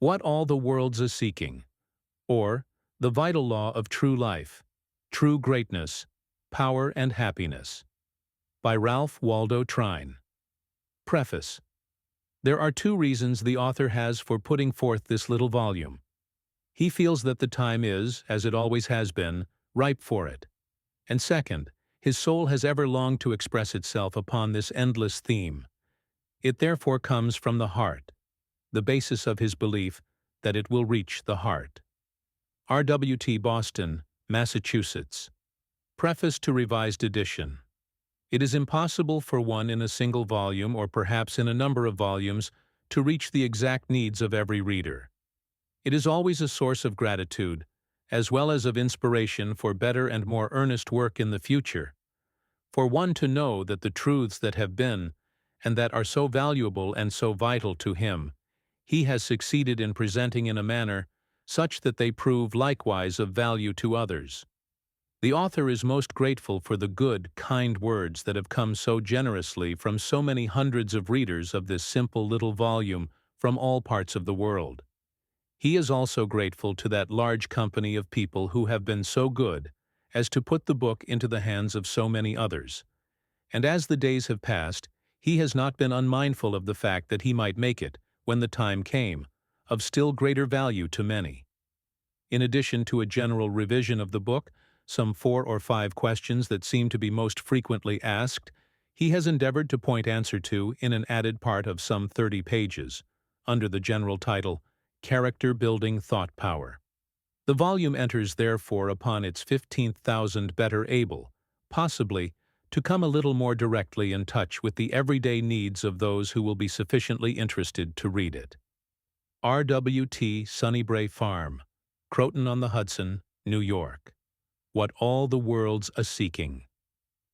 What All the World's A-Seeking, or The Vital Law of True Life, True Greatness, Power and Happiness, by Ralph Waldo Trine. Preface. There are two reasons the author has for putting forth this little volume. He feels that the time is, as it always has been, ripe for it. And second, his soul has ever longed to express itself upon this endless theme. It therefore comes from the heart, the basis of his belief that it will reach the heart. R.W.T. Boston, Massachusetts. Preface to Revised Edition. It is impossible for one in a single volume, or perhaps in a number of volumes, to reach the exact needs of every reader. It is always a source of gratitude, as well as of inspiration for better and more earnest work in the future, for one to know that the truths that have been, and that are so valuable and so vital to him, he has succeeded in presenting in a manner such that they prove likewise of value to others. The author is most grateful for the good, kind words that have come so generously from so many hundreds of readers of this simple little volume from all parts of the world. He is also grateful to that large company of people who have been so good as to put the book into the hands of so many others. And as the days have passed, he has not been unmindful of the fact that he might make it, when the time came, of still greater value to many. In addition to a general revision of the book, some 4 or 5 questions that seem to be most frequently asked, he has endeavored to point answer to in an added part of some 30 pages, under the general title, Character Building Thought Power. The volume enters therefore upon its 15,000 better able, possibly, to come a little more directly in touch with the everyday needs of those who will be sufficiently interested to read it. R.W.T. Sunnybray Farm, Croton-on-the-Hudson, New York. What All the World's A-Seeking.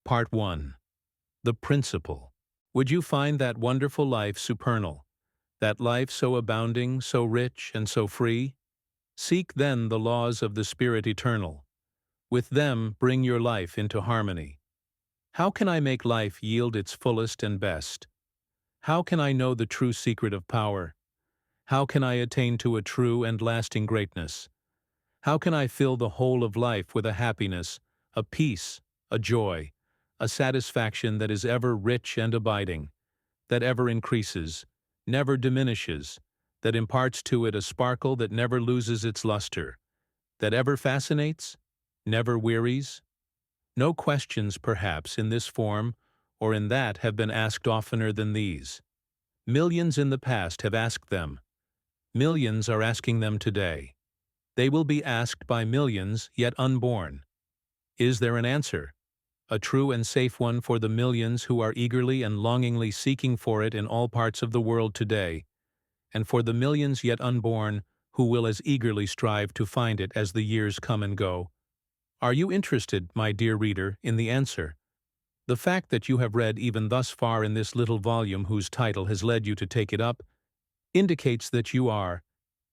Part 1. The Principle. Would you find that wonderful life supernal, that life so abounding, so rich, and so free? Seek then the laws of the Spirit eternal. With them bring your life into harmony. How can I make life yield its fullest and best? How can I know the true secret of power? How can I attain to a true and lasting greatness? How can I fill the whole of life with a happiness, a peace, a joy, a satisfaction that is ever rich and abiding, that ever increases, never diminishes, that imparts to it a sparkle that never loses its luster, that ever fascinates, never wearies? No questions, perhaps, in this form or in that have been asked oftener than these. Millions in the past have asked them. Millions are asking them today. They will be asked by millions yet unborn. Is there an answer? A true and safe one for the millions who are eagerly and longingly seeking for it in all parts of the world today, and for the millions yet unborn who will as eagerly strive to find it as the years come and go? Are you interested, my dear reader, in the answer? The fact that you have read even thus far in this little volume whose title has led you to take it up indicates that you are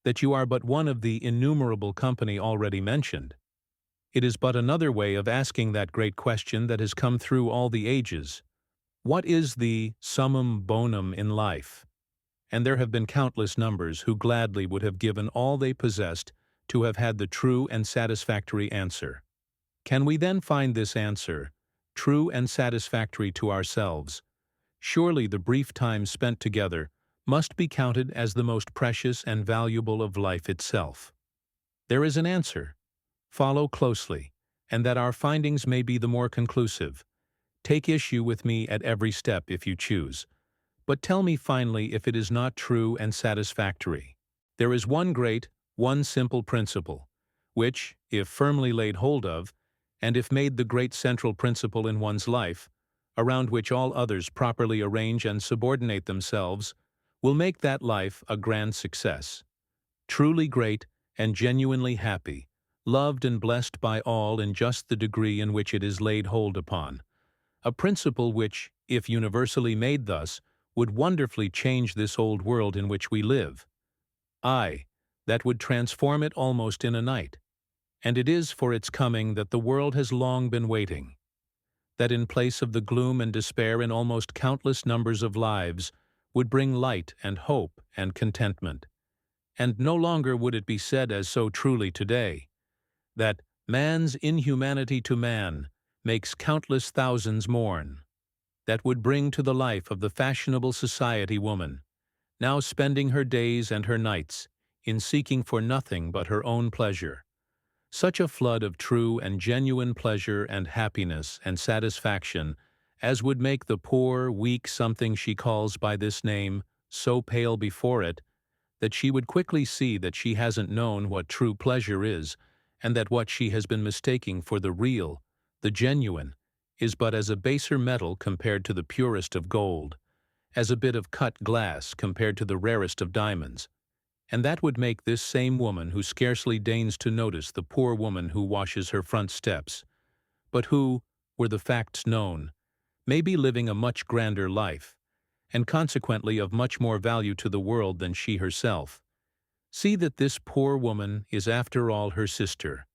but one of the innumerable company already mentioned. It is but another way of asking that great question that has come through all the ages. What is the summum bonum in life? And there have been countless numbers who gladly would have given all they possessed to have had the true and satisfactory answer. Can we then find this answer, true and satisfactory to ourselves? Surely the brief time spent together must be counted as the most precious and valuable of life itself. There is an answer. Follow closely, and that our findings may be the more conclusive. Take issue with me at every step if you choose, but tell me finally if it is not true and satisfactory. There is one great, one simple principle, which, if firmly laid hold of, and if made the great central principle in one's life, around which all others properly arrange and subordinate themselves, will make that life a grand success. Truly great and genuinely happy, loved and blessed by all in just the degree in which it is laid hold upon. A principle which, if universally made thus, would wonderfully change this old world in which we live. Aye, that would transform it almost in a night. And it is for its coming that the world has long been waiting. That in place of the gloom and despair in almost countless numbers of lives would bring light and hope and contentment. And no longer would it be said as so truly today, that man's inhumanity to man makes countless thousands mourn, that would bring to the life of the fashionable society woman, now spending her days and her nights in seeking for nothing but her own pleasure, such a flood of true and genuine pleasure and happiness and satisfaction as would make the poor, weak something she calls by this name so pale before it, that she would quickly see that she hasn't known what true pleasure is, and that what she has been mistaking for the real, the genuine, is but as a baser metal compared to the purest of gold, as a bit of cut glass compared to the rarest of diamonds. And that would make this same woman who scarcely deigns to notice the poor woman who washes her front steps, but who, were the facts known, may be living a much grander life, and consequently of much more value to the world than she herself. See that this poor woman is after all her sister,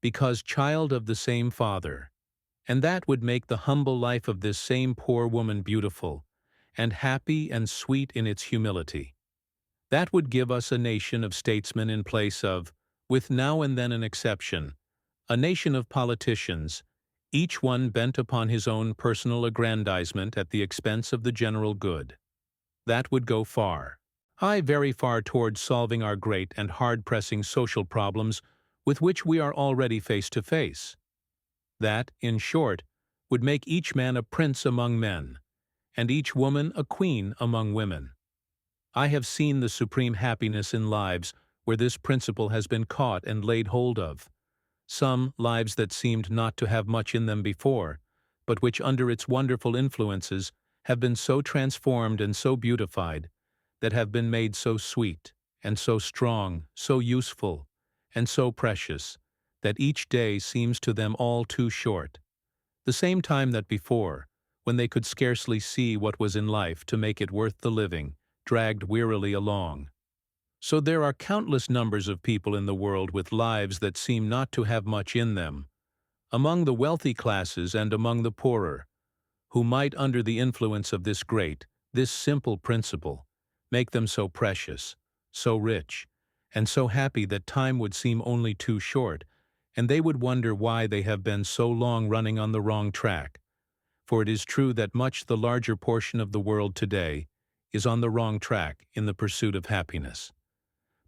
because child of the same Father, and that would make the humble life of this same poor woman beautiful, and happy and sweet in its humility. That would give us a nation of statesmen in place of, with now and then an exception, a nation of politicians, each one bent upon his own personal aggrandizement at the expense of the general good. That would go far, aye, very far towards solving our great and hard-pressing social problems with which we are already face to face. That, in short, would make each man a prince among men, and each woman a queen among women. I have seen the supreme happiness in lives where this principle has been caught and laid hold of. Some lives that seemed not to have much in them before, but which under its wonderful influences have been so transformed and so beautified, that have been made so sweet, and so strong, so useful, and so precious, that each day seems to them all too short. The same time that before, when they could scarcely see what was in life to make it worth the living, dragged wearily along. So there are countless numbers of people in the world with lives that seem not to have much in them, among the wealthy classes and among the poorer, who might under the influence of this great, this simple principle, make them so precious, so rich, and so happy that time would seem only too short, and they would wonder why they have been so long running on the wrong track. For it is true that much the larger portion of the world today is on the wrong track in the pursuit of happiness.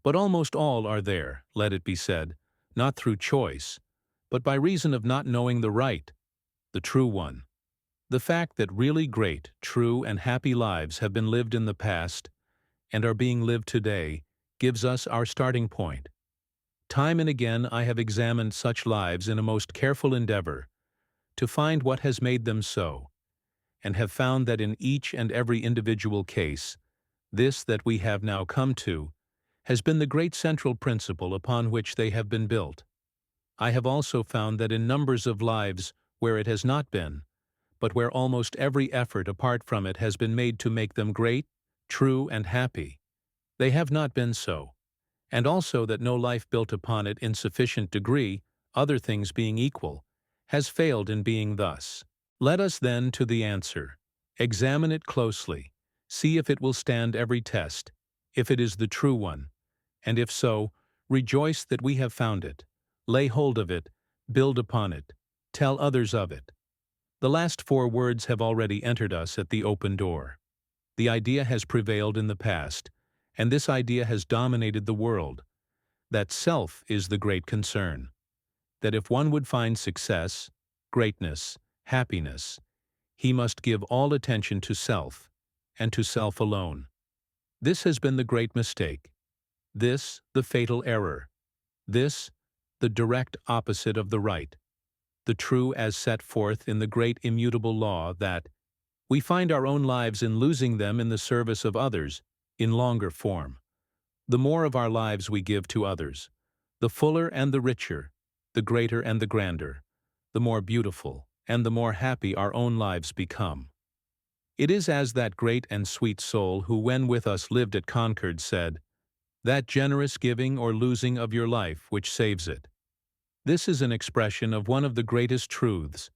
But almost all are there, let it be said, not through choice, but by reason of not knowing the right, the true one. The fact that really great, true, and happy lives have been lived in the past and are being lived today gives us our starting point. Time and again I have examined such lives in a most careful endeavor to find what has made them so, and have found that in each and every individual case, this that we have now come to has been the great central principle upon which they have been built. I have also found that in numbers of lives where it has not been, but where almost every effort apart from it has been made to make them great, true, and happy, they have not been so, and also that no life built upon it in sufficient degree, other things being equal, has failed in being thus. Let us then to the answer. Examine it closely, see if it will stand every test, if it is the true one, and if so, rejoice that we have found it. Lay hold of it, build upon it, tell others of it. The last 4 words have already entered us at the open door. The idea has prevailed in the past, and this idea has dominated the world, that self is the great concern, that if one would find success, greatness, happiness, he must give all attention to self, and to self alone. This has been the great mistake. This, the fatal error. This, the direct opposite of the right. The true as set forth in the great immutable law that we find our own lives in losing them in the service of others, in longer form. The more of our lives we give to others, the fuller and the richer, the greater and the grander, the more beautiful and the more happy our own lives become. It is as that great and sweet soul who when with us lived at Concord said, that generous giving or losing of your life which saves it. This is an expression of one of the greatest truths,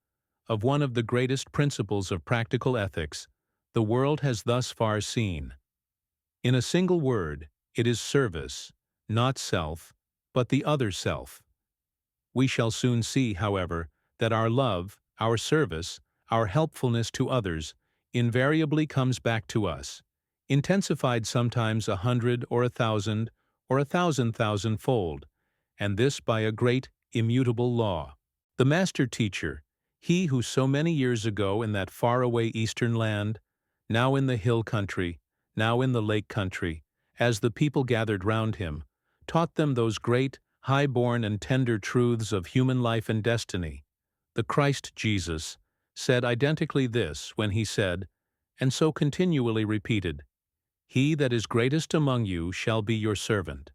of one of the greatest principles of practical ethics the world has thus far seen. In a single word, it is service, not self, but the other self. We shall soon see, however, that our love, our service, our helpfulness to others invariably comes back to us, intensified sometimes 100 or 1,000 or 1,000,000-fold, and this by a great, immutable law. The Master Teacher, he who so many years ago in that far-away eastern land, now in the hill country, now in the lake country, as the people gathered round him, taught them those great, high-born and tender truths of human life and destiny, the Christ Jesus, said identically this when he said, and so continually repeated, "He that is greatest among you shall be your servant."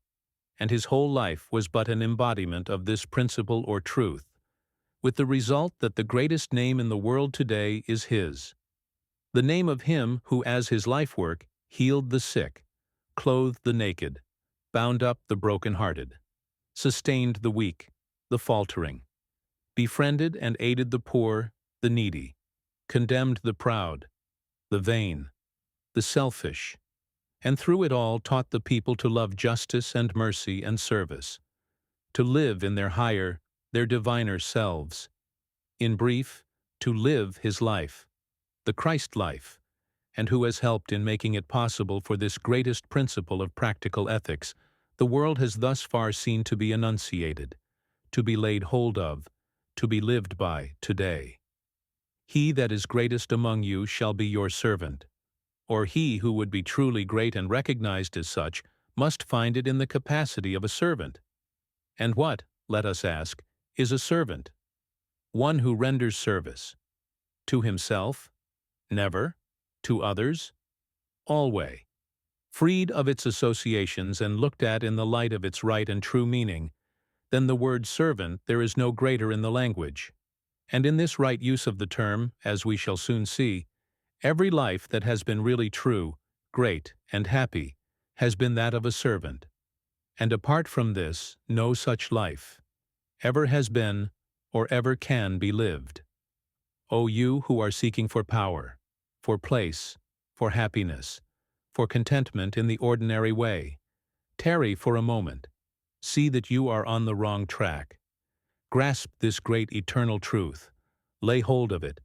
And his whole life was but an embodiment of this principle or truth, with the result that the greatest name in the world today is his, the name of him who as his life work healed the sick, clothed the naked, bound up the broken-hearted, sustained the weak, the faltering, befriended and aided the poor, the needy, condemned the proud, the vain, the selfish, and through it all taught the people to love justice and mercy and service, to live in their higher, their diviner selves. In brief, to live his life, the Christ life, and who has helped in making it possible for this greatest principle of practical ethics the world has thus far seen to be enunciated, to be laid hold of, to be lived by today. He that is greatest among you shall be your servant, or he who would be truly great and recognized as such must find it in the capacity of a servant. And what, let us ask, is a servant? One who renders service. To himself? Never. To others? Always. Freed of its associations and looked at in the light of its right and true meaning, than the word servant there is no greater in the language. And in this right use of the term, as we shall soon see, every life that has been really true, great, and happy has been that of a servant. And apart from this, no such life ever has been or ever can be lived. O you who are seeking for power, for place, for happiness, for contentment in the ordinary way, tarry for a moment. See that you are on the wrong track. Grasp this great eternal truth, lay hold of it,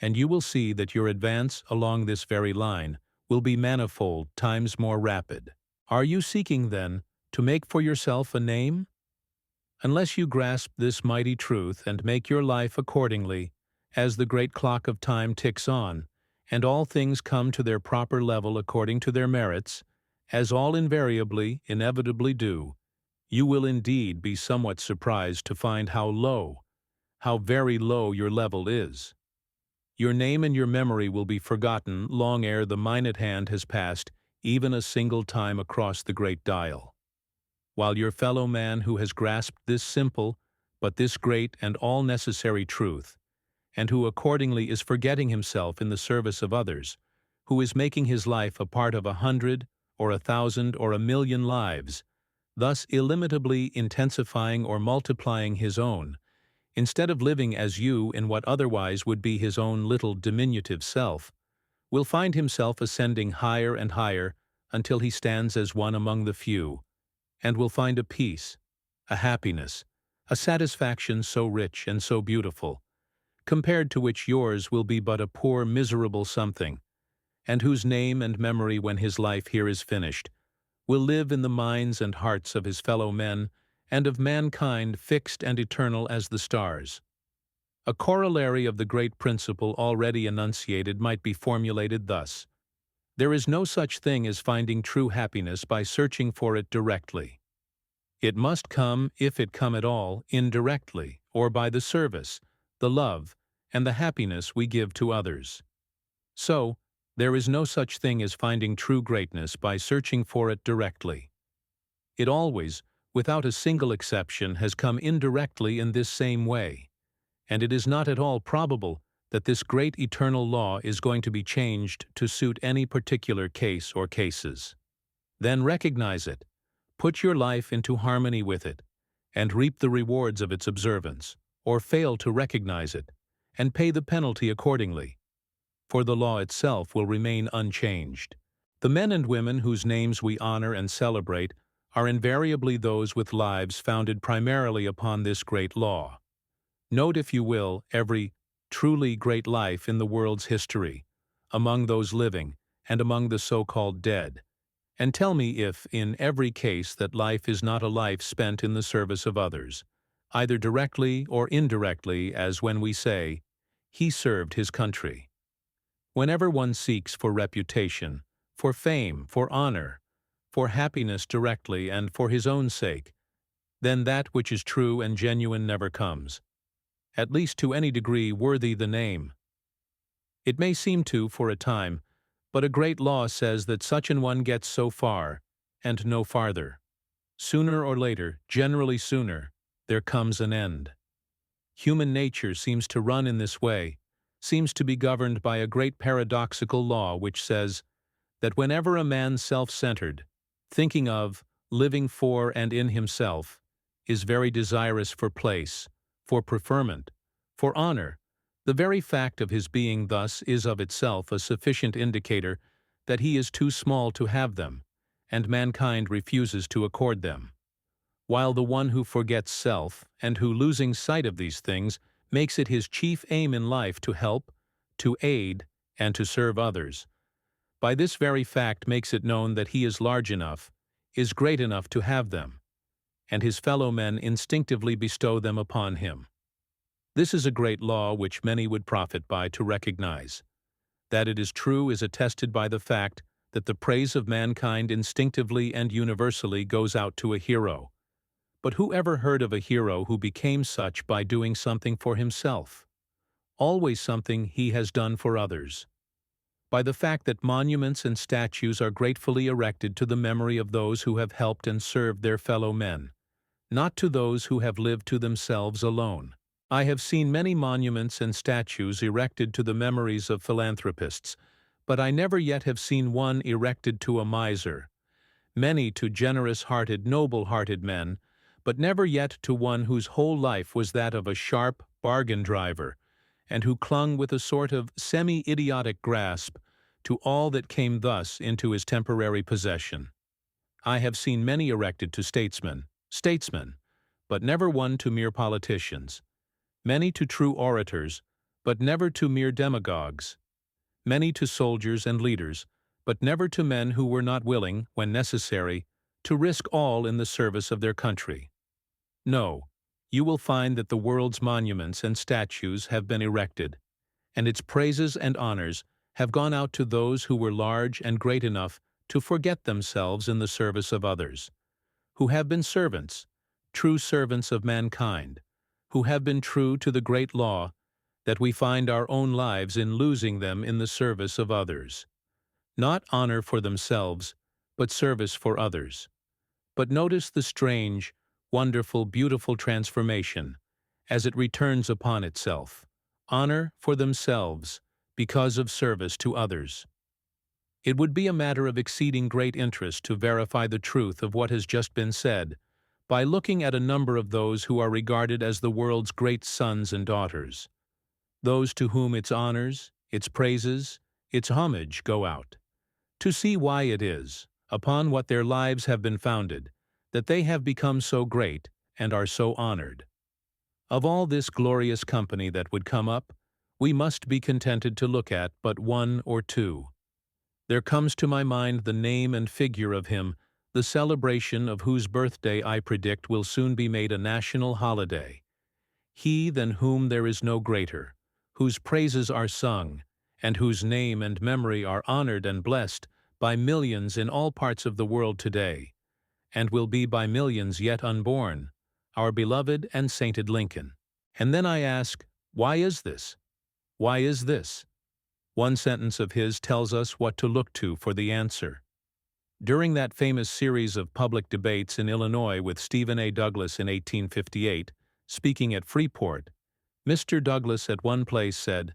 and you will see that your advance along this very line will be manifold times more rapid. Are you seeking, then, to make for yourself a name? Unless you grasp this mighty truth and make your life accordingly, as the great clock of time ticks on, and all things come to their proper level according to their merits, as all invariably, inevitably do, you will indeed be somewhat surprised to find how low, how very low your level is. Your name and your memory will be forgotten long ere the minute hand has passed even a single time across the great dial. While your fellow man who has grasped this simple, but this great and all necessary truth, and who accordingly is forgetting himself in the service of others, who is making his life a part of 100 or 1,000 or 1,000,000 lives, thus illimitably intensifying or multiplying his own, instead of living as you in what otherwise would be his own little diminutive self, will find himself ascending higher and higher until he stands as one among the few, and will find a peace, a happiness, a satisfaction so rich and so beautiful, compared to which yours will be but a poor miserable something, and whose name and memory when his life here is finished will live in the minds and hearts of his fellow men and of mankind fixed and eternal as the stars. A corollary of the great principle already enunciated might be formulated thus: there is no such thing as finding true happiness by searching for it directly. It must come, if it come at all, indirectly, or by the service, the love, and the happiness we give to others. So, there is no such thing as finding true greatness by searching for it directly. It always, without a single exception, has come indirectly in this same way, and it is not at all probable that this great eternal law is going to be changed to suit any particular case or cases. Then recognize it, put your life into harmony with it, and reap the rewards of its observance, or fail to recognize it, and pay the penalty accordingly. For the law itself will remain unchanged. The men and women whose names we honor and celebrate are invariably those with lives founded primarily upon this great law. Note, if you will, every truly great life in the world's history, among those living and among the so-called dead, and tell me if, in every case, that life is not a life spent in the service of others, either directly or indirectly, as when we say, "He served his country." Whenever one seeks for reputation, for fame, for honor, for happiness directly and for his own sake, then that which is true and genuine never comes, at least to any degree worthy the name. It may seem to for a time, but a great law says that such an one gets so far, and no farther. Sooner or later, generally sooner, there comes an end. Human nature seems to run in this way, seems to be governed by a great paradoxical law which says that whenever a man self-centered, thinking of, living for and in himself, is very desirous for place, for preferment, for honor, the very fact of his being thus is of itself a sufficient indicator that he is too small to have them, and mankind refuses to accord them. While the one who forgets self, and who, losing sight of these things, makes it his chief aim in life to help, to aid, and to serve others, by this very fact makes it known that he is large enough, is great enough to have them, and his fellow men instinctively bestow them upon him. This is a great law which many would profit by to recognize. That it is true is attested by the fact that the praise of mankind instinctively and universally goes out to a hero. But who ever heard of a hero who became such by doing something for himself? Always something he has done for others. By the fact that monuments and statues are gratefully erected to the memory of those who have helped and served their fellow men, not to those who have lived to themselves alone. I have seen many monuments and statues erected to the memories of philanthropists, but I never yet have seen one erected to a miser, many to generous-hearted, noble-hearted men, but never yet to one whose whole life was that of a sharp bargain driver, and who clung with a sort of semi-idiotic grasp to all that came thus into his temporary possession. I have seen many erected to statesmen, but never one to mere politicians, many to true orators, but never to mere demagogues, many to soldiers and leaders, but never to men who were not willing, when necessary, to risk all in the service of their country. No, you will find that the world's monuments and statues have been erected, and its praises and honors have gone out to those who were large and great enough to forget themselves in the service of others, who have been servants, true servants of mankind, who have been true to the great law that we find our own lives in losing them in the service of others. Not honor for themselves, but service for others. But notice the strange, wonderful, beautiful transformation as it returns upon itself. Honor for themselves because of service to others. It would be a matter of exceeding great interest to verify the truth of what has just been said by looking at a number of those who are regarded as the world's great sons and daughters, those to whom its honors, its praises, its homage go out, to see why it is, upon what their lives have been founded, that they have become so great and are so honored. Of all this glorious company that would come up, we must be contented to look at but one or two. There comes to my mind the name and figure of him, the celebration of whose birthday I predict will soon be made a national holiday. He than whom there is no greater, whose praises are sung, and whose name and memory are honored and blessed by millions in all parts of the world today, and will be by millions yet unborn, our beloved and sainted Lincoln. And then I ask, why is this? Why is this? One sentence of his tells us what to look to for the answer. During that famous series of public debates in Illinois with Stephen A. Douglas in 1858, speaking at Freeport, Mr. Douglas at one place said,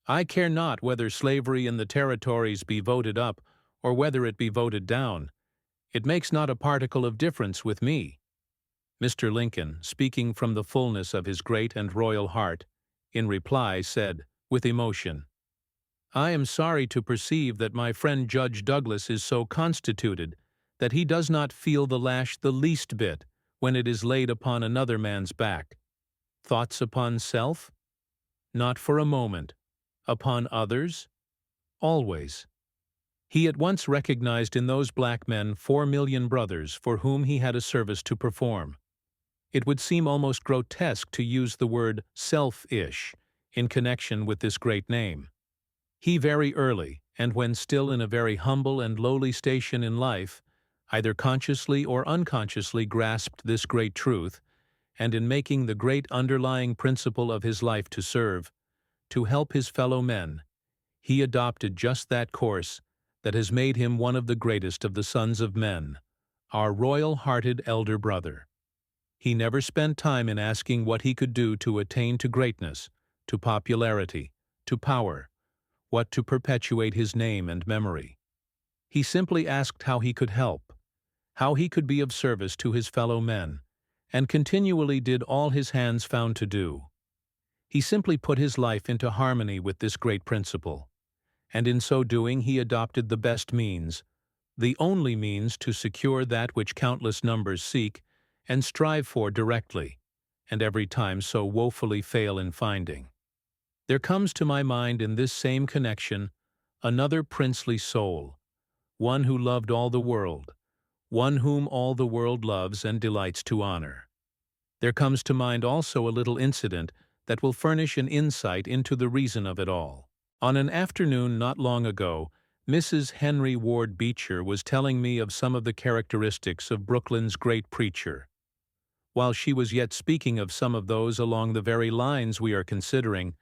"I care not whether slavery in the territories be voted up or whether it be voted down. It makes not a particle of difference with me." Mr. Lincoln, speaking from the fullness of his great and royal heart, in reply said, with emotion, "I am sorry to perceive that my friend Judge Douglas is so constituted that he does not feel the lash the least bit when it is laid upon another man's back. Thoughts upon self? Not for a moment. Upon others? Always. He at once recognized in those black men 4,000,000 brothers for whom he had a service to perform. It would seem almost grotesque to use the word selfish in connection with this great name. He very early, and when still in a very humble and lowly station in life, either consciously or unconsciously grasped this great truth, and in making the great underlying principle of his life to serve, to help his fellow men, he adopted just that course that has made him one of the greatest of the sons of men, our royal-hearted elder brother. He never spent time in asking what he could do to attain to greatness, to popularity, to power, what to perpetuate his name and memory. He simply asked how he could help, how he could be of service to his fellow men, and continually did all his hands found to do. He simply put his life into harmony with this great principle, and in so doing he adopted the best means, the only means to secure that which countless numbers seek and strive for directly, and every time so woefully fail in finding. There comes to my mind in this same connection another princely soul, one who loved all the world, one whom all the world loves and delights to honor. There comes to mind also a little incident that will furnish an insight into the reason of it all. On an afternoon not long ago, Mrs. Henry Ward Beecher was telling me of some of the characteristics of Brooklyn's great preacher. While she was yet speaking of some of those along the very lines we are considering,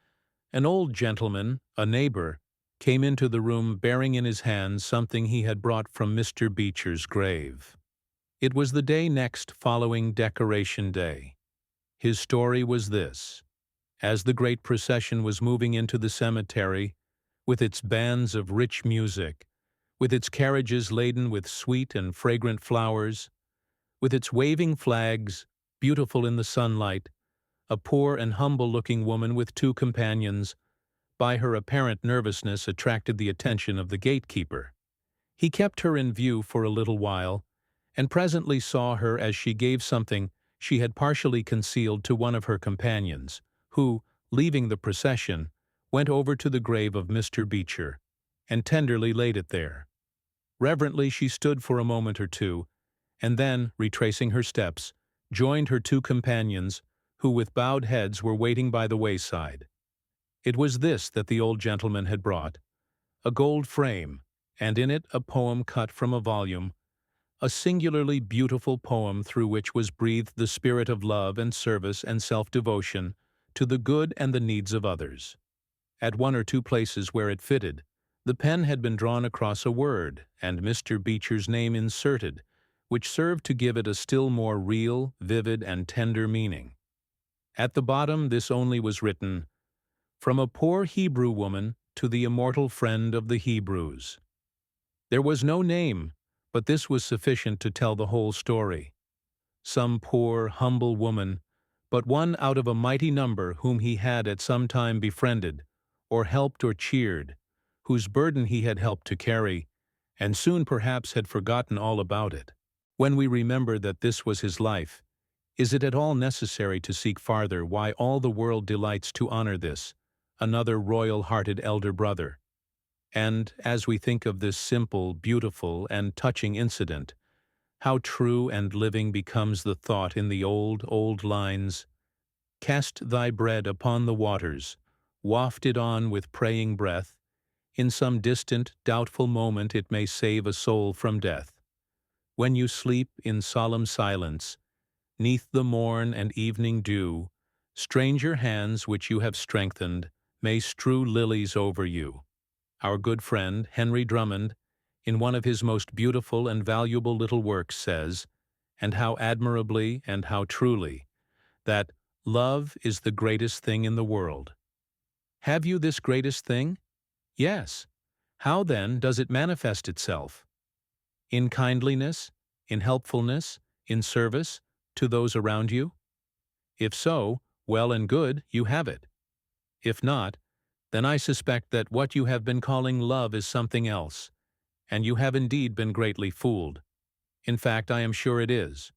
an old gentleman, a neighbor, came into the room bearing in his hands something he had brought from Mr. Beecher's grave. It was the day next following Decoration Day. His story was this. As the great procession was moving into the cemetery, with its bands of rich music, with its carriages laden with sweet and fragrant flowers, with its waving flags, beautiful in the sunlight, a poor and humble-looking woman with 2 companions, by her apparent nervousness attracted the attention of the gatekeeper. He kept her in view for a little while, and presently saw her as she gave something she had partially concealed to one of her companions, who, leaving the procession, went over to the grave of Mr. Beecher, and tenderly laid it there. Reverently she stood for a moment or two, and then, retracing her steps, joined her 2 companions, who with bowed heads were waiting by the wayside. It was this that the old gentleman had brought, a gold frame, and in it a poem cut from a volume, a singularly beautiful poem through which was breathed the spirit of love and service and self-devotion to the good and the needs of others. At 1 or 2 places where it fitted, the pen had been drawn across a word and Mr. Beecher's name inserted, which served to give it a still more real, vivid, and tender meaning. At the bottom this only was written, "From a poor Hebrew woman to the immortal friend of the Hebrews." There was no name, but this was sufficient to tell the whole story. Some poor, humble woman, but one out of a mighty number whom he had at some time befriended, or helped or cheered, whose burden he had helped to carry, and soon perhaps had forgotten all about it. When we remember that this was his life, is it at all necessary to seek farther why all the world delights to honor this, another royal-hearted elder brother? And, as we think of this simple, beautiful, and touching incident, how true and living becomes the thought in the old, old lines, "Cast thy bread upon the waters, waft it on with praying breath, in some distant, doubtful moment it may save a soul from death. When you sleep in solemn silence, 'neath the morn and evening dew, stranger hands which you have strengthened may strew lilies over you." Our good friend, Henry Drummond, in one of his most beautiful and valuable little works says, and how admirably and how truly, that love is the greatest thing in the world. Have you this greatest thing? Yes. How then does it manifest itself? In kindliness, in helpfulness, in service to those around you? If so, well and good, you have it. If not, then I suspect that what you have been calling love is something else, and you have indeed been greatly fooled. In fact, I am sure it is.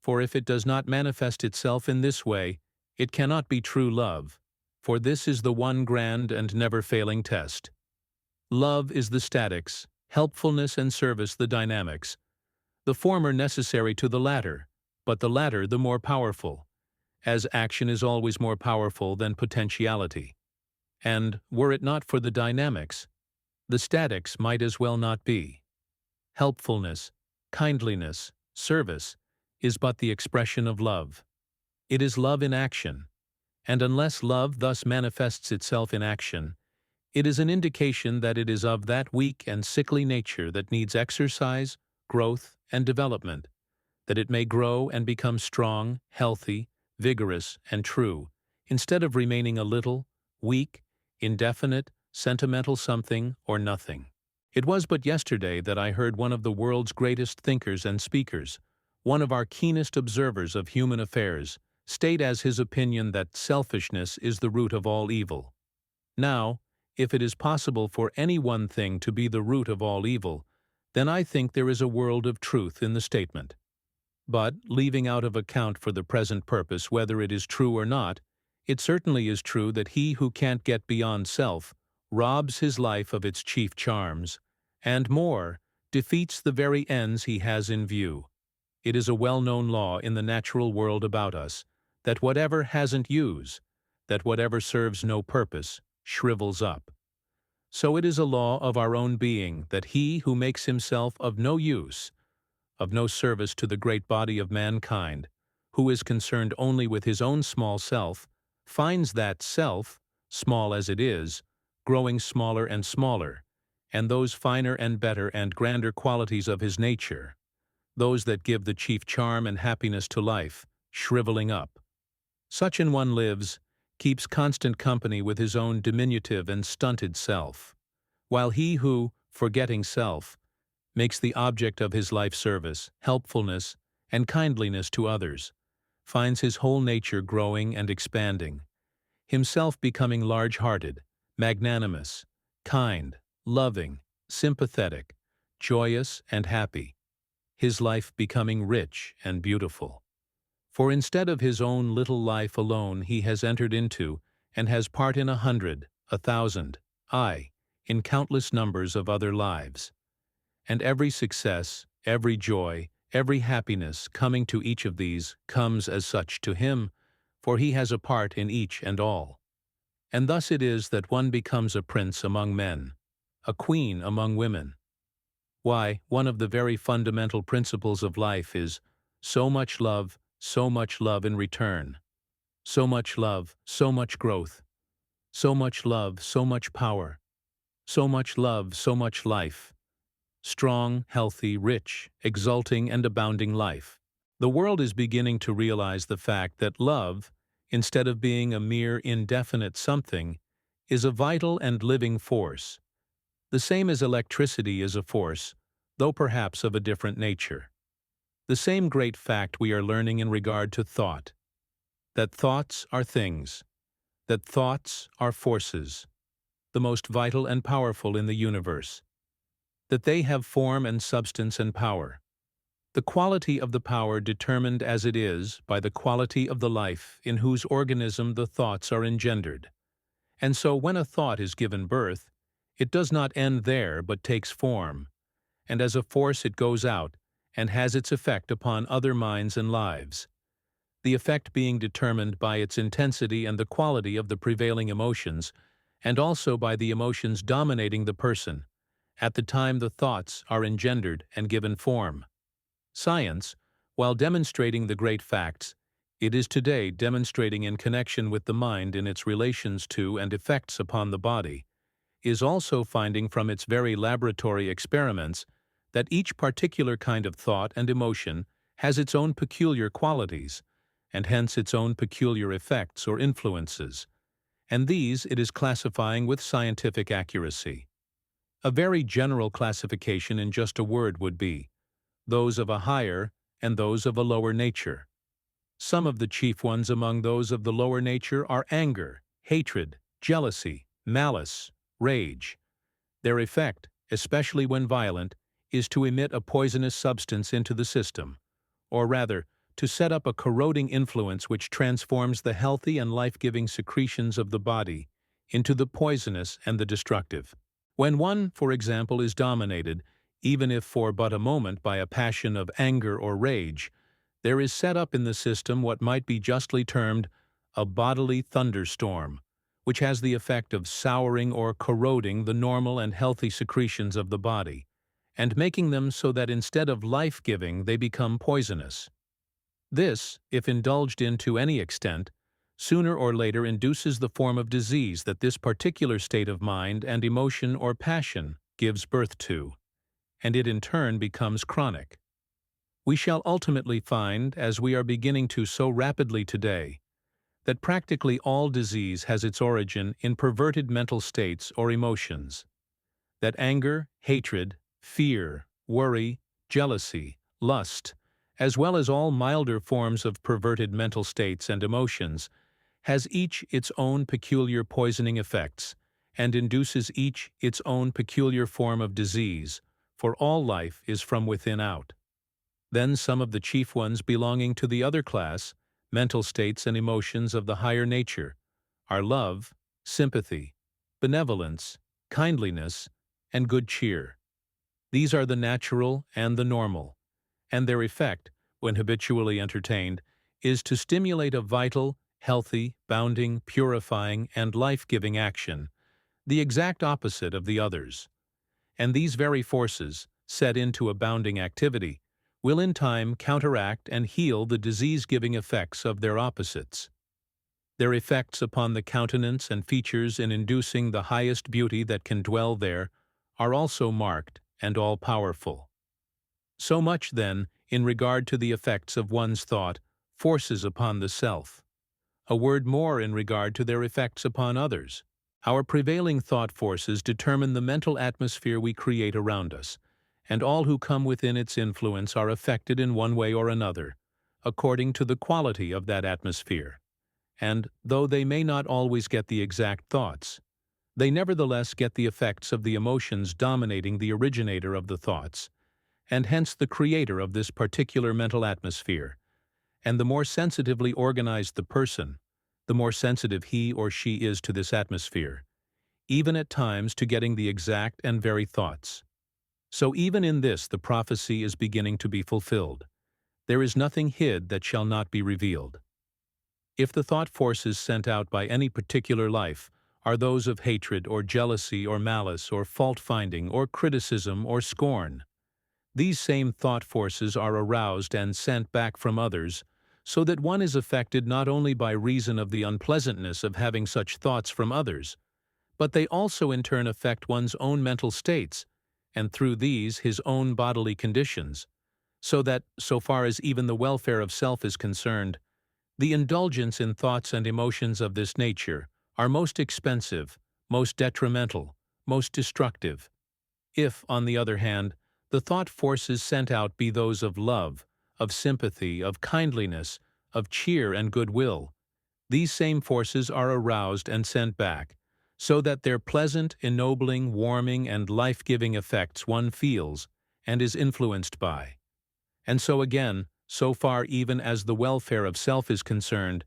For if it does not manifest itself in this way, it cannot be true love, for this is the one grand and never-failing test. Love is the statics, helpfulness and service the dynamics, the former necessary to the latter, but the latter the more powerful, as action is always more powerful than potentiality. And, were it not for the dynamics, the statics might as well not be. Helpfulness, kindliness, service, is but the expression of love. It is love in action, and unless love thus manifests itself in action, it is an indication that it is of that weak and sickly nature that needs exercise, growth, and development, that it may grow and become strong, healthy, vigorous, and true, instead of remaining a little, weak, indefinite, sentimental something or nothing. It was but yesterday that I heard one of the world's greatest thinkers and speakers, one of our keenest observers of human affairs, state as his opinion that selfishness is the root of all evil. Now, if it is possible for any one thing to be the root of all evil, then I think there is a world of truth in the statement. But, leaving out of account for the present purpose whether it is true or not, it certainly is true that he who can't get beyond self robs his life of its chief charms, and more, defeats the very ends he has in view. It is a well-known law in the natural world about us, that whatever hasn't use, that whatever serves no purpose, shrivels up. So it is a law of our own being that he who makes himself of no use, of no service to the great body of mankind, who is concerned only with his own small self, finds that self, small as it is, growing smaller and smaller, and those finer and better and grander qualities of his nature, those that give the chief charm and happiness to life, shriveling up. Such an one lives, keeps constant company with his own diminutive and stunted self, while he who, forgetting self, makes the object of his life service, helpfulness, and kindliness to others, finds his whole nature growing and expanding, himself becoming large-hearted, magnanimous, kind, loving, sympathetic, joyous, and happy, his life becoming rich and beautiful. For instead of his own little life alone he has entered into, and has part in 100, 1,000, aye, in countless numbers of other lives. And every success, every joy, every happiness coming to each of these comes as such to him, for he has a part in each and all. And thus it is that one becomes a prince among men, a queen among women. Why, one of the very fundamental principles of life is so much love in return. So much love, so much growth. So much love, so much power. So much love, so much life. Strong, healthy, rich, exulting, and abounding life. The world is beginning to realize the fact that love, instead of being a mere indefinite something, is a vital and living force. The same as electricity is a force, though perhaps of a different nature. The same great fact we are learning in regard to thought, that thoughts are things, that thoughts are forces, the most vital and powerful in the universe, that they have form and substance and power, the quality of the power determined as it is by the quality of the life in whose organism the thoughts are engendered. And so when a thought is given birth, it does not end there but takes form, and as a force it goes out, and has its effect upon other minds and lives, the effect being determined by its intensity and the quality of the prevailing emotions, and also by the emotions dominating the person, at the time the thoughts are engendered and given form. Science, while demonstrating the great facts, it is today demonstrating in connection with the mind in its relations to and effects upon the body, is also finding from its very laboratory experiments that each particular kind of thought and emotion has its own peculiar qualities, and hence its own peculiar effects or influences, and these it is classifying with scientific accuracy. A very general classification in just a word would be, those of a higher and those of a lower nature. Some of the chief ones among those of the lower nature are anger, hatred, jealousy, malice, rage. Their effect, especially when violent, is to emit a poisonous substance into the system, or rather, to set up a corroding influence which transforms the healthy and life-giving secretions of the body into the poisonous and the destructive. When one, for example, is dominated, even if for but a moment, by a passion of anger or rage, there is set up in the system what might be justly termed a bodily thunderstorm, which has the effect of souring or corroding the normal and healthy secretions of the body, and making them so that instead of life-giving they become poisonous. This, if indulged in to any extent, sooner or later induces the form of disease that this particular state of mind and emotion or passion gives birth to, and it in turn becomes chronic. We shall ultimately find, as we are beginning to so rapidly today, that practically all disease has its origin in perverted mental states or emotions, that anger, hatred, fear, worry, jealousy, lust, as well as all milder forms of perverted mental states and emotions, has each its own peculiar poisoning effects, and induces each its own peculiar form of disease, for all life is from within out. Then some of the chief ones belonging to the other class, mental states and emotions of the higher nature, are love, sympathy, benevolence, kindliness, and good cheer. These are the natural and the normal, and their effect, when habitually entertained, is to stimulate a vital, healthy, bounding, purifying, and life-giving action, the exact opposite of the others. And these very forces, set into abounding activity, will in time counteract and heal the disease-giving effects of their opposites. Their effects upon the countenance and features in inducing the highest beauty that can dwell there are also marked and all-powerful. So much, then, in regard to the effects of one's thought, forces upon the self. A word more in regard to their effects upon others. Our prevailing thought forces determine the mental atmosphere we create around us, and all who come within its influence are affected in one way or another, according to the quality of that atmosphere. And, though they may not always get the exact thoughts, they nevertheless get the effects of the emotions dominating the originator of the thoughts, and hence the creator of this particular mental atmosphere. And the more sensitively organized the person, the more sensitive he or she is to this atmosphere, even at times to getting the exact and very thoughts. So even in this the prophecy is beginning to be fulfilled. There is nothing hid that shall not be revealed. If the thought forces sent out by any particular life are those of hatred or jealousy or malice or fault-finding or criticism or scorn, these same thought forces are aroused and sent back from others, so that one is affected not only by reason of the unpleasantness of having such thoughts from others, but they also in turn affect one's own mental states, and through these his own bodily conditions, so that, so far as even the welfare of self is concerned, the indulgence in thoughts and emotions of this nature are most expensive, most detrimental, most destructive. If, on the other hand, the thought forces sent out be those of love, of sympathy, of kindliness, of cheer and goodwill, these same forces are aroused and sent back, so that their pleasant, ennobling, warming, and life-giving effects one feels and is influenced by. And so again, so far even as the welfare of self is concerned,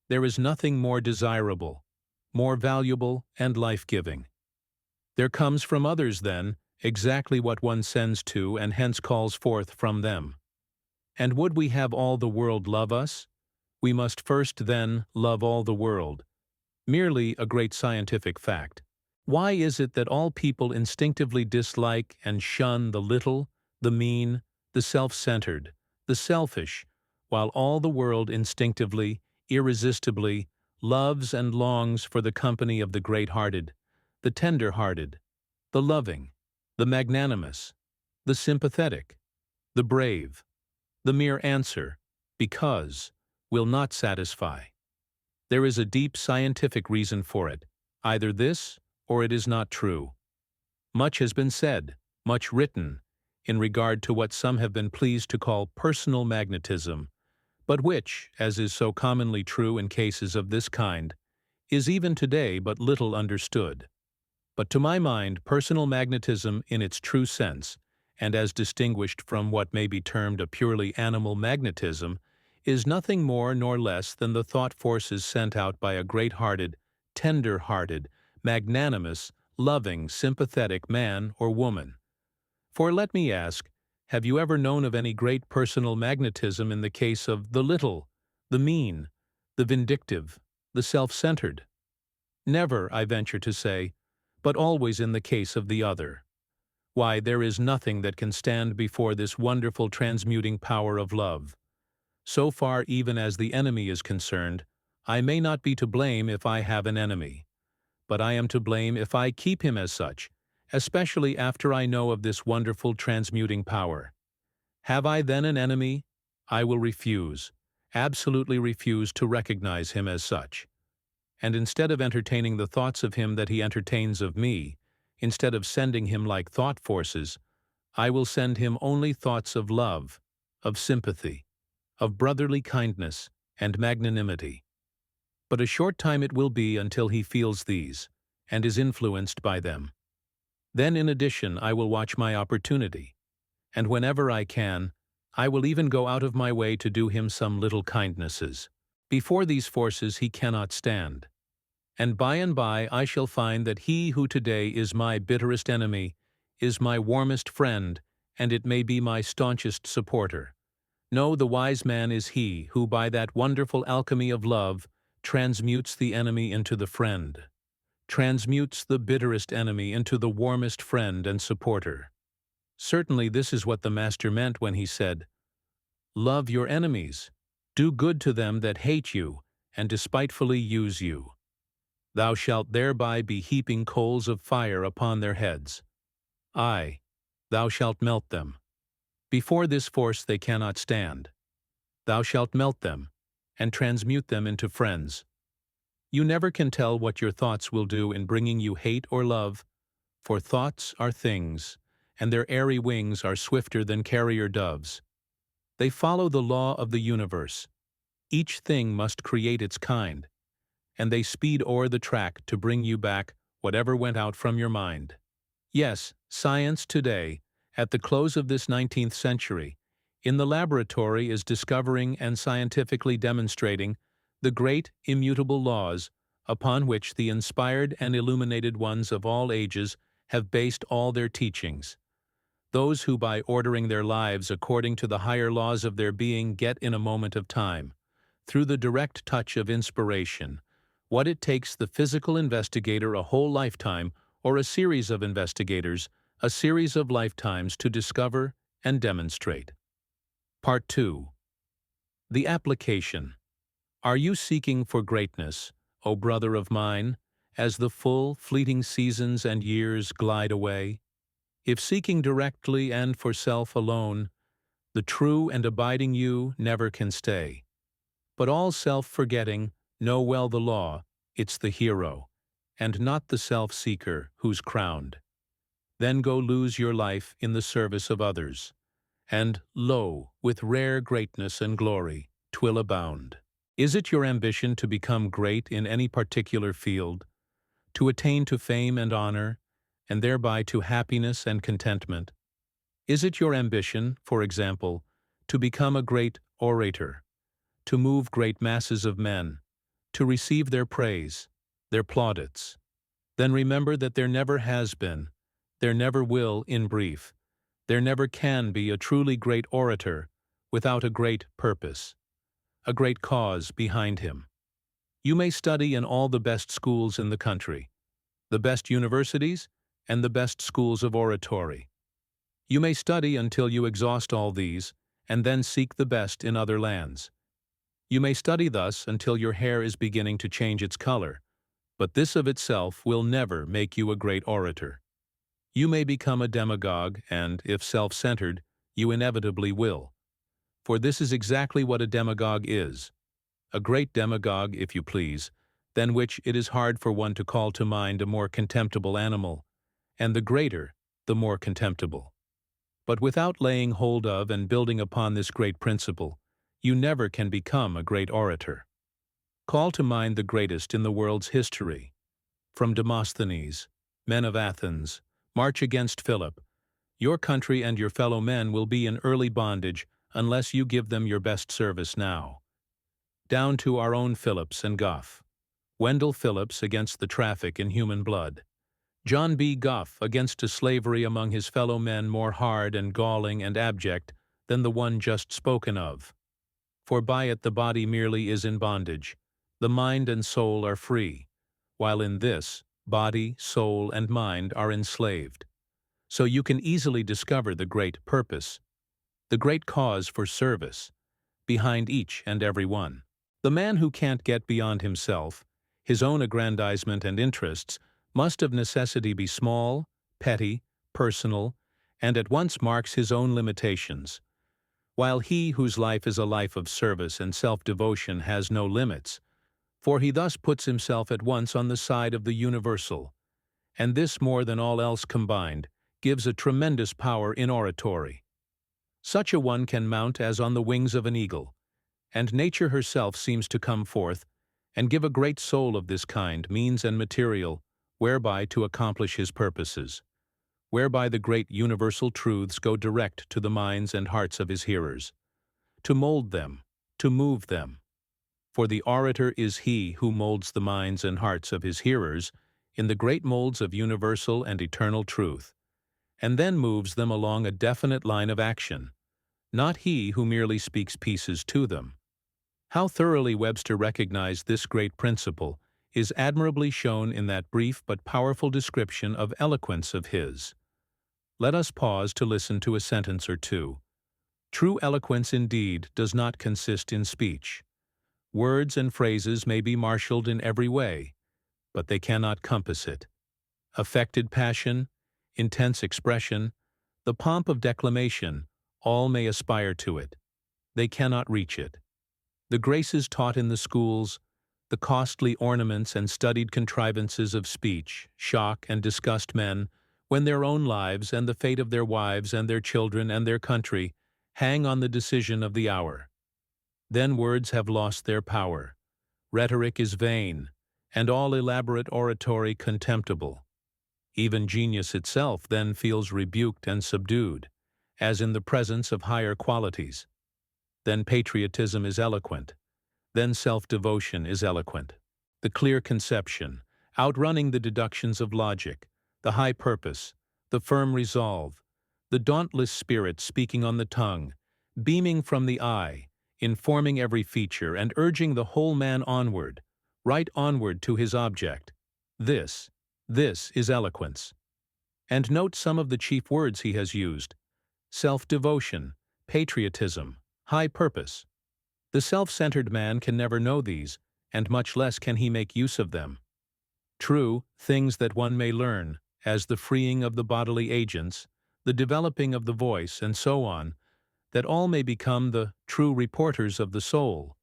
there is nothing more desirable, more valuable, and life-giving. There comes from others, then, exactly what one sends to and hence calls forth from them. And would we have all the world love us? We must first, then, love all the world. Merely a great scientific fact. Why is it that all people instinctively dislike and shun the little, the mean, the self-centered, the selfish, while all the world instinctively, irresistibly, loves and longs for the company of the great-hearted, the tender-hearted, the loving, the magnanimous, the sympathetic, the brave? The mere answer, because, will not satisfy. There is a deep scientific reason for it. Either this, or it is not true. Much has been said, much written, in regard to what some have been pleased to call personal magnetism, but which, as is so commonly true in cases of this kind, is even today but little understood. But to my mind, personal magnetism in its true sense, and as distinguished from what may be termed a purely animal magnetism, is nothing more nor less than the thought forces sent out by a great-hearted, tender-hearted, magnanimous, loving, sympathetic man or woman. For let me ask, have you ever known of any great personal magnetism in the case of the little, the mean, the vindictive, the self-centered? Never, I venture to say, but always in the case of the other. Why, there is nothing that can stand before this wonderful transmuting power of love. So far even as the enemy is concerned, I may not be to blame if I have an enemy, but I am to blame if I keep him as such, especially after I know of this wonderful transmuting power. Have I then an enemy? I will refuse, absolutely refuse to recognize him as such. And instead of entertaining the thoughts of him that he entertains of me, instead of sending him like thought forces, I will send him only thoughts of love, of sympathy, of brotherly kindness and magnanimity. But a short time it will be until he feels these, and is influenced by them. Then in addition I will watch my opportunity, and whenever I can, I will even go out of my way to do him some little kindnesses. Before these forces he cannot stand. And by I shall find that he who today is my bitterest enemy is my warmest friend, and it may be my staunchest supporter. No, the wise man is he who by that wonderful alchemy of love transmutes the enemy into the friend, transmutes the bitterest enemy into the warmest friend and supporter. Certainly this is what the Master meant when he said, "Love your enemies, do good to them that hate you and despitefully use you. Thou shalt thereby be heaping coals of fire upon their heads. Aye, thou shalt melt them. Before this force they cannot stand. Thou shalt melt them, and transmute them into friends. You never can tell what your thoughts will do in bringing you hate or love, for thoughts are things, and their airy wings are swifter than carrier doves. They follow the law of the universe. Each thing must create its kind, and they speed o'er the track to bring you back whatever went out from your mind. Yes, science today, at the close of this 19th century, in the laboratory is discovering and scientifically demonstrating the great immutable laws upon which the inspired and illuminated ones of all ages have based all their teachings. Those who by ordering their lives according to the higher laws of their being get in a moment of time, through the direct touch of inspiration, what it takes the physical investigator a whole lifetime or a series of investigators, a series of lifetimes to discover and demonstrate. Part 2. The application. Are you seeking for greatness, O brother of mine, as the full, fleeting seasons and years glide away? If seeking directly and for self alone, the true and abiding you never can stay. But all self-forgetting know well the law, it's the hero, and not the self-seeker who's crowned. Then go lose your life in the service of others, and lo, with rare greatness and glory, 'twill abound. Is it your ambition to become great in any particular field, to attain to fame and honor, and thereby to happiness and contentment? Is it your ambition, for example, to become a great orator, to move great masses of men, to receive their praise, their plaudits? Then remember that there never has been, there never will, in brief, there never can be a truly great orator without a great purpose, a great cause behind him. You may study in all the best schools in the country, the best universities, and the best schools of oratory. You may study until you exhaust all these, and then seek the best in other lands. You may study thus until your hair is beginning to change its color, but this of itself will never make you a great orator. You may become a demagogue, and, if self-centered, you inevitably will. For this is exactly what a demagogue is. A great demagogue, if you please, than which it is hard for one to call to mind a more contemptible animal, and the greater, the more contemptible. But without laying hold of and building upon this great principle, you never can become a great orator. Call to mind the greatest in the world's history. From Demosthenes, men of Athens, March against Philip, Your country and your fellow men will be in early bondage unless you give them your best service now. Down to our own Phillips and Gough. Wendell Phillips against the traffic in human blood. John B. Gough against a slavery among his fellow men more hard and galling and abject than the one just spoken of. For by it the body merely is in bondage, the mind and soul are free, while in this, body, soul, and mind are enslaved. So you can easily discover the great purpose, the great cause for service, behind each and every one. The man who can't get beyond himself, his own aggrandizement and interests, must of necessity be small, petty, personal, and at once marks his own limitations, while he whose life is a life of service and self-devotion has no limits, for he thus puts himself at once on the side of the universal, and this more than all else combined gives a tremendous power in oratory. Such a one can mount as on the wings of an eagle, and nature herself seems to come forth and give a great soul of this kind means and material whereby to accomplish his purposes, whereby the great universal truths go direct to the minds and hearts of his hearers, to mold them, to move them. For the orator is he who molds the minds and hearts of his hearers in the great molds of universal and eternal truth, and then moves them along a definite line of action, not he who merely speaks pieces to them. How thoroughly Webster recognized this great principle is admirably shown in that brief but powerful description of eloquence of his. Let us pause to listen to a sentence or two. True eloquence indeed does not consist in speech. Words and phrases may be marshaled in every way, but they cannot compass it. Affected passion, intense expression, the pomp of declamation, all may aspire to it. They cannot reach it. The graces taught in the schools, the costly ornaments and studied contrivances of speech, shock and disgust men when their own lives and the fate of their wives and their children and their country hang on the decision of the hour. Then words have lost their power. Rhetoric is vain, and all elaborate oratory contemptible. Even genius itself then feels rebuked and subdued, as in the presence of higher qualities. Then patriotism is eloquent. Then self-devotion is eloquent. The clear conception, outrunning the deductions of logic, the high purpose, the firm resolve, the dauntless spirit speaking on the tongue, beaming from the eye, informing every feature and urging the whole man onward, right onward to his object. This is eloquence. And note some of the chief words he has used: self-devotion, patriotism, high purpose. The self-centered man can never know these, and much less can he make use of them. True, things that one may learn, as the freeing of the bodily agents, the developing of the voice, and so on, that all may become the true reporters of the soul,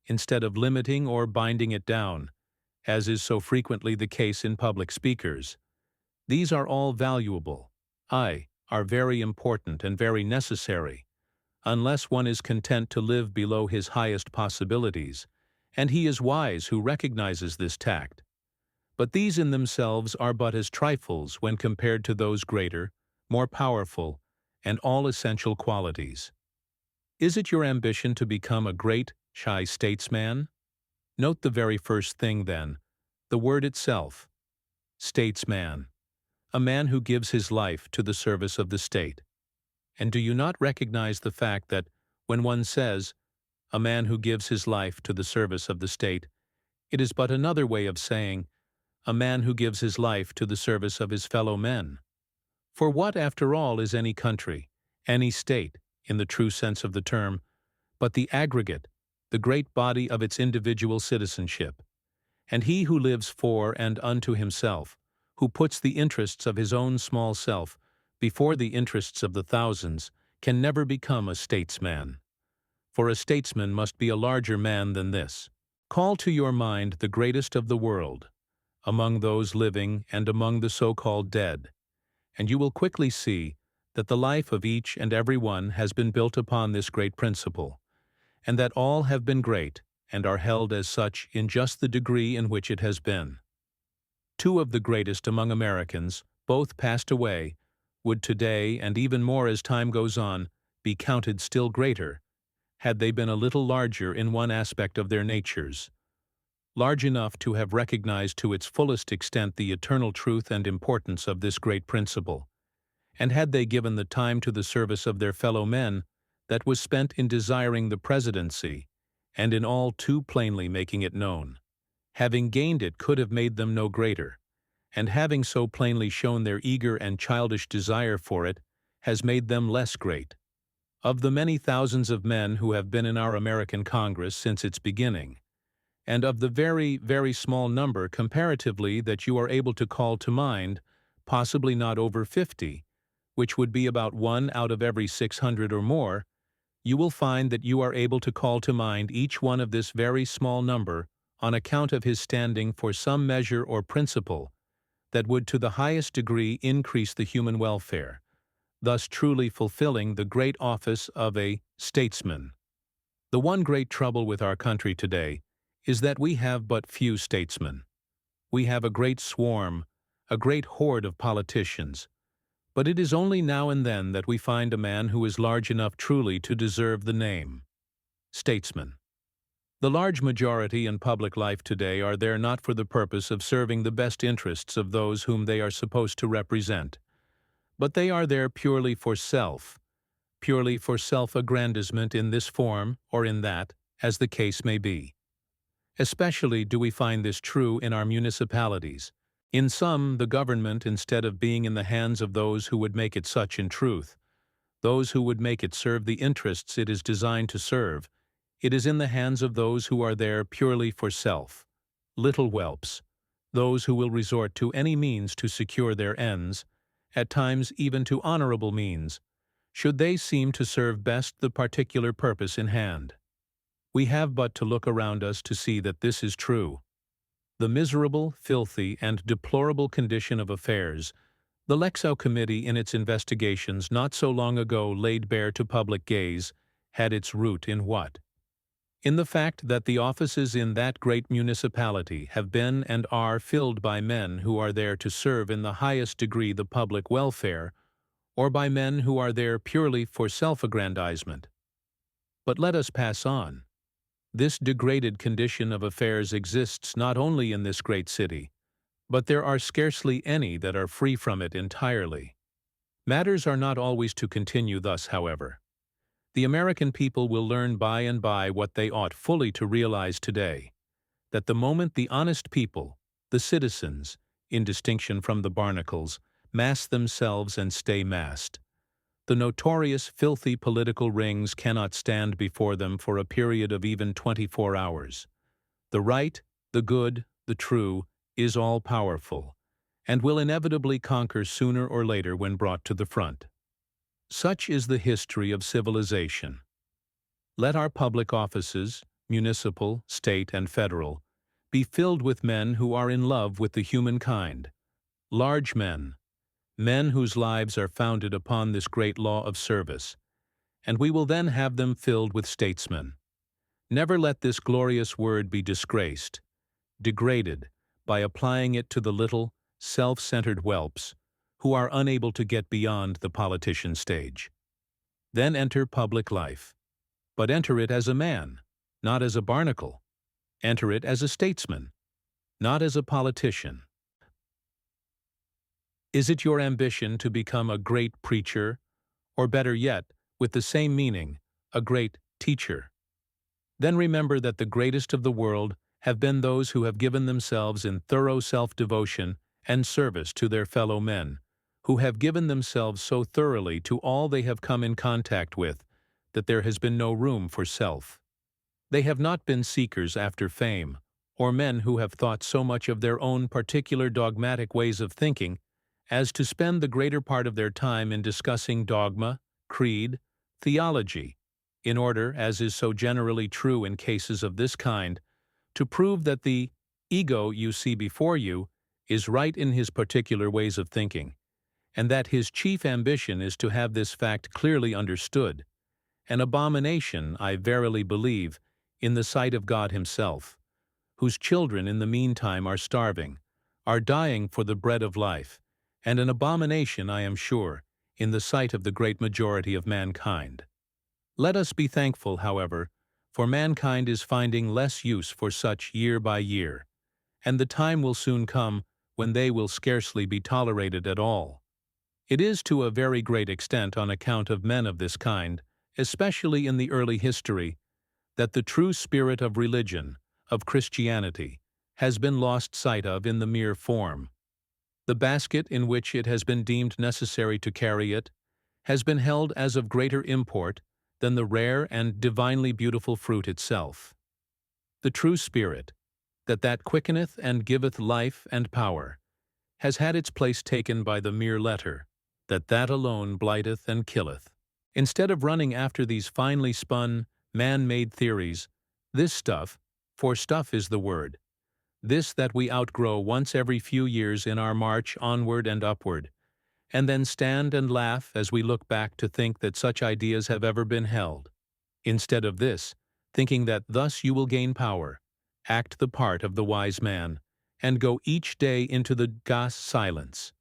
instead of limiting or binding it down, as is so frequently the case in public speakers. These are all valuable, aye, are very important and very necessary, unless one is content to live below his highest possibilities, and he is wise who recognizes this tact. But these in themselves are but as trifles when compared to those greater, more powerful, and all-essential qualities. Is it your ambition to become a great, shy statesman? Note the very first thing then, the word itself. Statesman. A man who gives his life to the service of the state. And do you not recognize the fact that, when one says, a man who gives his life to the service of the state, it is but another way of saying, a man who gives his life to the service of his fellow men? For what, after all, is any country, any state, in the true sense of the term, but the aggregate, the great body of its individual citizenship? And he who lives for and unto himself, who puts the interests of his own small self before the interests of the thousands, can never become a statesman. For a statesman must be a larger man than this. Call to your mind the greatest of the world, among those living and among the so-called dead, and you will quickly see that the life of each and every one has been built upon this great principle, and that all have been great and are held as such in just the degree in which it has been. Two of the greatest among Americans, both passed away, would today, and even more as time goes on, be counted still greater, had they been a little larger in one aspect of their natures, large enough to have recognized to its fullest extent the eternal truth and importance of this great principle, and had they given the time to the service of their fellow men that was spent in desiring the presidency, and in all too plainly making it known. Having gained it could have made them no greater, and having so plainly shown their eager and childish desire for it, has made them less great. Of the many thousands of men who have been in our American Congress since its beginning, and of the very, very small number comparatively that you are able to call to mind, possibly not over 50, which would be about 1 out of every 600 or more, you will find that you are able to call to mind each one of this very small number on account of his standing for some measure or principle that would to the highest degree increase the human welfare, thus truly fulfilling the great office of a statesman. The one great trouble with our country today is that we have but few statesmen. We have a great swarm, a great horde of politicians, but it is only now and then that we find a man who is large enough truly to deserve the name statesman. The large majority in public life today are there not for the purpose of serving the best interests of those whom they are supposed to represent, but they are there purely for self-aggrandizement in this form or in that, as the case may be. Especially do we find this true in our municipalities. In some, the government, instead of being in the hands of those who would make it such in truth, those who would make it serve the interests it is designed to serve, it is in the hands of those who are there purely for self, little whelps, those who will resort to any means to secure their ends, at times even to honorable means, should they seem to serve best the particular purpose in hand. We have but to look around us to see that this is true. The miserable, filthy, and deplorable condition of affairs the Lexow Committee in its investigations not so long ago laid bare to public gaze had its root in what? In the fact that the offices in that great municipality have been and are filled by men who are there to serve in the highest degree the public welfare, or by men who are there purely for self-aggrandizement. But let us pass on. This degraded condition of affairs exists not only in this great city, but there are scarcely any that are free from it entirely. Matters are not always to continue thus, however. The American people will learn by and by what they ought fully to realize today, that the moment the honest people, the citizens, in distinction from the barnacles, mass themselves and stay massed, the notorious filthy political rings cannot stand before them for a period of even 24 hours. The right, the good, the true, is all-powerful, and will inevitably conquer sooner or later when brought to the front. Such is the history of civilization. Let our public offices, municipal, state, and federal, be filled with men who are in love with the human kind, large men, men whose lives are founded upon this great law of service, and we will then have them filled with statesmen. Never let this glorious word be disgraced, degraded, by applying it to the little, self-centered whelps who are unable to get beyond the politician stage. Then enter public life, but enter it as a man, not as a barnacle. Enter it as a statesman, not as a politician. Is it your ambition to become a great preacher, or better yet, with the same meaning, a great teacher? Then remember that the greatest of the world have been those who have given themselves in thorough self-devotion and service to their fellow men, who have given themselves so thoroughly to all they have come in contact with that there has been no room for self. They have not been seekers after fame, or men who have thought so much of their own particular dogmatic ways of thinking as to spend the greater part of their time in discussing dogma, creed, theology, in order, as is so generally true in cases of this kind, to prove that the ego you see before you is right in his particular ways of thinking, and that his chief ambition is to have this fact clearly understood, an abomination, I verily believe, in the sight of God himself, whose children in the meantime are starving, are dying for the bread of life, and an abomination, I am sure, in the sight of the great majority of mankind. Let us be thankful, however, for mankind is finding less use for such year by year, and the time will soon come when they will scarcely be tolerated at all. It is to a very great extent on account of men of this kind, especially in the early history, that the true spirit of religion, of Christianity, has been lost sight of in the mere form. The basket in which it has been deemed necessary to carry it has been held as of greater import than the rare and divinely beautiful fruit itself. The true spirit, that quickeneth and giveth life and power, has had its place taken by the mere letter, that alone blighteth and killeth. Instead of running after these finely spun, man-made theories, this stuff, for stuff is the word, this that we outgrow once every few years in our march onward and upward, and then stand and laugh as we look back to think that such ideas have ever been held. Instead of this, thinking that thus you will gain power, act the part of the wise man, and go each day into the gas silence,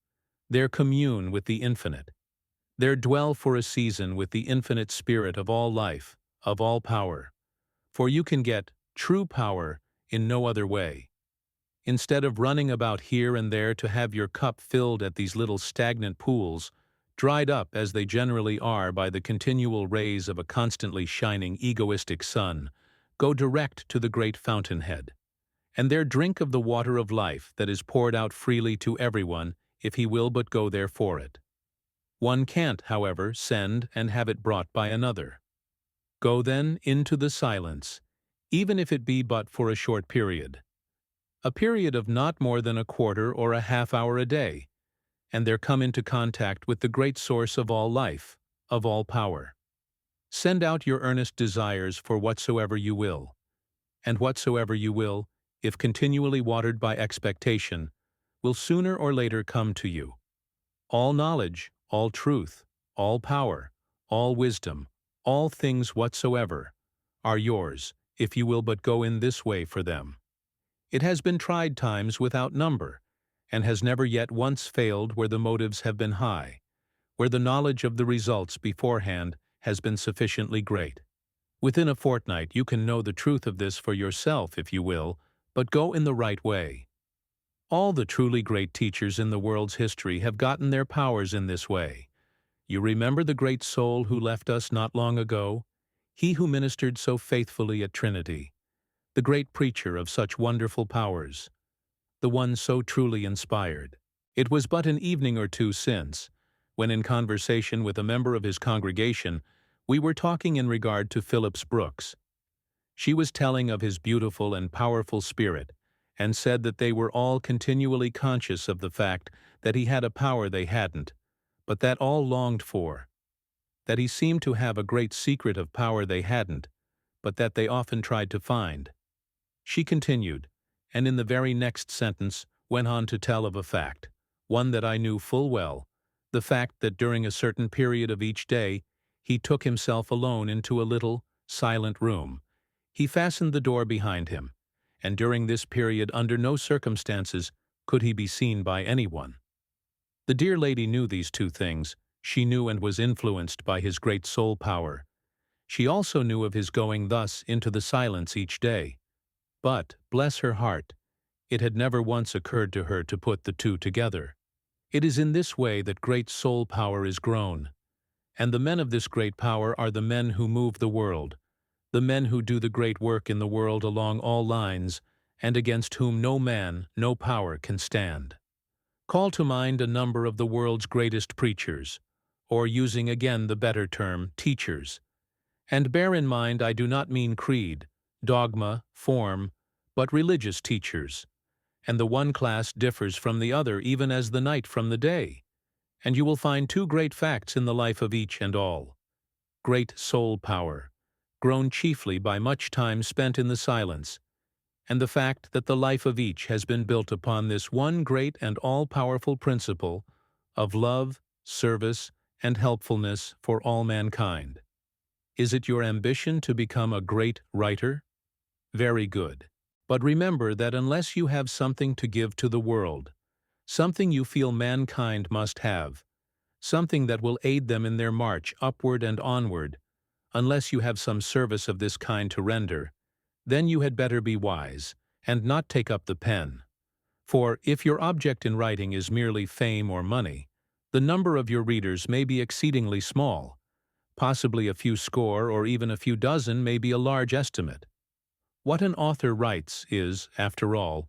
there commune with the infinite, there dwell for a season with the infinite spirit of all life, of all power, for you can get true power in no other way. Instead of running about here and there to have your cup filled at these little stagnant pools, dried up as they generally are by the continual rays of a constantly shining egoistic sun, go direct to the great fountainhead, and there drink of the water of life that is poured out freely to everyone if he will but go there for it. One can't, however, send and have it brought by another. Go then into the silence, even if it be but for a short period. A period of not more than a quarter or a half-hour a day, and there come into contact with the great source of all life, of all power. Send out your earnest desires for whatsoever you will, and whatsoever you will, if continually watered by expectation, will sooner or later come to you. All knowledge, all truth, all power, all wisdom, all things whatsoever, are yours, if you will but go in this way for them. It has been tried times without number, and has never yet once failed where the motives have been high, where the knowledge of the results beforehand has been sufficiently great. Within a fortnight you can know the truth of this for yourself if you will, but go in the right way. All the truly great teachers in the world's history have gotten their powers in this way. You remember the great soul who left us not long ago, he who ministered so faithfully at Trinity, the great preacher of such wonderful powers, the one so truly inspired. It was but an evening or two since, when in conversation with a member of his congregation, we were talking in regard to Phillips Brooks. She was telling of his beautiful and powerful spirit, and said that they were all continually conscious of the fact that he had a power they hadn't, but that all longed for, that he seemed to have a great secret of power they hadn't, but that they often tried to find. She continued, and in the very next sentence went on to tell of a fact, one that I knew full well, the fact that during a certain period of each day he took himself alone into a little, silent room. He fastened the door behind him, and during this period under no circumstances could he be seen by anyone. The dear lady knew these two things. She knew and was influenced by his great soul power. She also knew of his going thus into the silence each day. But, bless her heart, it had never once occurred to her to put the two together. It is in this way that great soul power is grown, and the men of this great power are the men who move the world, the men who do the great work in the world along all lines, and against whom no man, no power can stand. Call to mind a number of the world's greatest preachers, or using again the better term, teachers. And bear in mind I do not mean creed, dogma, form, but religious teachers, and the one class differs from the other even as the night from the day, and you will find two great facts in the life of each and all. Great soul power, grown chiefly by much time spent in the silence, and the fact that the life of each has been built upon this one great and all-powerful principle of love, service, and helpfulness for all mankind. Is it your ambition to become a great writer? Very good. But remember that unless you have something to give to the world, something you feel mankind must have, something that will aid them in their march upward and onward, unless you have some service of this kind to render, then you had better be wise, and not take up the pen. For if your object in writing is merely fame or money, the number of your readers may be exceedingly small. Possibly a few score or even a few dozen may be a large estimate. What an author writes is, after all,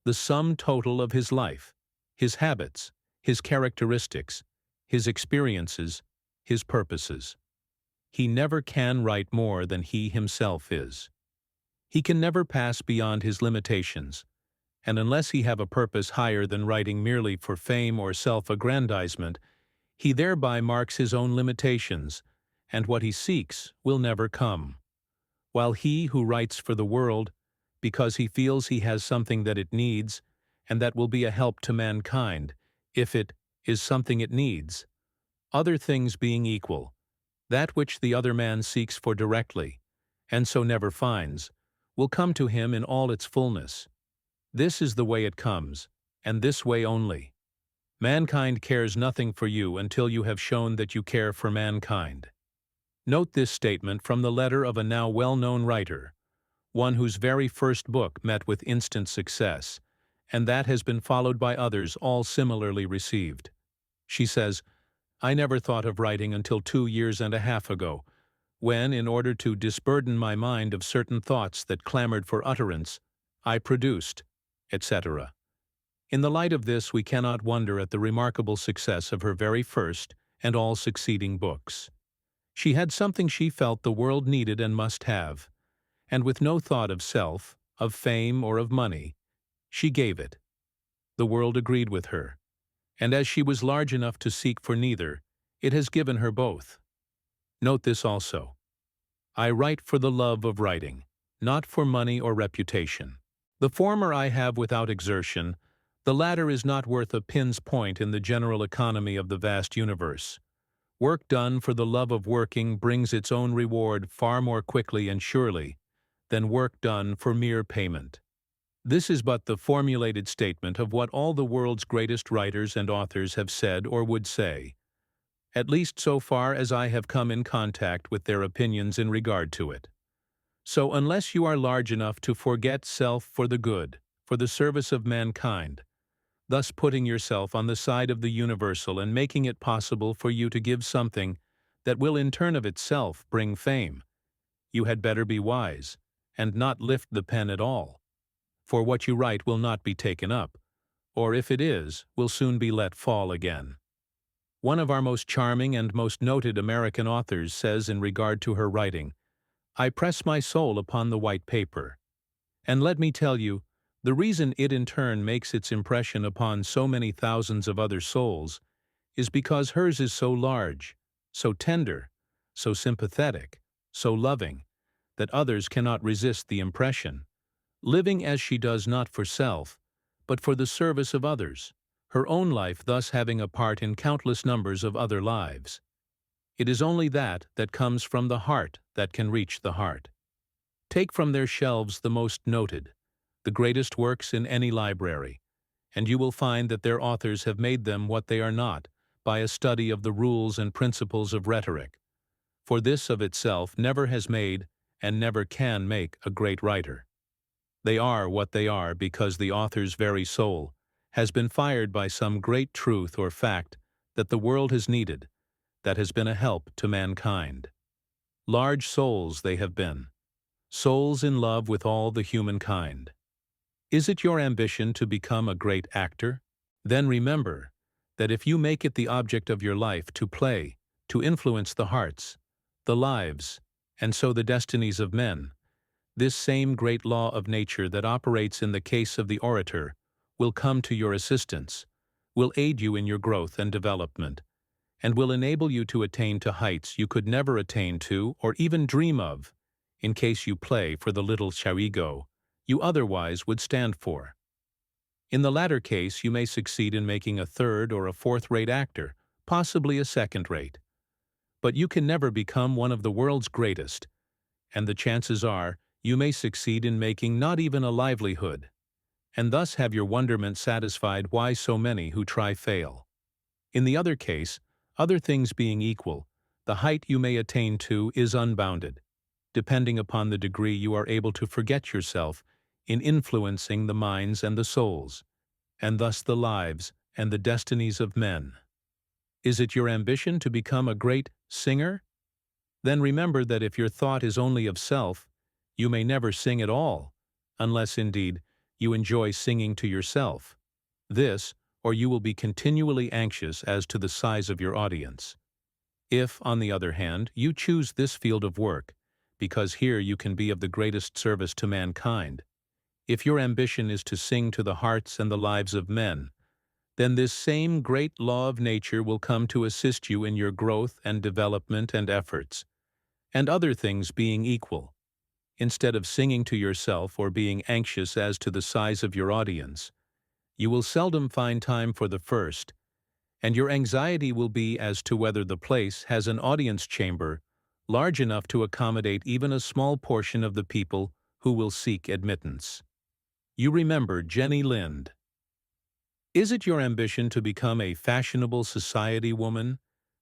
the sum total of his life, his habits, his characteristics, his experiences, his purposes. He never can write more than he himself is. He can never pass beyond his limitations, and unless he have a purpose higher than writing merely for fame or self-aggrandizement, he thereby marks his own limitations, and what he seeks will never come. While he who writes for the world, because he feels he has something that it needs, and that will be a help to mankind, if it is something it needs, other things being equal, that which the other man seeks for directly, and so never finds, will come to him in all its fullness. This is the way it comes, and this way only. Mankind cares nothing for you until you have shown that you care for mankind. Note this statement from the letter of a now well-known writer, one whose very first book met with instant success, and that has been followed by others all similarly received. She says, "I never thought of writing until 2.5 years ago, when, in order to disburden my mind of certain thoughts that clamored for utterance, I produced," etc. In the light of this, we cannot wonder at the remarkable success of her very first and all succeeding books. She had something she felt the world needed and must have, and with no thought of self, of fame, or of money, she gave it. The world agreed with her, and as she was large enough to seek for neither, it has given her both. Note this also. I write for the love of writing, not for money or reputation. The former I have without exertion, the latter is not worth a pin's point in the general economy of the vast universe. Work done for the love of working brings its own reward far more quickly and surely than work done for mere payment. This is but the formulated statement of what all the world's greatest writers and authors have said or would say, at least so far as I have come in contact with their opinions in regard to it. So unless you are large enough to forget self for the good, for the service of mankind, thus putting yourself on the side of the universal and making it possible for you to give something that will in turn of itself bring fame, you had better be wise, and not lift the pen at all. For what you write will not be taken up, or if it is, will soon be let fall again. One of our most charming and most noted American authors says in regard to her writing, "I press my soul upon the white paper." And let me tell you, the reason it in turn makes its impression upon so many thousands of other souls is because hers is so large, so tender, so sympathetic, so loving, that others cannot resist the impression, living as she does not for self, but for the service of others, her own life thus having a part in countless numbers of other lives. It is only that comes from the heart that can reach the heart. Take from their shelves the most noted, the greatest works in any library, and you will find that their authors have made them what they are not by a study of the rules and principles of rhetoric, for this of itself never has made and never can make a great writer. They are what they are because the author's very soul has been fired by some great truth or fact that the world has needed, that has been a help to mankind. Large souls they have been, souls in love with all the humankind. Is it your ambition to become a great actor? Then remember that if you make it the object of your life to play, to influence the hearts, the lives, and so the destinies of men, this same great law of nature that operates in the case of the orator will come to your assistance, will aid you in your growth and development, and will enable you to attain to heights you could never attain to or even dream of, in case you play for the little charigo you otherwise would stand for. In the latter case, you may succeed in making a third or a fourth-rate actor, possibly a second-rate. But you can never become one of the world's greatest, and the chances are you may succeed in making not even a livelihood, and thus have your wonderment satisfied why so many who try fail. In the other case, Other things being equal, the height you may attain to is unbounded, depending upon the degree you are able to forget yourself in influencing the minds and the souls, and thus the lives and the destinies of men. Is it your ambition to become a great singer? Then remember that if your thought is only of self, you may never sing at all, unless, indeed, you enjoy singing to yourself. This, or you will be continually anxious as to the size of your audience. If, on the other hand, you choose this field of work, because here you can be of the greatest service to mankind, if your ambition is to sing to the hearts and the lives of men, then this same great law of nature will come to assist you in your growth and development and efforts. And other things being equal, instead of singing to yourself or being anxious as to the size of your audience, you will seldom find time for the first, and your anxiety will be as to whether the place has an audience chamber large enough to accommodate even a small portion of the people who will seek admittance. You remember Jenny Lind. Is it your ambition to become a fashionable society woman,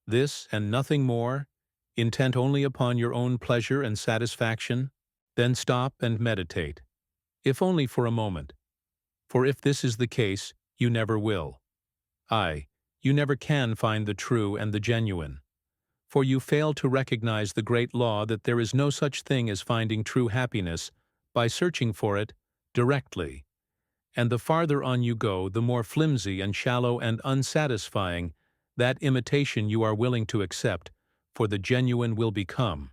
this and nothing more, intent only upon your own pleasure and satisfaction? Then stop and meditate, if only for a moment. For if this is the case, you never will. Aye, you never can find the true and the genuine. For you fail to recognize the great law that there is no such thing as finding true happiness by searching for it directly. And the farther on you go, the more flimsy and shallow and unsatisfying that imitation you are willing to accept for the genuine will become.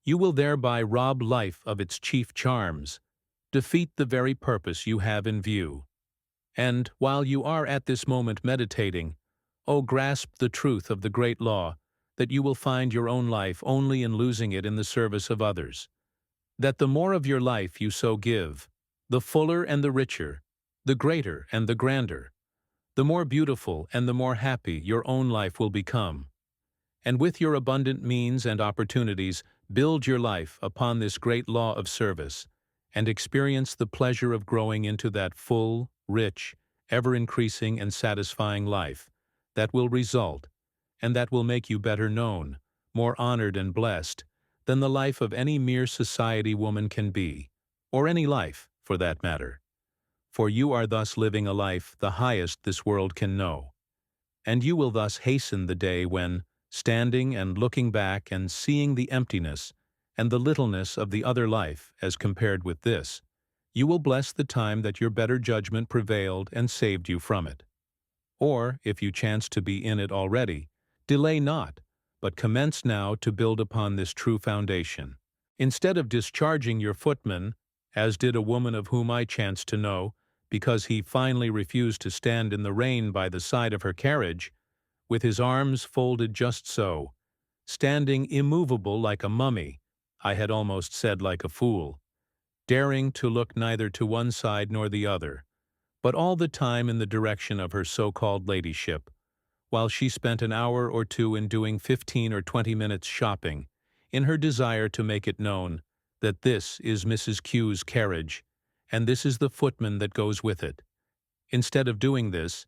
You will thereby rob life of its chief charms, defeat the very purpose you have in view. And, while you are at this moment meditating, grasp the truth of the great law, that you will find your own life only in losing it in the service of others. That the more of your life you so give, the fuller and the richer, the greater and the grander, the more beautiful and the more happy your own life will become. And with your abundant means and opportunities, build your life upon this great law of service, and experience the pleasure of growing into that full, rich, ever-increasing and satisfying life that will result, and that will make you better known, more honored and blessed, than the life of any mere society woman can be, or any life, for that matter. For you are thus living a life the highest this world can know. And you will thus hasten the day when, standing and looking back and seeing the emptiness and the littleness of the other life as compared with this, you will bless the time that your better judgment prevailed and saved you from it. Or, if you chance to be in it already, delay not, but commence now to build upon this true foundation. Instead of discharging your footman, as did a woman of whom I chanced to know, because he finally refused to stand in the rain by the side of her carriage, with his arms folded just so, standing immovable like a mummy, I had almost said like a fool, daring to look neither to one side nor the other, but all the time in the direction of her so-called ladyship, while she spent an hour or two in doing 15 or 20 minutes shopping, in her desire to make it known that this is Mrs. Q's carriage, and this is the footman that goes with it. Instead of doing this,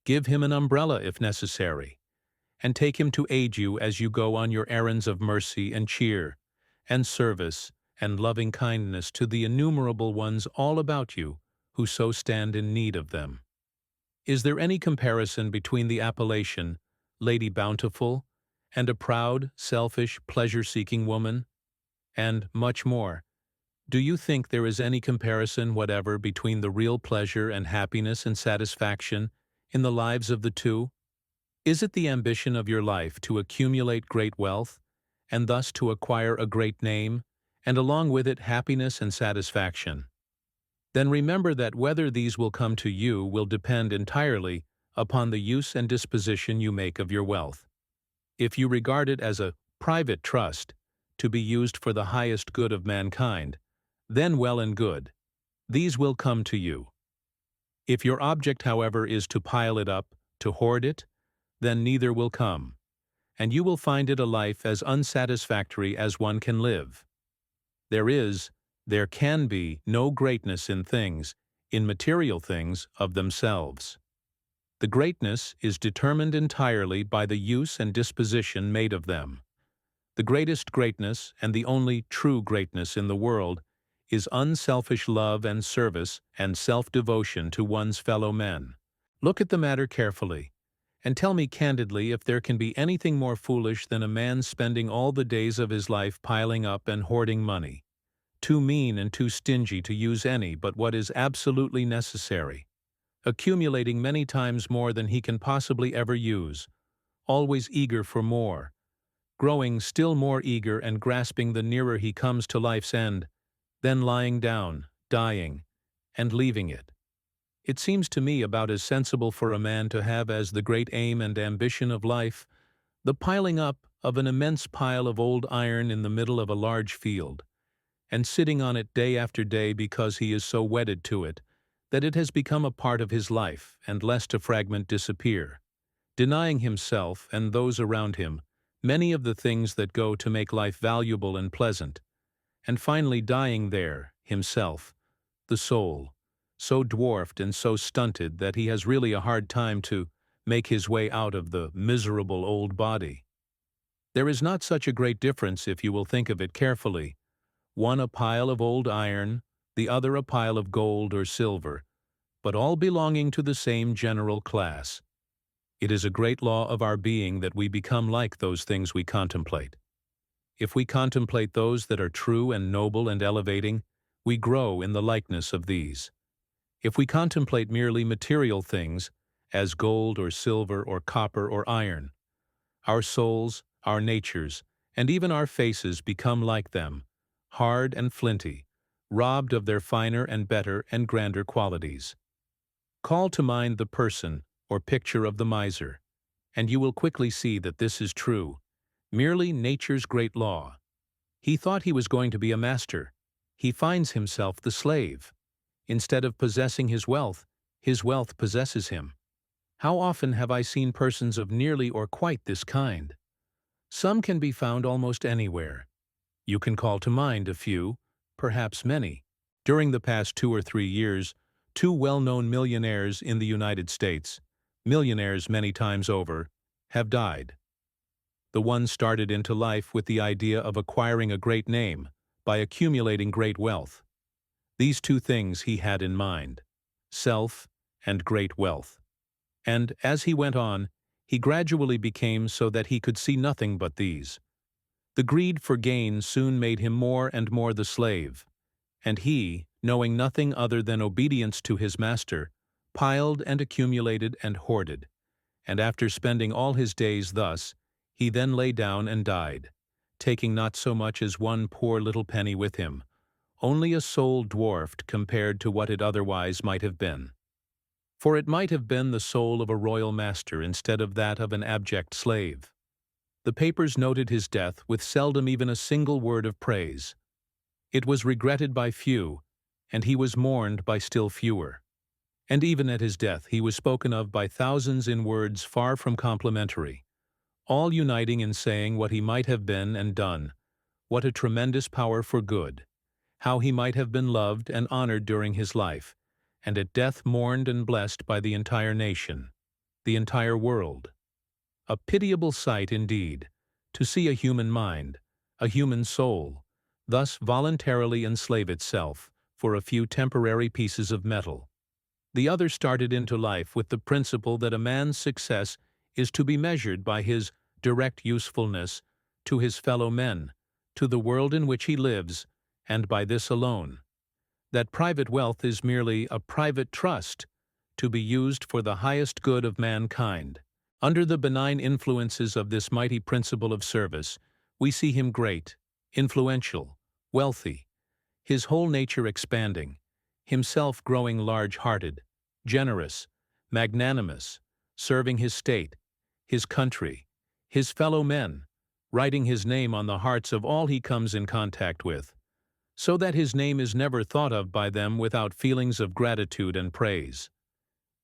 give him an umbrella if necessary, and take him to aid you as you go on your errands of mercy and cheer, and service, and loving kindness to the innumerable ones all about you who so stand in need of them. Is there any comparison between the appellation, Lady Bountiful, and a proud, selfish, pleasure-seeking woman? And much more. Do you think there is any comparison whatever between the real pleasure and happiness and satisfaction in the lives of the two? Is it the ambition of your life to accumulate great wealth, and thus to acquire a great name, and along with it happiness and satisfaction? Then remember that whether these will come to you will depend entirely upon the use and disposition you make of your wealth. If you regard it as a private trust, to be used for the highest good of mankind, then well and good. These will come to you. If your object, however, is to pile it up, to hoard it, then neither will come, and you will find it a life as unsatisfactory as one can live. There can be no greatness in things, in material things of themselves. The greatness is determined entirely by the use and disposition made of them. The greatest greatness, and the only true greatness in the world, is unselfish love and service and self-devotion to one's fellow men. Look at the matter carefully, and tell me candidly if there can be anything more foolish than a man spending all the days of his life piling up and hoarding money, too mean and too stingy to use any but what is absolutely necessary, accumulating many times more than he can possibly ever use, always eager for more, growing still more eager and grasping the nearer he comes to life's end, then lying down, dying, and leaving it. It seems to me about as sensible for a man to have as the great aim and ambition of life the piling up of an immense pile of old iron in the middle of a large field, and sitting on it day after day because he is so wedded to it that it has become a part of his life, and lest a fragment disappear, denying himself and those around him many of the things that go to make life valuable and pleasant, and finally dying there, himself, the soul, so dwarfed and so stunted that he has really a hard time to make his way out of the miserable old body. There is not such a great difference if you will think of it carefully, one a pile of old iron, the other a pile of gold or silver, but all belonging to the same general class. It is a great law of our being that we become like those things we contemplate. If we contemplate those that are true and noble and elevating, we grow in the likeness of these. If we contemplate merely material things, as gold or silver or copper or iron, our souls, our natures, and even our faces become like them, hard and flinty, robbed of their finer and better and grander qualities. Call to mind the person or picture of the miser, and you will quickly see that this is true, merely nature's great law. He thought he was going to be a master. He finds himself the slave. Instead of possessing his wealth possesses him. How often have I seen persons of nearly or quite this kind? Some can be found almost anywhere. You can call to mind a few, perhaps many. During the past 2 or 3 years, 2 well-known millionaires in the United States, millionaires many times over, have died. The one started into life with the idea of acquiring a great name by accumulating great wealth. These 2 things he had in mind, self and great wealth. And as he went on, he gradually became so that he could see nothing but these. The greed for gain soon made him more and more the slave, and he, knowing nothing other than obedience to his master, piled and accumulated and hoarded, and after spending all his days thus, he then lay down and died, taking not so much as 1 poor little penny with him, only a soul dwarfed compared to what it otherwise might have been. For it might have been the soul of a royal master instead of that of an abject slave. The papers noted his death with seldom even a single word of praise. It was regretted by few, and he was mourned by still fewer. And even at his death he was spoken of by thousands in words far from complimentary, all uniting in saying what he might have been and done, what a tremendous power for good, how he might have been loved and honored during his life, and at death mourned and blessed by the entire nation, the entire world. A pitiable sight indeed, to see a human mind, a human soul, thus voluntarily enslave itself for a few temporary pieces of metal. The other started into life with the principle that a man's success is to be measured by his direct usefulness to his fellow men, to the world in which he lives, and by this alone. That private wealth is merely a private trust to be used for the highest good of mankind. Under the benign influences of this mighty principle of service, we see him great, influential, wealthy, his whole nature expanding, himself growing large-hearted, generous, magnanimous, serving his state, his country, his fellow men, writing his name on the hearts of all he comes in contact with, so that his name is never thought of by them without feelings of gratitude and praise.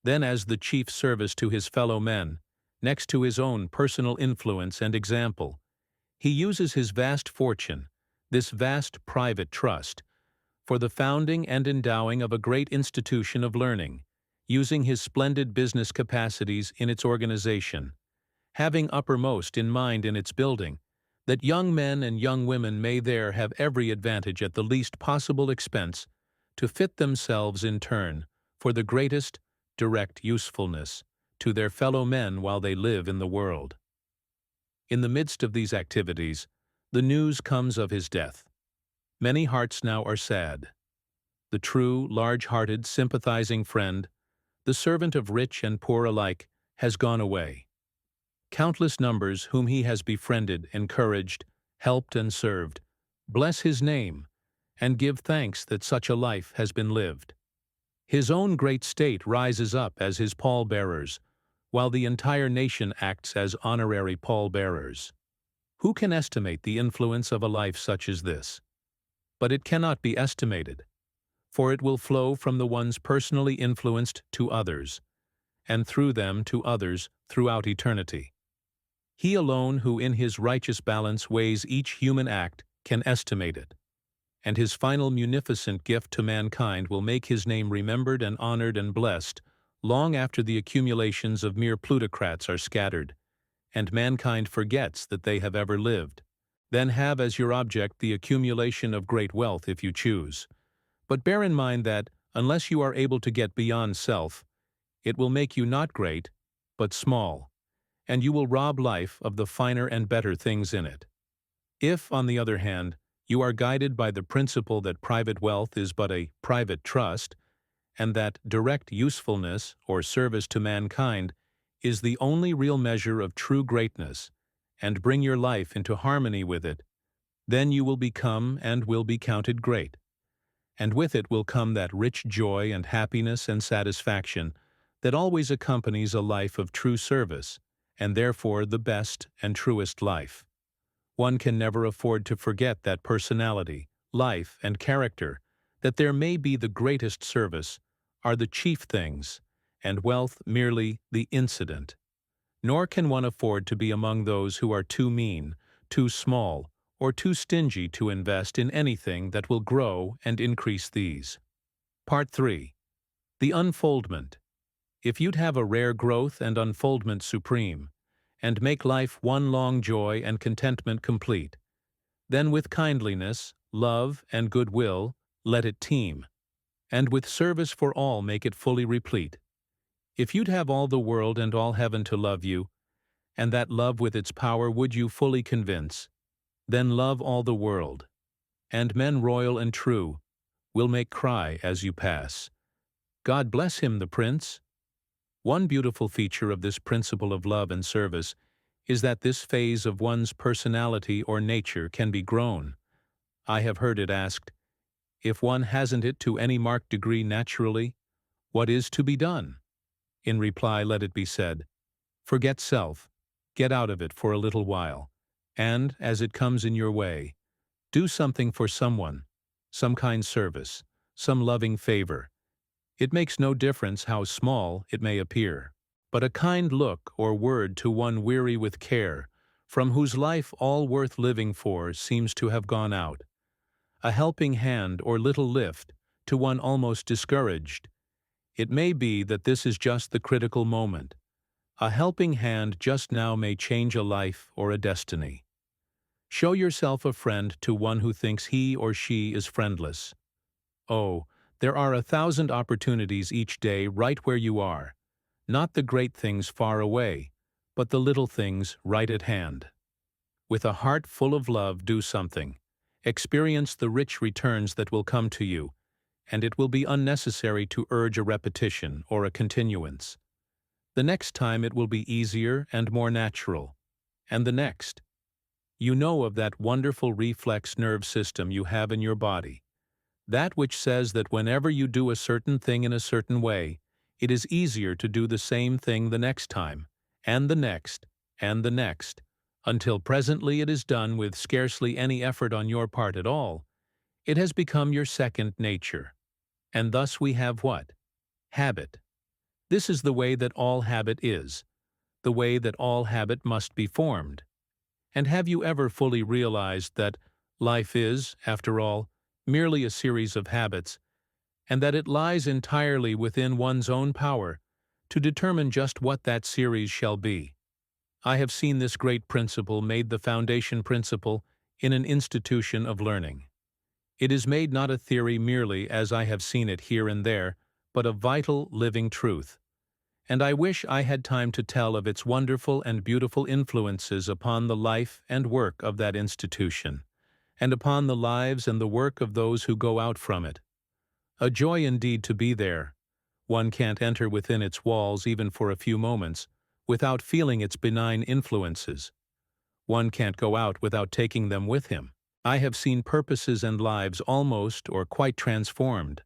Then, as the chief service to his fellow men, next to his own personal influence and example, he uses his vast fortune, this vast private trust, for the founding and endowing of a great institution of learning, using his splendid business capacities in its organization, having uppermost in mind in its building, that young men and young women may there have every advantage at the least possible expense to fit themselves in turn for the greatest direct usefulness to their fellow men while they live in the world. In the midst of these activities, the news comes of his death. Many hearts now are sad. The true, large-hearted, sympathizing friend, the servant of rich and poor alike, has gone away. Countless numbers whom he has befriended, encouraged, helped, and served, bless his name, and give thanks that such a life has been lived. His own great state rises up as his pall-bearers, while the entire nation acts as honorary pall-bearers. Who can estimate the influence of a life such as this? But it cannot be estimated, for it will flow from the ones personally influenced to others, and through them to others throughout eternity. He alone who in his righteous balance weighs each human act can estimate it, and his final munificent gift to mankind will make his name remembered and honored and blessed long after the accumulations of mere plutocrats are scattered, and mankind forgets that they have ever lived. Then have as your object the accumulation of great wealth if you choose. But bear in mind that, unless you are able to get beyond self, it will make you not great, but small, and you will rob life of the finer and better things in it. If, on the other hand, you are guided by the principle that private wealth is but a private trust, and that direct usefulness or service to mankind is the only real measure of true greatness, and bring your life into harmony with it, then you will become and will be counted great. And with it will come that rich joy and happiness and satisfaction that always accompanies a life of true service, and therefore the best and truest life. One can never afford to forget that personality, life, and character, that there may be the greatest service, are the chief things, and wealth merely the incident. Nor can one afford to be among those who are too mean, too small, or too stingy to invest in anything that will grow and increase these. Part 3. The unfoldment. If you'd have a rare growth and unfoldment supreme, and make life one long joy and contentment complete, then with kindliness, love, and goodwill let it teem, and with service for all make it fully replete. If you'd have all the world and all heaven to love you, and that love with its power would you fully convince, then love all the world, and men royal and true will make cry as you pass, God bless him, the prince. One beautiful feature of this principle of love and service is that this phase of one's personality or nature can be grown. I have heard it asked, if one hasn't it to any marked degree naturally, what is to be done? In reply, let it be said, forget self, get out of it for a little while, and, as it comes in your way, do something for someone, some kind service, some loving favor. It makes no difference how small it may appear, but a kind look or word to one weary with care, from whose life all worth living for seems to have gone out, a helping hand or little lift to one almost discouraged. It may be that this is just the critical moment. A helping hand just now may change a life or a destiny. Show yourself a friend to one who thinks he or she is friendless. Oh, there are 1,000 opportunities each day right where you are, not the great things far away, but the little things right at hand. With a heart full of love, do something. Experience the rich returns that will come to you, and it will be unnecessary to urge a repetition or a continuance. The next time it will be easier and more natural, and the next. You know of that wonderful reflex nerve system you have in your body, that which says that whenever you do a certain thing in a certain way, it is easier to do the same thing the next time, and the next, and the next, until presently it is done with scarcely any effort on your part at all. It has become your second nature. And thus we have what? Habit. This is the way that all habit is, the way that all habit must be formed. And have you ever fully realized that life is, after all, merely a series of habits, and that it lies entirely within one's own power to determine just what that series shall be. I have seen this great principle made the foundation principle in an institution of learning. It is made not a theory merely as I have seen it here and there, but a vital, living truth. And I wish I had time to tell of its wonderful and beautiful influences upon the life and work of that institution, and upon the lives and the work of those who go out from it. A joy indeed to be there. One can't enter within its walls even for a few moments without feeling its benign influences. One can't go out without taking them with him. I have seen purposes and lives almost or quite transformed,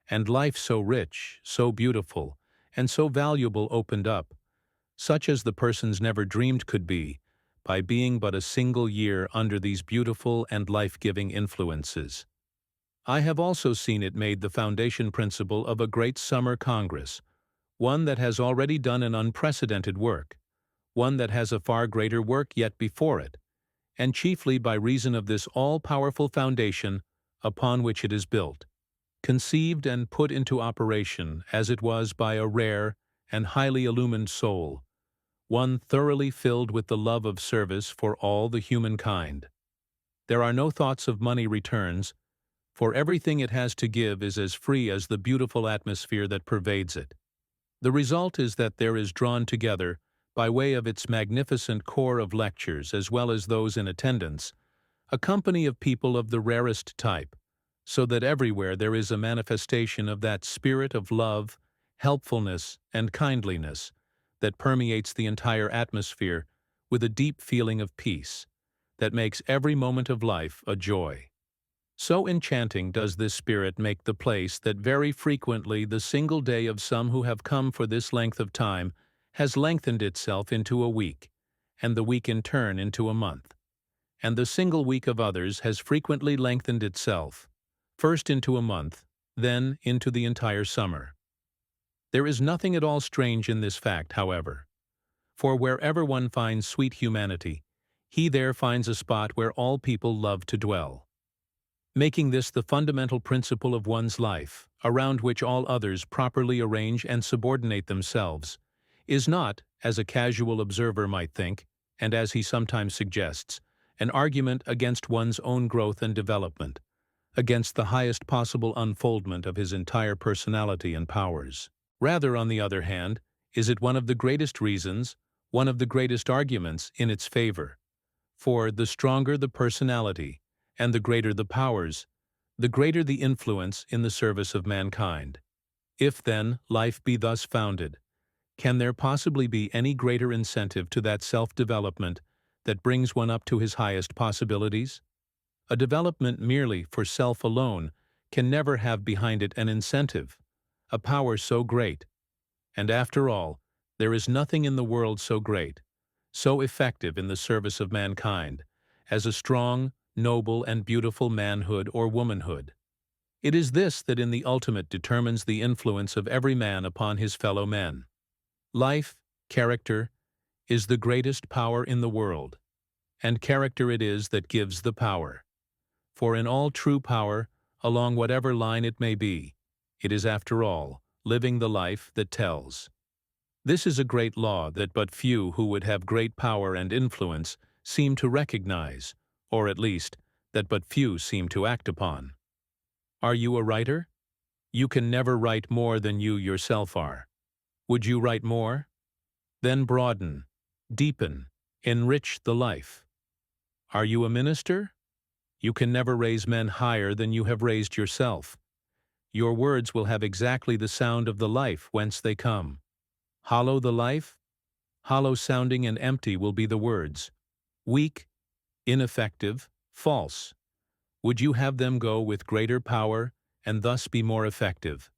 and life so rich, so beautiful, and so valuable opened up, such as the persons never dreamed could be, by being but a single year under these beautiful and life-giving influences. I have also seen it made the foundation principle of a great summer congress, one that has already done an unprecedented work, one that has a far greater work yet before it, and chiefly by reason of this all-powerful foundation upon which it is built, conceived and put into operation as it was by a rare and highly illumined soul, one thoroughly filled with the love of service for all the human kind. There are no thoughts of money returns, for everything it has to give is as free as the beautiful atmosphere that pervades it. The result is that there is drawn together, by way of its magnificent corps of lectures as well as those in attendance, a company of people of the rarest type, so that everywhere there is a manifestation of that spirit of love, helpfulness, and kindliness that permeates the entire atmosphere with a deep feeling of peace, that makes every moment of life a joy. So enchanting does this spirit make the place that very frequently the single day of some who have come for this length of time has lengthened itself into a week, and the week in turn into a month. And the single week of others has frequently lengthened itself, first into a month, then into the entire summer. There is nothing at all strange in this fact, however, for wherever one finds sweet humanity, he there finds a spot where all people love to dwell. Making this the fundamental principle of one's life, around which all others properly arrange and subordinate themselves, is not, as a casual observer might think, and as he sometimes suggests, an argument against one's own growth and development, against the highest possible unfoldment of his entire personality and powers. Rather, on the other hand, is it one of the greatest reasons, one of the greatest arguments in its favor. For the stronger the personality, and the greater the powers, the greater the influence in the service of mankind. If, then, life be thus founded, can there possibly be any greater incentive to that self-development that brings one up to his highest possibilities? A development merely for self alone can never have behind it an incentive, a power so great. And after all, there is nothing in the world so great, so effective in the service of mankind, as a strong, noble, and beautiful manhood or womanhood. It is this that in the ultimate determines the influence of every man upon his fellow men. Life, character, is the greatest power in the world, and character it is that gives the power. For in all true power, along whatever line it may be, it is after all living the life that tells. This is a great law that but few who would have great power and influence seem to recognize, or at least, that but few seem to act upon. Are you a writer? You can never write more than you yourself are. Would you write more? Then broaden, deepen, enrich the life. Are you a minister? You can never raise men higher than you have raised yourself. Your words will have exactly the sound of the life whence they come. Hollow the life? Hollow-sounding and empty will be the words. Weak, ineffective, false. Would you have them go with greater power and thus be more effective?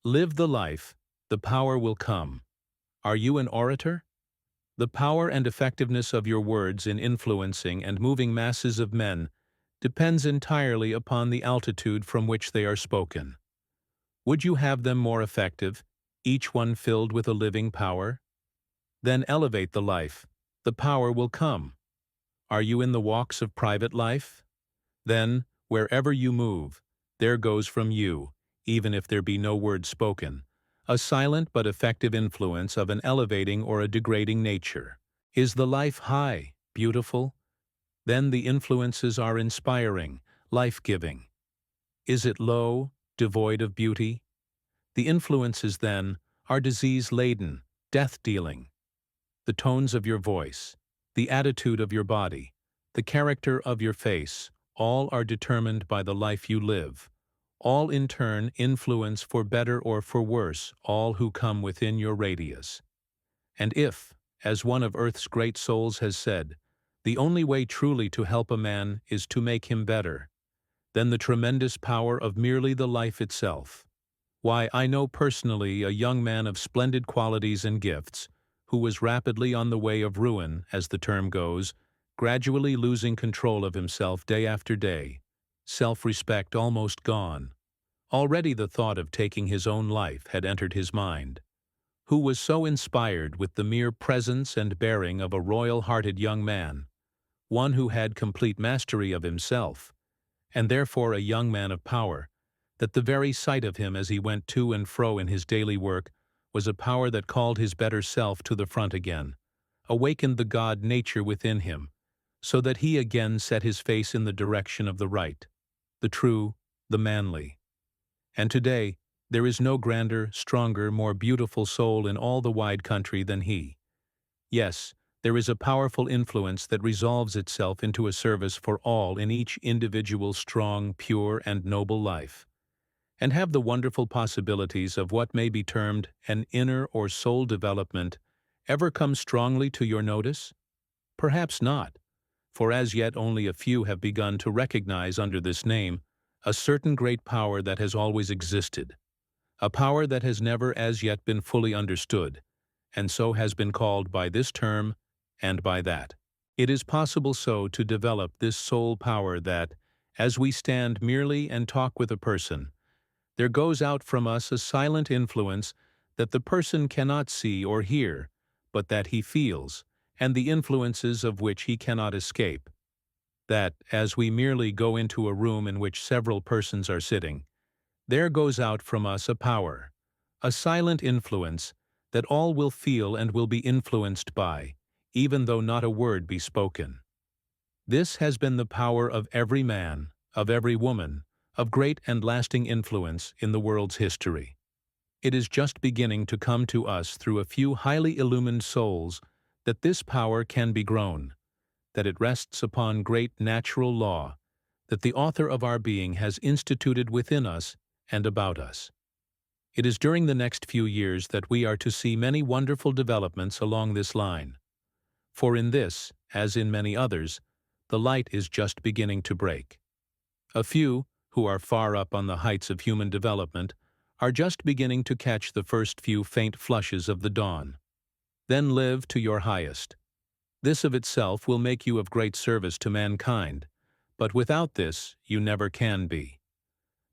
Live the life, the power will come. Are you an orator? The power and effectiveness of your words in influencing and moving masses of men depends entirely upon the altitude from which they are spoken. Would you have them more effective, each one filled with a living power? Then elevate the life, the power will come. Are you in the walks of private life? Then, wherever you move, there goes from you, even if there be no word spoken, a silent but effective influence of an elevating or a degrading nature. Is the life high, beautiful? Then the influences are inspiring, life-giving. Is it low, devoid of beauty? The influences, then, are disease-laden, death-dealing. The tones of your voice, the attitude of your body, the character of your face, all are determined by the life you live. All in turn influence for better or for worse all who come within your radius. And if, as one of Earth's great souls has said, the only way truly to help a man is to make him better, then the tremendous power of merely the life itself. Why, I know personally a young man of splendid qualities and gifts, who was rapidly on the way of ruin, as the term goes, gradually losing control of himself day after day, self-respect almost gone. Already the thought of taking his own life had entered his mind, who was so inspired with the mere presence and bearing of a royal-hearted young man, one who had complete mastery of himself, and therefore a young man of power, that the very sight of him as he went to and fro in his daily work was a power that called his better self to the front again, awakened the god nature within him, so that he again set his face in the direction of the right, the true, the manly. And today, there is no grander, stronger, more beautiful soul in all the wide country than he. Yes, there is a powerful influence that resolves itself into a service for all in each individual strong, pure, and noble life. And have the wonderful possibilities of what may be termed an inner or soul development ever come strongly to your notice? Perhaps not, for as yet only a few have begun to recognize under this name a certain great power that has always existed, a power that has never as yet been fully understood, and so has been called by this term and by that. It is possible so to develop this soul power that, as we stand merely and talk with a person, there goes out from us a silent influence that the person cannot see or hear, but that he feels, and the influences of which he cannot escape. That, as we merely go into a room in which several persons are sitting, there goes out from us a power, a silent influence, that all will feel and will be influenced by, even though not a word be spoken. This has been the power of every man, of every woman, of great and lasting influence in the world's history. It is just beginning to come to us through a few highly illumined souls that this power can be grown, that it rests upon great natural law, that the author of our being has instituted within us and about us. It is during the next few years that we are to see many wonderful developments along this line. For in this, as in many others, the light is just beginning to break. A few, who are far up on the heights of human development, are just beginning to catch the first few faint flushes of the dawn. Then live to your highest. This of itself will make you of great service to mankind, but without this you never can be.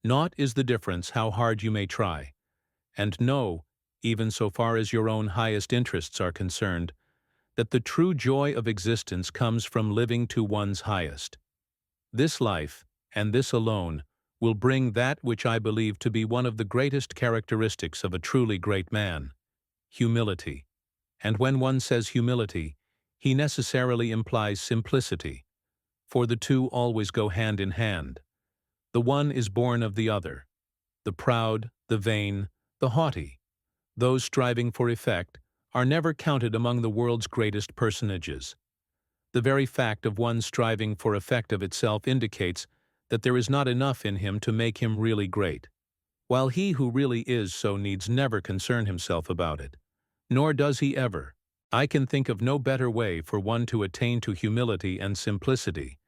Naught is the difference how hard you may try, and know, even so far as your own highest interests are concerned, that the true joy of existence comes from living to one's highest. This life, and this alone, will bring that which I believe to be one of the greatest characteristics of a truly great man, humility. And when one says humility, he necessarily implies simplicity, for the two always go hand in hand. The one is born of the other. The proud, the vain, the haughty, those striving for effect, are never counted among the world's greatest personages. The very fact of one striving for effect of itself indicates that there is not enough in him to make him really great, while he who really is so needs never concern himself about it. Nor does he ever. I can think of no better way for one to attain to humility and simplicity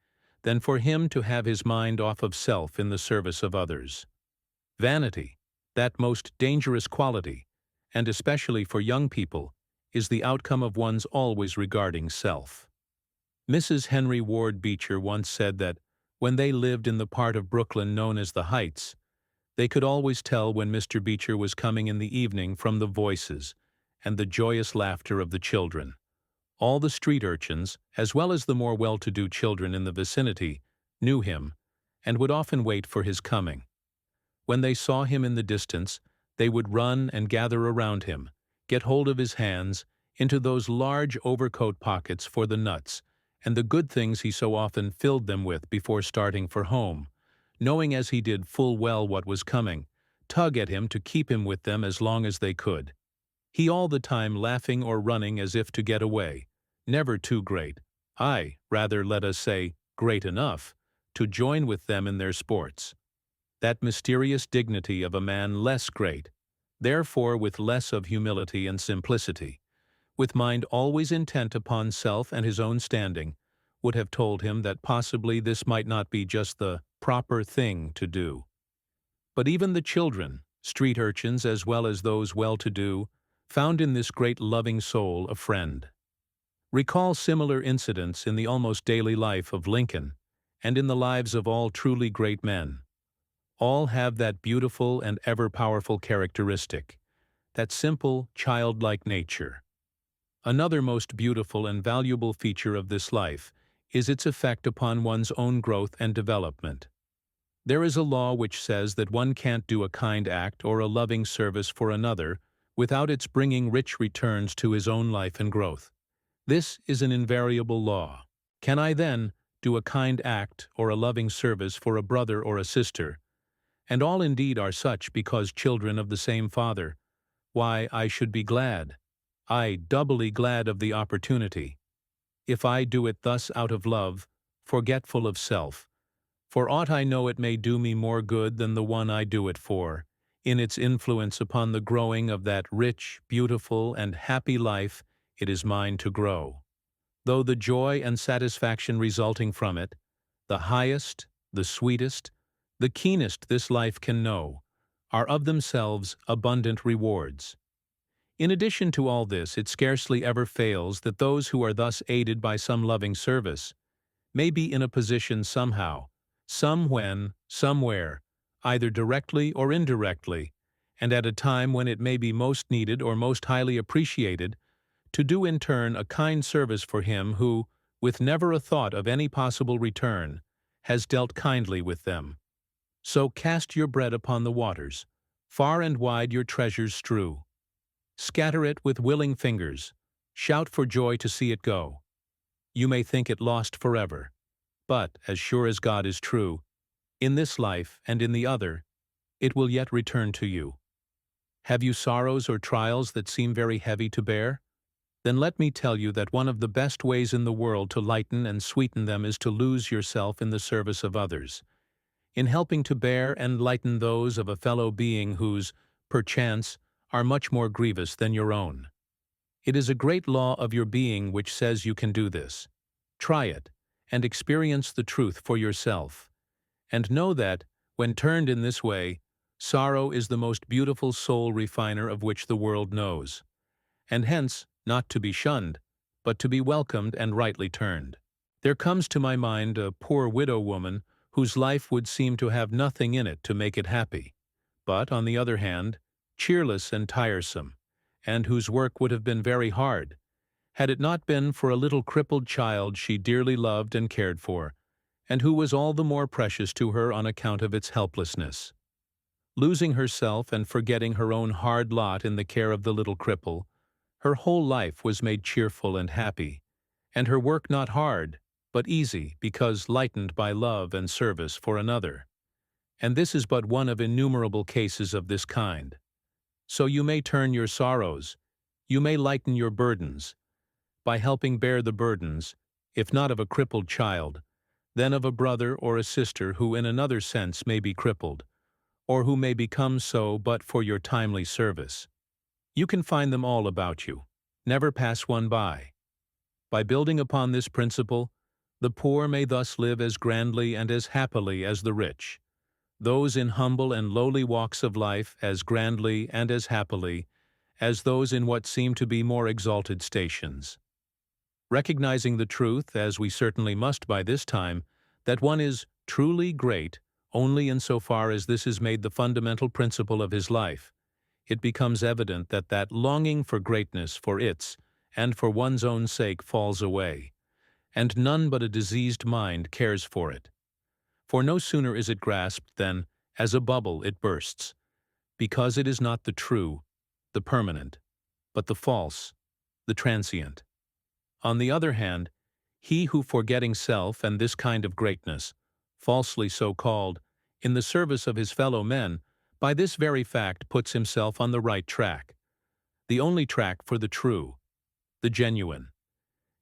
than for him to have his mind off of self in the service of others. Vanity, that most dangerous quality, and especially for young people, is the outcome of one's always regarding self. Mrs. Henry Ward Beecher once said that, when they lived in the part of Brooklyn known as the Heights, they could always tell when Mr. Beecher was coming in the evening from the voices and the joyous laughter of the children. All the street urchins, as well as the more well-to-do children in the vicinity, knew him, and would often wait for his coming. When they saw him in the distance, they would run and gather around him, get hold of his hands, into those large overcoat pockets for the nuts, and the good things he so often filled them with before starting for home, knowing as he did full well what was coming, tug at him to keep him with them as long as they could. He all the time laughing or running as if to get away, never too great, rather let us say, great enough, to join with them in their sports. That mysterious dignity of a man less great, therefore with less of humility and simplicity, with mind always intent upon self and his own standing, would have told him that possibly this might not be just the proper thing to do. But even the children, street urchins as well as those well-to-do, found in this great loving soul a friend. Recall similar incidents in the almost daily life of Lincoln, and in the lives of all truly great men. All have that beautiful and ever-powerful characteristic, that simple, childlike nature. Another most beautiful and valuable feature of this life is its effect upon one's own growth and development. There is a law which says that one can't do a kind act or a loving service for another without its bringing rich returns to his own life and growth. This is an invariable law. Can I, then, do a kind act or a loving service for a brother or a sister, and all indeed are such because children of the same Father, why, I should be glad, doubly glad of the opportunity. If I do it thus out of love, forgetful of self, for aught I know it may do me more good than the one I do it for, in its influence upon the growing of that rich, beautiful, and happy life it is mine to grow. Though the joy and satisfaction resulting from it, the highest, the sweetest, the keenest this life can know, are of themselves abundant rewards. In addition to all this, it scarcely ever fails that those who are thus aided by some loving service may be in a position somehow, somewhen, somewhere, either directly or indirectly, and at a time when it may be most needed or most highly appreciated, to do in turn a kind service for him who, with never a thought of any possible return, has dealt kindly with them. So cast your bread upon the waters, far and wide your treasures strew. Scatter it with willing fingers, shout for joy to see it go. You may think it lost forever, but, as sure as God is true, in this life and in the other, it will yet return to you. Have you sorrows or trials that seem very heavy to bear? Then let me tell you that one of the best ways in the world to lighten and sweeten them is to lose yourself in the service of others, in helping to bear and lighten those of a fellow being whose, perchance, are much more grievous than your own. It is a great law of your being which says you can do this. Try it, and experience the truth for yourself, and know that, when turned in this way, sorrow is the most beautiful soul refiner of which the world knows, and hence not to be shunned, but to be welcomed and rightly turned. There comes to my mind a poor widow woman whose life would seem to have nothing in it to make it happy, but, on the other hand, cheerless and tiresome, and whose work would have been very hard, had it not been for a little crippled child she dearly loved and cared for, and who was all the more precious to her on account of its helplessness. Losing herself and forgetting her own hard lot in the care of the little cripple, her whole life was made cheerful and happy, and her work not hard, but easy because lightened by love and service for another. And this is but one of innumerable cases of this kind. So you may turn your sorrows, you may lighten your burdens, by helping bear the burdens, if not of a crippled child, then of a brother or a sister who in another sense may be crippled, or who may become so but for your timely service. You can find them all about you. Never pass one by. By building upon this principle, the poor may thus live as grandly and as happily as the rich, those in humble and lowly walks of life as grandly and as happily as those in what seem to be more exalted stations. Recognizing the truth, as we certainly must by this time, that one is truly great only in so far as this is made the fundamental principle of his life, it becomes evident that that longing for greatness for its and for one's own sake falls away, and none but a diseased mind cares for it. For no sooner is it grasped than, As a bubble it bursts, because it is not the true, the permanent, but the false, the transient. On the other hand, he who forgetting self and this kind of greatness, falsely so called, in the service of his fellow men, by this very fact puts himself on the right track, the only track for the true, the genuine.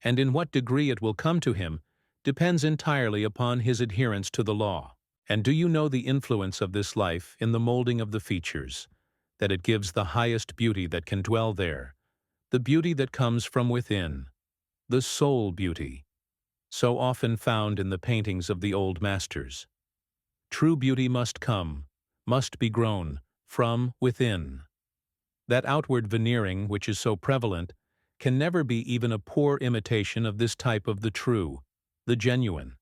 And in what degree it will come to him depends entirely upon his adherence to the law. And do you know the influence of this life in the molding of the features, that it gives the highest beauty that can dwell there, the beauty that comes from within, the soul beauty, so often found in the paintings of the old masters. True beauty must come, must be grown, from within. That outward veneering which is so prevalent can never be even a poor imitation of this type of the true, the genuine.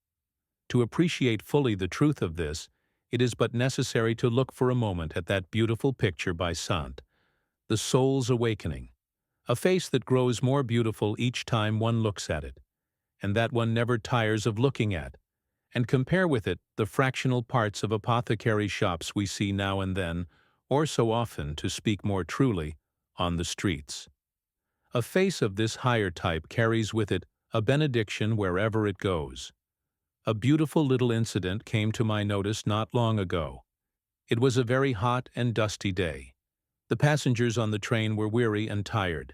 To appreciate fully the truth of this, it is but necessary to look for a moment at that beautiful picture by Sant, The Soul's Awakening, a face that grows more beautiful each time one looks at it, and that one never tires of looking at, and compare with it the fractional parts of apothecary shops we see now and then, or so often, to speak more truly, on the streets. A face of this higher type carries with it a benediction wherever it goes. A beautiful little incident came to my notice not long ago. It was a very hot and dusty day. The passengers on the train were weary and tired.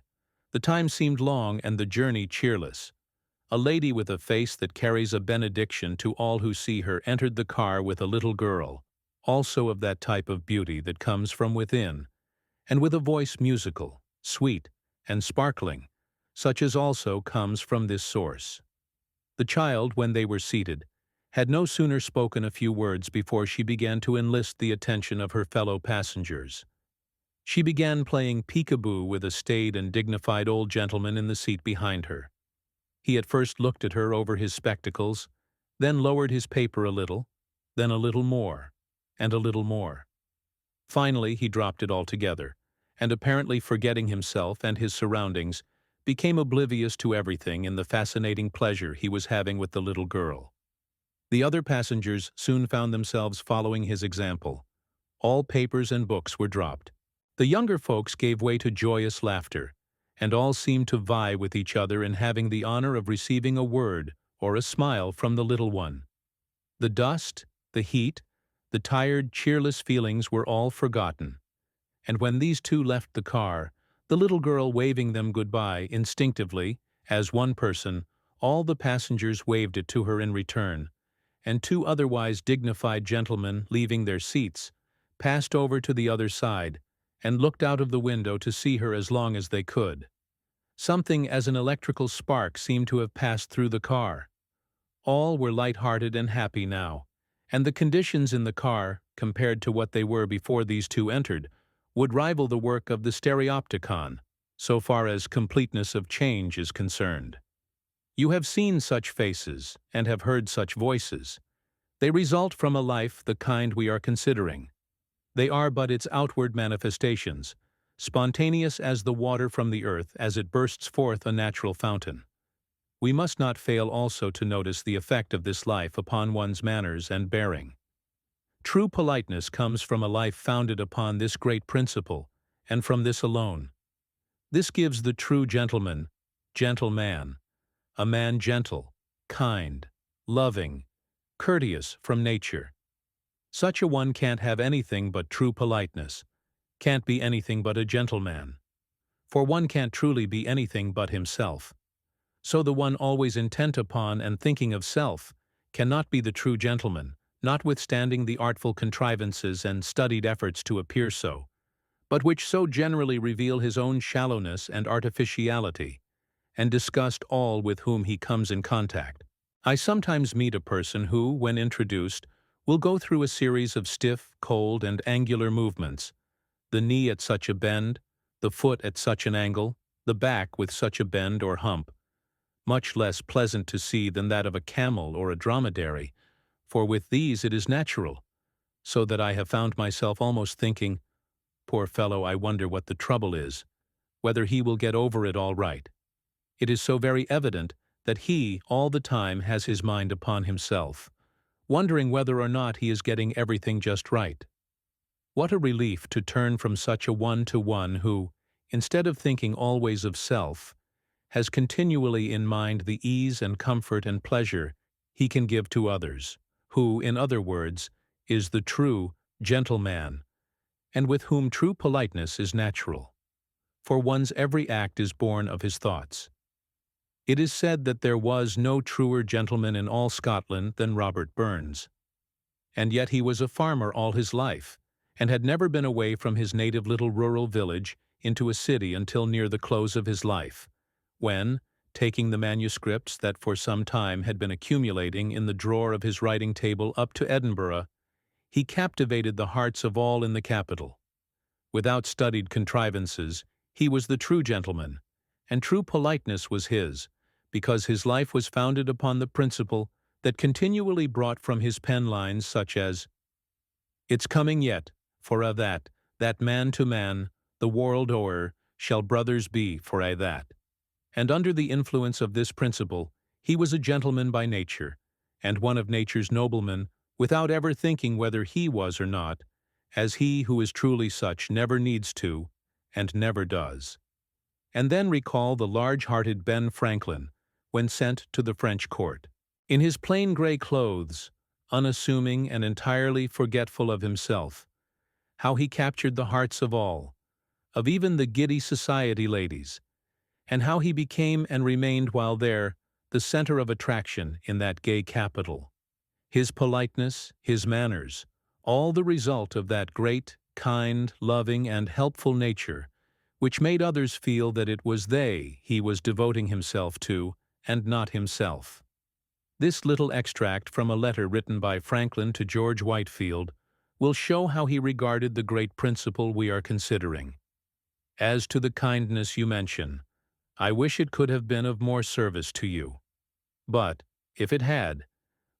The time seemed long and the journey cheerless. A lady with a face that carries a benediction to all who see her entered the car with a little girl, also of that type of beauty that comes from within, and with a voice musical, sweet, and sparkling, such as also comes from this source. The child, when they were seated, had no sooner spoken a few words before she began to enlist the attention of her fellow passengers. She began playing peekaboo with a staid and dignified old gentleman in the seat behind her. He at first looked at her over his spectacles, then lowered his paper a little, then a little more, and a little more. Finally he dropped it altogether, and apparently forgetting himself and his surroundings, became oblivious to everything in the fascinating pleasure he was having with the little girl. The other passengers soon found themselves following his example. All papers and books were dropped. The younger folks gave way to joyous laughter, and all seemed to vie with each other in having the honor of receiving a word or a smile from the little one. The dust, the heat, the tired, cheerless feelings were all forgotten, and when these two left the car, the little girl waving them goodbye instinctively, as one person, all the passengers waved it to her in return, and two otherwise dignified gentlemen, leaving their seats, passed over to the other side, and looked out of the window to see her as long as they could. Something as an electrical spark seemed to have passed through the car. All were light-hearted and happy now, and the conditions in the car, compared to what they were before these two entered, would rival the work of the stereopticon, so far as completeness of change is concerned. You have seen such faces, and have heard such voices. They result from a life the kind we are considering. They are but its outward manifestations, spontaneous as the water from the earth as it bursts forth a natural fountain. We must not fail also to notice the effect of this life upon one's manners and bearing. True politeness comes from a life founded upon this great principle, and from this alone. This gives the true gentleman, gentleman, a man gentle, kind, loving, courteous from nature. Such a one can't have anything but true politeness, can't be anything but a gentleman. For one can't truly be anything but himself. So the one always intent upon and thinking of self cannot be the true gentleman, notwithstanding the artful contrivances and studied efforts to appear so, but which so generally reveal his own shallowness and artificiality, and disgust all with whom he comes in contact. I sometimes meet a person who, when introduced, will go through a series of stiff, cold, and angular movements, the knee at such a bend, the foot at such an angle, the back with such a bend or hump, much less pleasant to see than that of a camel or a dromedary, for with these it is natural, so that I have found myself almost thinking, poor fellow, I wonder what the trouble is, whether he will get over it all right. It is so very evident that he all the time has his mind upon himself, wondering whether or not he is getting everything just right. What a relief to turn from such a one to one who, instead of thinking always of self, has continually in mind the ease and comfort and pleasure he can give to others, who, in other words, is the true gentleman, and with whom true politeness is natural. For one's every act is born of his thoughts. It is said that there was no truer gentleman in all Scotland than Robert Burns. And yet he was a farmer all his life, and had never been away from his native little rural village into a city until near the close of his life, when, taking the manuscripts that for some time had been accumulating in the drawer of his writing table up to Edinburgh, he captivated the hearts of all in the capital. Without studied contrivances, he was the true gentleman, and true politeness was his, because his life was founded upon the principle that continually brought from his pen lines such as, "It's coming yet, for a' that man to man, the world o'er, shall brothers be for a' that." And under the influence of this principle, he was a gentleman by nature, and one of nature's noblemen, without ever thinking whether he was or not, as he who is truly such never needs to, and never does. And then recall the large-hearted Ben Franklin, when sent to the French court. In his plain gray clothes, unassuming and entirely forgetful of himself, how he captured the hearts of all, of even the giddy society ladies, and how he became and remained while there the center of attraction in that gay capital. His politeness, his manners, all the result of that great, kind, loving, and helpful nature, which made others feel that it was they he was devoting himself to, and not himself. This little extract from a letter written by Franklin to George Whitefield will show how he regarded the great principle we are considering. "As to the kindness you mention, I wish it could have been of more service to you. But, if it had,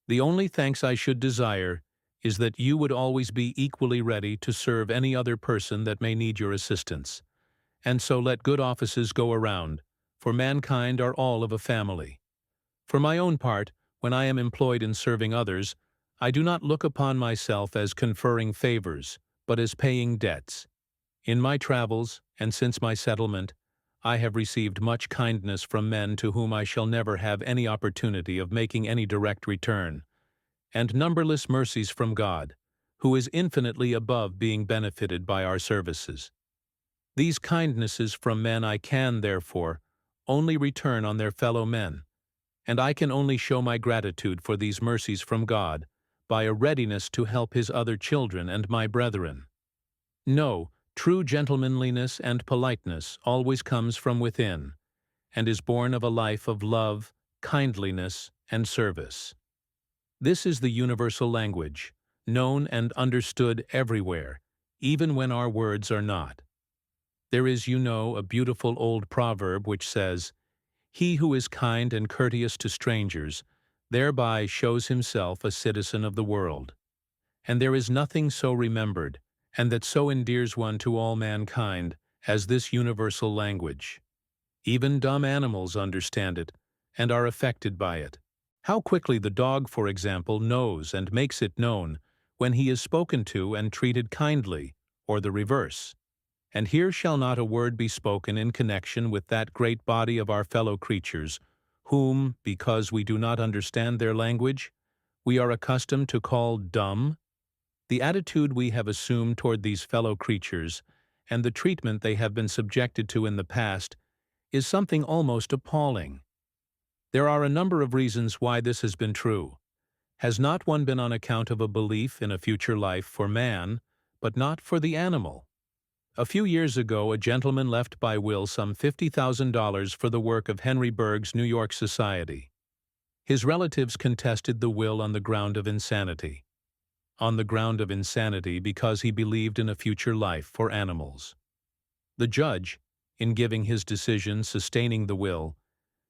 the only thanks I should desire is that you would always be equally ready to serve any other person that may need your assistance, and so let good offices go around, for mankind are all of a family. For my own part, when I am employed in serving others, I do not look upon myself as conferring favors, but as paying debts. In my travels, and since my settlement, I have received much kindness from men to whom I shall never have any opportunity of making any direct return, and numberless mercies from God, who is infinitely above being benefited by our services. These kindnesses from men I can, therefore, only return on their fellow men, and I can only show my gratitude for these mercies from God by a readiness to help his other children and my brethren. No, true gentlemanliness and politeness always comes from within, and is born of a life of love, kindliness, and service. This is the universal language, known and understood everywhere, even when our words are not. There is, you know, a beautiful old proverb which says, "He who is kind and courteous to strangers, thereby shows himself a citizen of the world." And there is nothing so remembered, and that so endears one to all mankind, as this universal language. Even dumb animals understand it, and are affected by it. How quickly the dog, for example, knows and makes it known when he is spoken to and treated kindly, or the reverse. And here shall not a word be spoken in connection with that great body of our fellow creatures, whom, because we do not understand their language, we are accustomed to call dumb? The attitude we have assumed toward these fellow creatures, and the treatment they have been subjected to in the past, is something almost appalling. There are a number of reasons why this has been true. Has not one been on account of a belief in a future life for man, but not for the animal? A few years ago, a gentleman left by will some $50,000 for the work of Henry Bergh's New York Society. His relatives contested the will on the ground of insanity. On the ground of insanity because he believed in a future life for animals. The judge, in giving his decision sustaining the will,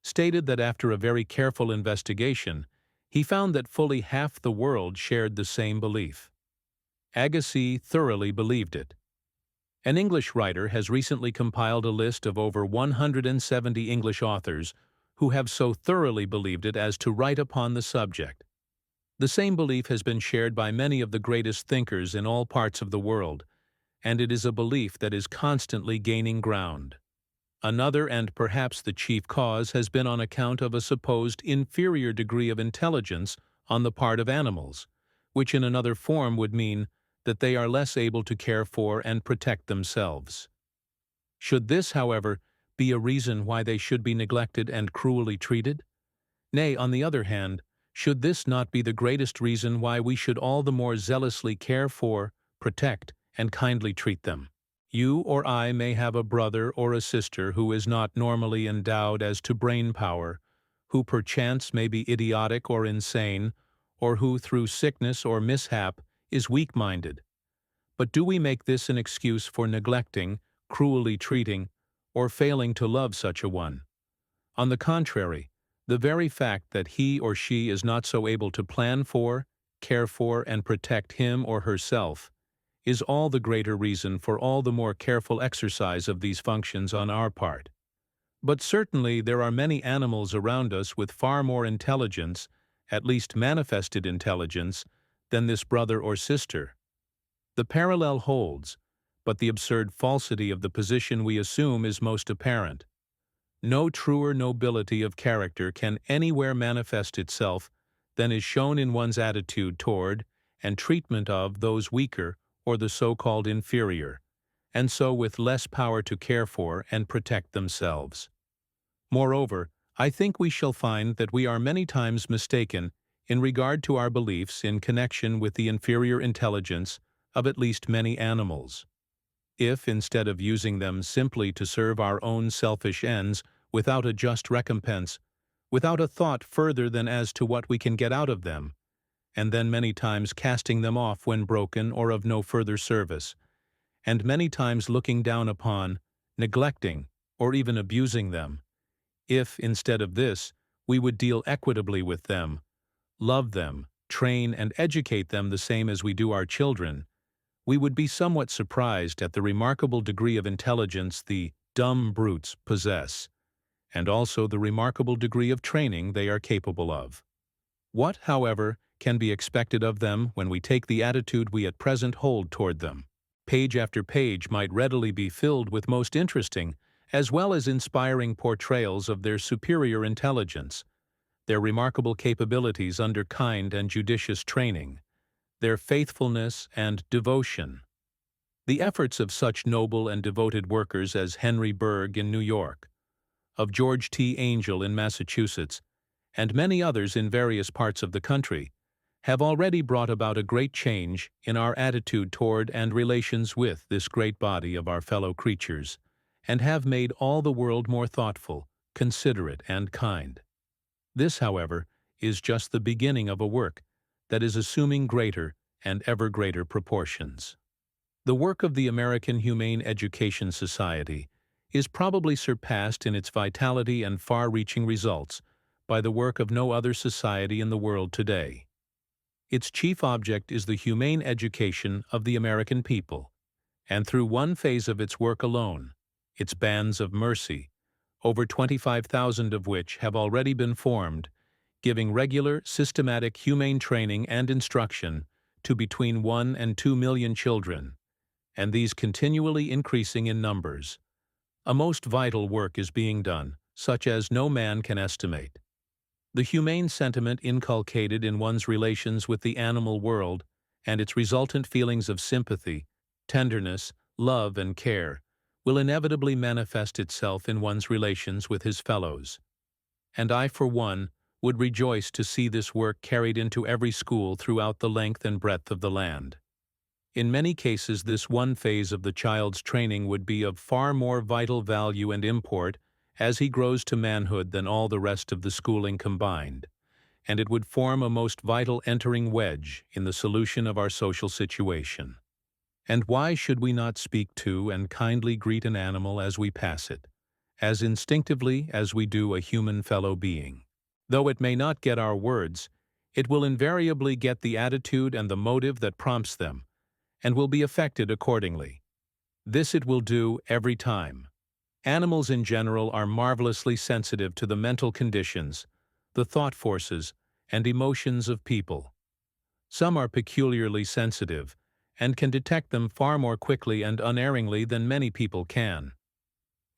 stated that after a very careful investigation, he found that fully half the world shared the same belief. Agassiz thoroughly believed it. An English writer has recently compiled a list of over 170 English authors who have so thoroughly believed it as to write upon the subject. The same belief has been shared by many of the greatest thinkers in all parts of the world, and it is a belief that is constantly gaining ground. Another and perhaps the chief cause has been on account of a supposed inferior degree of intelligence on the part of animals, which in another form would mean that they are less able to care for and protect themselves. Should this, however, be a reason why they should be neglected and cruelly treated? Nay, on the other hand, should this not be the greatest reason why we should all the more zealously care for, protect, and kindly treat them? You or I may have a brother or a sister who is not normally endowed as to brain power, who perchance may be idiotic or insane, or who through sickness or mishap is weak-minded. But do we make this an excuse for neglecting, cruelly treating, or failing to love such a one? On the contrary, the very fact that he or she is not so able to plan for, care for, and protect him or herself is all the greater reason for all the more careful exercise of these functions on our part. But certainly there are many animals around us with far more intelligence, at least manifested intelligence, than this brother or sister. The parallel holds, but the absurd falsity of the position we assume is most apparent. No truer nobility of character can anywhere manifest itself than is shown in one's attitude toward and treatment of those weaker or the so-called inferior, and so with less power to care for and protect themselves. Moreover, I think we shall find that we are many times mistaken in regard to our beliefs in connection with the inferior intelligence of at least many animals. If, instead of using them simply to serve our own selfish ends without a just recompense, without a thought further than as to what we can get out of them, and then many times casting them off when broken or of no further service, and many times looking down upon, neglecting, or even abusing them, if, instead of this, we would deal equitably with them, love them, train and educate them the same as we do our children, we would be somewhat surprised at the remarkable degree of intelligence the dumb brutes possess, and also the remarkable degree of training they are capable of. What, however, can be expected of them when we take the attitude we at present hold toward them? Page after page might readily be filled with most interesting as well as inspiring portrayals of their superior intelligence, their remarkable capabilities under kind and judicious training, their faithfulness and devotion. The efforts of such noble and devoted workers as Henry Bergh in New York, of George T. Angell in Massachusetts, and many others in various parts of the country, have already brought about a great change in our attitude toward and relations with this great body of our fellow creatures, and have made all the world more thoughtful, considerate, and kind. This, however, is just the beginning of a work that is assuming greater and ever greater proportions. The work of the American Humane Education Society is probably surpassed in its vitality and far-reaching results by the work of no other society in the world today. Its chief object is the humane education of the American people, and through one phase of its work alone, its bands of mercy, over 25,000 of which have already been formed, giving regular, systematic humane training and instruction to between 1 and 2 million children, and these continually increasing in numbers. A most vital work is being done, such as no man can estimate. The humane sentiment inculcated in one's relations with the animal world and its resultant feelings of sympathy, tenderness, love, and care will inevitably manifest itself in one's relations with his fellows. And I, for one, would rejoice to see this work carried into every school throughout the length and breadth of the land. In many cases, this one phase of the child's training would be of far more vital value and import as he grows to manhood than all the rest of the schooling combined, and it would form a most vital entering wedge in the solution of our social situation. And why should we not speak to and kindly greet an animal as we pass it, as instinctively as we do a human fellow being? Though it may not get our words, it will invariably get the attitude and the motive that prompts them, and will be affected accordingly. This it will do every time. Animals in general are marvelously sensitive to the mental conditions, the thought forces, and emotions of people. Some are peculiarly sensitive, and can detect them far more quickly and unerringly than many people can.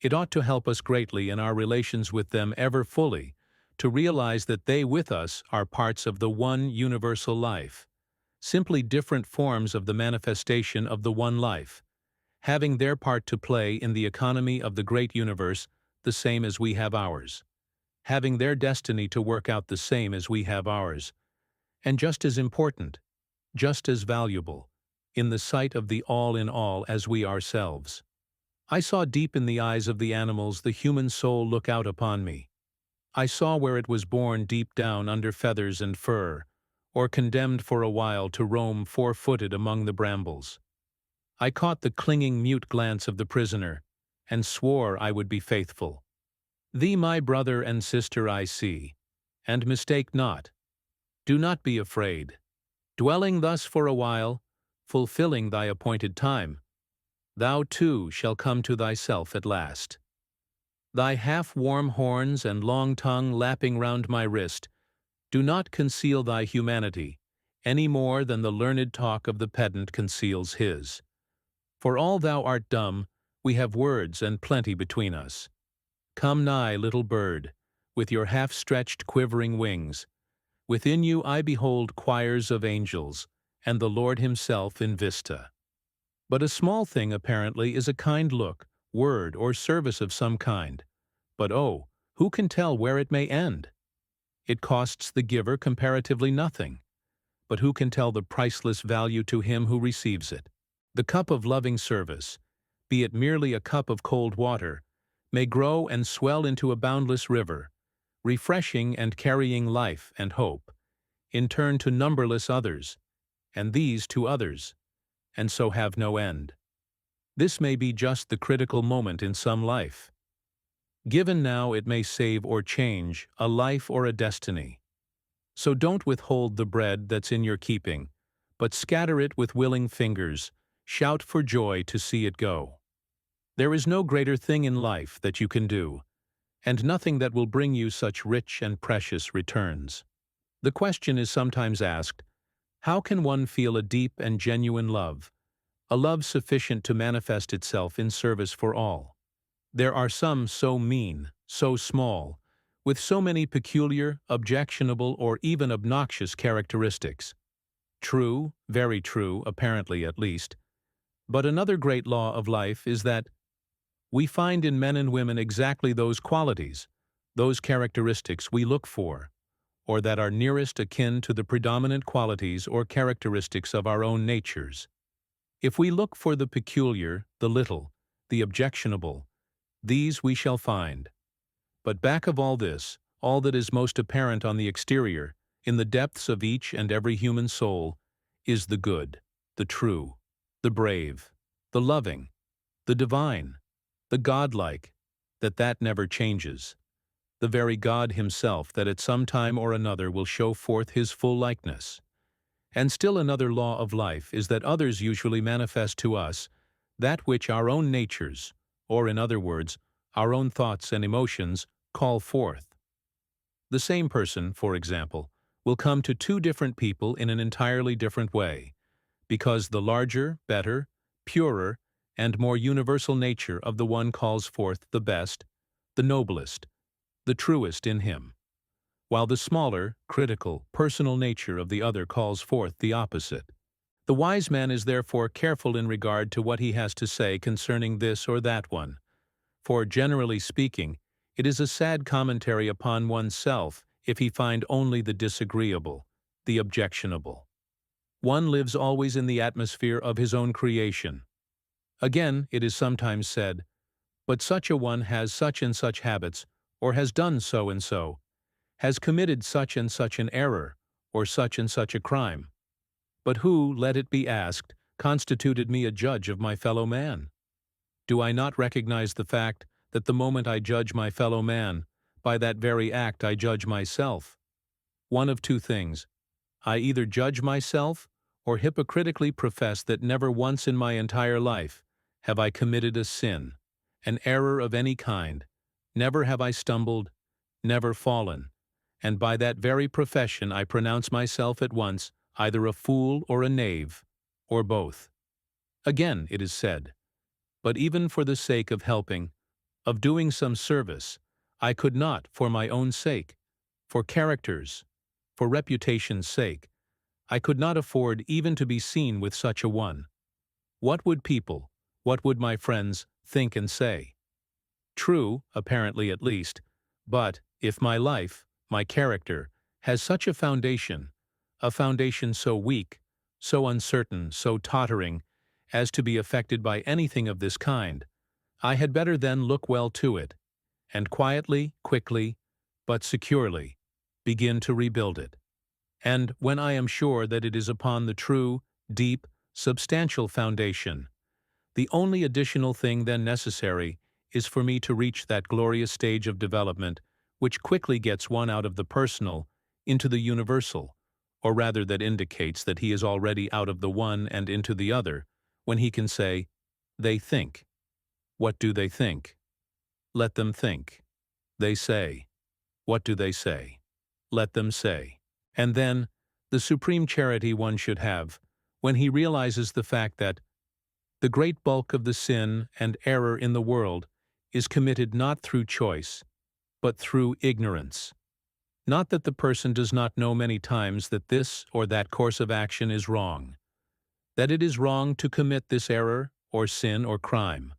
It ought to help us greatly in our relations with them ever fully, to realize that they with us are parts of the one universal life, simply different forms of the manifestation of the one life, having their part to play in the economy of the great universe the same as we have ours, having their destiny to work out the same as we have ours, and just as important, just as valuable, in the sight of the all in all as we ourselves. I saw deep in the eyes of the animals the human soul look out upon me. I saw where it was born deep down under feathers and fur, or condemned for a while to roam 4-footed among the brambles. I caught the clinging mute glance of the prisoner, and swore I would be faithful. Thee, my brother and sister, I see, and mistake not. Do not be afraid. Dwelling thus for a while, fulfilling thy appointed time, thou too shall come to thyself at last. Thy half-warm horns and long tongue lapping round my wrist do not conceal thy humanity, any more than the learned talk of the pedant conceals his. For all thou art dumb, we have words and plenty between us. Come nigh, little bird, with your half-stretched quivering wings. Within you I behold choirs of angels, and the Lord himself in vista. But a small thing, apparently, is a kind look, word, or service of some kind. But oh, who can tell where it may end? It costs the giver comparatively nothing. But who can tell the priceless value to him who receives it? The cup of loving service, be it merely a cup of cold water, may grow and swell into a boundless river, refreshing and carrying life and hope, in turn to numberless others, and these to others, and so have no end. This may be just the critical moment in some life. Given now, it may save or change a life or a destiny. So don't withhold the bread that's in your keeping, but scatter it with willing fingers, shout for joy to see it go. There is no greater thing in life that you can do, and nothing that will bring you such rich and precious returns. The question is sometimes asked, how can one feel a deep and genuine love, a love sufficient to manifest itself in service for all? There are some so mean, so small, with so many peculiar, objectionable, or even obnoxious characteristics. True, very true, apparently at least. But another great law of life is that we find in men and women exactly those qualities, those characteristics we look for, or that are nearest akin to the predominant qualities or characteristics of our own natures. If we look for the peculiar, the little, the objectionable, these we shall find. But back of all this, all that is most apparent on the exterior, in the depths of each and every human soul, is the good, the true, the brave, the loving, the divine, the godlike, that never changes, the very God himself that at some time or another will show forth his full likeness. And still another law of life is that others usually manifest to us that which our own natures, or in other words, our own thoughts and emotions, call forth. The same person, for example, will come to two different people in an entirely different way, because the larger, better, purer, and more universal nature of the one calls forth the best, the noblest, the truest in him, while the smaller, critical, personal nature of the other calls forth the opposite. The wise man is therefore careful in regard to what he has to say concerning this or that one, for, generally speaking, it is a sad commentary upon oneself if he find only the disagreeable, the objectionable. One lives always in the atmosphere of his own creation. Again, it is sometimes said, but such a one has such and such habits, or has done so and so, has committed such and such an error, or such and such a crime. But who, let it be asked, constituted me a judge of my fellow man? Do I not recognize the fact that the moment I judge my fellow man, by that very act I judge myself? One of two things. I either judge myself, or hypocritically profess that never once in my entire life have I committed a sin, an error of any kind, never have I stumbled, never fallen, and by that very profession I pronounce myself at once either a fool or a knave, or both. Again, it is said, but even for the sake of helping, of doing some service, I could not, for my own sake, for character's, for reputation's sake, I could not afford even to be seen with such a one. What would people, what would my friends, think and say? True, apparently at least, but if my life, my character, has such a foundation so weak, so uncertain, so tottering, as to be affected by anything of this kind, I had better then look well to it, and quietly, quickly, but securely, begin to rebuild it. And when I am sure that it is upon the true, deep, substantial foundation, the only additional thing then necessary is for me to reach that glorious stage of development which quickly gets one out of the personal into the universal, or rather that indicates that he is already out of the one and into the other, when he can say, "They think." What do they think? Let them think. They say. What do they say? Let them say. And then, the supreme charity one should have, when he realizes the fact that the great bulk of the sin and error in the world is committed not through choice, but through ignorance. Not that the person does not know many times that this or that course of action is wrong, that it is wrong to commit this error or sin or crime,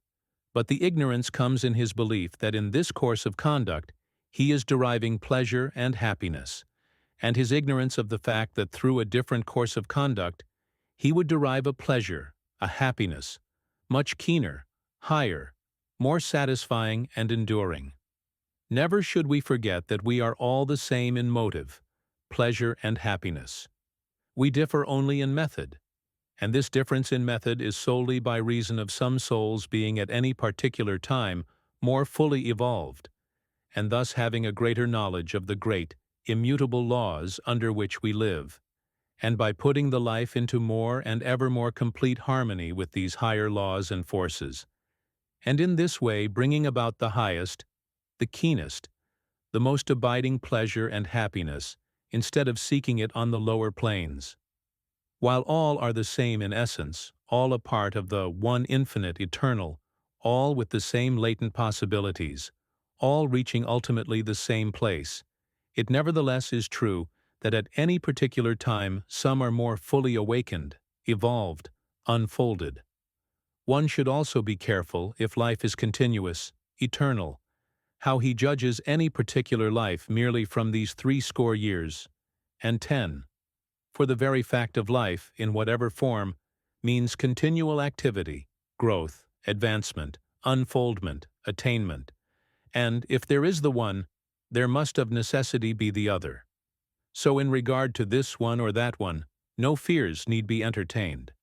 but the ignorance comes in his belief that in this course of conduct he is deriving pleasure and happiness, and his ignorance of the fact that through a different course of conduct he would derive a pleasure, a happiness, much keener, higher, more satisfying and enduring. Never should we forget that we are all the same in motive, pleasure and happiness. We differ only in method, and this difference in method is solely by reason of some souls being at any particular time more fully evolved, and thus having a greater knowledge of the great, immutable laws under which we live, and by putting the life into more and ever more complete harmony with these higher laws and forces, and in this way bringing about the highest, the keenest, the most abiding pleasure and happiness, instead of seeking it on the lower planes. While all are the same in essence, all a part of the one infinite eternal, all with the same latent possibilities, all reaching ultimately the same place, it nevertheless is true that at any particular time some are more fully awakened, evolved, unfolded. One should also be careful, if life is continuous, eternal, how he judges any particular life merely from these 60 years, and 10. For the very fact of life, in whatever form, means continual activity, growth, advancement, unfoldment, attainment, and if there is the one, there must of necessity be the other. So in regard to this one or that one, no fears need be entertained.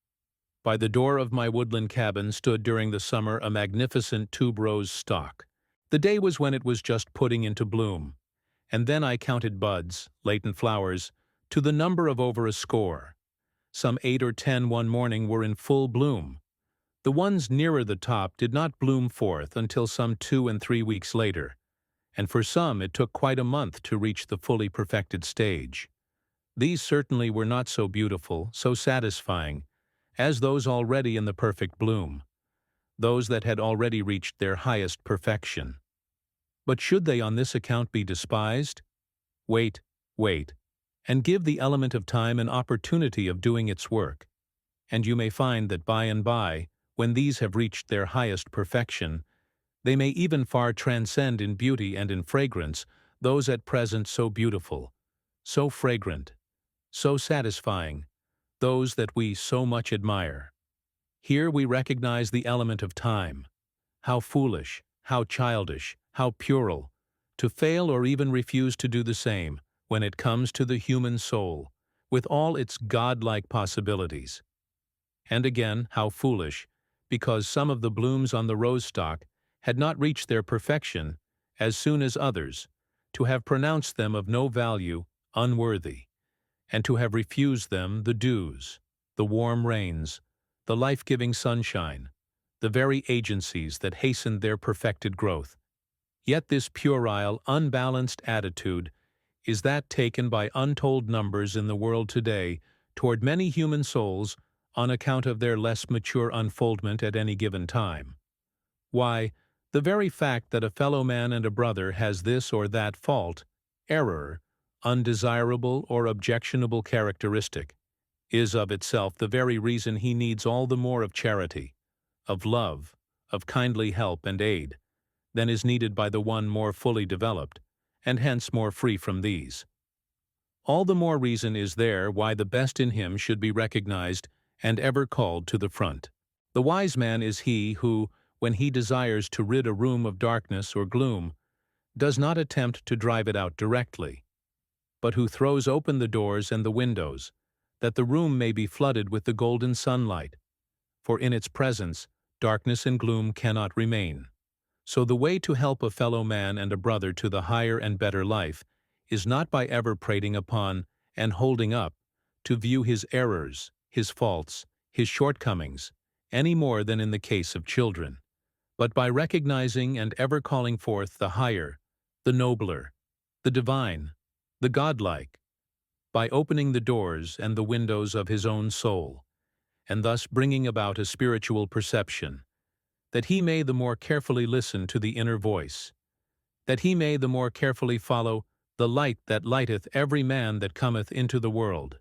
By the door of my woodland cabin stood during the summer a magnificent tuberose stock. The day was when it was just putting into bloom, and then I counted buds, latent flowers, to the number of over a score. Some 8 or 10 one morning were in full bloom. The ones nearer the top did not bloom forth until some 2 and 3 weeks later, and for some it took quite a month to reach the fully perfected stage. These certainly were not so beautiful, so satisfying, as those already in the perfect bloom, those that had already reached their highest perfection. But should they on this account be despised? Wait, and give the element of time an opportunity of doing its work, and you may find that by and by, when these have reached their highest perfection, they may even far transcend in beauty and in fragrance those at present so beautiful, so fragrant, so satisfying, those that we so much admire. Here we recognize the element of time. How foolish, how childish, how puerile, to fail or even refuse to do the same when it comes to the human soul, with all its God-like possibilities. And again, how foolish, because some of the blooms on the rose stalk had not reached their perfection as soon as others, to have pronounced them of no value, unworthy, and to have refused them the dews, the warm rains, the life-giving sunshine, the very agencies that hastened their perfected growth. Yet this puerile, unbalanced attitude is that taken by untold numbers in the world today toward many human souls on account of their less mature unfoldment at any given time. Why, the very fact that a fellow man and a brother has this or that fault, error, undesirable or objectionable characteristic, is of itself the very reason he needs all the more of charity, of love, of kindly help and aid, than is needed by the one more fully developed, and hence more free from these. All the more reason is there why the best in him should be recognized and ever called to the front. The wise man is he who, when he desires to rid a room of darkness or gloom, does not attempt to drive it out directly, but who throws open the doors and the windows, that the room may be flooded with the golden sunlight, for in its presence darkness and gloom cannot remain. So the way to help a fellow man and a brother to the higher and better life is not by ever prating upon and holding up to view his errors, his faults, his shortcomings, any more than in the case of children, but by recognizing and ever calling forth the higher, the nobler, the divine, the godlike, by opening the doors and the windows of his own soul, and thus bringing about a spiritual perception, that he may the more carefully listen to the inner voice, that he may the more carefully follow the light that lighteth every man that cometh into the world.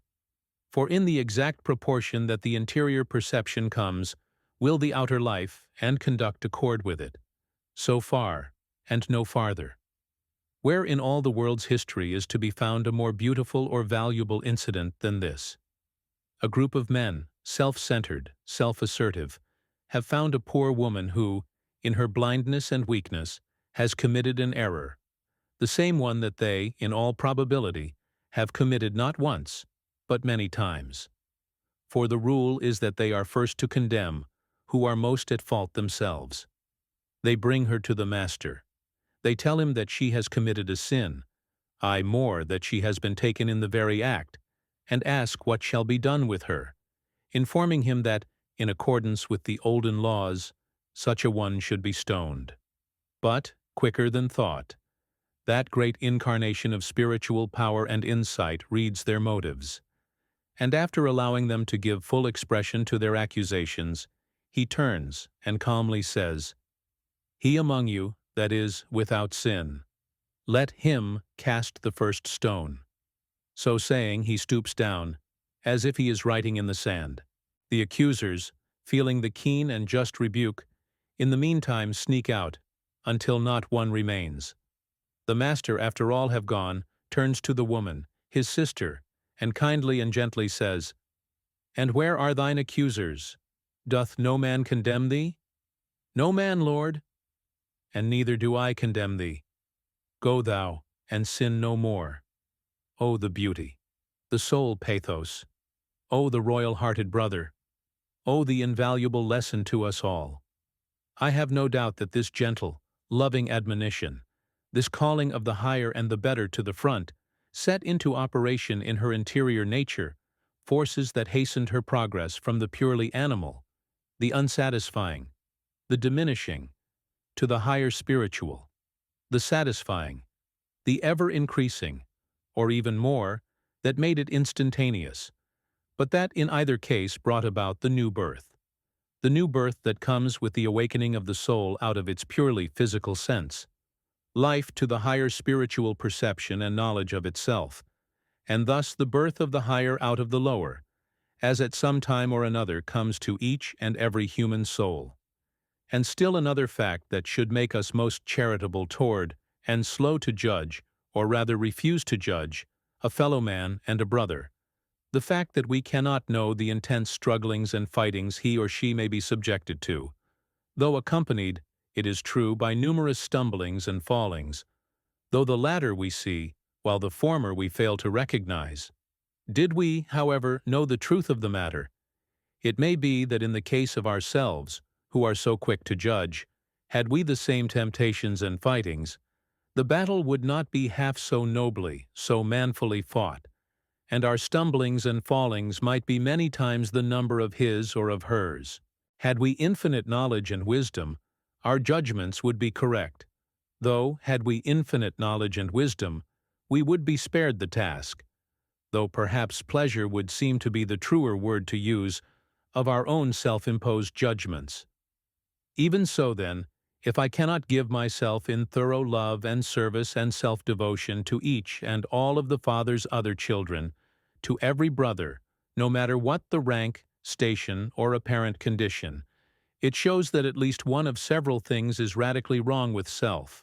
For in the exact proportion that the interior perception comes, will the outer life and conduct accord with it, so far and no farther. Where in all the world's history is to be found a more beautiful or valuable incident than this? A group of men, self-centered, self-assertive, have found a poor woman who, in her blindness and weakness, has committed an error, the same one that they, in all probability, have committed not once, but many times. For the rule is that they are first to condemn who are most at fault themselves. They bring her to the Master. They tell him that she has committed a sin, aye more, that she has been taken in the very act, and ask what shall be done with her, informing him that, in accordance with the olden laws, such a one should be stoned. But, quicker than thought, that great incarnation of spiritual power and insight reads their motives, and after allowing them to give full expression to their accusations, he turns and calmly says, "He among you that is without sin, let him cast the first stone." So saying, he stoops down, as if he is writing in the sand. The accusers, feeling the keen and just rebuke, in the meantime sneak out, until not one remains. The Master, after all have gone, turns to the woman, his sister, and kindly and gently says, "And where are thine accusers? Doth no man condemn thee?" "No man, Lord." "And neither do I condemn thee. Go thou, and sin no more." Oh, the beauty, the soul pathos, oh, the royal-hearted brother, oh, the invaluable lesson to us all. I have no doubt that this gentle, loving admonition, this calling of the higher and the better to the front, set into operation in her interior nature, forces that hastened her progress from the purely animal, the unsatisfying, the diminishing, to the higher spiritual, the satisfying, the ever-increasing, or even more, that made it instantaneous, but that in either case brought about the new birth that comes with the awakening of the soul out of its purely physical sense, life to the higher spiritual perception and knowledge of itself, and thus the birth of the higher out of the lower, as at some time or another comes to each and every human soul. And still another fact that should make us most charitable toward, and slow to judge, or rather refuse to judge, a fellow man and a brother, the fact that we cannot know the intense strugglings and fightings he or she may be subjected to, though accompanied, it is true, by numerous stumblings and fallings, though the latter we see, while the former we fail to recognize. Did we, however, know the truth of the matter, it may be that in the case of ourselves, who are so quick to judge, had we the same temptations and fightings, the battle would not be half so nobly, so manfully fought, and our stumblings and fallings might be many times the number of his or of hers. Had we infinite knowledge and wisdom, our judgments would be correct, though, had we infinite knowledge and wisdom, we would be spared the task, though perhaps pleasure would seem to be the truer word to use, of our own self-imposed judgments. Even so, then, if I cannot give myself in thorough love and service and self-devotion to each and all of the Father's other children, to every brother, no matter what the rank, station, or apparent condition, it shows that at least one of several things is radically wrong with self.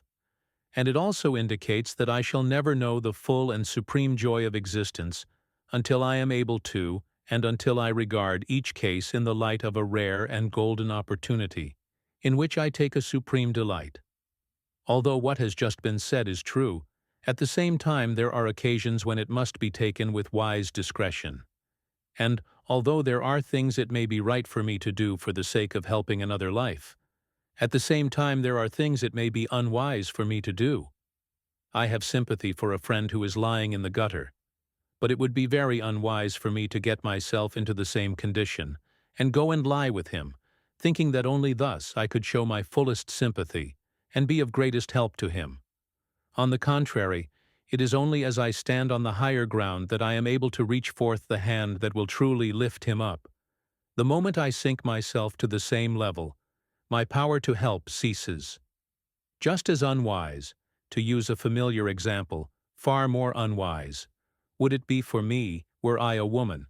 And it also indicates that I shall never know the full and supreme joy of existence until I am able to, and until I regard each case in the light of a rare and golden opportunity, in which I take a supreme delight. Although what has just been said is true, at the same time there are occasions when it must be taken with wise discretion. And although there are things it may be right for me to do for the sake of helping another life, at the same time there are things it may be unwise for me to do. I have sympathy for a friend who is lying in the gutter, but it would be very unwise for me to get myself into the same condition and go and lie with him, thinking that only thus I could show my fullest sympathy and be of greatest help to him. On the contrary, it is only as I stand on the higher ground that I am able to reach forth the hand that will truly lift him up. The moment I sink myself to the same level, my power to help ceases. Just as unwise, to use a familiar example, far more unwise, would it be for me, were I a woman,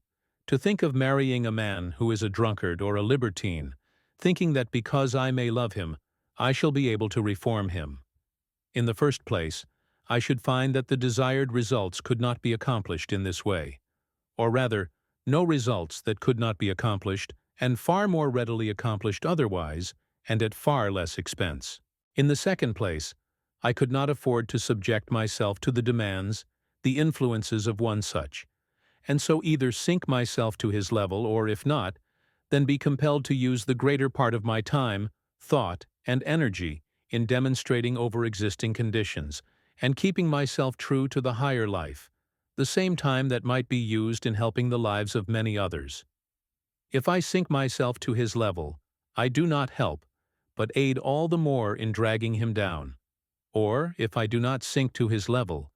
to think of marrying a man who is a drunkard or a libertine, thinking that because I may love him, I shall be able to reform him. In the first place, I should find that the desired results could not be accomplished in this way, or rather, no results that could not be accomplished, and far more readily accomplished otherwise, and at far less expense. In the second place, I could not afford to subject myself to the demands, the influences of one such, and so either sink myself to his level, or if not, then be compelled to use the greater part of my time, thought, and energy in demonstrating over existing conditions, and keeping myself true to the higher life, the same time that might be used in helping the lives of many others. If I sink myself to his level, I do not help, but aid all the more in dragging him down. Or, if I do not sink to his level,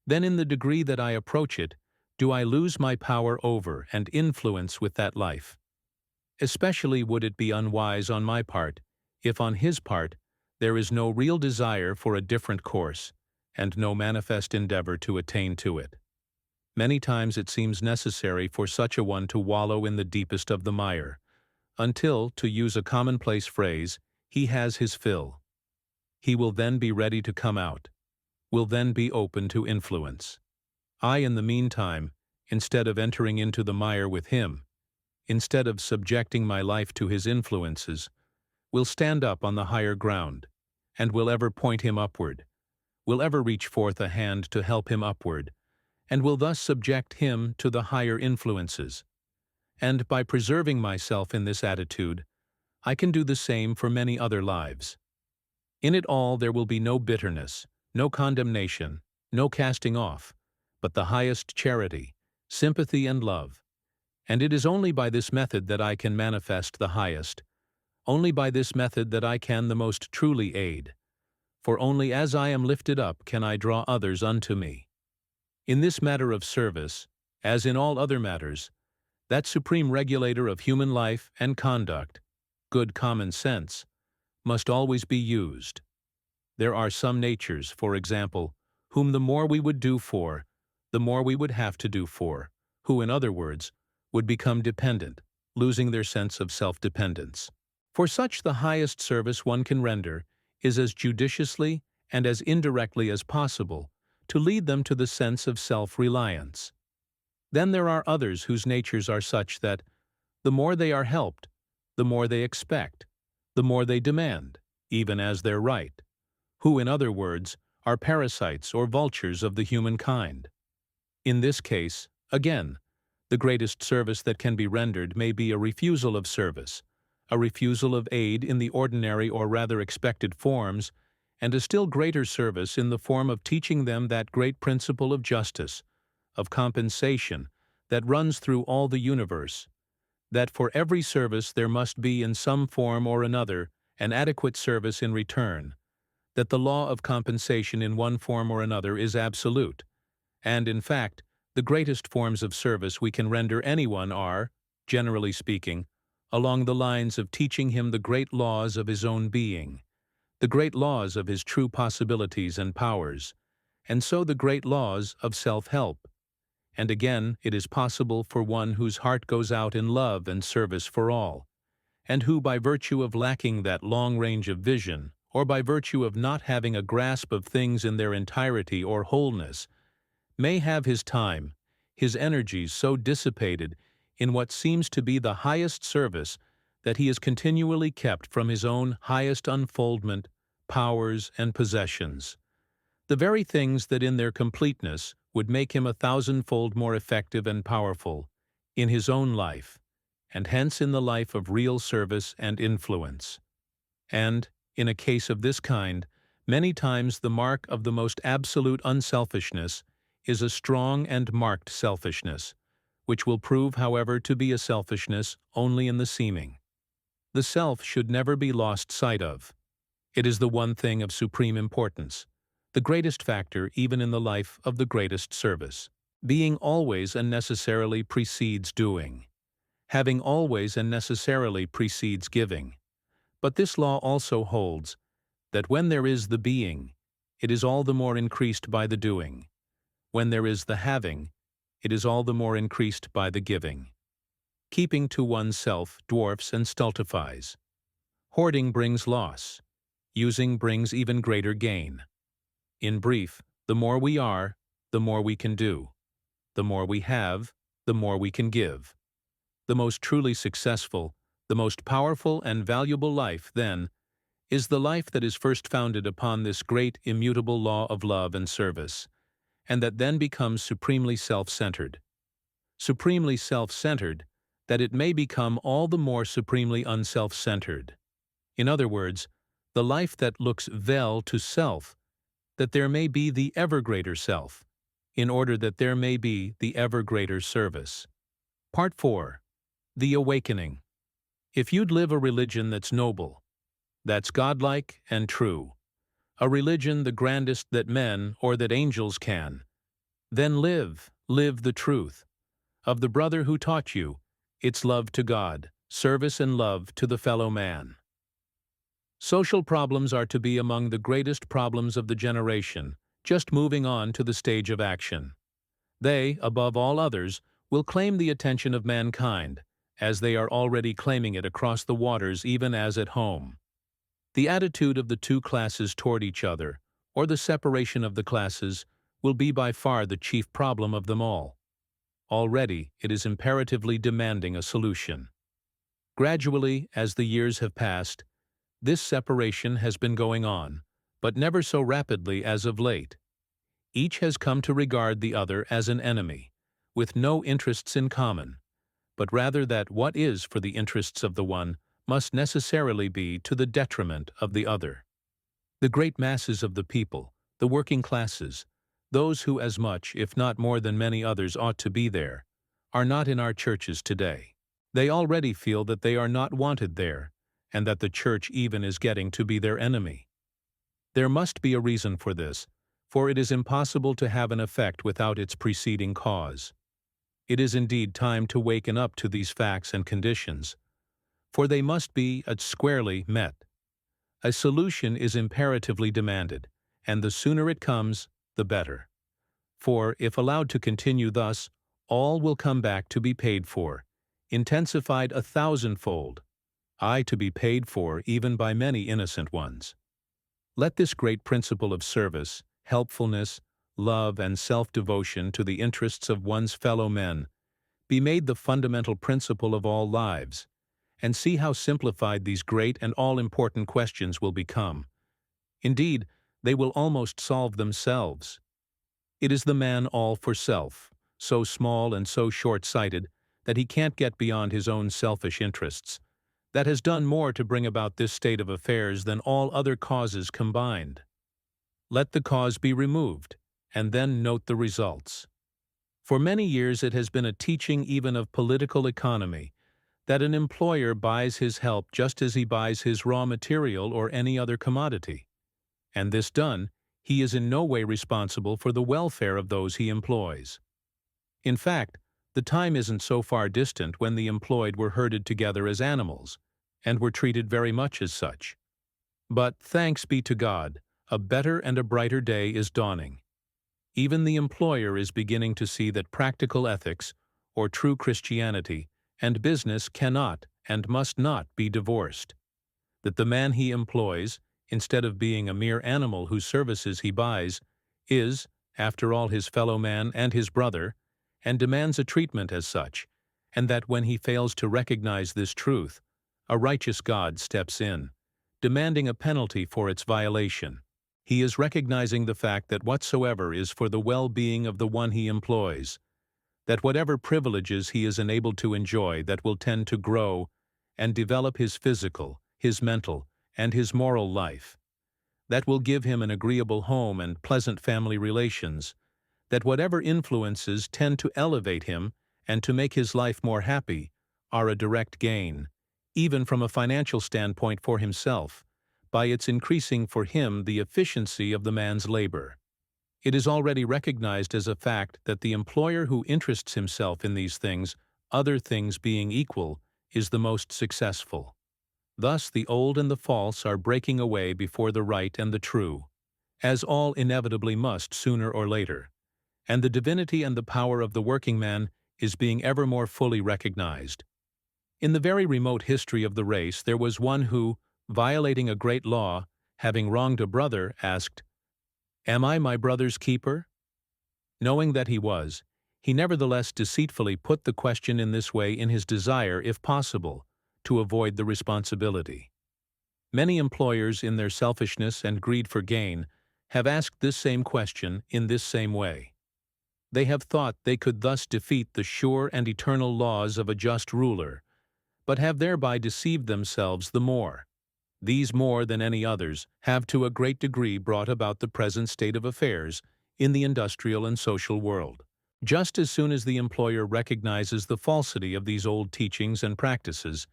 then in the degree that I approach it, do I lose my power over and influence with that life. Especially would it be unwise on my part, if on his part there is no real desire for a different course, and no manifest endeavor to attain to it. Many times it seems necessary for such a one to wallow in the deepest of the mire, until, to use a commonplace phrase, he has his fill. He will then be ready to come out, will then be open to influence. I, in the meantime, instead of entering into the mire with him, instead of subjecting my life to his influences, will stand up on the higher ground, and will ever point him upward, will ever reach forth a hand to help him upward, and will thus subject him to the higher influences. And by preserving myself in this attitude, I can do the same for many other lives. In it all there will be no bitterness, no condemnation, no casting off, but the highest charity, sympathy and love. And it is only by this method that I can manifest the highest, only by this method that I can the most truly aid. For only as I am lifted up can I draw others unto me. In this matter of service, as in all other matters, that supreme regulator of human life and conduct, good common sense, must always be used. There are some natures, for example, whom the more we would do for, the more we would have to do for, who, in other words, would become dependent, losing their sense of self-dependence. For such the highest service one can render is as judiciously and as indirectly as possible to lead them to the sense of self-reliance. Then there are others whose natures are such that, the more they are helped, the more they expect, the more they demand, even as their right, who, in other words, are parasites or vultures of the human kind. In this case, again, the greatest service that can be rendered may be a refusal of service, a refusal of aid in the ordinary or rather expected forms, and a still greater service in the form of teaching them that great principle of justice, of compensation, that runs through all the universe, that for every service there must be in some form or another an adequate service in return, that the law of compensation in one form or another is absolute, and in fact, The greatest forms of service we can render anyone are, generally speaking, along the lines of teaching him the great laws of his own being, the great laws of his true possibilities and powers, and so the great laws of self-help. And again, it is possible for one whose heart goes out in love and service for all, and who, by virtue of lacking that long range of vision, or by virtue of not having a grasp of things in their entirety or wholeness, may have his time, his energies so dissipated in what seems to be the highest service that he is continually kept from his own highest unfoldment, powers, and possessions. The very things that in their completeness would make him 1,000-fold more effective and powerful in his own life, and hence in the life of real service and influence. And, in a case of this kind, many times the mark of the most absolute unselfishness is a strong and marked selfishness, which will prove, however, to be a selfishness only in the seeming. The self should never be lost sight of. It is the one thing of supreme importance, the greatest factor even in the life of the greatest service. Being always and necessarily precedes doing. Having always and necessarily precedes giving. But this law also holds that when there is the being, it is all the more increased by the doing. When there is the having, it is all the more increased by the giving. Keeping to oneself dwarfs and stultifies. Hoarding brings loss. Using brings even greater gain. In brief, the more we are, the more we can do. The more we have, the more we can give. The most truly successful, the most powerful and valuable life, then, is the life that is first founded upon this great immutable law of love and service, and that then becomes supremely self-centered. Supremely self-centered, that it may become all the more supremely unself-centered. In other words, the life that looks well to self, that there may be the ever greater self, in order that there may be the ever greater service. Part 4. The Awakening. If you'd live a religion that's noble, that's godlike and true, a religion the grandest that men or that angels can, then live the truth. Of the brother who taught you, it's love to God, service and love to the fellow man. Social problems are to be among the greatest problems of the generation, just moving on to the stage of action. They, above all others, will claim the attention of mankind, as they are already claiming it across the waters even as at home. The attitude of the two classes toward each other, or the separation of the classes, will be by far the chief problem of them all. Already, it is imperatively demanding a solution. Gradually, as the years have passed, this separation has been going on, but never so rapidly as of late. Each has come to regard the other as an enemy, with no interests in common, but rather that what is for the interests of the one must necessarily be to the detriment of the other. The great masses of the people, the working classes, those who as much, if not more than many others ought to be there, are not in our churches today. They already feel that they are not wanted there, and that the church even is getting to be their enemy. There must be a reason for this, for it is impossible to have an effect without its preceding cause. It is indeed time to waken up to these facts and conditions, for they must be squarely met. A solution is imperatively demanded, and the sooner it comes, the better. For, if allowed to continue thus, all will come back to be paid for, intensified 1,000-fold, aye, to be paid for even by many innocent ones. Let this great principle of service, helpfulness, love, and self-devotion to the interests of one's fellow men be made the fundamental principle of all lives, and see how simplified these great and all-important questions will become. Indeed, they will almost solve themselves. It is the man all for self, so small and so short-sighted that he can't get beyond his own selfish interests, that has done more to bring about this state of affairs than all other causes combined. Let the cause be removed, and then note the results. For many years it has been a teaching even of political economy that an employer buys his help just as he buys his raw material or any other commodity. And this done, he is in no way responsible for the welfare of those he employs. In fact, the time isn't so far distant when the employed were herded together as animals, and were treated very much as such. But, thanks be to God, a better and a brighter day is dawning. Even the employer is beginning to see that practical ethics, or true Christianity, and business cannot and must not be divorced. That the man he employs, instead of being a mere animal whose services he buys, is, after all, his fellow man and his brother, and demands a treatment as such, and that when he fails to recognize this truth, a righteous God steps in, demanding a penalty for its violation. He is recognizing the fact that whatsoever is for the well-being of the one he employs, that whatever privileges he is enabled to enjoy that will tend to grow and develop his physical, his mental, and his moral life, that will give him an agreeable home and pleasant family relations, that whatever influences tend to elevate him and to make his life more happy are a direct gain, even from a financial standpoint for himself, by its increasing for him the efficiency of the man's labor. It is already recognized as a fact that the employer who interests himself in these things, other things being equal, is the most successful. Thus the old and the false are breaking away before the right and the true, as all inevitably must sooner or later, and the divinity and the power of the working man is being ever more fully recognized. In the very remote history of the race there was one who, violating a great law, having wronged a brother, asked, "Am I my brother's keeper?" Knowing that he was, he nevertheless deceitfully put the question in this way in his desire, if possible, to avoid the responsibility. Many employers, in their selfishness and greed for gain, have asked this same question in this same way. They have thought they could thus defeat the sure and eternal laws of a just ruler, but have thereby deceived themselves the more. These, more than any others, have to a great degree brought about the present state of affairs in the industrial and social world. Just as soon as the employer recognizes the falsity of these old teachings and practices,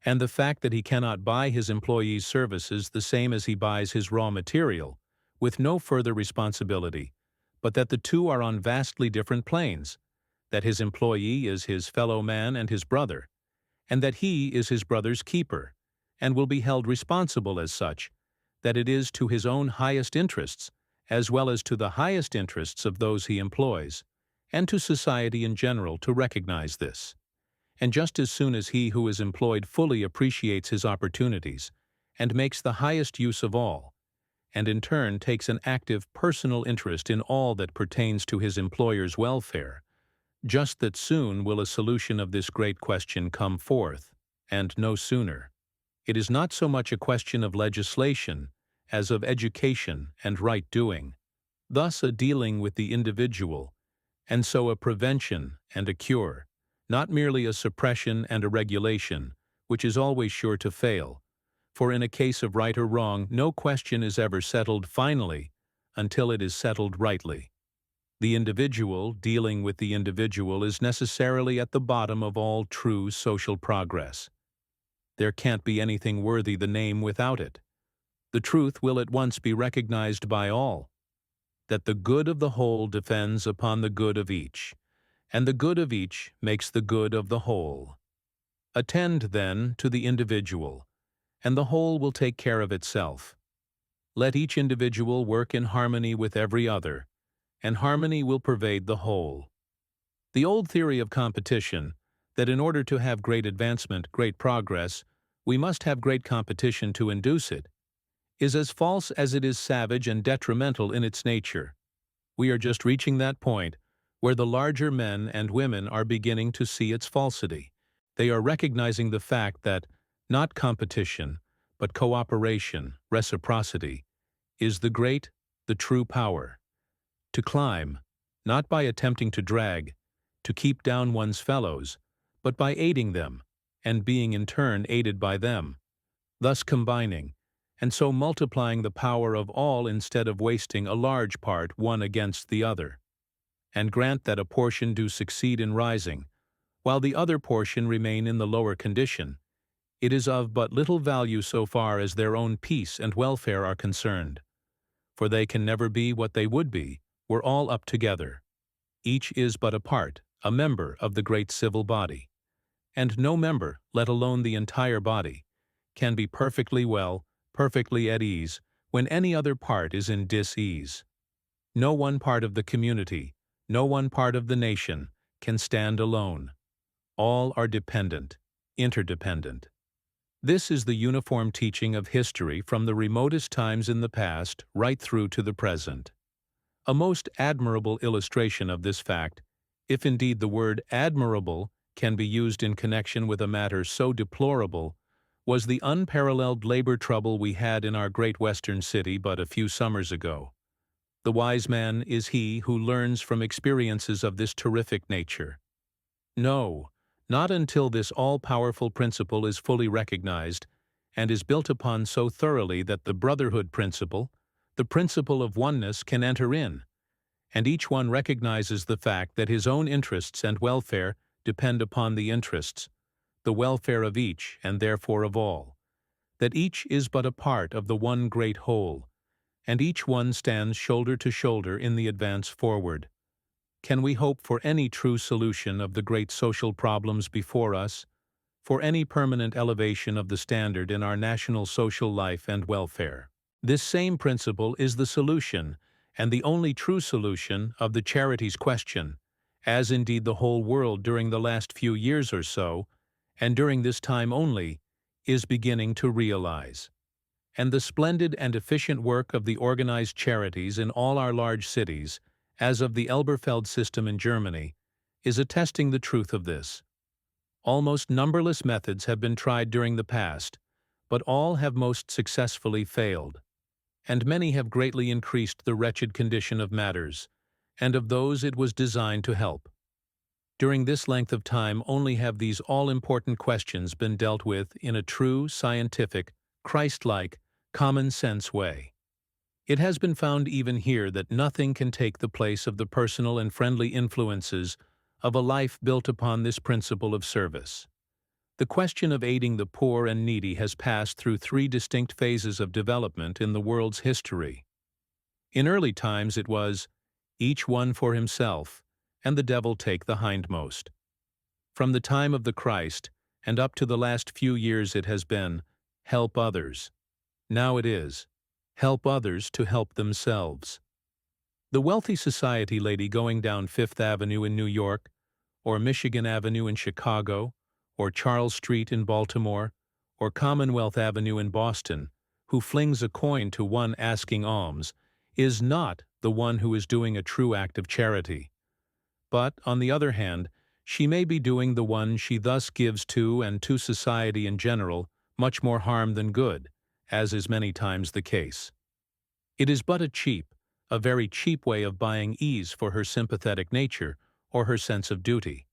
and the fact that he cannot buy his employee's services the same as he buys his raw material, with no further responsibility, but that the two are on vastly different planes, that his employee is his fellow man and his brother, and that he is his brother's keeper, and will be held responsible as such, that it is to his own highest interests, as well as to the highest interests of those he employs, and to society in general to recognize this. And just as soon as he who is employed fully appreciates his opportunities, and makes the highest use of all, and in turn takes an active personal interest in all that pertains to his employer's welfare, just that soon will a solution of this great question come forth, and no sooner. It is not so much a question of legislation as of education and right doing, thus a dealing with the individual, and so a prevention and a cure, not merely a suppression and a regulation, which is always sure to fail, for in a case of right or wrong no question is ever settled finally until it is settled rightly. The individual dealing with the individual is necessarily at the bottom of all true social progress. There can't be anything worthy the name without it. The truth will at once be recognized by all, that the good of the whole depends upon the good of each, and the good of each makes the good of the whole. Attend, then, to the individual, and the whole will take care of itself. Let each individual work in harmony with every other, and harmony will pervade the whole. The old theory of competition, that in order to have great advancement, great progress, we must have great competition to induce it, is as false as it is savage and detrimental in its nature. We are just reaching that point where the larger men and women are beginning to see its falsity. They are recognizing the fact that not competition, but cooperation, reciprocity, is the great, the true power. To climb, not by attempting to drag, to keep down one's fellows, but by aiding them, and being in turn aided by them, thus combining, and so multiplying the power of all instead of wasting a large part one against the other. And grant that a portion do succeed in rising, while the other portion remain in the lower condition, it is of but little value so far as their own peace and welfare are concerned. For they can never be what they would be, were all up together. Each is but a part, a member of the great civil body. And no member, let alone the entire body, can be perfectly well, perfectly at ease, when any other part is in dis-ease. No one part of the community, no one part of the nation, can stand alone. All are dependent, interdependent. This is the uniform teaching of history from the remotest times in the past right through to the present. A most admirable illustration of this fact, if indeed the word admirable can be used in connection with a matter so deplorable, was the unparalleled labor trouble we had in our great western city but a few summers ago. The wise man is he who learns from experiences of this terrific nature. No, not until this all-powerful principle is fully recognized and is built upon so thoroughly that the brotherhood principle, the principle of oneness, can enter in, and each one recognizes the fact that his own interests and welfare depend upon the interests, the welfare of each and therefore of all, that each is but a part of the one great whole, and each one stands shoulder to shoulder in the advance forward. Can we hope for any true solution of the great social problems before us, for any permanent elevation of the standard in our national social life and welfare? This same principle is the solution, and the only true solution, of the charities question, as indeed the whole world during the last few years or so, and during this time only, is beginning to realize. And the splendid and efficient work of the organized charities in all our large cities, as of the Elberfeld system in Germany, is attesting the truth of this. Almost numberless methods have been tried during the past, but all have most successfully failed, and many have greatly increased the wretched condition of matters, and of those it was designed to help. During this length of time only have these all-important questions been dealt with in a true, scientific, Christ-like, common-sense way. It has been found even here that nothing can take the place of the personal and friendly influences of a life built upon this principle of service. The question of aiding the poor and needy has passed through three distinct phases of development in the world's history. In early times it was, each one for himself, and the devil take the hindmost. From the time of the Christ, and up to the last few years it has been, help others. Now it is, help others to help themselves. The wealthy society lady going down Fifth Avenue in New York, or Michigan Avenue in Chicago, or Charles Street in Baltimore, or Commonwealth Avenue in Boston, who flings a coin to one asking alms, is not the one who is doing a true act of charity. But, on the other hand, she may be doing the one she thus gives to and to society in general much more harm than good, as is many times the case. It is but a very cheap way of buying ease for her sympathetic nature or her sense of duty.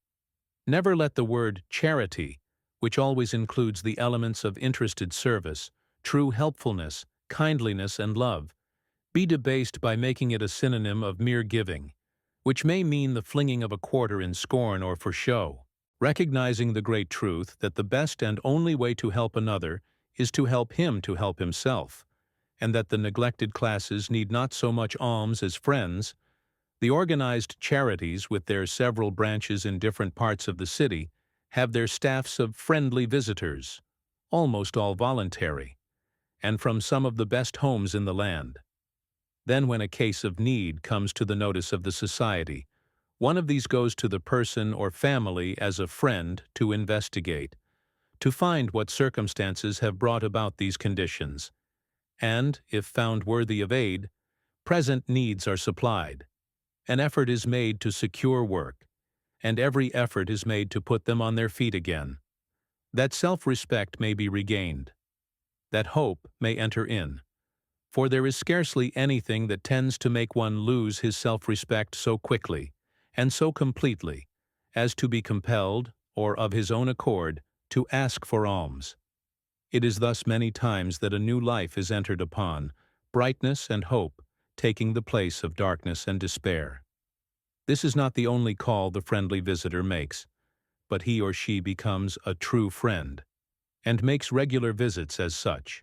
Never let the word charity, which always includes the elements of interested service, true helpfulness, kindliness, and love, be debased by making it a synonym of mere giving, which may mean the flinging of a quarter in scorn or for show. Recognizing the great truth that the best and only way to help another is to help him to help himself, and that the neglected classes need not so much alms as friends, the organized charities, with their several branches in different parts of the city, have their staffs of friendly visitors, almost all voluntary, and from some of the best homes in the land. Then when a case of need comes to the notice of the society, one of these goes to the person or family as a friend to investigate, to find what circumstances have brought about these conditions, and, if found worthy of aid, present needs are supplied. An effort is made to secure work, and every effort is made to put them on their feet again, that self-respect may be regained, that hope may enter in, for there is scarcely anything that tends to make one lose his self-respect so quickly and so completely as to be compelled, or of his own accord, to ask for alms. It is thus many times that a new life is entered upon, brightness and hope taking the place of darkness and despair. This is not the only call the friendly visitor makes, but he or she becomes a true friend, and makes regular visits as such.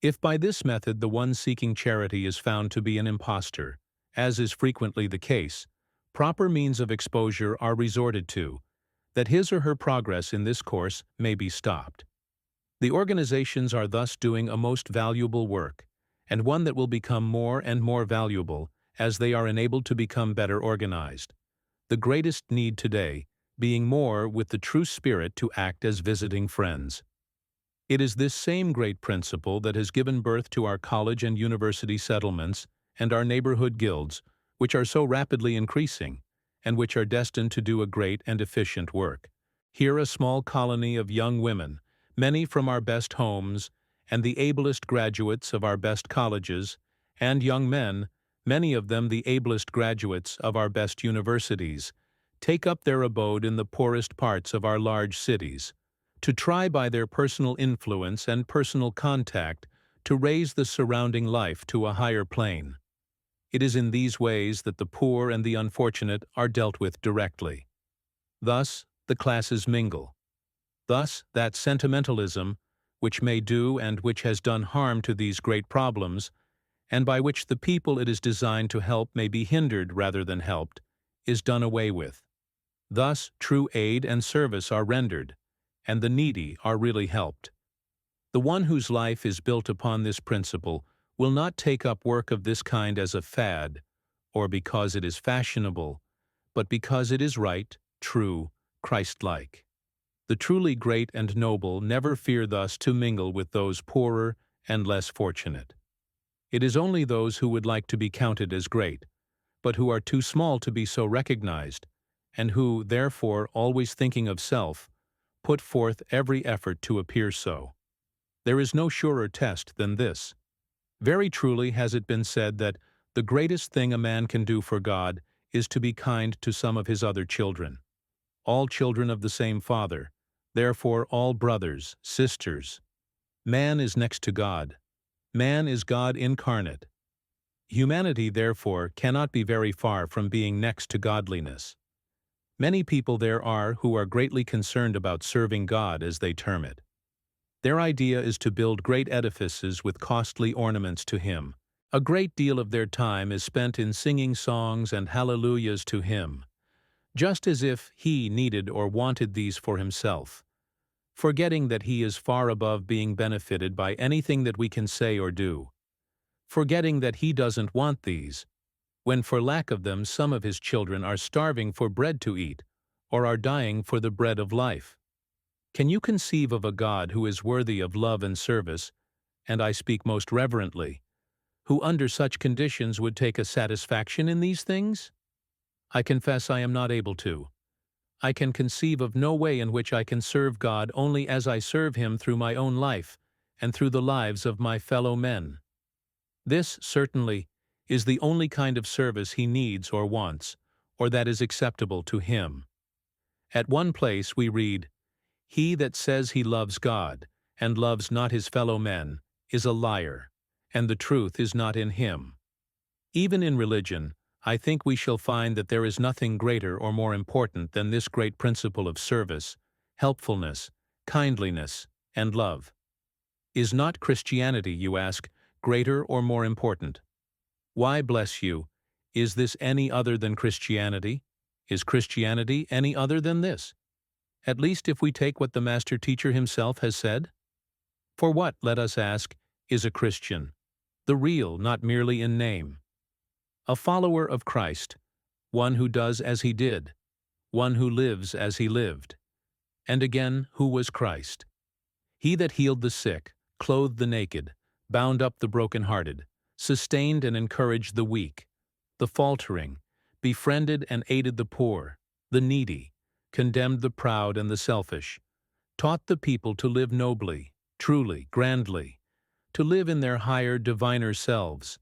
If by this method the one seeking charity is found to be an impostor, as is frequently the case, proper means of exposure are resorted to, that his or her progress in this course may be stopped. The organizations are thus doing a most valuable work, and one that will become more and more valuable as they are enabled to become better organized. The greatest need today being more with the true spirit to act as visiting friends. It is this same great principle that has given birth to our college and university settlements and our neighborhood guilds, which are so rapidly increasing, and which are destined to do a great and efficient work. Here a small colony of young women, many from our best homes, and the ablest graduates of our best colleges, and young men, many of them the ablest graduates of our best universities, take up their abode in the poorest parts of our large cities, to try by their personal influence and personal contact to raise the surrounding life to a higher plane. It is in these ways that the poor and the unfortunate are dealt with directly. Thus, the classes mingle. Thus, that sentimentalism, which may do and which has done harm to these great problems, and by which the people it is designed to help may be hindered rather than helped, is done away with. Thus, true aid and service are rendered, and the needy are really helped. The one whose life is built upon this principle will not take up work of this kind as a fad, or because it is fashionable, but because it is right, true, Christ-like. The truly great and noble never fear thus to mingle with those poorer and less fortunate. It is only those who would like to be counted as great, but who are too small to be so recognized, and who, therefore, always thinking of self, put forth every effort to appear so. There is no surer test than this. Very truly has it been said that the greatest thing a man can do for God is to be kind to some of his other children. All children of the same Father, therefore all brothers, sisters. Man is next to God. Man is God incarnate. Humanity, therefore, cannot be very far from being next to godliness. Many people there are who are greatly concerned about serving God, as they term it. Their idea is to build great edifices with costly ornaments to Him. A great deal of their time is spent in singing songs and hallelujahs to Him, just as if He needed or wanted these for Himself, forgetting that He is far above being benefited by anything that we can say or do, forgetting that He doesn't want these, when for lack of them some of His children are starving for bread to eat, or are dying for the bread of life. Can you conceive of a God who is worthy of love and service, and I speak most reverently, who under such conditions would take a satisfaction in these things? I confess I am not able to. I can conceive of no way in which I can serve God only as I serve Him through my own life and through the lives of my fellow men. This, certainly, is the only kind of service He needs or wants, or that is acceptable to Him. At one place we read, "He that says he loves God, and loves not his fellow men, is a liar, and the truth is not in him." Even in religion, I think we shall find that there is nothing greater or more important than this great principle of service, helpfulness, kindliness, and love. Is not Christianity, you ask, greater or more important? Why, bless you, is this any other than Christianity? Is Christianity any other than this? At least if we take what the Master Teacher himself has said? For what, let us ask, is a Christian? The real, not merely in name. A follower of Christ, one who does as He did, one who lives as He lived. And again, who was Christ? He that healed the sick, clothed the naked, bound up the brokenhearted, sustained and encouraged the weak, the faltering, befriended and aided the poor, the needy, condemned the proud and the selfish, taught the people to live nobly, truly, grandly, to live in their higher, diviner selves,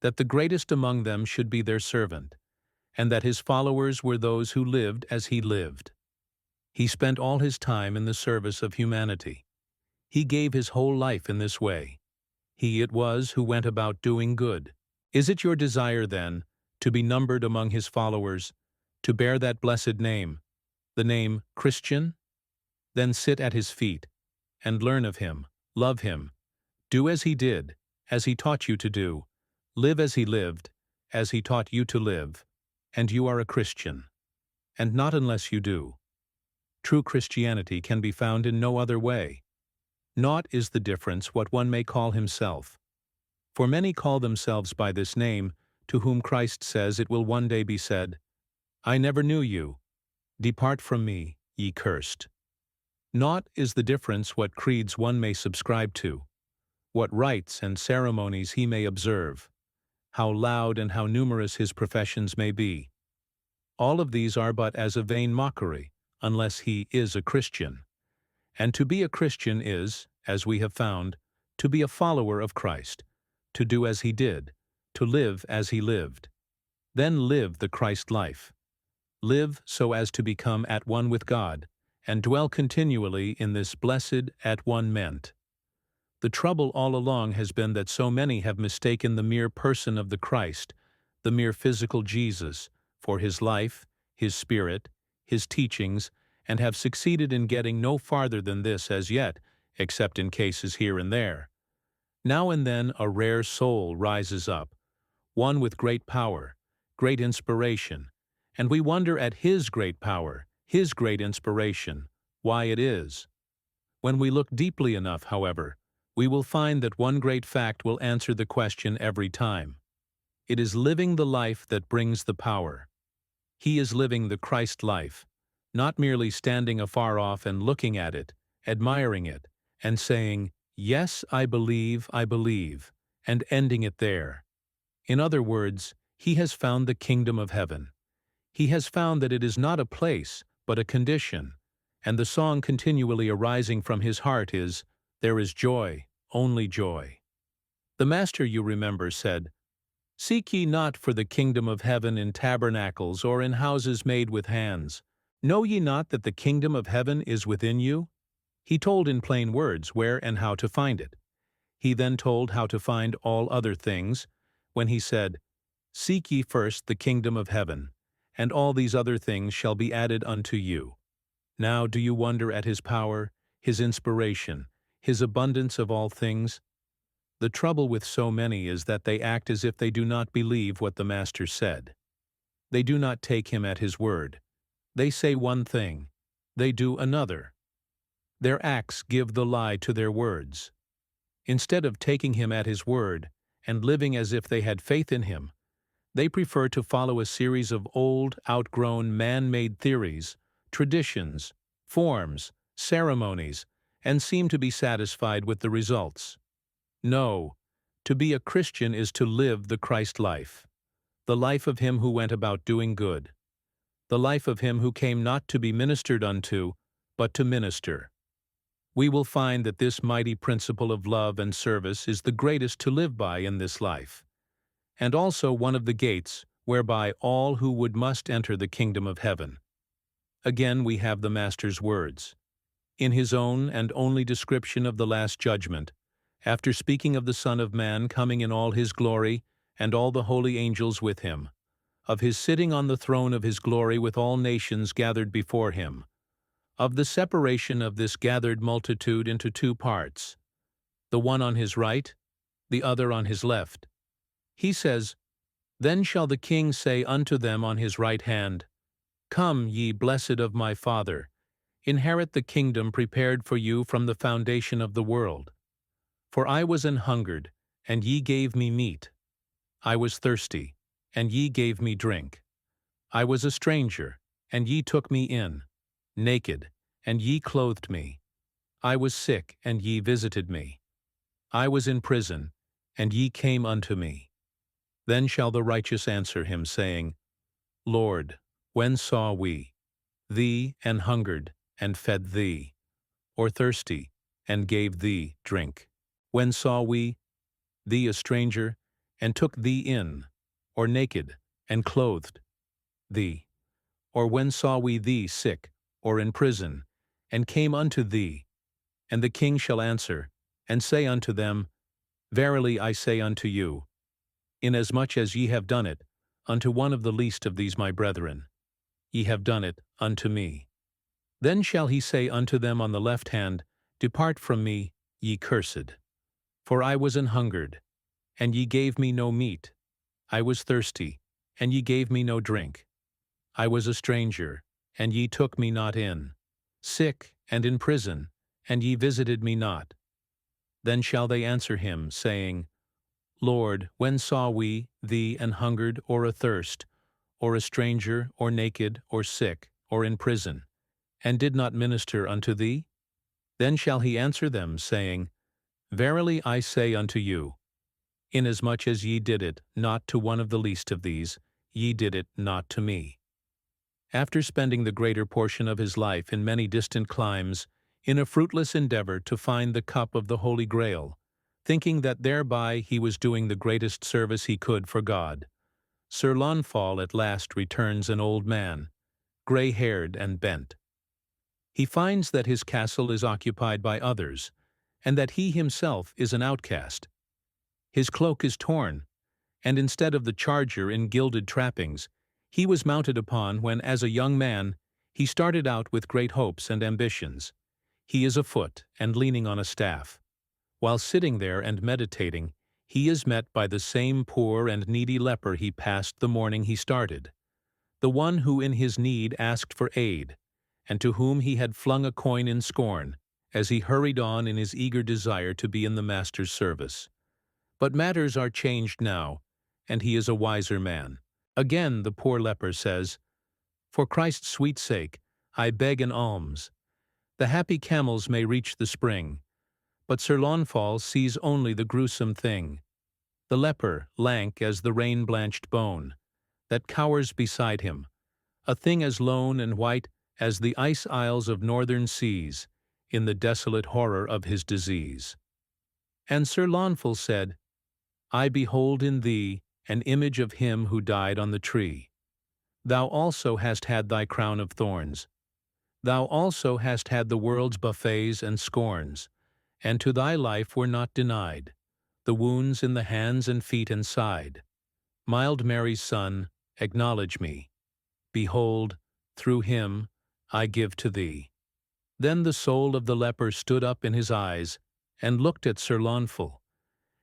that the greatest among them should be their servant, and that His followers were those who lived as He lived. He spent all His time in the service of humanity. He gave His whole life in this way. He it was who went about doing good. Is it your desire, then, to be numbered among His followers, to bear that blessed name, the name Christian? Then sit at His feet, and learn of Him, love Him, do as He did, as He taught you to do, live as He lived, as He taught you to live. and you are a Christian, and not unless you do. True Christianity can be found in no other way. Naught is the difference what one may call himself. For many call themselves by this name, to whom Christ says it will one day be said, I never knew you. Depart from me, ye cursed. Naught is the difference what creeds one may subscribe to, what rites and ceremonies he may observe, how loud and how numerous his professions may be. All of these are but as a vain mockery, unless he is a Christian. And to be a Christian is, as we have found, to be a follower of Christ, to do as he did, to live as he lived. Then live the Christ life. Live so as to become at one with God, and dwell continually in this blessed at one ment. The trouble all along has been that so many have mistaken the mere person of the Christ, the mere physical Jesus, for his life, his spirit, his teachings, and have succeeded in getting no farther than this as yet, except in cases here and there. Now and then a rare soul rises up, one with great power, great inspiration, and we wonder at his great power, his great inspiration, why it is. When we look deeply enough, however, we will find that one great fact will answer the question every time. It is living the life that brings the power. He is living the Christ life, not merely standing afar off and looking at it, admiring it, and saying, Yes, I believe, and ending it there. In other words, he has found the kingdom of heaven. He has found that it is not a place, but a condition, and the song continually arising from his heart is, There is joy, only joy. The Master, you remember, said, Seek ye not for the kingdom of heaven in tabernacles or in houses made with hands. Know ye not that the kingdom of heaven is within you? He told in plain words where and how to find it. He then told how to find all other things, when he said, Seek ye first the kingdom of heaven, and all these other things shall be added unto you. Now do you wonder at his power, his inspiration, his abundance of all things? The trouble with so many is that they act as if they do not believe what the Master said. They do not take him at his word. They say one thing, they do another. Their acts give the lie to their words. Instead of taking him at his word and living as if they had faith in him, they prefer to follow a series of old, outgrown, man-made theories, traditions, forms, ceremonies, and seem to be satisfied with the results. No, to be a Christian is to live the Christ life, the life of him who went about doing good, the life of him who came not to be ministered unto, but to minister. We will find that this mighty principle of love and service is the greatest to live by in this life, and also one of the gates whereby all who would must enter the kingdom of heaven. Again we have the Master's words. In his own and only description of the Last Judgment, after speaking of the Son of Man coming in all his glory and all the holy angels with him, of his sitting on the throne of his glory with all nations gathered before him, of the separation of this gathered multitude into two parts, the one on his right, the other on his left, he says, Then shall the King say unto them on his right hand, Come, ye blessed of my Father, inherit the kingdom prepared for you from the foundation of the world. For I was an hungered, and ye gave me meat. I was thirsty, and ye gave me drink. I was a stranger, and ye took me in, naked, and ye clothed me. I was sick, and ye visited me. I was in prison, and ye came unto me. Then shall the righteous answer him, saying, Lord, when saw we thee and hungered, and fed thee, or thirsty, and gave thee drink? When saw we thee a stranger, and took thee in, or naked, and clothed thee? Or when saw we thee sick, or in prison, and came unto thee? And the King shall answer, and say unto them, Verily I say unto you, inasmuch as ye have done it unto one of the least of these my brethren, ye have done it unto me. Then shall he say unto them on the left hand, Depart from me, ye cursed. For I was an hungered, and ye gave me no meat. I was thirsty, and ye gave me no drink. I was a stranger, and ye took me not in. Sick and in prison, and ye visited me not. Then shall they answer him, saying, Lord, when saw we thee an hungered or athirst, or a stranger, or naked, or sick, or in prison, and did not minister unto thee? Then shall he answer them, saying, Verily I say unto you, inasmuch as ye did it not to one of the least of these, ye did it not to me. After spending the greater portion of his life in many distant climes, in a fruitless endeavor to find the cup of the Holy Grail, thinking that thereby he was doing the greatest service he could for God, Sir Launfal at last returns an old man, grey-haired and bent. He finds that his castle is occupied by others, and that he himself is an outcast. His cloak is torn, and instead of the charger in gilded trappings, he was mounted upon when, as a young man, he started out with great hopes and ambitions. He is afoot and leaning on a staff. While sitting there and meditating, he is met by the same poor and needy leper he passed the morning he started, the one who in his need asked for aid, and to whom he had flung a coin in scorn, as he hurried on in his eager desire to be in the Master's service. But matters are changed now, and he is a wiser man. Again the poor leper says, For Christ's sweet sake, I beg an alms. The happy camels may reach the spring. But Sir Launfal sees only the gruesome thing, the leper, lank as the rain-blanched bone, that cowers beside him, a thing as lone and white as the ice isles of northern seas, in the desolate horror of his disease. And Sir Launfal said, I behold in thee an image of him who died on the tree. Thou also hast had thy crown of thorns. Thou also hast had the world's buffets and scorns, and to thy life were not denied the wounds in the hands and feet and side. Mild Mary's Son, acknowledge me. Behold, through him I give to thee. Then the soul of the leper stood up in his eyes, and looked at Sir Launfal,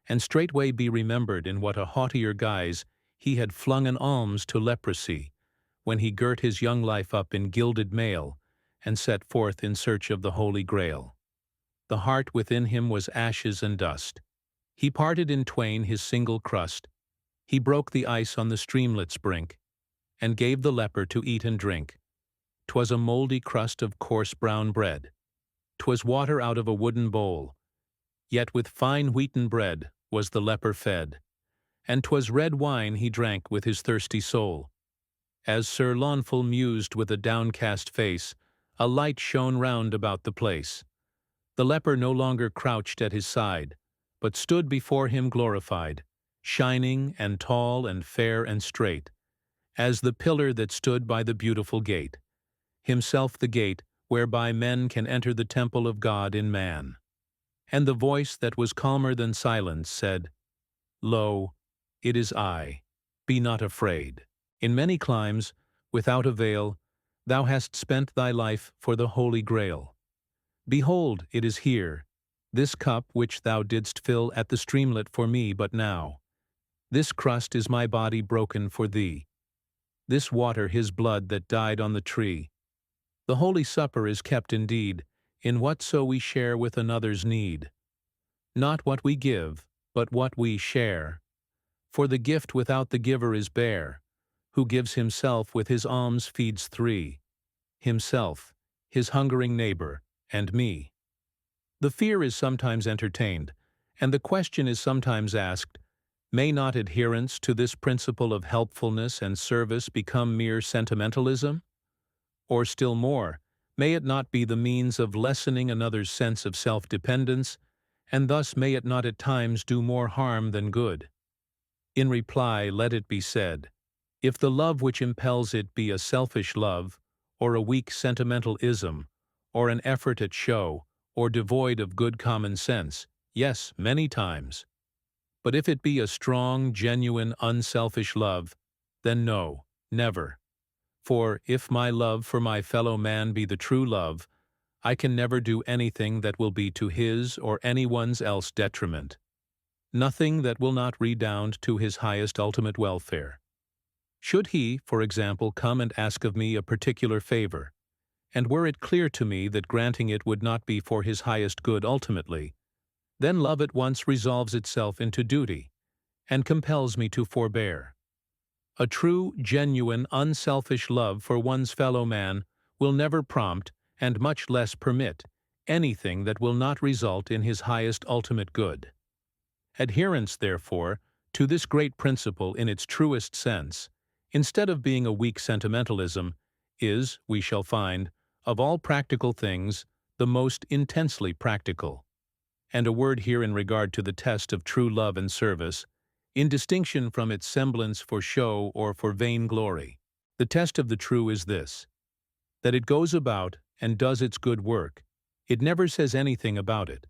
and straightway be remembered in what a haughtier guise he had flung an alms to leprosy, when he girt his young life up in gilded mail, and set forth in search of the Holy Grail. The heart within him was ashes and dust. He parted in twain his single crust. He broke the ice on the streamlet's brink, and gave the leper to eat and drink. 'Twas a mouldy crust of coarse brown bread. 'Twas water out of a wooden bowl. Yet with fine wheaten bread was the leper fed, and 'twas red wine he drank with his thirsty soul. As Sir Launfal mused with a downcast face, a light shone round about the place. The leper no longer crouched at his side, but stood before him glorified, shining and tall and fair and straight, as the pillar that stood by the beautiful gate, himself the gate whereby men can enter the temple of God in man. And the voice that was calmer than silence said, Lo, it is I, be not afraid. In many climes, without avail, thou hast spent thy life for the Holy Grail. Behold, it is here, this cup which thou didst fill at the streamlet for me but now. This crust is my body broken for thee. This water his blood that died on the tree. The Holy Supper is kept indeed, in whatso we share with another's need. Not what we give, but what we share. For the gift without the giver is bare. Who gives himself with his alms feeds three, himself, his hungering neighbor, and me. The fear is sometimes entertained, and the question is sometimes asked, may not adherence to this principle of helpfulness and service become mere sentimentalism? Or still more, may it not be the means of lessening another's sense of self-dependence, and thus may it not at times do more harm than good? In reply, let it be said, if the love which impels it be a selfish love, or a weak sentimental ism, or an effort at show, or devoid of good common sense, yes, many times. But if it be a strong, genuine, unselfish love, then no, never. For if my love for my fellow man be the true love, I can never do anything that will be to his or anyone's else detriment. Nothing that will not redound to his highest ultimate welfare. Should he, for example, come and ask of me a particular favor, and were it clear to me that granting it would not be for his highest good ultimately, then love at once resolves itself into duty, and compels me to forbear. A true, genuine, unselfish love for one's fellow man will never prompt, and much less permit, anything that will not result in his highest ultimate good. Adherence, therefore, to this great principle in its truest sense, instead of being a weak sentimentalism, is, we shall find, of all practical things, the most intensely practical. And a word here in regard to the test of true love and service, in distinction from its semblance for show or for vain glory. The test of the true is this, that it goes about and does its good work. It never says anything about it,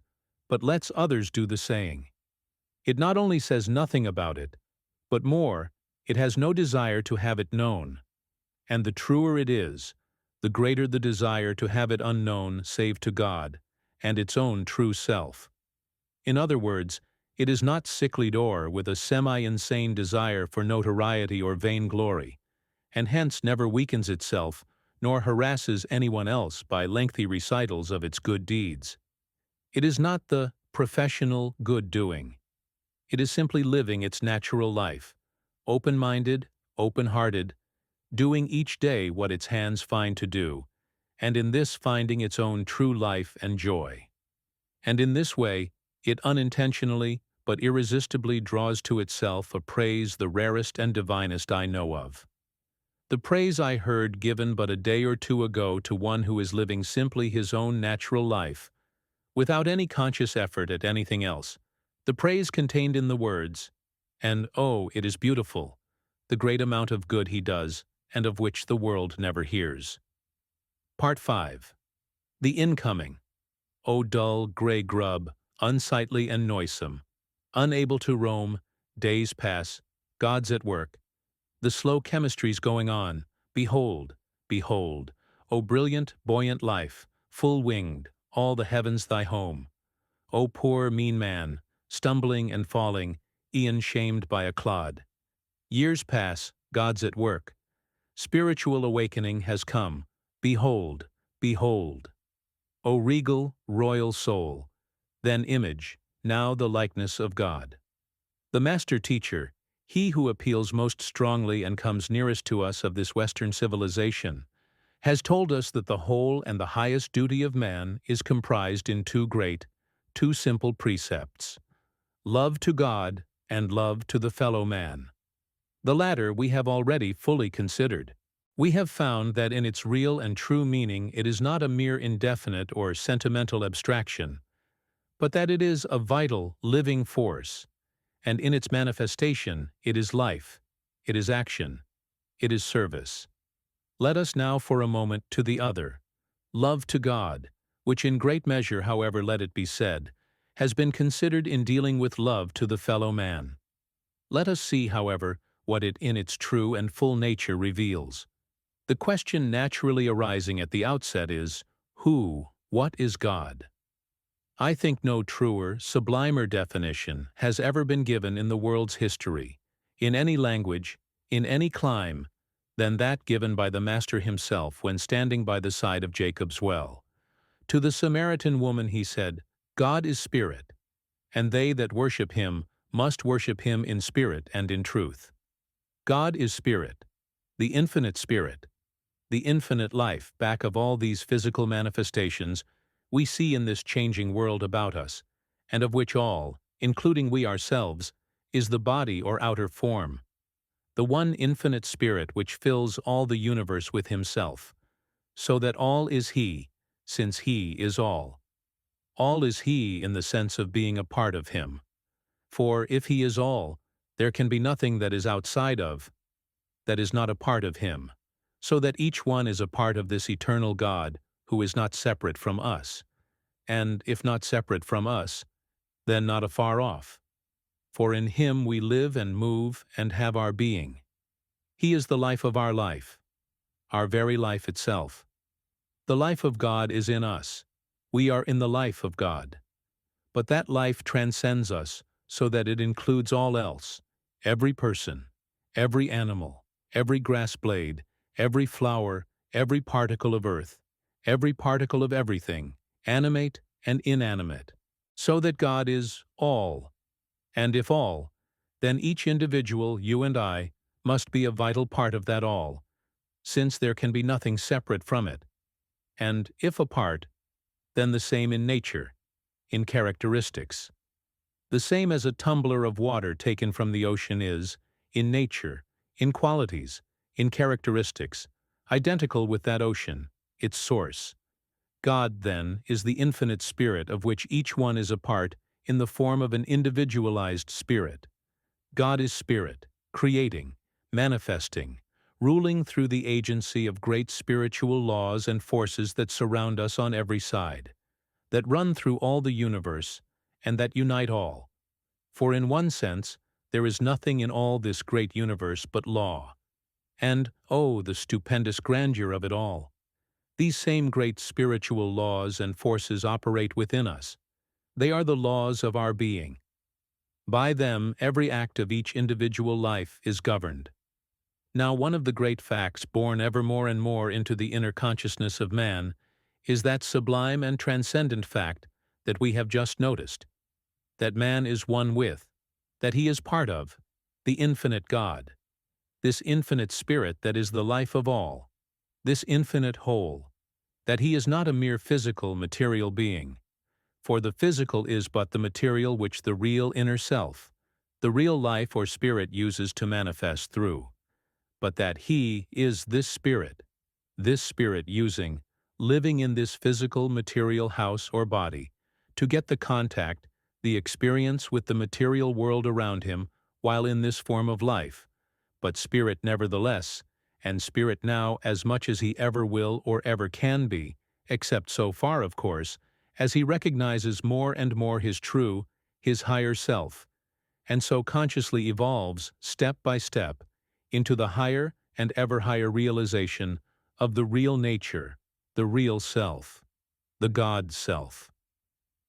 but lets others do the saying. It not only says nothing about it, but more, it has no desire to have it known. And the truer it is, the greater the desire to have it unknown save to God, and its own true self. In other words, it is not sicklied o'er with a semi-insane desire for notoriety or vainglory, and hence never weakens itself, nor harasses anyone else by lengthy recitals of its good deeds. It is not the professional good-doing. It is simply living its natural life, open-minded, open-hearted, doing each day what its hands find to do, and in this finding its own true life and joy. And in this way, it unintentionally but irresistibly draws to itself a praise the rarest and divinest I know of. The praise I heard given but a day or two ago to one who is living simply his own natural life, without any conscious effort at anything else, the praise contained in the words, "And oh, it is beautiful," the great amount of good he does, and of which the world never hears. Part 5. The incoming. O dull, gray grub, unsightly and noisome, unable to roam, days pass, God's at work, the slow chemistry's going on, behold, behold, O brilliant, buoyant life, full-winged, all the heavens thy home. O poor, mean man, stumbling and falling, e'en shamed by a clod. Years pass, God's at work. Spiritual awakening has come, behold, behold. O regal, royal soul, then image, now the likeness of God. The master teacher, he who appeals most strongly and comes nearest to us of this Western civilization, has told us that the whole and the highest duty of man is comprised in two simple precepts: love to God and love to the fellow man. The latter we have already fully considered. We have found that in its real and true meaning it is not a mere indefinite or sentimental abstraction, but that it is a vital, living force, and in its manifestation it is life, it is action, it is service. Let us now for a moment to the other, love to God, which in great measure, however, let it be said, has been considered in dealing with love to the fellow man. Let us see, however, what it in its true and full nature reveals. The question naturally arising at the outset is, what is God? I think no truer, sublimer definition has ever been given in the world's history, in any language, in any clime, than that given by the Master himself when standing by the side of Jacob's well. To the Samaritan woman he said, "God is spirit, and they that worship him must worship him in spirit and in truth." God is spirit, the infinite life back of all these physical manifestations we see in this changing world about us, and of which all, including we ourselves, is the body or outer form. The one infinite spirit which fills all the universe with himself, so that all is he, since he is all. All is he in the sense of being a part of him. For if he is all, there can be nothing that is outside of, that is not a part of him, so that each one is a part of this eternal God who is not separate from us, and if not separate from us, then not afar off. For in him we live and move and have our being. He is the life of our life, our very life itself. The life of God is in us. We are in the life of God. But that life transcends us so that it includes all else, every person, every animal, every grass blade, every flower, every particle of earth, every particle of everything, animate and inanimate, so that God is all. And if all, then each individual, you and I, must be a vital part of that all, since there can be nothing separate from it. And if a part, then the same in nature, in characteristics. The same as a tumbler of water taken from the ocean is, in nature, in qualities, in characteristics, identical with that ocean, its source. God, then, is the infinite spirit of which each one is a part in the form of an individualized spirit. God is spirit, creating, manifesting, ruling through the agency of great spiritual laws and forces that surround us on every side, that run through all the universe, and that unite all. For in one sense, there is nothing in all this great universe but law. And, oh, the stupendous grandeur of it all! These same great spiritual laws and forces operate within us. They are the laws of our being. By them, every act of each individual life is governed. Now, one of the great facts born ever more and more into the inner consciousness of man is that sublime and transcendent fact that we have just noticed, that man is one with, that he is part of, the infinite God, this infinite spirit that is the life of all, this infinite whole, that he is not a mere physical, material being, for the physical is but the material which the real inner self, the real life or spirit uses to manifest through, but that he is this spirit using, living in this physical, material house or body, to get the contact, the experience with the material world around him while in this form of life, but spirit nevertheless, and spirit now as much as he ever will or ever can be, except so far, of course, as he recognizes more and more his true, his higher self, and so consciously evolves, step by step, into the higher and ever higher realization of the real nature, the real self, the God self.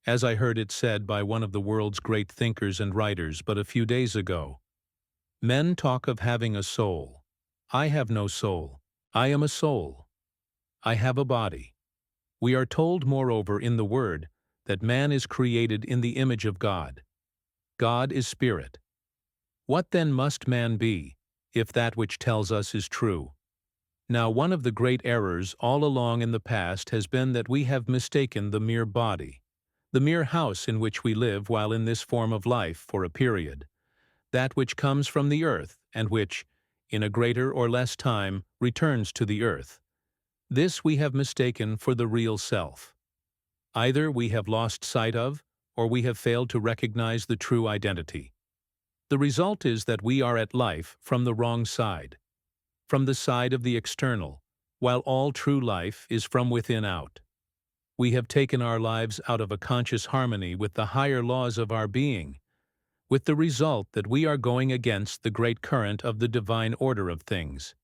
As I heard it said by one of the world's great thinkers and writers but a few days ago, men talk of having a soul. I have no soul. I am a soul. I have a body. We are told, moreover, in the Word, that man is created in the image of God. God is spirit. What then must man be, if that which tells us is true? Now, one of the great errors all along in the past has been that we have mistaken the mere body, the mere house in which we live while in this form of life for a period, that which comes from the earth and which, in a greater or less time, returns to the earth. This we have mistaken for the real self. Either we have lost sight of, or we have failed to recognize the true identity. The result is that we are at life from the wrong side, from the side of the external, while all true life is from within out. We have taken our lives out of a conscious harmony with the higher laws of our being, with the result that we are going against the great current of the divine order of things.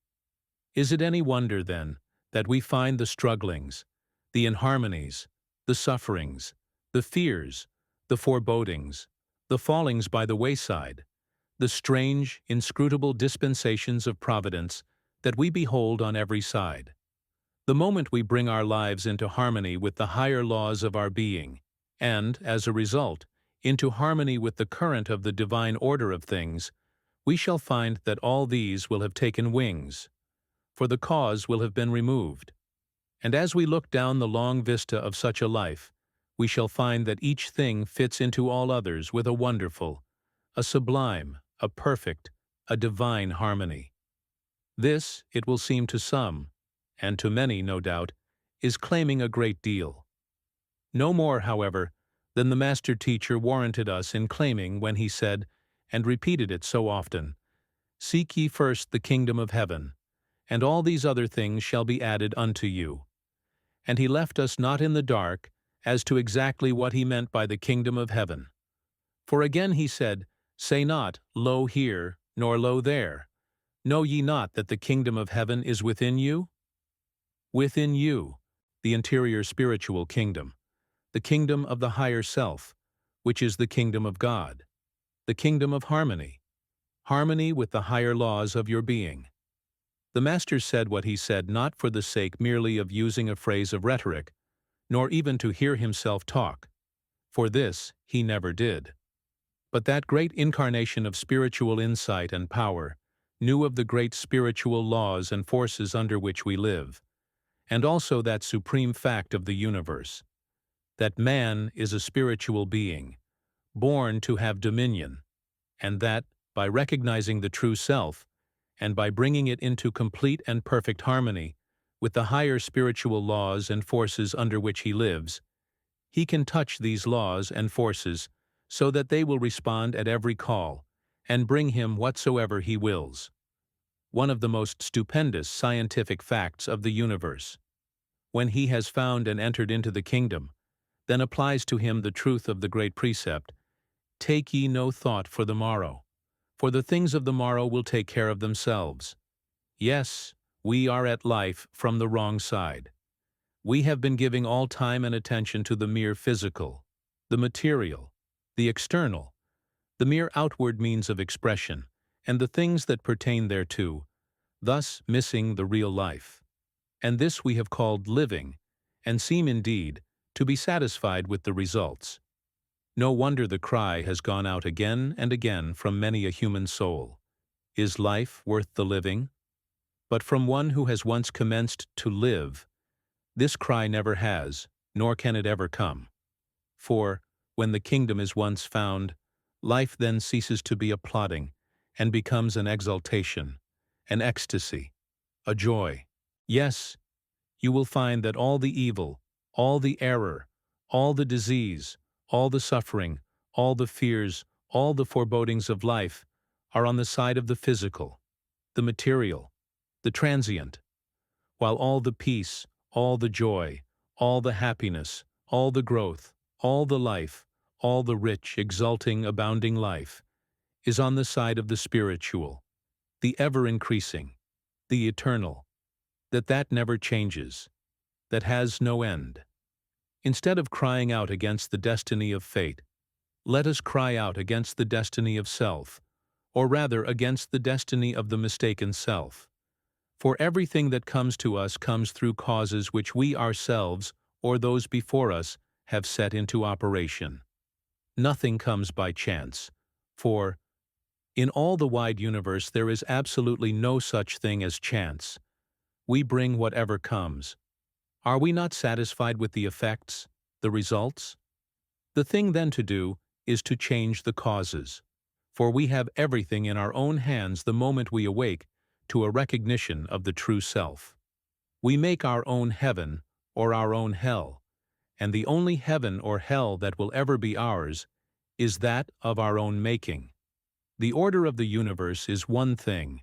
Is it any wonder, then, that we find the strugglings, the inharmonies, the sufferings, the fears, the forebodings, the fallings by the wayside, the strange, inscrutable dispensations of providence that we behold on every side? The moment we bring our lives into harmony with the higher laws of our being, and, as a result, into harmony with the current of the divine order of things, we shall find that all these will have taken wings, for the cause will have been removed. And as we look down the long vista of such a life, we shall find that each thing fits into all others with a wonderful, a sublime, a perfect, a divine harmony. This, it will seem to some, and to many, no doubt, is claiming a great deal. No more, however, than the Master Teacher warranted us in claiming when he said, and repeated it so often, "Seek ye first the kingdom of heaven, and all these other things shall be added unto you." And he left us not in the dark as to exactly what he meant by the kingdom of heaven. For again he said, "Say not, Lo here, nor Lo there. Know ye not that the kingdom of heaven is within you?" Within you, the interior spiritual kingdom, the kingdom of the higher self, which is the kingdom of God, the kingdom of harmony, harmony with the higher laws of your being. The Master said what he said not for the sake merely of using a phrase of rhetoric, nor even to hear himself talk, for this he never did. But that great incarnation of spiritual insight and power knew of the great spiritual laws and forces under which we live, and also that supreme fact of the universe, that man is a spiritual being, born to have dominion, and that, by recognizing the true self, and by bringing it into complete and perfect harmony with the higher spiritual laws and forces under which he lives, he can touch these laws and forces so that they will respond at every call and bring him whatsoever he wills. One of the most stupendous scientific facts of the universe. When he has found and entered into the kingdom, then applies to him the truth of the great precept, "Take ye no thought for the morrow, for the things of the morrow will take care of themselves." Yes, we are at life from the wrong side. We have been giving all time and attention to the mere physical, the material, the external, the mere outward means of expression, and the things that pertain thereto, thus missing the real life. And this we have called living, and seem indeed to be satisfied with the results. No wonder the cry has gone out again and again from many a human soul, "Is life worth the living?" But from one who has once commenced to live, this cry never has, nor can it ever come. For, when the kingdom is once found, life then ceases to be a plodding, and becomes an exaltation, an ecstasy, a joy. Yes, you will find that all the evil, all the error, all the disease, all the suffering, all the fears, all the forebodings of life are on the side of the physical, the material, the transient, while all the peace, all the joy, all the happiness, all the growth, all the life, all the rich, exulting, abounding life is on the side of the spiritual, the ever-increasing, the eternal, that never changes, that has no end. Instead of crying out against the destiny of fate, let us cry out against the destiny of self, or rather against the destiny of the mistaken self. For everything that comes to us comes through causes which we ourselves, or those before us, have set into operation. Nothing comes by chance, for, in all the wide universe there is absolutely no such thing as chance. We bring whatever comes. Are we not satisfied with the effects, the results? The thing then to do is to change the causes, for we have everything in our own hands the moment we awake to a recognition of the true self. We make our own heaven or our own hell, and the only heaven or hell that will ever be ours is that of our own making. The order of the universe is one thing.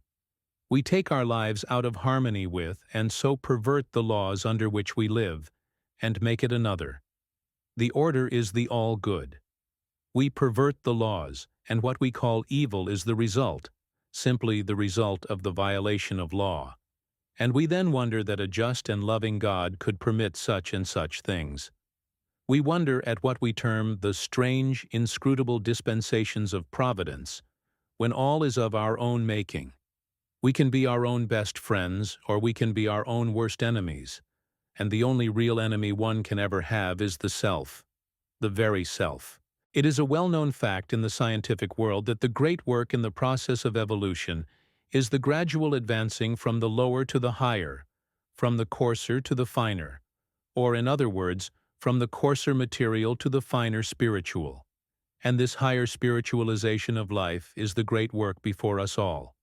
We take our lives out of harmony with and so pervert the laws under which we live, and make it another. The order is the all-good. We pervert the laws, and what we call evil is the result, simply the result of the violation of law. And we then wonder that a just and loving God could permit such and such things. We wonder at what we term the strange, inscrutable dispensations of providence, when all is of our own making. We can be our own best friends, or we can be our own worst enemies, and the only real enemy one can ever have is the self, the very self. It is a well-known fact in the scientific world that the great work in the process of evolution is the gradual advancing from the lower to the higher, from the coarser to the finer, or in other words, from the coarser material to the finer spiritual. And this higher spiritualization of life is the great work before us all.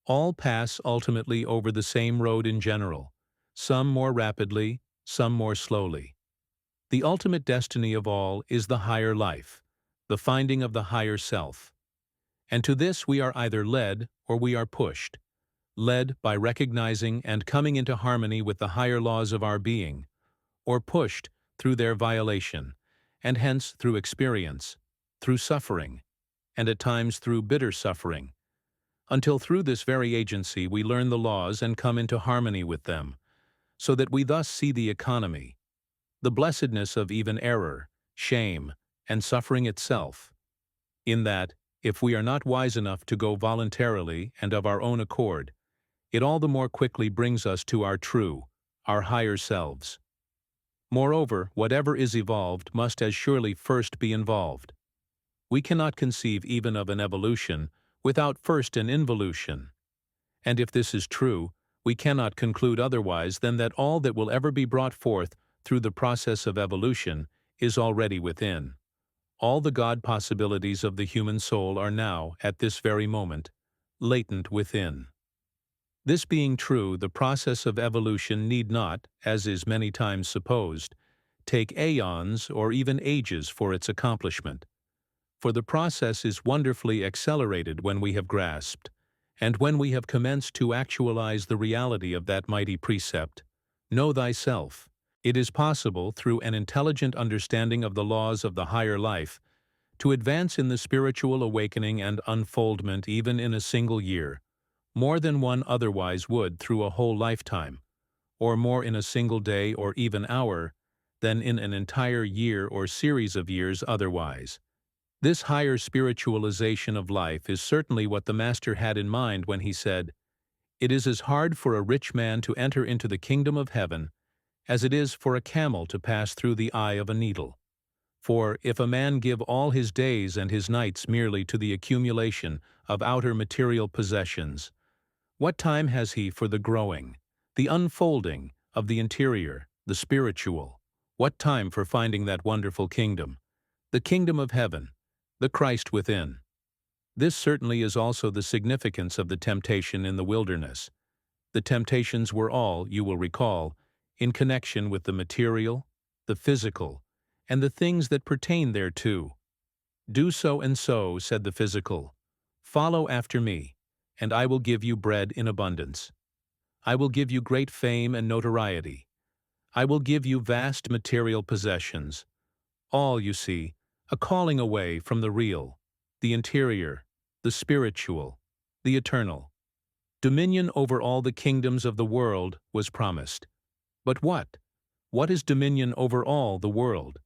All pass ultimately over the same road in general, some more rapidly, some more slowly. The ultimate destiny of all is the higher life, the finding of the higher self. And to this we are either led or we are pushed, led by recognizing and coming into harmony with the higher laws of our being, or pushed through their violation, and hence through experience, through suffering, and at times through bitter suffering, until through this very agency we learn the laws and come into harmony with them, so that we thus see the economy, the blessedness of even error, shame, and suffering itself, in that, if we are not wise enough to go voluntarily and of our own accord, it all the more quickly brings us to our true, our higher selves. Moreover, whatever is evolved must as surely first be involved. We cannot conceive even of an evolution without first an involution. And if this is true, we cannot conclude otherwise than that all that will ever be brought forth through the process of evolution is already within. All the God possibilities of the human soul are now, at this very moment, latent within. This being true, the process of evolution need not, as is many times supposed, take aeons or even ages for its accomplishment. For the process is wonderfully accelerated when we have grasped, and when we have commenced to actualize the reality of that mighty precept, know thyself. It is possible, through an intelligent understanding of the laws of the higher life, to advance in the spiritual awakening and unfoldment even in a single year, more than one otherwise would through a whole lifetime, or more in a single day or even hour than in an entire year or series of years otherwise. This higher spiritualization of life is certainly what the Master had in mind when he said, "It is as hard for a rich man to enter into the kingdom of heaven as it is for a camel to pass through the eye of a needle. For if a man give all his days and his nights merely to the accumulation of outer material possessions, what time has he for the growing, the unfolding of the interior, the spiritual? What time for finding that wonderful kingdom, the kingdom of heaven, the Christ within?" This certainly is also the significance of the temptation in the wilderness. The temptations were all, you will recall, in connection with the material, the physical, and the things that pertain thereto. "Do so and so," said the physical. "Follow after me, and I will give you bread in abundance. I will give you great fame and notoriety. I will give you vast material possessions. All, you see, a calling away from the real, the interior, the spiritual, the eternal. Dominion over all the kingdoms of the world was promised. But what? What is dominion over all the world,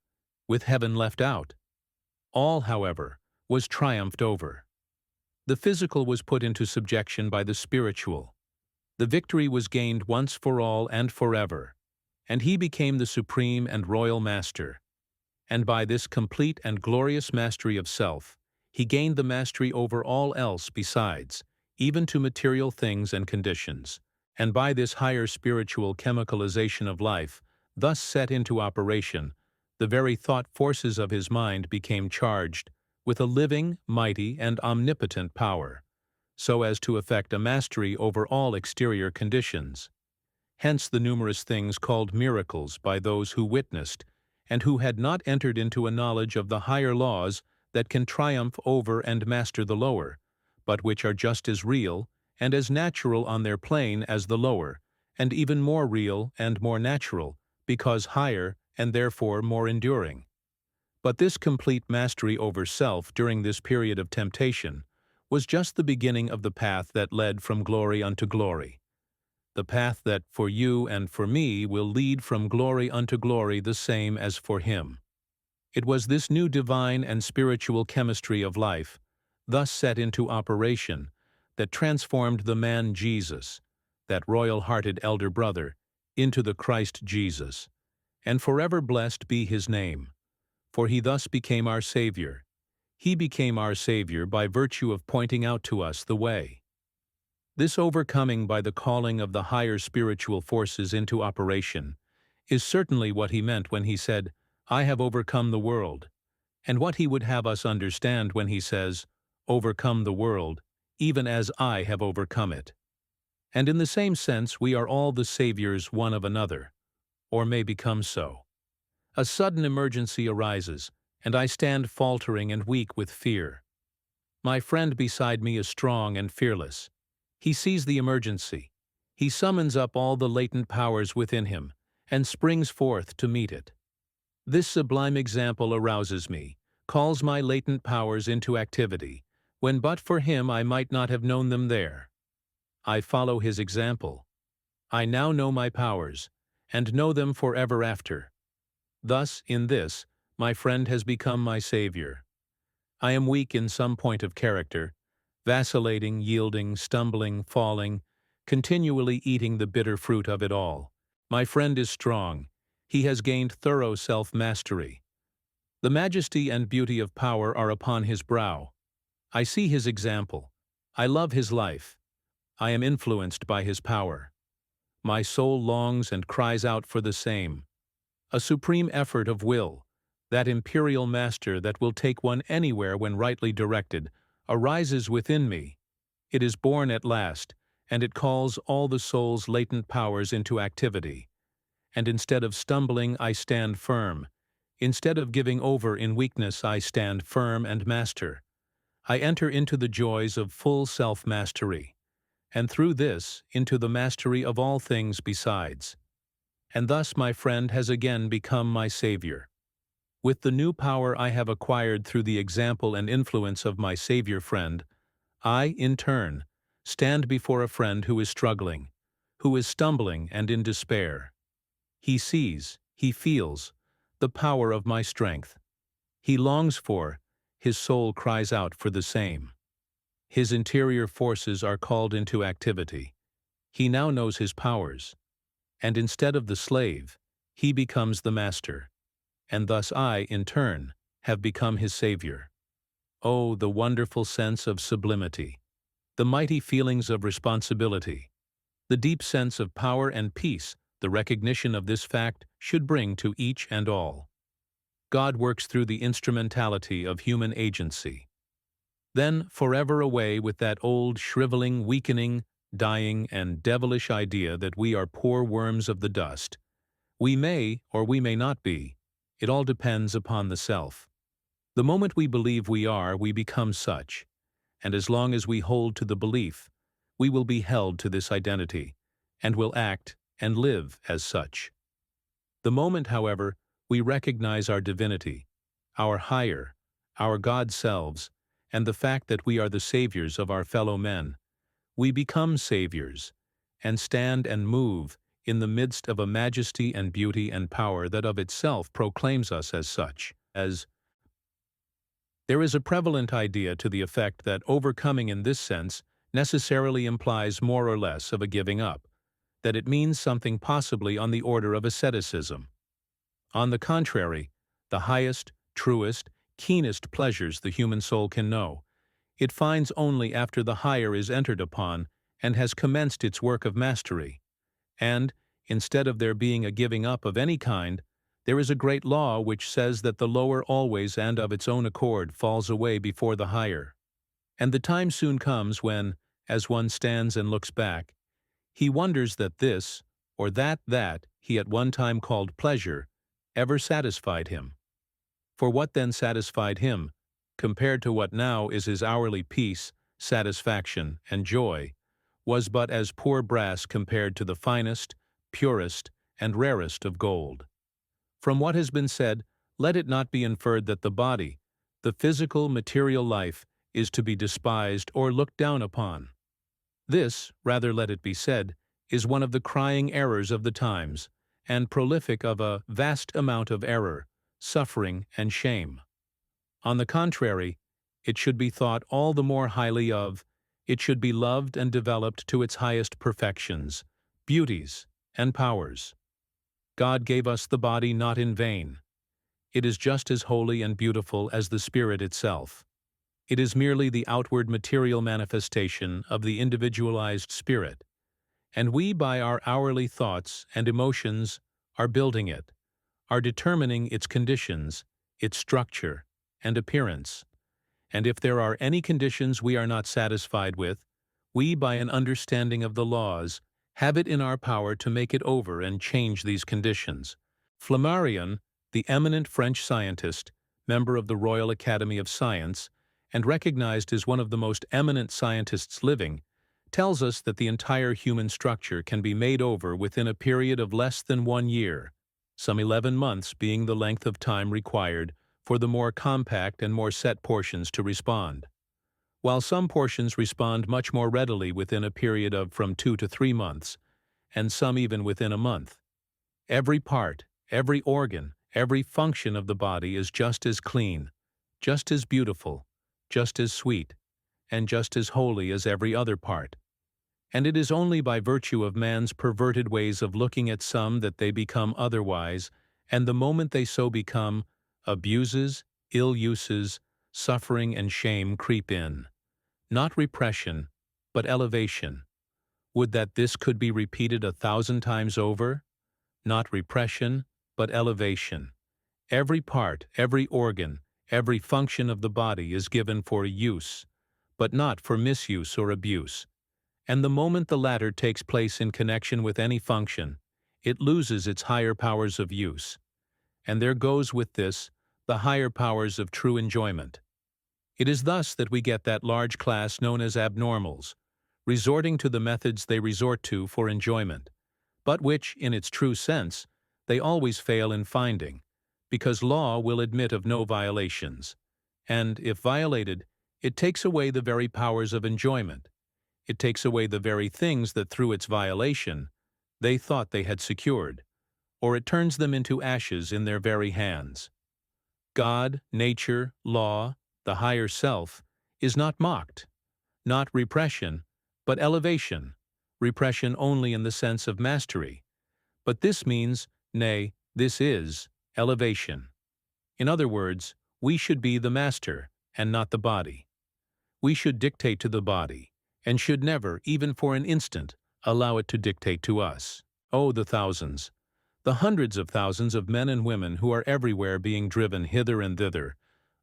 with heaven left out? All, however, was triumphed over. The physical was put into subjection by the spiritual. The victory was gained once for all and forever, and he became the supreme and royal master. And by this complete and glorious mastery of self, he gained the mastery over all else besides, even to material things and conditions. And by this higher spiritual chemicalization of life, thus set into operation, the very thought forces of his mind became charged with a living, mighty, and omnipotent power, so as to effect a mastery over all exterior conditions. Hence the numerous things called miracles by those who witnessed, and who had not entered into a knowledge of the higher laws that can triumph over and master the lower, but which are just as real and as natural on their plane as the lower, and even more real and more natural, because higher and therefore more enduring. But this complete mastery over self during this period of temptation was just the beginning of the path that led from glory unto glory. The path that for you and for me will lead from glory unto glory the same as for him. It was this new divine and spiritual chemistry of life, thus set into operation, that transformed the man Jesus, that royal-hearted elder brother, into the Christ Jesus. And forever blessed be his name, for he thus became our Savior. He became our Savior by virtue of pointing out to us the way. This overcoming by the calling of the higher spiritual forces into operation is certainly what he meant when he said, "I have overcome the world," and what he would have us understand when he says, "Overcome the world, even as I have overcome it." And in the same sense we are all the saviors one of another, or may become so. A sudden emergency arises, and I stand faltering and weak with fear. My friend beside me is strong and fearless. He sees the emergency. He summons up all the latent powers within him, and springs forth to meet it. This sublime example arouses me, calls my latent powers into activity, when but for him I might not have known them there. I follow his example. I now know my powers, and know them forever after. Thus, in this, my friend has become my Savior. I am weak in some point of character, vacillating, yielding, stumbling, falling, continually eating the bitter fruit of it all. My friend is strong. He has gained thorough self-mastery. The majesty and beauty of power are upon his brow. I see his example. I love his life. I am influenced by his power. My soul longs and cries out for the same. A supreme effort of will, that imperial master that will take one anywhere when rightly directed, arises within me. It is born at last, and it calls all the soul's latent powers into activity. And instead of stumbling, I stand firm. Instead of giving over in weakness, I stand firm and master. I enter into the joys of full self-mastery, and through this, into the mastery of all things besides. And thus my friend has again become my savior. With the new power I have acquired through the example and influence of my savior friend, I, in turn, stand before a friend who is struggling, who is stumbling and in despair. He sees, he feels, the power of my strength. He longs for, his soul cries out for the same. His interior forces are called into activity. He now knows his powers, and instead of the slave, he becomes the master, and thus I, in turn, have become his savior. Oh, the wonderful sense of sublimity, the mighty feelings of responsibility, the deep sense of power and peace the recognition of this fact should bring to each and all. God works through the instrumentality of human agency. Then, forever away with that old, shriveling, weakening, dying, and devilish idea that we are poor worms of the dust. We may, or we may not be. It all depends upon the self. The moment we believe we are, we become such. And as long as we hold to the belief, we will be held to this identity, and will act and live as such. The moment, however, we recognize our divinity, our higher, our God selves, and the fact that we are the saviors of our fellow men, we become saviors, and stand and move in the midst of a majesty and beauty and power that of itself proclaims us as such. There is a prevalent idea to the effect that overcoming in this sense necessarily implies more or less of a giving up, that it means something possibly on the order of asceticism. On the contrary, the highest, truest, keenest pleasures the human soul can know, it finds only after the higher is entered upon and has commenced its work of mastery. And, instead of there being a giving up of any kind, there is a great law which says that the lower always and of its own accord falls away before the higher. And the time soon comes when, as one stands and looks back, he wonders that this, or that he at one time called pleasure, ever satisfied him. For what then satisfied him, compared to what now is his hourly peace, satisfaction, and joy, was but as poor brass compared to the finest, purest, and rarest of gold. From what has been said, let it not be inferred that the body, the physical, material life, is to be despised or looked down upon. This, rather let it be said, is one of the crying errors of the times, and prolific of a vast amount of error, suffering, and shame. On the contrary, it should be thought all the more highly of, it should be loved and developed to its highest perfections, beauties, and powers. God gave us the body not in vain. It is just as holy and beautiful as the spirit itself. It is merely the outward material manifestation of the individualized spirit, and we by our hourly thoughts and emotions are building it, are determining its conditions, its structure, and appearance. And if there are any conditions we are not satisfied with, we, by an understanding of the laws, have it in our power to make it over and change these conditions. Flammarion, the eminent French scientist, member of the Royal Academy of Science, and recognized as one of the most eminent scientists living, tells us that the entire human structure can be made over within a period of less than 1 year, some 11 months being the length of time required for the more compact and more set portions to respond, while some portions respond much more readily within a period of from 2 to 3 months, and some even within a month. Every part, every organ, every function of the body is just as clean, just as beautiful, just as sweet, and just as holy as every other part. And it is only by virtue of man's perverted ways of looking at some that they become otherwise, and the moment they so become, abuses, ill uses, suffering and shame creep in. Not repression, but elevation. Would that this could be repeated 1,000 times over? Not repression, but elevation. Every part, every organ, every function of the body is given for use, but not for misuse or abuse. And the moment the latter takes place in connection with any function, it loses its higher powers of use. And there goes with this the higher powers of true enjoyment. It is thus that we get that large class known as abnormals, resorting to the methods they resort to for enjoyment, but which, in its true sense, they always fail in finding, because law will admit of no violations, and, if violated, it takes away the very powers of enjoyment. It takes away the very things that through its violation they thought they had secured, or it turns them into ashes in their very hands. God, nature, law, the higher self, is not mocked, not repression, but elevation, repression only in the sense of mastery. But this means, nay, this is, elevation. In other words, we should be the master, and not the body. We should dictate to the body, and should never, even for an instant, allow it to dictate to us. Oh, the thousands, the hundreds of thousands of men and women who are everywhere being driven hither and thither,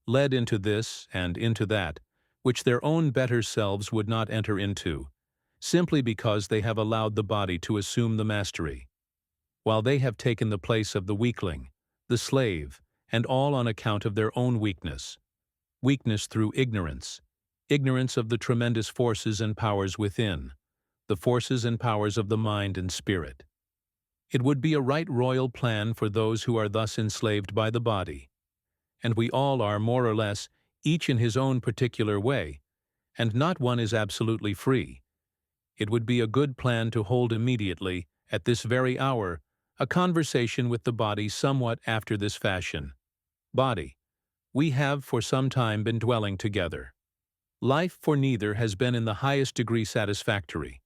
led into this and into that, which their own better selves would not enter into, simply because they have allowed the body to assume the mastery, while they have taken the place of the weakling, the slave, and all on account of their own weakness. Weakness through ignorance, ignorance of the tremendous forces and powers within, the forces and powers of the mind and spirit. It would be a right royal plan for those who are thus enslaved by the body, and we all are more or less, each in his own particular way, and not one is absolutely free. It would be a good plan to hold immediately, at this very hour, a conversation with the body somewhat after this fashion. Body, we have for some time been dwelling together. Life for neither has been in the highest degree satisfactory.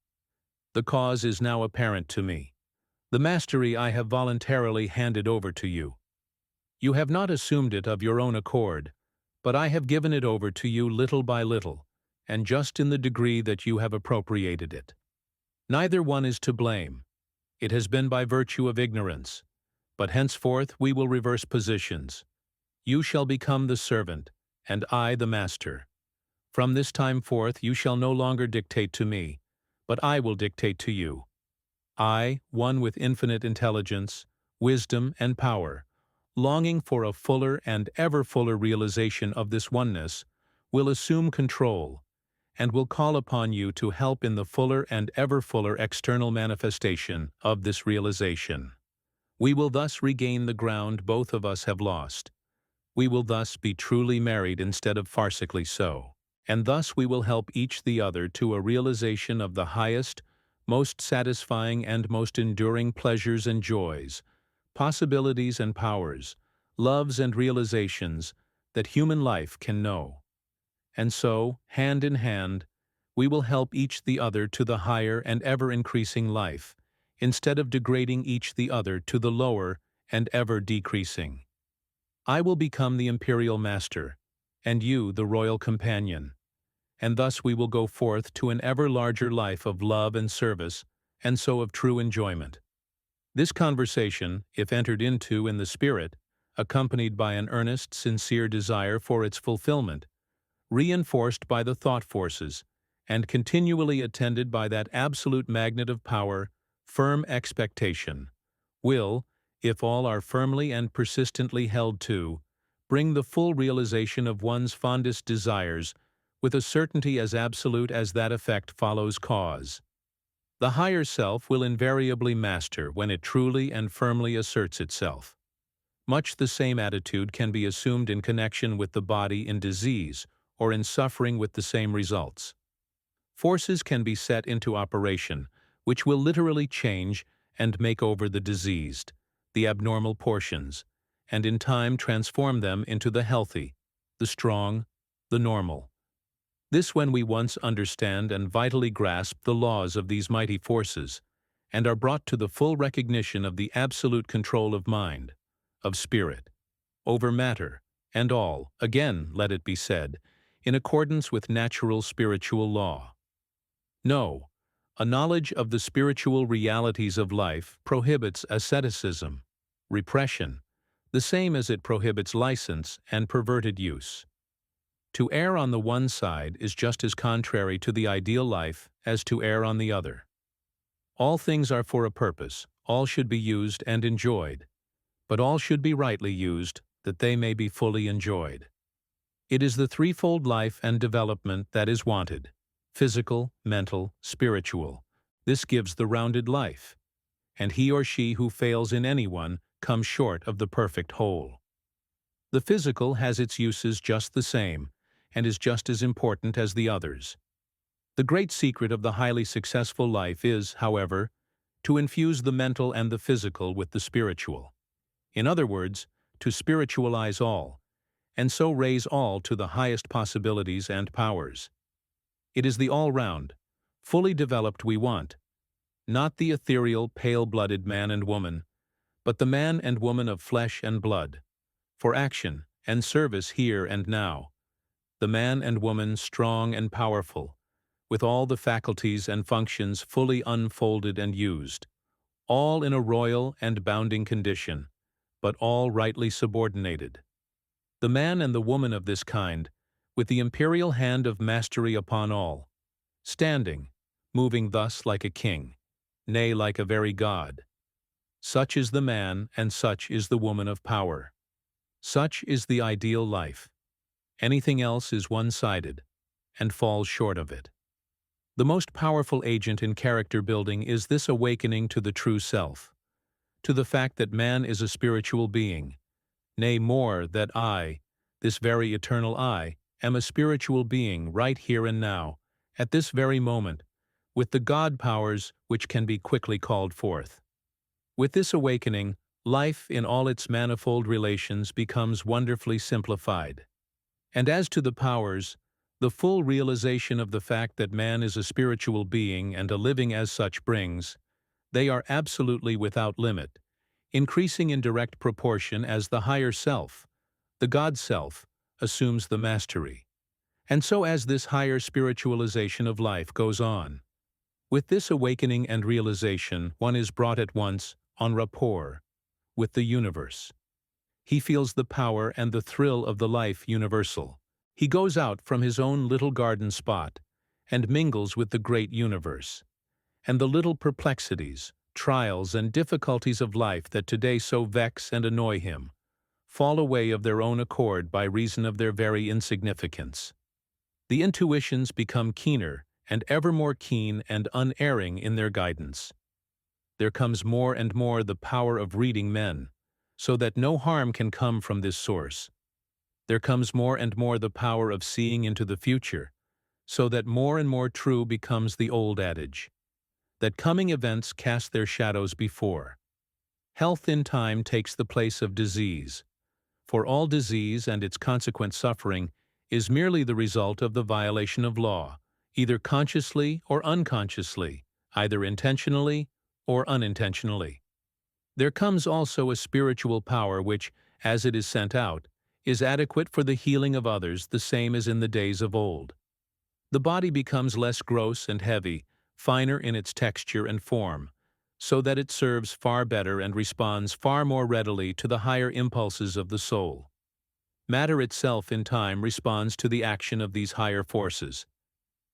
The cause is now apparent to me. The mastery I have voluntarily handed over to you. You have not assumed it of your own accord, but I have given it over to you little by little, and just in the degree that you have appropriated it. Neither one is to blame. It has been by virtue of ignorance, but henceforth we will reverse positions. You shall become the servant, and I the master. From this time forth you shall no longer dictate to me, but I will dictate to you. I, one with infinite intelligence, wisdom, and power, longing for a fuller and ever fuller realization of this oneness, will assume control, and will call upon you to help in the fuller and ever fuller external manifestation of this realization. We will thus regain the ground both of us have lost. We will thus be truly married instead of farcically so, and thus we will help each the other to a realization of the highest, most satisfying and most enduring pleasures and joys, possibilities and powers, loves and realizations that human life can know. And so, hand in hand, we will help each the other to the higher and ever-increasing life, instead of degrading each the other to the lower and ever-decreasing. I will become the imperial master, and you the royal companion, and thus we will go forth to an ever larger life of love and service, and so of true enjoyment. This conversation, if entered into in the spirit, accompanied by an earnest, sincere desire for its fulfillment, reinforced by the thought forces, and continually attended by that absolute magnet of power, firm expectation, will, if all are firmly and persistently held to, bring the full realization of one's fondest desires with a certainty as absolute as that effect follows cause. The higher self will invariably master when it truly and firmly asserts itself. Much the same attitude can be assumed in connection with the body in disease or in suffering with the same results. Forces can be set into operation which will literally change and make over the diseased, the abnormal portions, and in time transform them into the healthy, the strong, the normal. This when we once understand and vitally grasp the laws of these mighty forces, and are brought to the full recognition of the absolute control of mind, of spirit, over matter, and all, again let it be said, in accordance with natural spiritual law. No, a knowledge of the spiritual realities of life prohibits asceticism, repression, the same as it prohibits license and perverted use. To err on the one side is just as contrary to the ideal life as to err on the other. All things are for a purpose, all should be used and enjoyed, but all should be rightly used, that they may be fully enjoyed. It is the threefold life and development that is wanted: physical, mental, spiritual. This gives the rounded life, and he or she who fails in any one comes short of the perfect whole. The physical has its uses just the same, and is just as important as the others. The great secret of the highly successful life is, however, to infuse the mental and the physical with the spiritual. In other words, to spiritualize all, and so raise all to the highest possibilities and powers. It is the all-round, fully developed we want, not the ethereal, pale-blooded man and woman, but the man and woman of flesh and blood, for action and service here and now, the man and woman strong and powerful, with all the faculties and functions fully unfolded and used, all in a royal and bounding condition, but all rightly subordinated. The man and the woman of this kind, with the imperial hand of mastery upon all, standing, moving thus like a king, nay, like a very god. Such is the man and such is the woman of power. Such is the ideal life. Anything else is one-sided, and falls short of it. The most powerful agent in character building is this awakening to the true self, to the fact that man is a spiritual being, nay more, that I, this very eternal I, am a spiritual being right here and now, at this very moment, with the God powers which can be quickly called forth. With this awakening, life in all its manifold relations becomes wonderfully simplified. And as to the powers, the full realization of the fact that man is a spiritual being and a living as such brings, they are absolutely without limit, increasing in direct proportion as the higher self, the God self, assumes the mastery. And so as this higher spiritualization of life goes on, with this awakening and realization one is brought at once en rapport with the universe. He feels the power and the thrill of the life universal. He goes out from his own little garden spot and mingles with the great universe. And the little perplexities, trials, and difficulties of life that today so vex and annoy him fall away of their own accord by reason of their very insignificance. The intuitions become keener and ever more keen and unerring in their guidance. There comes more and more the power of reading men, so that no harm can come from this source. There comes more and more the power of seeing into the future, so that more and more true becomes the old adage, that coming events cast their shadows before. Health in time takes the place of disease, for all disease and its consequent suffering is merely the result of the violation of law, either consciously or unconsciously, either intentionally or unintentionally. There comes also a spiritual power which, as it is sent out, is adequate for the healing of others the same as in the days of old. The body becomes less gross and heavy, finer in its texture and form, so that it serves far better and responds far more readily to the higher impulses of the soul. Matter itself in time responds to the action of these higher forces,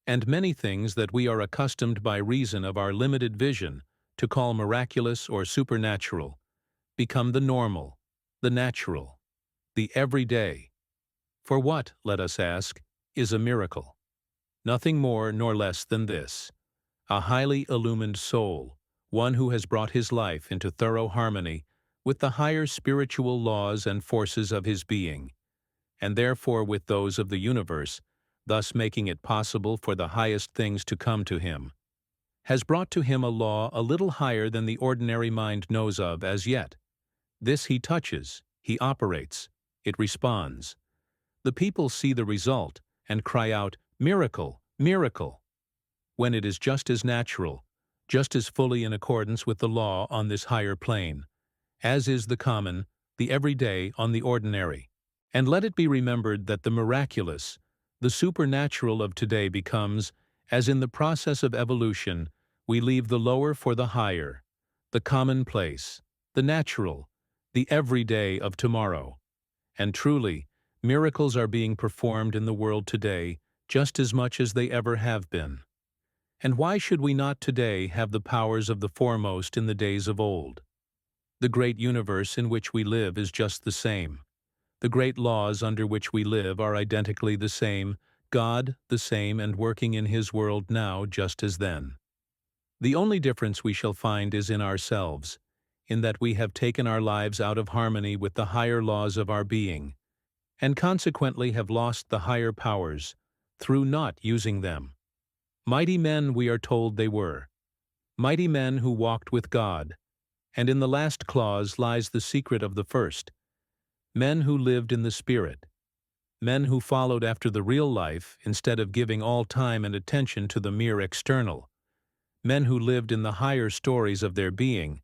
and many things that we are accustomed by reason of our limited vision to call miraculous or supernatural become the normal, the natural, the everyday. For what, let us ask, is a miracle? Nothing more nor less than this: a highly illumined soul, one who has brought his life into thorough harmony with the higher spiritual laws and forces of his being, and therefore with those of the universe, thus making it possible for the highest things to come to him, has brought to him a law a little higher than the ordinary mind knows of as yet. This he touches, he operates, it responds. The people see the result and cry out, Miracle, miracle, when it is just as natural, just as fully in accordance with the law on this higher plane, as is the common, the everyday on the ordinary. And let it be remembered that the miraculous, the supernatural of today becomes, as in the process of evolution, we leave the lower for the higher, the commonplace, the natural, the everyday of tomorrow. And truly, miracles are being performed in the world today just as much as they ever have been. And why should we not today have the powers of the foremost in the days of old? The great universe in which we live is just the same. The great laws under which we live are identically the same, God the same and working in His world now just as then. The only difference we shall find is in ourselves, in that we have taken our lives out of harmony with the higher laws of our being, and consequently have lost the higher powers, through not using them. Mighty men we are told they were, mighty men who walked with God, and in the last clause lies the secret of the first, men who lived in the Spirit, men who followed after the real life instead of giving all time and attention to the mere external, men who lived in the higher stories of their being,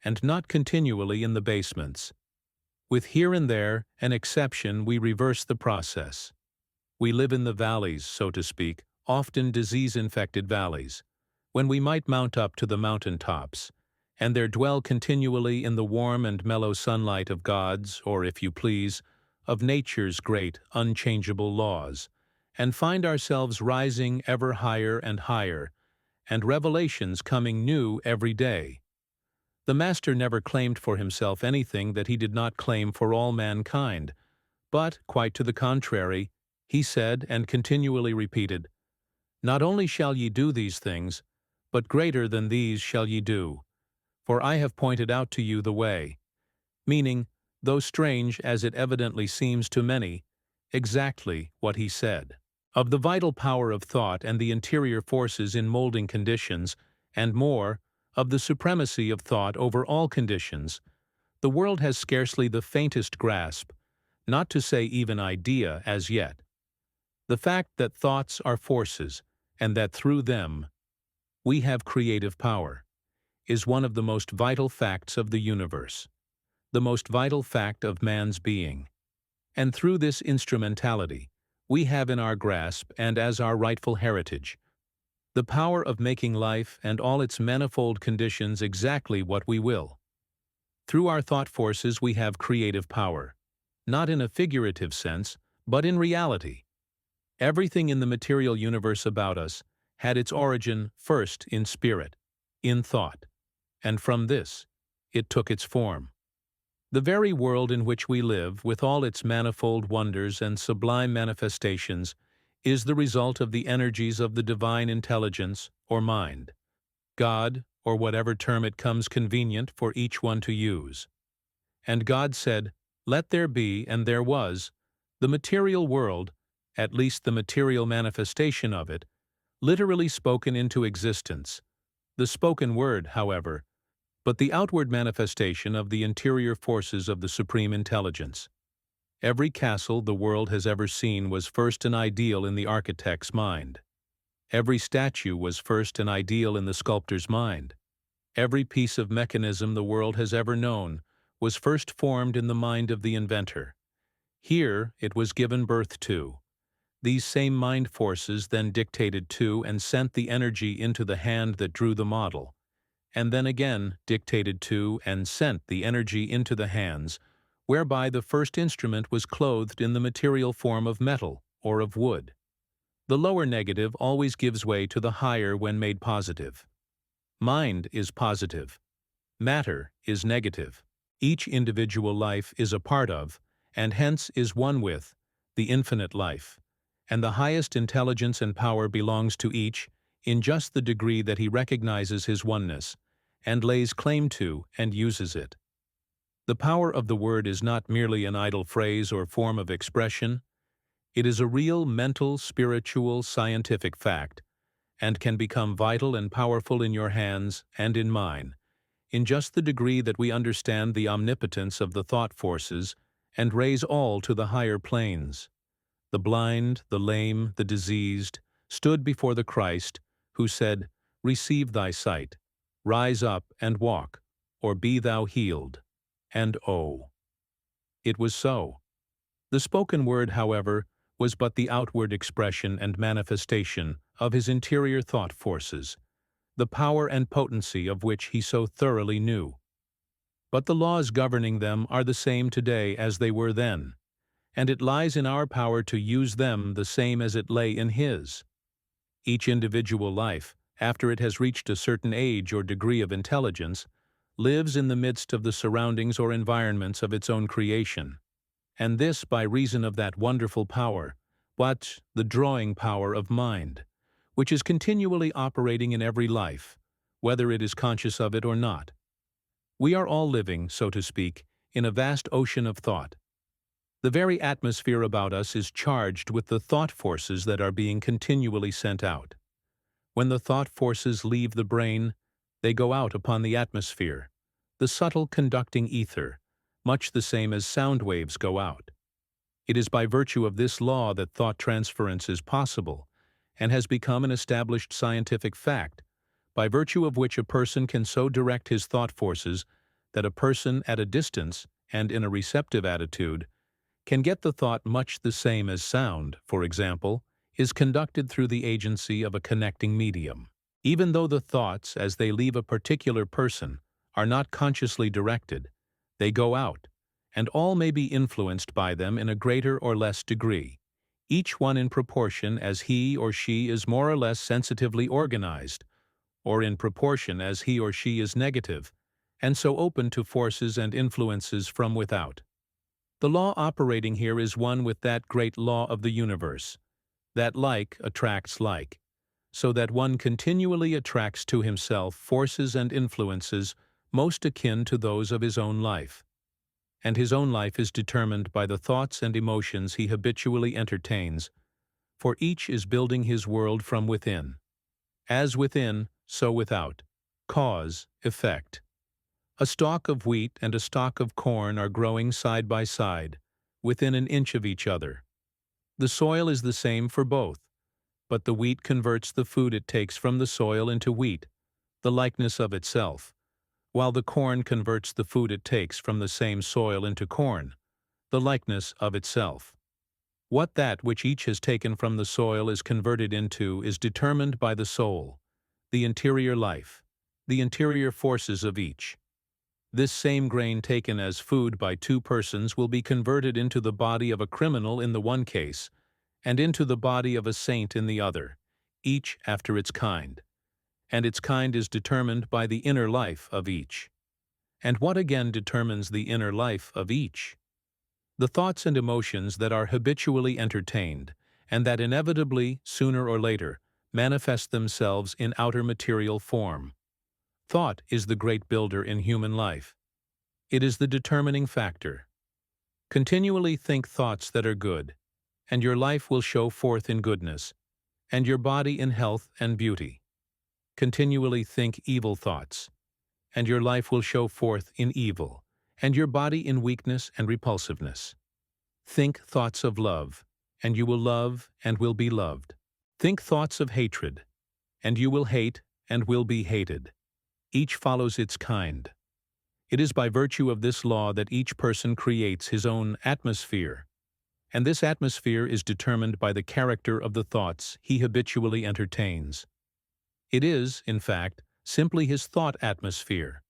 and not continually in the basements. With here and there an exception, we reverse the process. We live in the valleys, so to speak, often disease-infected valleys, when we might mount up to the mountain tops, and there dwell continually in the warm and mellow sunlight of God's, or if you please, of nature's great, unchangeable laws, and find ourselves rising ever higher, and revelations coming new every day. The Master never claimed for himself anything that he did not claim for all mankind, but, quite to the contrary, he said and continually repeated, "Not only shall ye do these things, but greater than these shall ye do, for I have pointed out to you the way," meaning, though strange as it evidently seems to many, exactly what he said. Of the vital power of thought and the interior forces in molding conditions, and more, of the supremacy of thought over all conditions, the world has scarcely the faintest grasp, not to say even idea as yet. The fact that thoughts are forces, and that through them we have creative power, is one of the most vital facts of the universe, the most vital fact of man's being. And through this instrumentality, we have in our grasp and as our rightful heritage, the power of making life and all its manifold conditions exactly what we will. Through our thought forces we have creative power, not in a figurative sense, but in reality. Everything in the material universe about us had its origin first in spirit, in thought, and from this, it took its form. The very world in which we live, with all its manifold wonders and sublime manifestations, is the result of the energies of the divine intelligence, or mind, God, or whatever term it comes convenient for each one to use. And God said, "Let there be," and there was, the material world, at least the material manifestation of it, literally spoken into existence. The spoken word, however, but the outward manifestation of the interior forces of the Supreme Intelligence. Every castle the world has ever seen was first an ideal in the architect's mind. Every statue was first an ideal in the sculptor's mind. Every piece of mechanism the world has ever known was first formed in the mind of the inventor. Here it was given birth to. These same mind forces then dictated to and sent the energy into the hand that drew the model, and then again dictated to and sent the energy into the hands, whereby the first instrument was clothed in the material form of metal or of wood. The lower negative always gives way to the higher when made positive. Mind is positive. Matter is negative. Each individual life is a part of, and hence is one with, the infinite life, and the highest intelligence and power belongs to each in just the degree that he recognizes his oneness, and lays claim to and uses it. The power of the word is not merely an idle phrase or form of expression. It is a real mental, spiritual, scientific fact, and can become vital and powerful in your hands and in mine, in just the degree that we understand the omnipotence of the thought forces and raise all to the higher planes. The blind, the lame, the diseased, stood before the Christ, who said, "Receive thy sight, rise up and walk, or be thou healed." And oh, it was so. The spoken word, however, was but the outward expression and manifestation of his interior thought forces, the power and potency of which he so thoroughly knew. But the laws governing them are the same today as they were then, and it lies in our power to use them the same as it lay in his. Each individual life, after it has reached a certain age or degree of intelligence, lives in the midst of the surroundings or environments of its own creation, and this by reason of that wonderful power, the drawing power of mind, which is continually operating in every life, whether it is conscious of it or not. We are all living, so to speak, in a vast ocean of thought. The very atmosphere about us is charged with the thought forces that are being continually sent out. When the thought forces leave the brain, they go out upon the atmosphere, the subtle conducting ether, much the same as sound waves go out. It is by virtue of this law that thought transference is possible, and has become an established scientific fact, by virtue of which a person can so direct his thought forces that a person at a distance and in a receptive attitude can get the thought much the same as sound, for example, is conducted through the agency of a connecting medium. Even though the thoughts, as they leave a particular person, are not consciously directed, they go out, and all may be influenced by them in a greater or less degree, each one in proportion as he or she is more or less sensitively organized, or in proportion as he or she is negative, and so open to forces and influences from without. The law operating here is one with that great law of the universe, that like attracts like, so that one continually attracts to himself forces and influences most akin to those of his own life. And his own life is determined by the thoughts and emotions he habitually entertains, for each is building his world from within. As within, so without. Cause, effect. A stalk of wheat and a stalk of corn are growing side by side, within an inch of each other. The soil is the same for both, but the wheat converts the food it takes from the soil into wheat, the likeness of itself, while the corn converts the food it takes from the same soil into corn, the likeness of itself. What that which each has taken from the soil is converted into is determined by the soul, the interior life, the interior forces of each. This same grain taken as food by two persons will be converted into the body of a criminal in the one case, and into the body of a saint in the other, each after its kind. And its kind is determined by the inner life of each. And what again determines the inner life of each? The thoughts and emotions that are habitually entertained, and that inevitably, sooner or later, manifest themselves in outer material form. Thought is the great builder in human life. It is the determining factor. Continually think thoughts that are good, and your life will show forth in goodness, and your body in health and beauty. Continually think evil thoughts, and your life will show forth in evil, and your body in weakness and repulsiveness. Think thoughts of love, and you will love and will be loved. Think thoughts of hatred, and you will hate and will be hated. Each follows its kind. It is by virtue of this law that each person creates his own atmosphere, and this atmosphere is determined by the character of the thoughts he habitually entertains. It is, in fact, simply his thought atmosphere,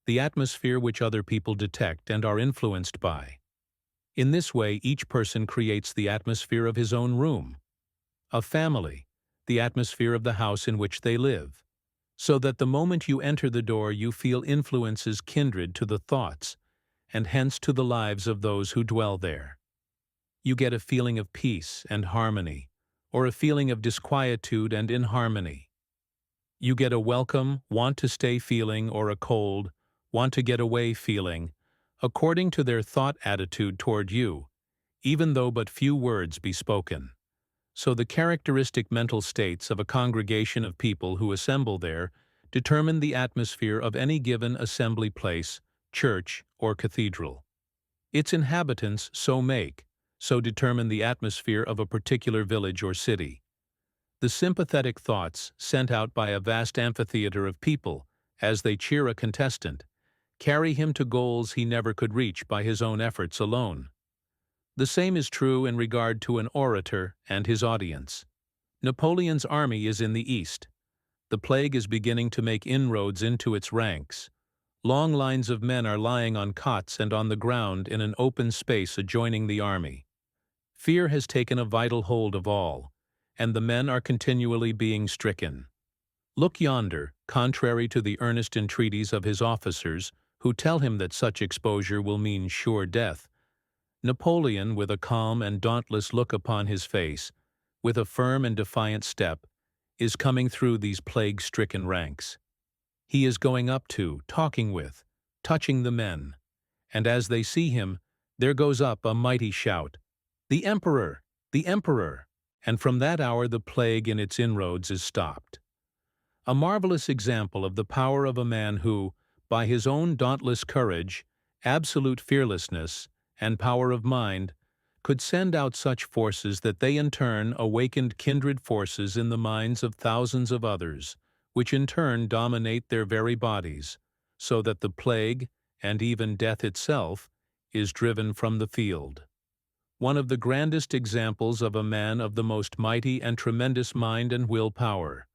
the atmosphere which other people detect and are influenced by. In this way, each person creates the atmosphere of his own room, of family, the atmosphere of the house in which they live, so that the moment you enter the door you feel influences kindred to the thoughts, and hence to the lives of those who dwell there. You get a feeling of peace and harmony, or a feeling of disquietude and inharmony. You get a welcome, want to stay feeling, or a cold, want to get away feeling, according to their thought attitude toward you, even though but few words be spoken. So the characteristic mental states of a congregation of people who assemble there determine the atmosphere of any given assembly place, church, or cathedral. Its inhabitants so make, so determine the atmosphere of a particular village or city. The sympathetic thoughts sent out by a vast amphitheater of people, as they cheer a contestant, carry him to goals he never could reach by his own efforts alone. The same is true in regard to an orator and his audience. Napoleon's army is in the east. The plague is beginning to make inroads into its ranks. Long lines of men are lying on cots and on the ground in an open space adjoining the army. Fear has taken a vital hold of all, and the men are continually being stricken. Look yonder, contrary to the earnest entreaties of his officers, who tell him that such exposure will mean sure death. Napoleon, with a calm and dauntless look upon his face, with a firm and defiant step, is coming through these plague-stricken ranks. He is going up to, talking with, touching the men, and as they see him, there goes up a mighty shout, "The Emperor! The Emperor!" And from that hour the plague in its inroads is stopped. A marvelous example of the power of a man who, by his own dauntless courage, absolute fearlessness, and power of mind, could send out such forces that they in turn awakened kindred forces in the minds of thousands of others, which in turn dominate their very bodies, so that the plague, and even death itself, is driven from the field. One of the grandest examples of a man of the most mighty and tremendous mind and will power,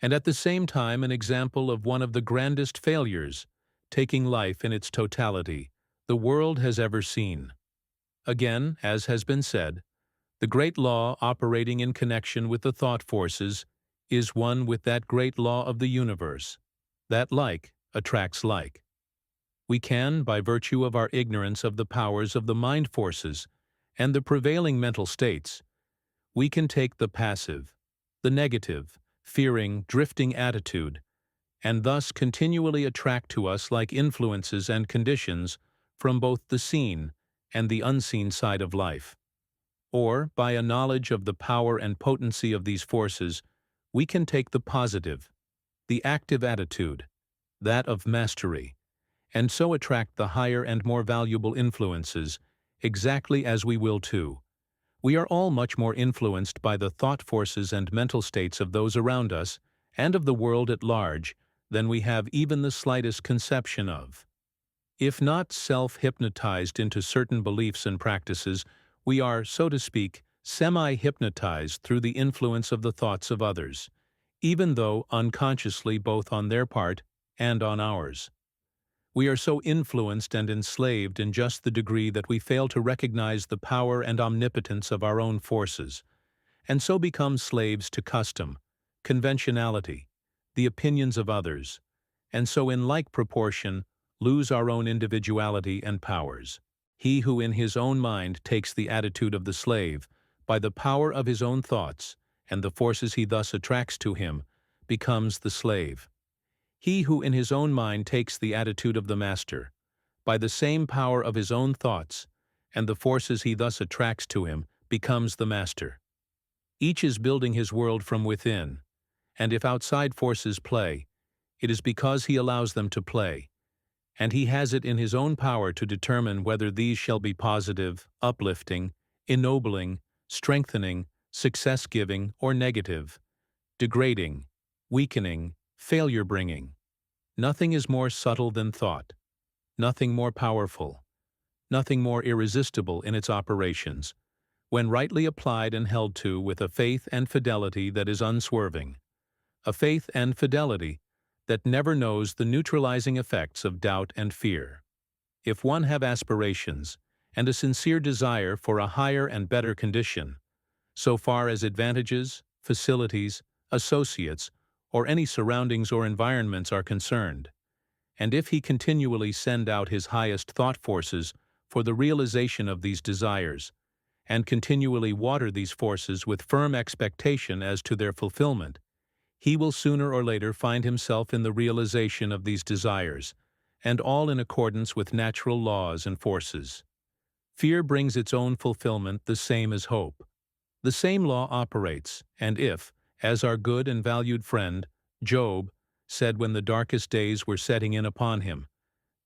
and at the same time an example of one of the grandest failures, taking life in its totality, the world has ever seen. Again, as has been said, the great law operating in connection with the thought forces is one with that great law of the universe, that like attracts like. We can, by virtue of our ignorance of the powers of the mind forces and the prevailing mental states, we can take the passive, the negative, fearing, drifting attitude, and thus continually attract to us like influences and conditions from both the seen and the unseen side of life. Or, by a knowledge of the power and potency of these forces, we can take the positive, the active attitude, that of mastery, and so attract the higher and more valuable influences, exactly as we will too. We are all much more influenced by the thought forces and mental states of those around us and of the world at large than we have even the slightest conception of. If not self-hypnotized into certain beliefs and practices, we are, so to speak, semi-hypnotized through the influence of the thoughts of others, even though unconsciously both on their part and on ours. We are so influenced and enslaved in just the degree that we fail to recognize the power and omnipotence of our own forces, and so become slaves to custom, conventionality, the opinions of others, and so in like proportion lose our own individuality and powers. He who in his own mind takes the attitude of the slave, by the power of his own thoughts, and the forces he thus attracts to him, becomes the slave. He who in his own mind takes the attitude of the master, by the same power of his own thoughts, and the forces he thus attracts to him, becomes the master. Each is building his world from within, and if outside forces play, it is because he allows them to play, and he has it in his own power to determine whether these shall be positive, uplifting, ennobling, strengthening, success-giving, or negative, degrading, weakening, failure-bringing. Nothing is more subtle than thought, nothing more powerful, nothing more irresistible in its operations, when rightly applied and held to with a faith and fidelity that is unswerving, a faith and fidelity that never knows the neutralizing effects of doubt and fear. If one have aspirations and a sincere desire for a higher and better condition, so far as advantages, facilities, associates, or any surroundings or environments are concerned, and if he continually send out his highest thought forces for the realization of these desires, and continually water these forces with firm expectation as to their fulfillment, he will sooner or later find himself in the realization of these desires, and all in accordance with natural laws and forces. Fear brings its own fulfillment the same as hope. The same law operates, and if, as our good and valued friend, Job, said when the darkest days were setting in upon him,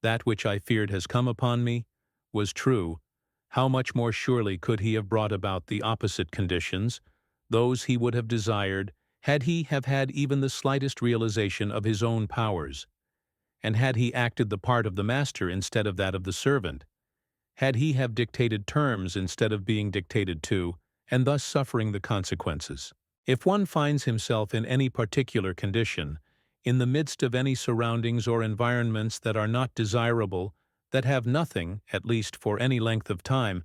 "That which I feared has come upon me," was true, how much more surely could he have brought about the opposite conditions, those he would have desired, had he have had even the slightest realization of his own powers, and had he acted the part of the master instead of that of the servant, had he have dictated terms instead of being dictated to, and thus suffering the consequences. If one finds himself in any particular condition, in the midst of any surroundings or environments that are not desirable, that have nothing, at least for any length of time,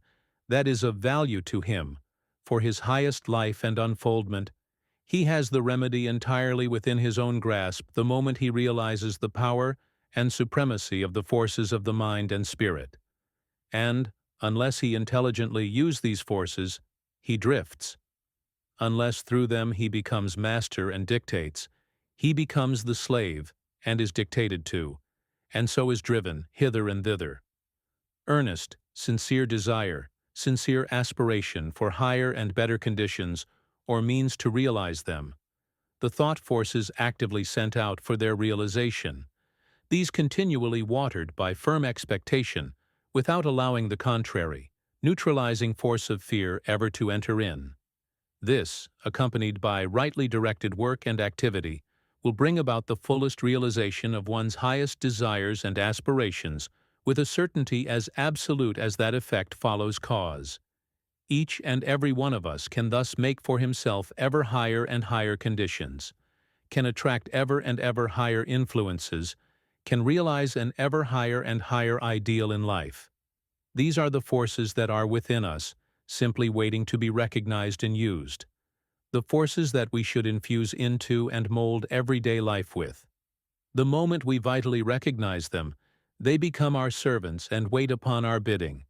that is of value to him, for his highest life and unfoldment, he has the remedy entirely within his own grasp the moment he realizes the power and supremacy of the forces of the mind and spirit. And, unless he intelligently use these forces, he drifts. Unless through them he becomes master and dictates, he becomes the slave and is dictated to, and so is driven hither and thither. Earnest, sincere desire, sincere aspiration for higher and better conditions or means to realize them, the thought forces actively sent out for their realization, these continually watered by firm expectation, without allowing the contrary, neutralizing force of fear ever to enter in. This, accompanied by rightly directed work and activity, will bring about the fullest realization of one's highest desires and aspirations with a certainty as absolute as that effect follows cause. Each and every one of us can thus make for himself ever higher and higher conditions, can attract ever and ever higher influences, can realize an ever higher and higher ideal in life. These are the forces that are within us, simply waiting to be recognized and used. The forces that we should infuse into and mold everyday life with. The moment we vitally recognize them, they become our servants and wait upon our bidding.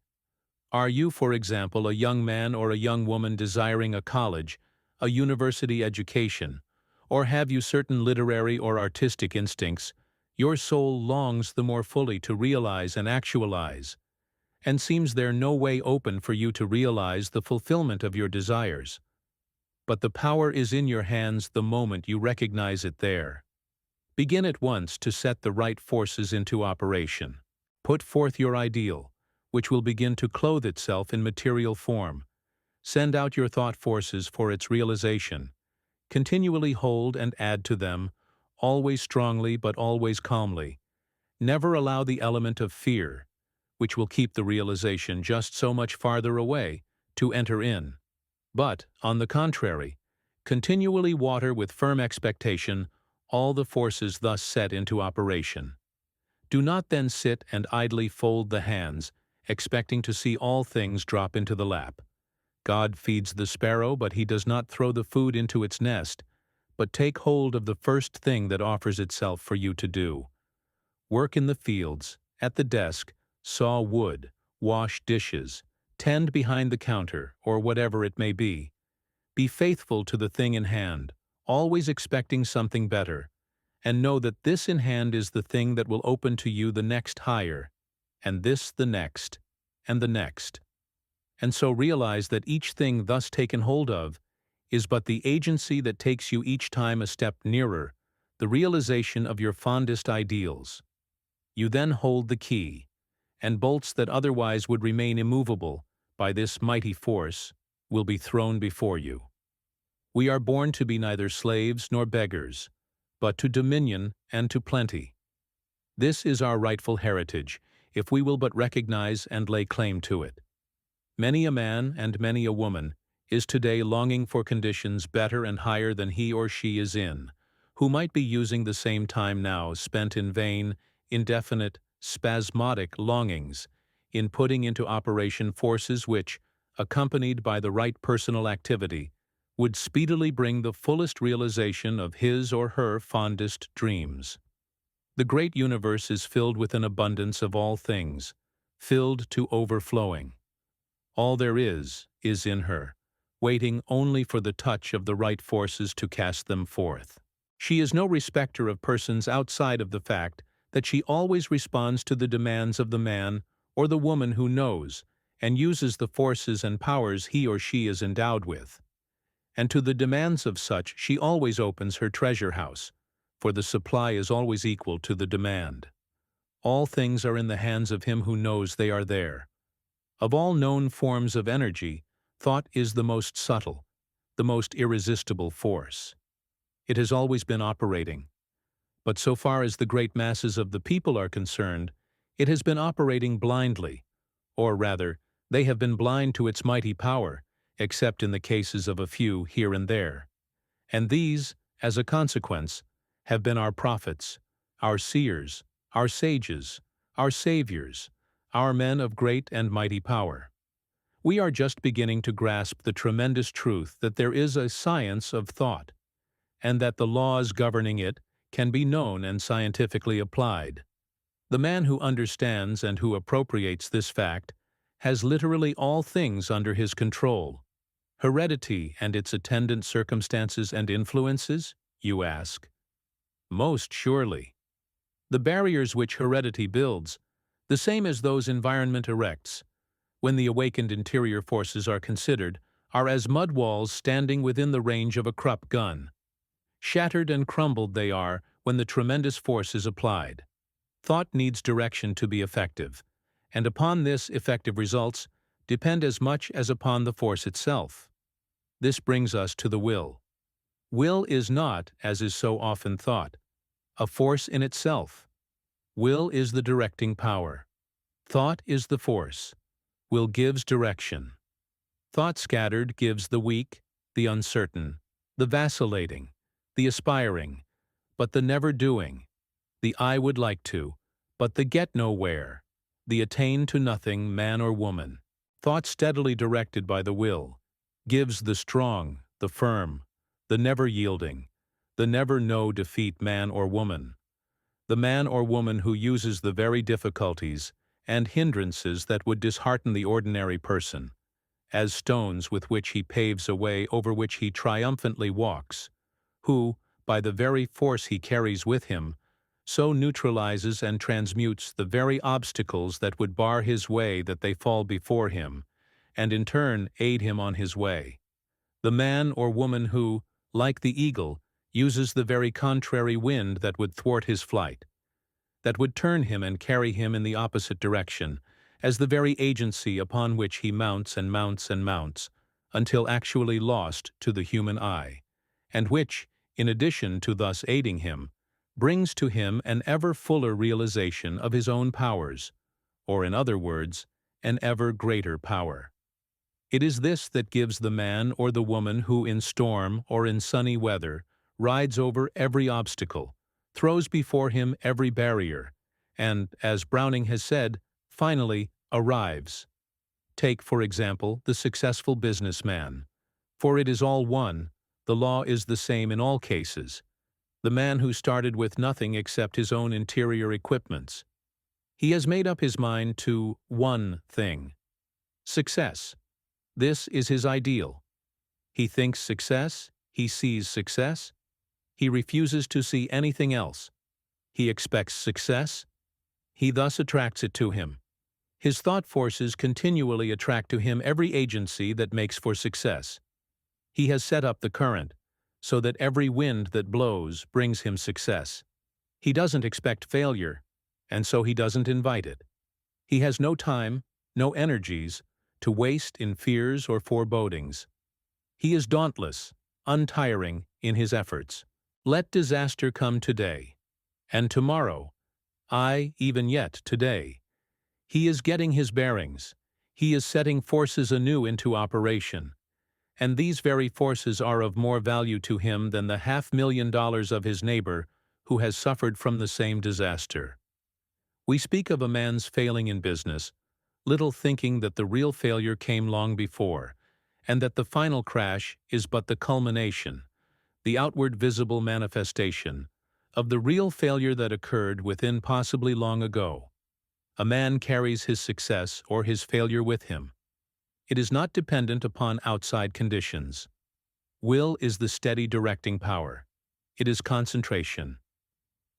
Are you, for example, a young man or a young woman desiring a college, a university education, or have you certain literary or artistic instincts, your soul longs the more fully to realize and actualize, and seems there no way open for you to realize the fulfillment of your desires. But the power is in your hands the moment you recognize it there. Begin at once to set the right forces into operation. Put forth your ideal, which will begin to clothe itself in material form. Send out your thought forces for its realization. Continually hold and add to them, always strongly but always calmly. Never allow the element of fear, which will keep the realization just so much farther away, to enter in. But, on the contrary, continually water with firm expectation all the forces thus set into operation. Do not then sit and idly fold the hands, expecting to see all things drop into the lap. God feeds the sparrow, but he does not throw the food into its nest, but take hold of the first thing that offers itself for you to do. Work in the fields, at the desk, saw wood, wash dishes, tend behind the counter, or whatever it may be. Be faithful to the thing in hand, always expecting something better, and know that this in hand is the thing that will open to you the next higher, and this the next, and the next. And so realize that each thing thus taken hold of is but the agency that takes you each time a step nearer the realization of your fondest ideals. You then hold the key, and bolts that otherwise would remain immovable by this mighty force will be thrown before you. We are born to be neither slaves nor beggars, but to dominion and to plenty. This is our rightful heritage, if we will but recognize and lay claim to it. Many a man and many a woman is today longing for conditions better and higher than he or she is in, who might be using the same time now spent in vain, indefinite, spasmodic longings, in putting into operation forces which, accompanied by the right personal activity, would speedily bring the fullest realization of his or her fondest dreams. The great universe is filled with an abundance of all things, filled to overflowing. All there is in her, waiting only for the touch of the right forces to cast them forth. She is no respecter of persons outside of the fact that she always responds to the demands of the man or the woman who knows and uses the forces and powers he or she is endowed with. And to the demands of such she always opens her treasure house, for the supply is always equal to the demand. All things are in the hands of him who knows they are there. Of all known forms of energy, thought is the most subtle, the most irresistible force. It has always been operating, but so far as the great masses of the people are concerned, it has been operating blindly, or rather, they have been blind to its mighty power, except in the cases of a few here and there. And these, as a consequence, have been our prophets, our seers, our sages, our saviors, our men of great and mighty power. We are just beginning to grasp the tremendous truth that there is a science of thought, and that the laws governing it can be known and scientifically applied. The man who understands and who appropriates this fact has literally all things under his control. Heredity and its attendant circumstances and influences, you ask? Most surely. The barriers which heredity builds, the same as those environment erects, when the awakened interior forces are considered, are as mud walls standing within the range of a Krupp gun. Shattered and crumbled they are when the tremendous force is applied. Thought needs direction to be effective, and upon this effective results depend as much as upon the force itself. This brings us to the will. Will is not, as is so often thought, a force in itself. Will is the directing power. Thought is the force. Will gives direction. Thought scattered gives the weak, the uncertain, the vacillating, the aspiring, but the never doing, the I would like to, but the get nowhere, the attain to nothing man or woman. Thought steadily directed by the will gives the strong, the firm, the never yielding, the never no defeat man or woman. The man or woman who uses the very difficulties and hindrances that would dishearten the ordinary person, as stones with which he paves a way over which he triumphantly walks, who, by the very force he carries with him, so neutralizes and transmutes the very obstacles that would bar his way that they fall before him, and in turn aid him on his way. The man or woman who, like the eagle, uses the very contrary wind that would thwart his flight, that would turn him and carry him in the opposite direction, as the very agency upon which he mounts and mounts and mounts, until actually lost to the human eye, and which, in addition to thus aiding him, brings to him an ever fuller realization of his own powers, or in other words, an ever greater power. It is this that gives the man or the woman who in storm or in sunny weather rides over every obstacle, throws before him every barrier, and, as Browning has said, finally arrives. Take, for example, the successful businessman. For it is all one, the law is the same in all cases. The man who started with nothing except his own interior equipments. He has made up his mind to one thing: success. This is his ideal. He thinks success, he sees success. He refuses to see anything else. He expects success. He thus attracts it to him. His thought forces continually attract to him every agency that makes for success. He has set up the current, so that every wind that blows brings him success. He doesn't expect failure, and so he doesn't invite it. He has no time, no energies, to waste in fears or forebodings. He is dauntless, untiring in his efforts. Let disaster come today, and tomorrow, aye, even yet today. He is getting his bearings. He is setting forces anew into operation. And these very forces are of more value to him than the $500,000 of his neighbor who has suffered from the same disaster. We speak of a man's failing in business, little thinking that the real failure came long before, and that the final crash is but the culmination, the outward visible manifestation, of the real failure that occurred within possibly long ago. A man carries his success or his failure with him. It is not dependent upon outside conditions. Will is the steady directing power. It is concentration.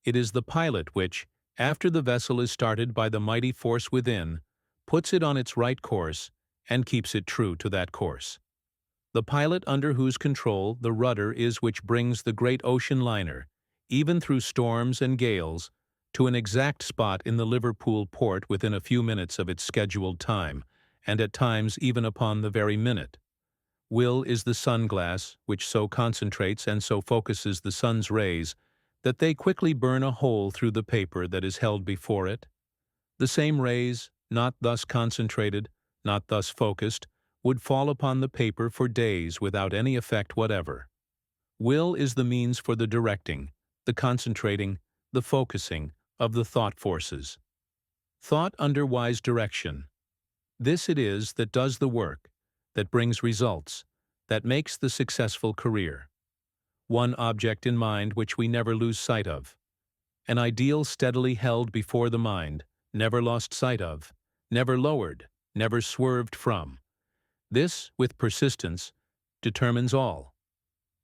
It is the pilot which, after the vessel is started by the mighty force within, puts it on its right course and keeps it true to that course. The pilot under whose control the rudder is which brings the great ocean liner, even through storms and gales, to an exact spot in the Liverpool port within a few minutes of its scheduled time, and at times even upon the very minute. Will is the sunglass which so concentrates and so focuses the sun's rays that they quickly burn a hole through the paper that is held before it. The same rays, not thus concentrated, not thus focused, would fall upon the paper for days without any effect whatever. Will is the means for the directing, the concentrating, the focusing of the thought forces. Thought under wise direction. This it is that does the work, that brings results, that makes the successful career. One object in mind which we never lose sight of. An ideal steadily held before the mind, never lost sight of, never lowered, never swerved from. This, with persistence, determines all.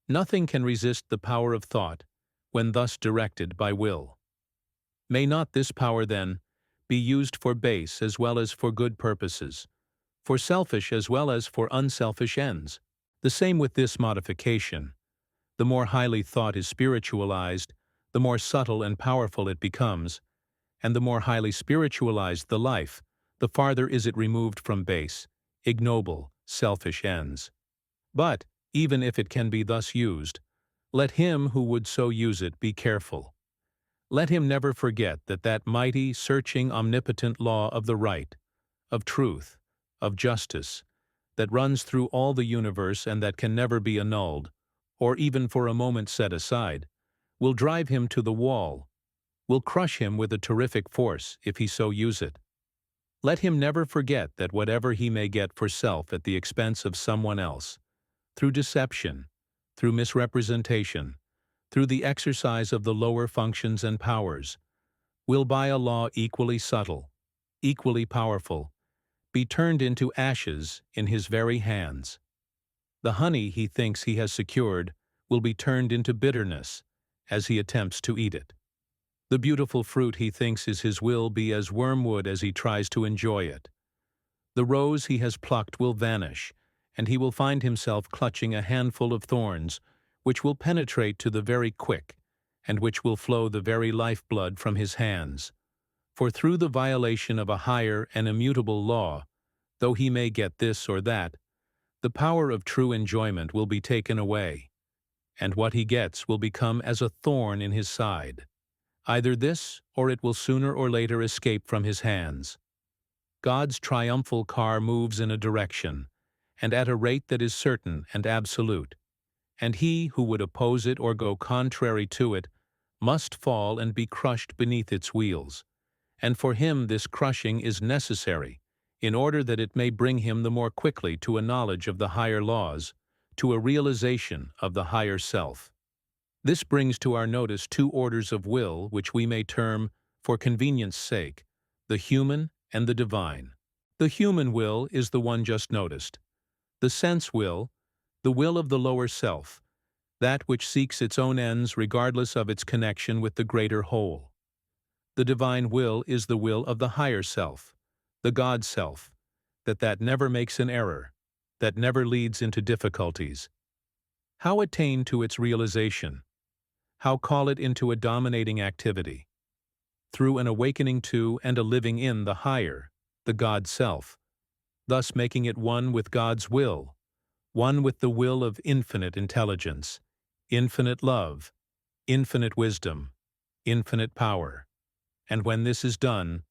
Nothing can resist the power of thought when thus directed by will. May not this power, then, be used for base as well as for good purposes, for selfish as well as for unselfish ends? The same with this modification. The more highly thought is spiritualized, the more subtle and powerful it becomes, and the more highly spiritualized the life, the farther is it removed from base, ignoble, selfish ends. But, even if it can be thus used, let him who would so use it be careful. Let him never forget that that mighty, searching, omnipotent law of the right, of truth, of justice, that runs through all the universe and that can never be annulled, or even for a moment set aside, will drive him to the wall, will crush him with a terrific force if he so use it. Let him never forget that whatever he may get for self at the expense of someone else, through deception, through misrepresentation, through the exercise of the lower functions and powers, will by a law equally subtle, equally powerful, be turned into ashes in his very hands. The honey he thinks he has secured will be turned into bitterness as he attempts to eat it. The beautiful fruit he thinks is his will be as wormwood as he tries to enjoy it. The rose he has plucked will vanish, and he will find himself clutching a handful of thorns which will penetrate to the very quick, and which will flow the very lifeblood from his hands. For through the violation of a higher and immutable law, though he may get this or that, the power of true enjoyment will be taken away, and what he gets will become as a thorn in his side. Either this, or it will sooner or later escape from his hands. God's triumphal car moves in a direction, and at a rate that is certain and absolute, and he who would oppose it or go contrary to it must fall and be crushed beneath its wheels, and for him this crushing is necessary, in order that it may bring him the more quickly to a knowledge of the higher laws, to a realization of the higher self. This brings to our notice two orders of will which we may term, for convenience sake, the human and the divine. The human will is the one just noticed. The sense will, the will of the lower self, that which seeks its own ends regardless of its connection with the greater whole. The divine will is the will of the higher self, the God self, that never makes an error, that never leads into difficulties. How attain to its realization? How call it into a dominating activity? Through an awakening to and a living in the higher, the God self, thus making it one with God's will, one with the will of infinite intelligence, infinite love, infinite wisdom, infinite power. And when this is done,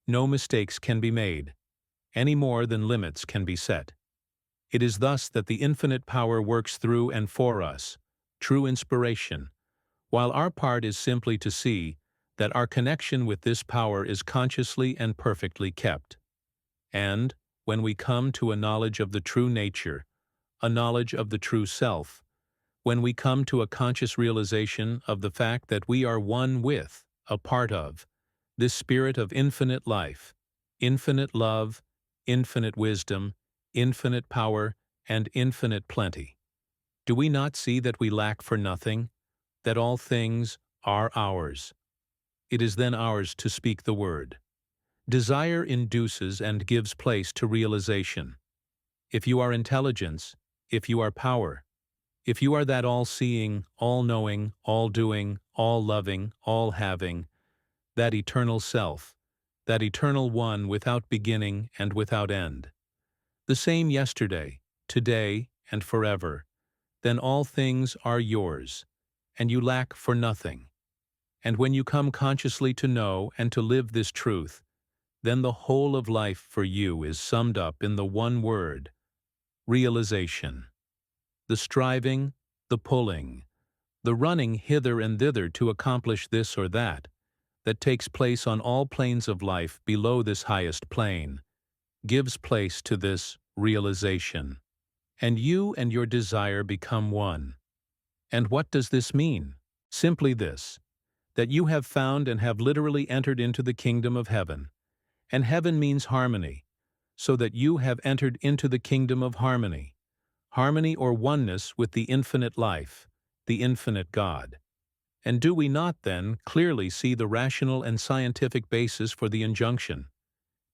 no mistakes can be made, any more than limits can be set. It is thus that the infinite power works through and for us, true inspiration, while our part is simply to see that our connection with this power is consciously and perfectly kept. And, when we come to a knowledge of the true nature, a knowledge of the true self, when we come to a conscious realization of the fact that we are one with, a part of, this spirit of infinite life, infinite love, infinite wisdom, infinite power, and infinite plenty, do we not see that we lack for nothing, that all things are ours? It is then ours to speak the word. Desire induces and gives place to realization. If you are intelligence, if you are power, if you are that all-seeing, all-knowing, all-doing, all-loving, all-having, that eternal self, that eternal one without beginning and without end, the same yesterday, today, and forever, then all things are yours, and you lack for nothing. And when you come consciously to know and to live this truth, then the whole of life for you is summed up in the one word: realization. The striving, the pulling, the running hither and thither to accomplish this or that takes place on all planes of life below this highest plane, gives place to this realization. And you and your desire become one. And what does this mean? Simply this: that you have found and have literally entered into the kingdom of heaven. And heaven means harmony, so that you have entered into the kingdom of harmony. Harmony or oneness with the infinite life, the infinite God. And do we not, then, clearly see the rational and scientific basis for the injunction?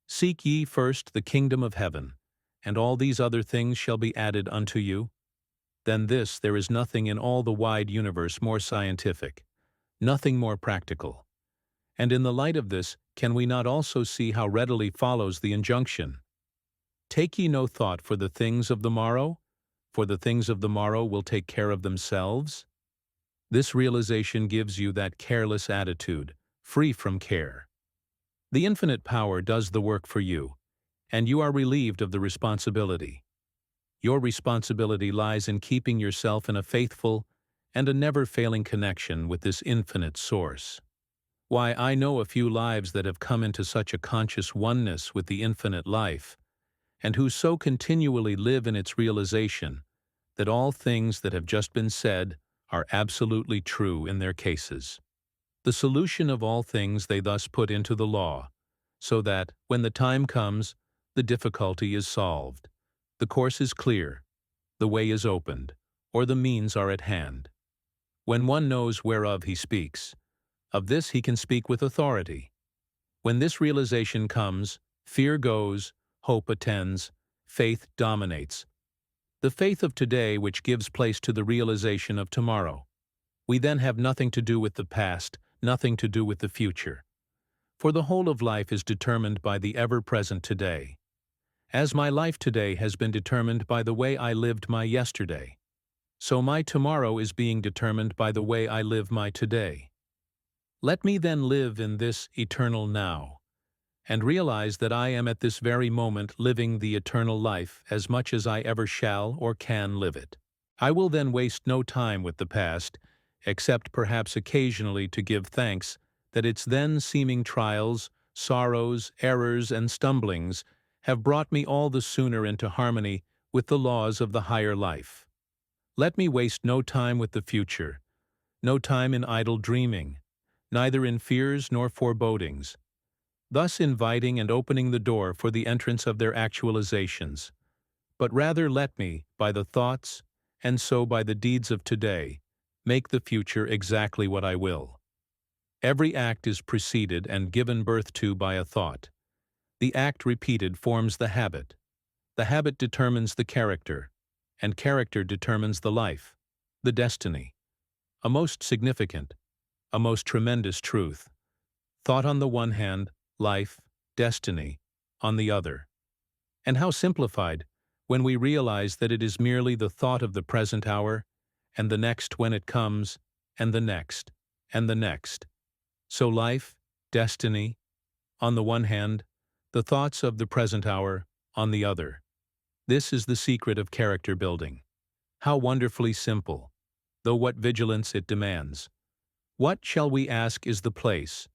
Seek ye first the kingdom of heaven, and all these other things shall be added unto you. Than this there is nothing in all the wide universe more scientific, nothing more practical. And in the light of this, can we not also see how readily follows the injunction? Take ye no thought for the things of the morrow, for the things of the morrow will take care of themselves? This realization gives you that careless attitude, free from care. The infinite power does the work for you, and you are relieved of the responsibility. Your responsibility lies in keeping yourself in a faithful and a never-failing connection with this infinite source. Why, I know a few lives that have come into such a conscious oneness with the infinite life, and who so continually live in its realization that all things that have just been said are absolutely true in their cases. The solution of all things they thus put into the law, so that, when the time comes, the difficulty is solved, the course is clear, the way is opened, or the means are at hand. When one knows whereof he speaks, of this he can speak with authority. When this realization comes, fear goes, hope attends, faith dominates. The faith of today which gives place to the realization of tomorrow. We then have nothing to do with the past, nothing to do with the future. For the whole of life is determined by the ever-present today. As my life today has been determined by the way I lived my yesterday, so my tomorrow is being determined by the way I live my today. Let me then live in this eternal now, and realize that I am at this very moment living the eternal life as much as I ever shall or can live it. I will then waste no time with the past, except perhaps occasionally to give thanks that its then seeming trials, sorrows, errors, and stumblings have brought me all the sooner into harmony with the laws of the higher life. Let me waste no time with the future, no time in idle dreaming, neither in fears nor forebodings, thus inviting and opening the door for the entrance of their actualizations. But rather let me, by the thoughts, and so by the deeds of today, make the future exactly what I will. Every act is preceded and given birth to by a thought. The act repeated forms the habit. The habit determines the character, and character determines the life, the destiny. A most significant, a most tremendous truth. Thought on the one hand, life, destiny, on the other. And how simplified when we realize that it is merely the thought of the present hour, and the next when it comes, and the next, and the next. So life, destiny, on the one hand, the thoughts of the present hour, on the other. This is the secret of character building. How wonderfully simple, though what vigilance it demands. What, shall we ask, is the place,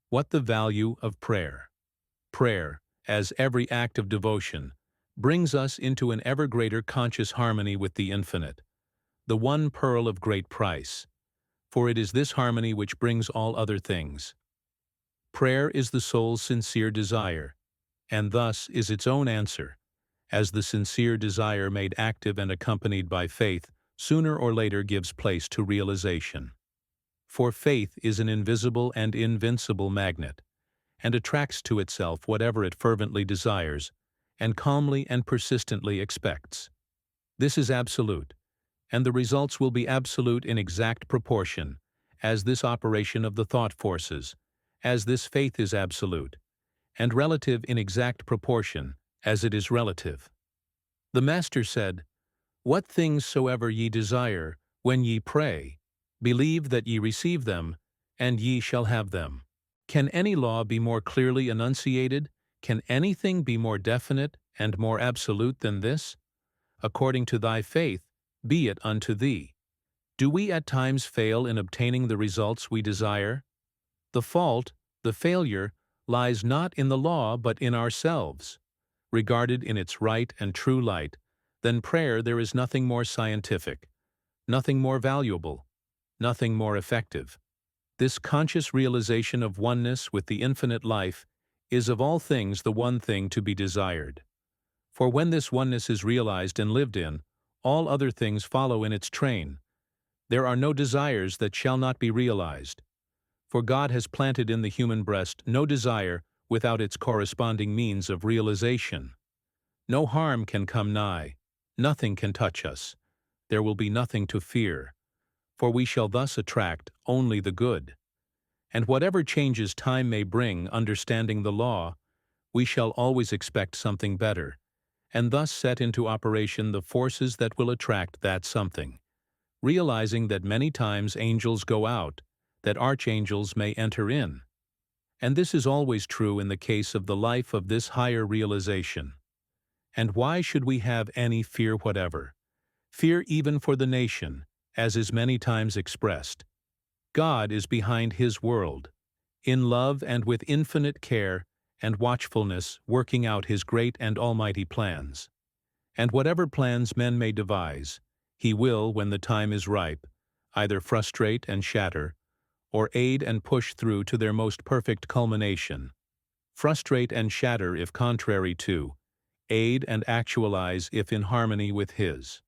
what the value of prayer? Prayer, as every act of devotion, brings us into an ever greater conscious harmony with the infinite, the one pearl of great price, for it is this harmony which brings all other things. Prayer is the soul's sincere desire, and thus is its own answer, as the sincere desire made active and accompanied by faith sooner or later gives place to realization. For faith is an invisible and invincible magnet, and attracts to itself whatever it fervently desires, and calmly and persistently expects. This is absolute, and the results will be absolute in exact proportion, as this operation of the thought forces, as this faith is absolute, and relative in exact proportion, as it is relative. The Master said, "What things soever ye desire, when ye pray, believe that ye receive them, and ye shall have them." Can any law be more clearly enunciated? Can anything be more definite and more absolute than this? According to thy faith, be it unto thee. Do we at times fail in obtaining the results we desire? The fault, the failure, lies not in the law but in ourselves. Regarded in its right and true light, then prayer there is nothing more scientific, nothing more valuable, nothing more effective. This conscious realization of oneness with the infinite life is of all things the one thing to be desired. For when this oneness is realized and lived in, all other things follow in its train. There are no desires that shall not be realized. For God has planted in the human breast no desire without its corresponding means of realization. No harm can come nigh, nothing can touch us. There will be nothing to fear, for we shall thus attract only the good. And whatever changes time may bring understanding the law, we shall always expect something better, and thus set into operation the forces that will attract that something, realizing that many times angels go out, that archangels may enter in. And this is always true in the case of the life of this higher realization. And why should we have any fear whatever? Fear even for the nation, as is many times expressed. God is behind His world, in love and with infinite care and watchfulness working out His great and almighty plans. And whatever plans men may devise, He will, when the time is ripe, either frustrate and shatter, or aid and push through to their most perfect culmination. Frustrate and shatter if contrary to, aid and actualize if in harmony with His.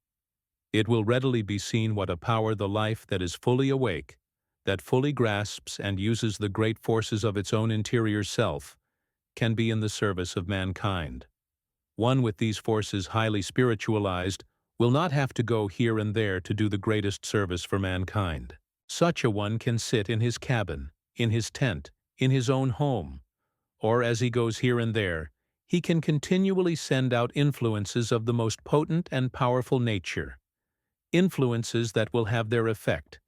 It will readily be seen what a power the life that is fully awake, that fully grasps and uses the great forces of its own interior self, can be in the service of mankind. One with these forces highly spiritualized will not have to go here and there to do the greatest service for mankind. Such a one can sit in his cabin, in his tent, in his own home, or as he goes here and there, he can continually send out influences of the most potent and powerful nature, influences that will have their effect,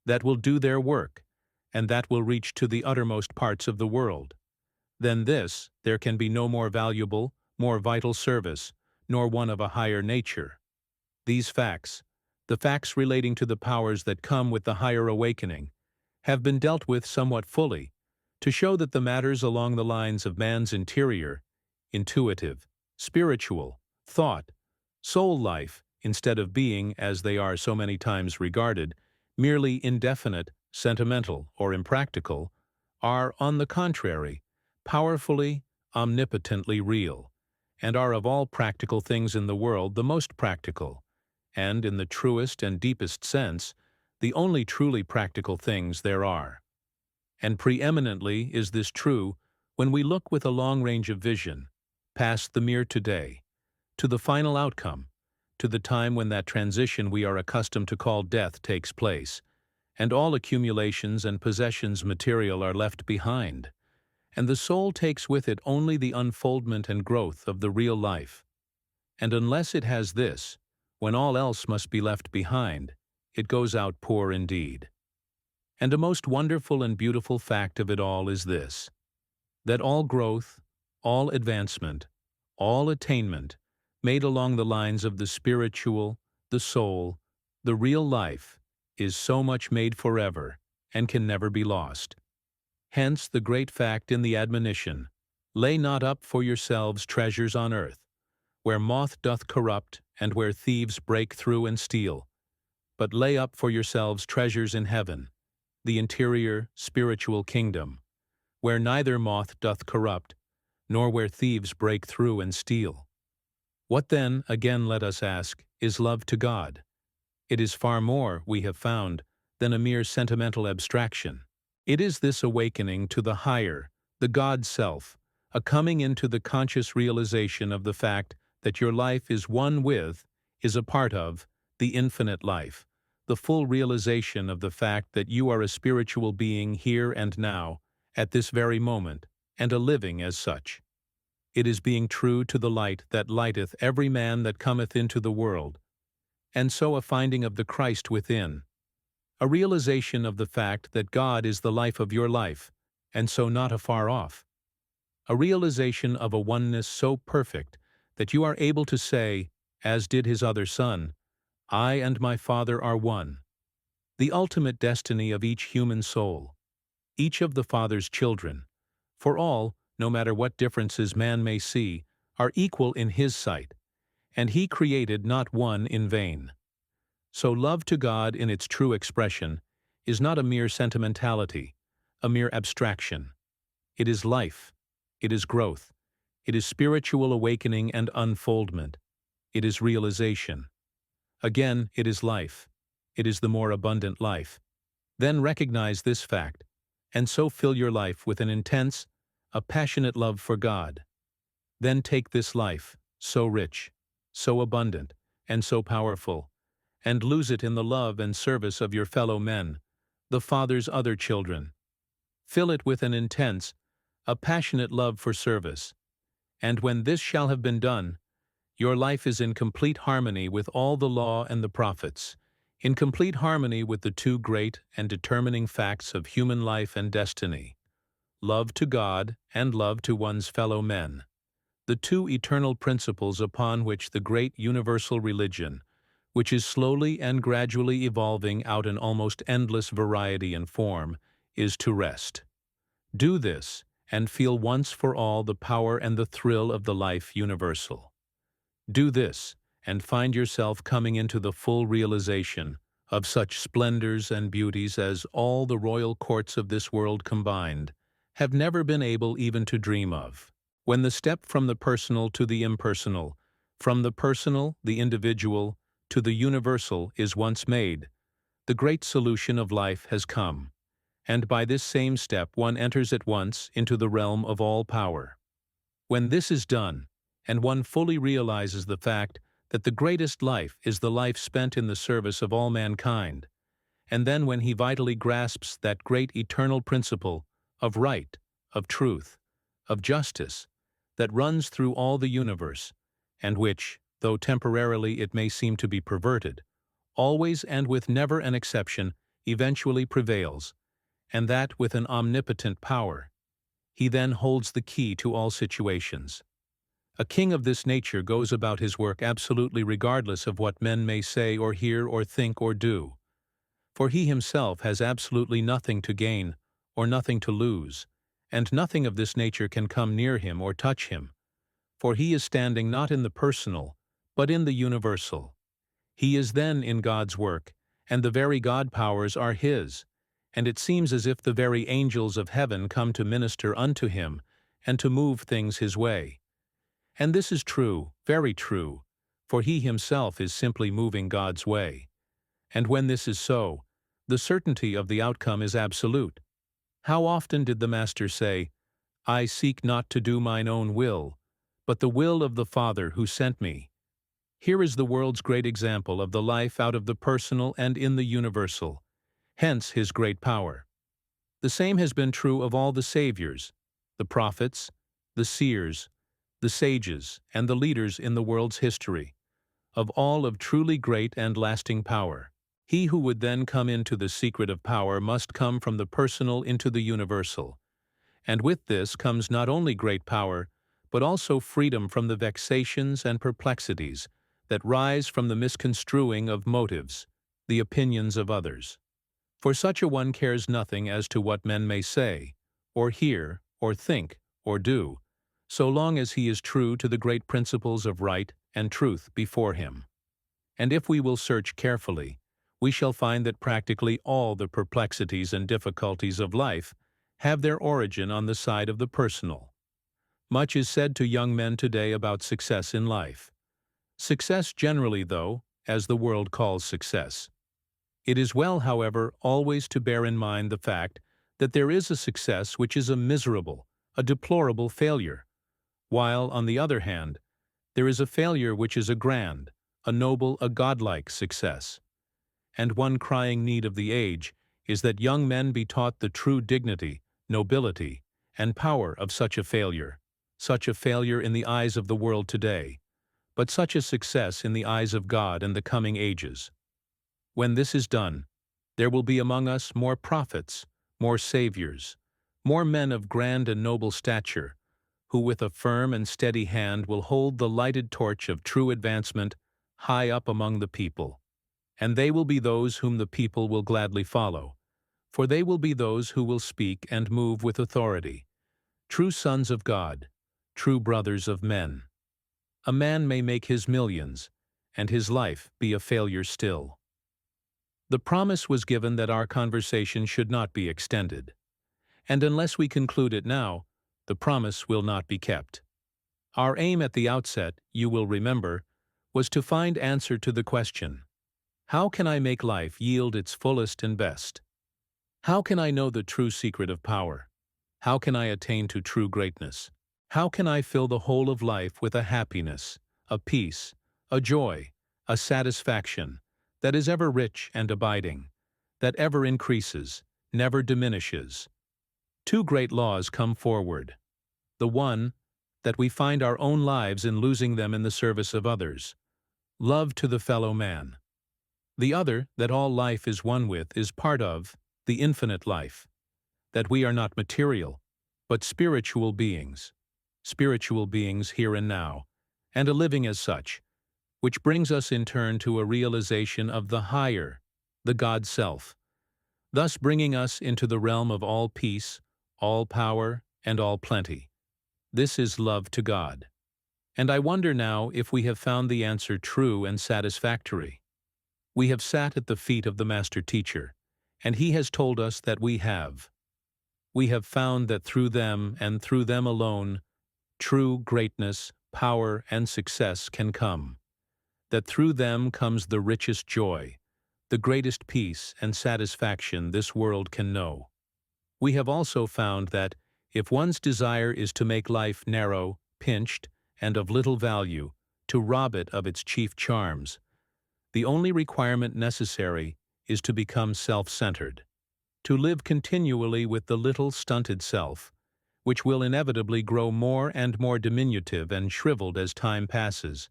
that will do their work, and that will reach to the uttermost parts of the world. Than this, there can be no more valuable, more vital service, nor one of a higher nature. These facts, the facts relating to the powers that come with the higher awakening, have been dealt with somewhat fully, to show that the matters along the lines of man's interior, intuitive, spiritual, thought, soul life, instead of being, as they are so many times regarded, merely indefinite, sentimental, or impractical, are, on the contrary, powerfully, omnipotently real, and are of all practical things in the world the most practical, and, in the truest and deepest sense, the only truly practical things there are. And preeminently is this true when we look with a long range of vision, past the mere today, to the final outcome, to the time when that transition we are accustomed to call death takes place, and all accumulations and possessions material are left behind, and the soul takes with it only the unfoldment and growth of the real life. And unless it has this, when all else must be left behind, it goes out poor indeed. And a most wonderful and beautiful fact of it all is this, that all growth, all advancement, all attainment, made along the lines of the spiritual, the soul, the real life, is so much made forever, and can never be lost. Hence the great fact in the admonition, "Lay not up for yourselves treasures on earth, where moth doth corrupt, and where thieves break through and steal, but lay up for yourselves treasures in heaven, the interior, spiritual kingdom, where neither moth doth corrupt, nor where thieves break through and steal." What then, again let us ask, is love to God? It is far more, we have found, than a mere sentimental abstraction. It is this awakening to the higher, the God self, a coming into the conscious realization of the fact that your life is one with, is a part of, the infinite life, the full realization of the fact that you are a spiritual being here and now, at this very moment, and a living as such. It is being true to the light that lighteth every man that cometh into the world, and so a finding of the Christ within, a realization of the fact that God is the life of your life, and so not afar off, a realization of a oneness so perfect that you are able to say, as did his other son, I and my Father are one, the ultimate destiny of each human soul, each of the Father's children, for all, no matter what differences man may see, are equal in his sight, and he created not one in vain. So love to God in its true expression is not a mere sentimentality, a mere abstraction. It is life, it is growth, it is spiritual awakening and unfoldment, it is realization. Again, it is life, it is the more abundant life. Then recognize this fact, and so fill your life with an intense, a passionate love for God. Then take this life, so rich, so abundant, and so powerful, and lose it in the love and service of your fellow men, the Father's other children. Fill it with an intense, a passionate love for service. And when this shall have been done, your life is in complete harmony with all the law and the prophets, in complete harmony with the two great and determining facts of human life and destiny, love to God and love to one's fellow men, the two eternal principles upon which the great universal religion, which is slowly and gradually evolving out an almost endless variety and form, is to rest. Do this, and feel once for all the power and the thrill of the life universal. Do this, and find yourself coming into the full realization of such splendors and beauties as all the royal courts of this world combined have never been able even to dream of. When the step from the personal to the impersonal, from the personal, the individual, to the universal is once made, the great solution of life has come, and by this same step one enters at once into the realm of all power. When this is done, and one fully realizes the fact that the greatest life is the life spent in the service of all mankind, and then when he vitally grasps that great eternal principle of right, of truth, of justice, that runs through all the universe, and which, though temporarily it may seem to be perverted, always and with never an exception eventually prevails, and that with an omnipotent power, he then holds the key to all situations. A king of this nature goes about his work absolutely regardless of what men may say or hear or think or do, for he himself has absolutely nothing to gain or nothing to lose, and nothing of this nature can come near him or touch him, for he is standing not in the personal, but in the universal. He is then in God's work, and the very God powers are his, and it seems as if the very angels of heaven come to minister unto him and to move things his way. And this is true, very true, for he himself is simply moving God's way. And when this is so, the certainty of the outcome is absolute. How often did the Master say, I seek not to do mine own will, but the will of the Father who sent me? Here is the world's great example of the life out of the personal and in the universal, hence his great power. The same has been true of all the saviors, the prophets, the seers, the sages, and the leaders in the world's history, of all of truly great and lasting power. He who would then come into the secret of power must come from the personal into the universal, and with this comes not only great power, but also freedom from the vexations and perplexities that rise from the misconstruing of motives, the opinions of others. For such a one cares nothing as to what men may say, or hear, or think, or do, so long as he is true to the great principles of right and truth before him. And if we will search carefully, we shall find that practically all the perplexities and difficulties of life have their origin on the side of the personal. Much is said to young men today about success in life. Success generally, though, as the world calls success. It is well, however, always to bear in mind the fact that there is a success which is a miserable, a deplorable failure, while, on the other hand, there is a failure which is a grand, a noble, a godlike success. And one crying need of the age is that young men be taught the true dignity, nobility, and power of such a failure, such a failure in the eyes of the world today, but such a success in the eyes of God and the coming ages. When this is done, there will be among us more prophets, more saviors, more men of grand and noble stature, who with a firm and steady hand will hold the lighted torch of true advancement high up among the people. And they will be those whom the people will gladly follow, for they will be those who will speak and move with authority, true sons of God, true brothers of men. A man may make his millions, and his life be a failure still. The promise was given that our conversation should not be extended, and unless we conclude it now, the promise will not be kept. Our aim at the outset, you will remember, was to find answer to the question, how can I make life yield its fullest and best? How can I know the true secret of power? How can I attain to true greatness? How can I fill the whole of life with a happiness, a peace, a joy, a satisfaction that is ever rich and abiding, that ever increases, never diminishes? Two great laws come forward. The one, that we find our own lives in losing them in the service of others, love to the fellow man. The other, that all life is one with, is part of, the infinite life, that we are not material, but spiritual beings here and now, and a living as such, which brings us in turn to a realization of the higher, the God Self, thus bringing us into the realm of all peace, all power, and all plenty. This is love to God. And I wonder now if we have found the answer true and satisfactory. We have sat at the feet of the Master Teacher, and he has told us that we have. We have found that through them and through them alone, true greatness, power, and success can come. That through them comes the richest joy, the greatest peace and satisfaction this world can know. We have also found that, if one's desire is to make life narrow, pinched, and of little value, to rob it of its chief charms, the only requirement necessary is to become self-centered, to live continually with the little stunted self, which will inevitably grow more and more diminutive and shriveled as time passes,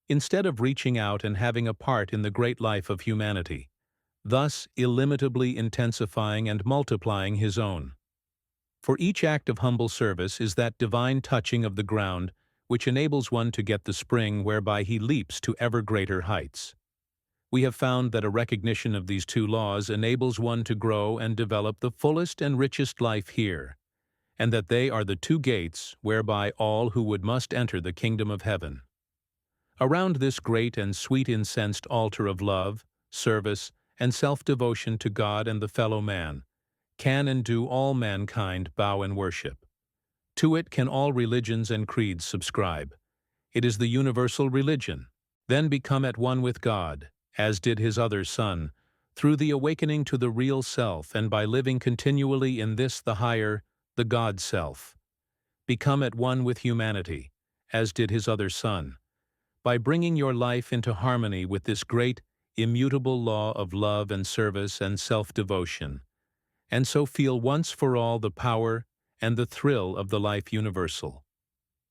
instead of reaching out and having a part in the great life of humanity, thus illimitably intensifying and multiplying his own. For each act of humble service is that divine touching of the ground which enables one to get the spring whereby he leaps to ever greater heights. We have found that a recognition of these two laws enables one to grow and develop the fullest and richest life here, and that they are the two gates whereby all who would must enter the kingdom of heaven. Around this great and sweet incensed altar of love, service, and self-devotion to God and the fellow man, can and do all mankind bow and worship. To it can all religions and creeds subscribe. It is the universal religion. Then become at one with God, as did his other Son, through the awakening to the real self and by living continually in this the higher, the God Self. Become at one with humanity, as did his other Son, by bringing your life into harmony with this great, immutable law of love and service and self-devotion, and so feel once for all the power and the thrill of the life universal.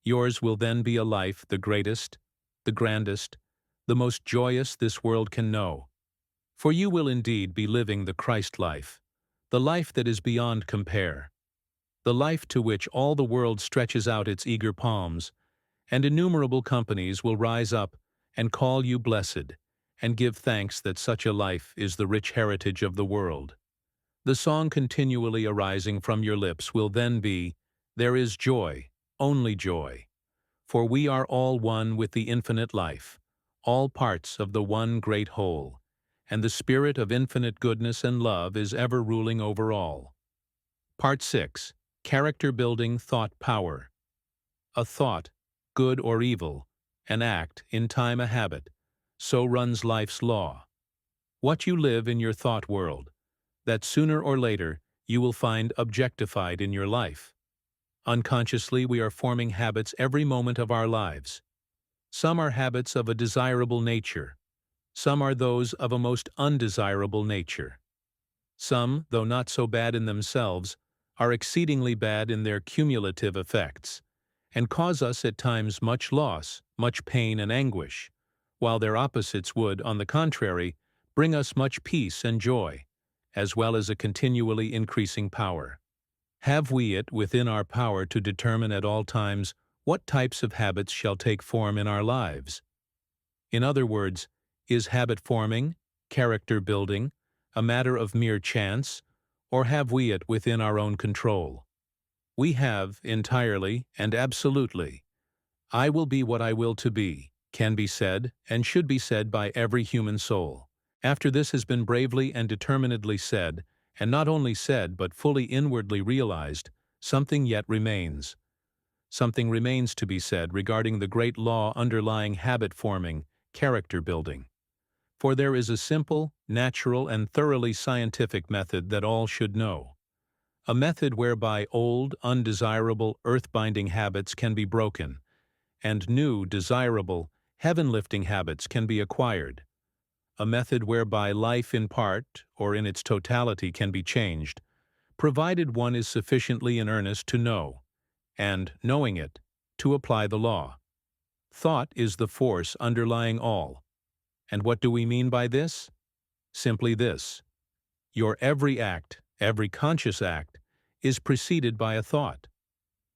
Yours will then be a life the greatest, the grandest, the most joyous this world can know. For you will indeed be living the Christ life, the life that is beyond compare, the life to which all the world stretches out its eager palms, and innumerable companies will rise up and call you blessed, and give thanks that such a life is the rich heritage of the world. The song continually arising from your lips will then be, "There is joy, only joy, for we are all one with the infinite life, all parts of the one great whole, and the spirit of infinite goodness and love is ever ruling over all." Part 6. Character-building thought power. A thought, good or evil, an act, in time a habit, so runs life's law. What you live in your thought world, that sooner or later you will find objectified in your life. Unconsciously we are forming habits every moment of our lives. Some are habits of a desirable nature. Some are those of a most undesirable nature. Some, though not so bad in themselves, are exceedingly bad in their cumulative effects, and cause us at times much loss, much pain and anguish, while their opposites would, on the contrary, bring us much peace and joy, as well as a continually increasing power. Have we it within our power to determine at all times what types of habits shall take form in our lives? In other words, is habit forming, character building, a matter of mere chance, or have we it within our own control? We have, entirely and absolutely. I will be what I will to be, can be said, and should be said by every human soul. After this has been bravely and determinedly said, and not only said but fully inwardly realized, something yet remains. Something remains to be said regarding the great law underlying habit-forming, character-building. For there is a simple, natural, and thoroughly scientific method that all should know. A method whereby old, undesirable, earth-binding habits can be broken, and new, desirable, heaven-lifting habits can be acquired. A method whereby life in part, or in its totality, can be changed, provided one is sufficiently in earnest to know, and, knowing it, to apply the law. Thought is the force underlying all. And what do we mean by this? Simply this: your every act, every conscious act, is preceded by a thought.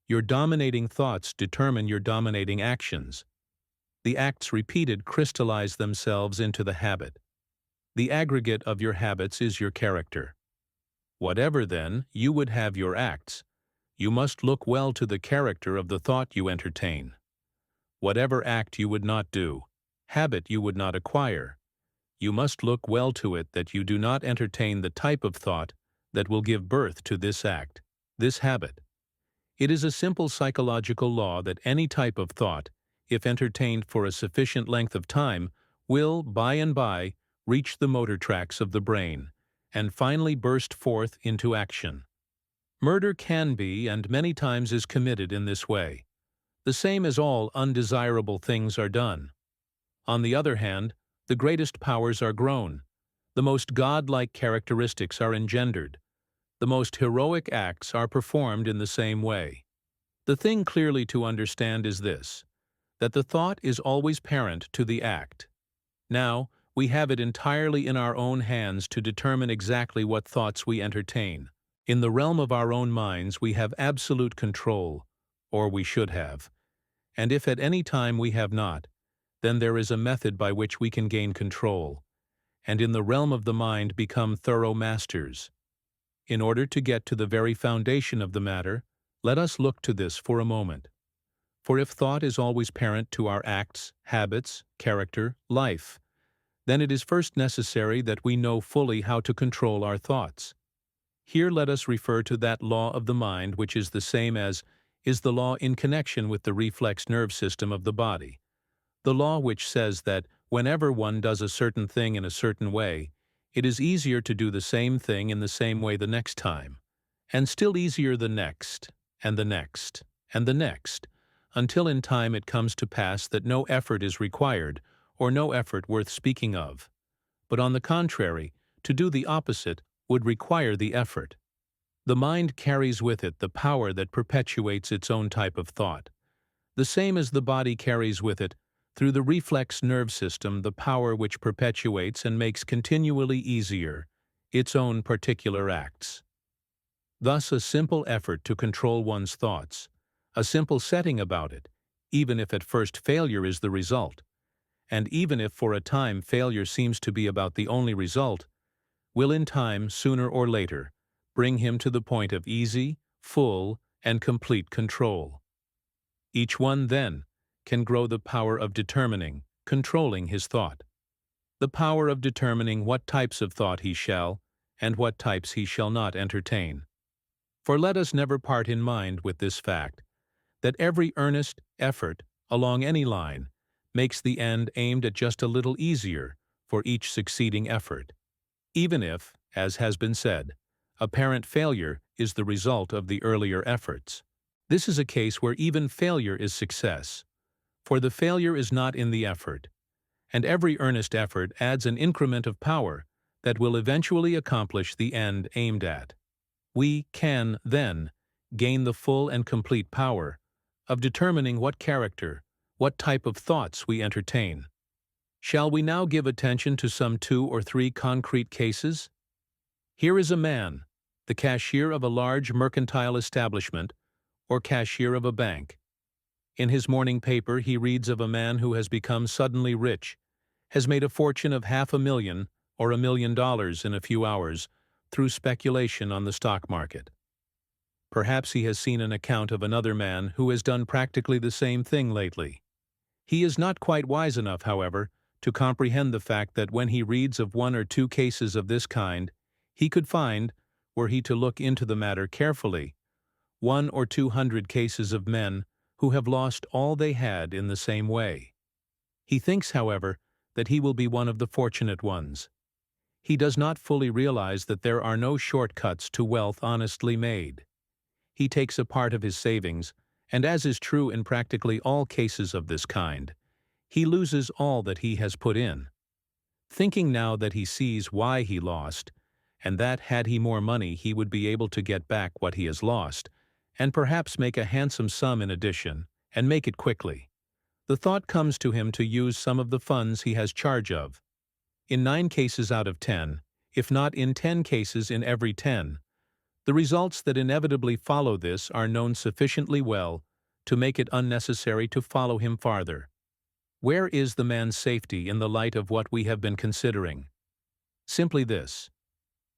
Your dominating thoughts determine your dominating actions. The acts repeated crystallize themselves into the habit. The aggregate of your habits is your character. Whatever, then, you would have your acts, you must look well to the character of the thought you entertain. Whatever act you would not do, habit you would not acquire, you must look well to it that you do not entertain the type of thought that will give birth to this act, this habit. It is a simple psychological law that any type of thought, if entertained for a sufficient length of time, will, by and by, reach the motor tracts of the brain, and finally burst forth into action. Murder can be, and many times is committed in this way. The same as all undesirable things are done. On the other hand, the greatest powers are grown, the most godlike characteristics are engendered, the most heroic acts are performed in the same way. The thing clearly to understand is this, that the thought is always parent to the act. Now, we have it entirely in our own hands to determine exactly what thoughts we entertain. In the realm of our own minds we have absolute control, or we should have. And if at any time we have not, then there is a method by which we can gain control, and in the realm of the mind become thorough masters. In order to get to the very foundation of the matter, let us look to this for a moment. For if thought is always parent to our acts, habits, character, life, then it is first necessary that we know fully how to control our thoughts. Here let us refer to that law of the mind which is the same as is the law in connection with the reflex nerve system of the body, the law which says that whenever one does a certain thing in a certain way, it is easier to do the same thing in the same way the next time, and still easier the next, and the next, and the next, until in time it comes to pass that no effort is required, or no effort worth speaking of. But on the contrary, to do the opposite would require the effort. The mind carries with it the power that perpetuates its own type of thought, the same as the body carries with it, through the reflex nerve system, the power which perpetuates and makes continually easier its own particular acts. Thus a simple effort to control one's thoughts, a simple setting about it, even if at first failure is the result, and even if for a time failure seems to be about the only result, will in time, sooner or later, bring him to the point of easy, full, and complete control. Each one, then, can grow the power of determining, controlling his thought, the power of determining what types of thought he shall, and what types he shall not entertain. For let us never part in mind with this fact, that every earnest effort, along any line, makes the end aimed at just a little easier for each succeeding effort, even if, as has been said, apparent failure is the result of the earlier efforts. This is a case where even failure is success, for the failure is not in the effort, and every earnest effort adds an increment of power that will eventually accomplish the end aimed at. We can, then, gain the full and complete power of determining what character, what type of thoughts we entertain. Shall we now give attention to some 2 or 3 concrete cases? Here is a man, the cashier of a large mercantile establishment, or cashier of a bank. In his morning paper he reads of a man who has become suddenly rich, has made a fortune of $500,000 or $1,000,000 in a few hours through speculation on the stock market. Perhaps he has seen an account of another man who has done practically the same thing lately. He is not quite wise enough, however, to comprehend the fact that when he reads of 1 or 2 cases of this kind, he could find, were he to look into the matter carefully, 100 or 200 cases of men who have lost all they had in the same way. He thinks, however, that he will be one of the fortunate ones. He does not fully realize that there are no shortcuts to wealth honestly made. He takes a part of his savings, and as is true in practically all cases of this kind, he loses all that he has put in. Thinking now that he sees why he lost, and that had he more money he would be able to get back what he has lost, and perhaps make a handsome sum in addition, and make it quickly, the thought comes to him to use some of the funds he has charge of. In 9 cases out of 10, if not in 10 cases in every 10, the results that inevitably follow this are known sufficiently well to make it unnecessary to follow him farther. Where is the man's safety in the light of what we have been considering? Simply this.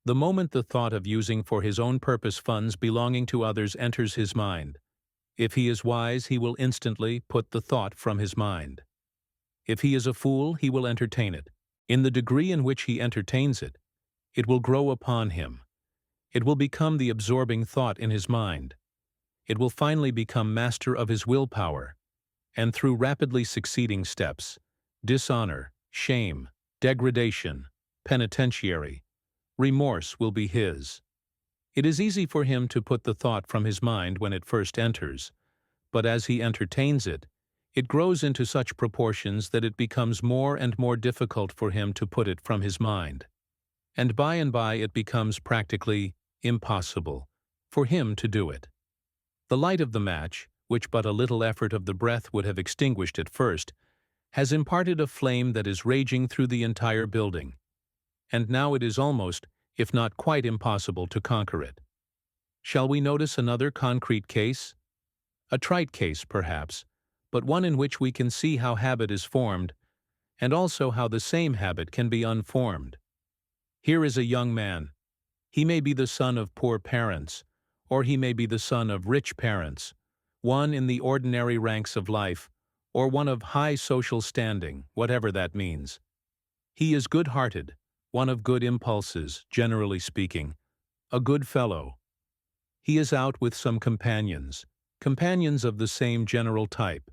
The moment the thought of using for his own purpose funds belonging to others enters his mind, if he is wise he will instantly put the thought from his mind. If he is a fool he will entertain it. In the degree in which he entertains it, it will grow upon him. It will become the absorbing thought in his mind. It will finally become master of his willpower, and through rapidly succeeding steps, dishonor, shame, degradation, penitentiary, remorse will be his. It is easy for him to put the thought from his mind when it first enters, but as he entertains it, it grows into such proportions that it becomes more and more difficult for him to put it from his mind. And by it becomes practically impossible for him to do it. The light of the match, which but a little effort of the breath would have extinguished at first, has imparted a flame that is raging through the entire building, and now it is almost, if not quite impossible to conquer it. Shall we notice another concrete case? A trite case, perhaps, but one in which we can see how habit is formed, and also how the same habit can be unformed. Here is a young man. He may be the son of poor parents, or he may be the son of rich parents, one in the ordinary ranks of life, or one of high social standing, whatever that means. He is good-hearted, one of good impulses, generally speaking, a good fellow. He is out with some companions of the same general type.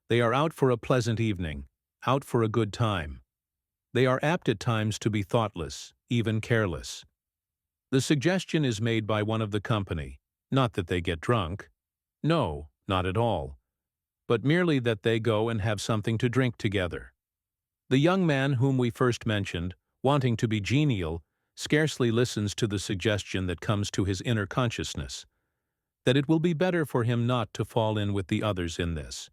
They are out for a pleasant evening, out for a good time. They are apt at times to be thoughtless, even careless. The suggestion is made by one of the company, not that they get drunk. No, not at all. But merely that they go and have something to drink together. The young man whom we first mentioned, wanting to be genial, scarcely listens to the suggestion that comes to his inner consciousness, that it will be better for him not to fall in with the others in this.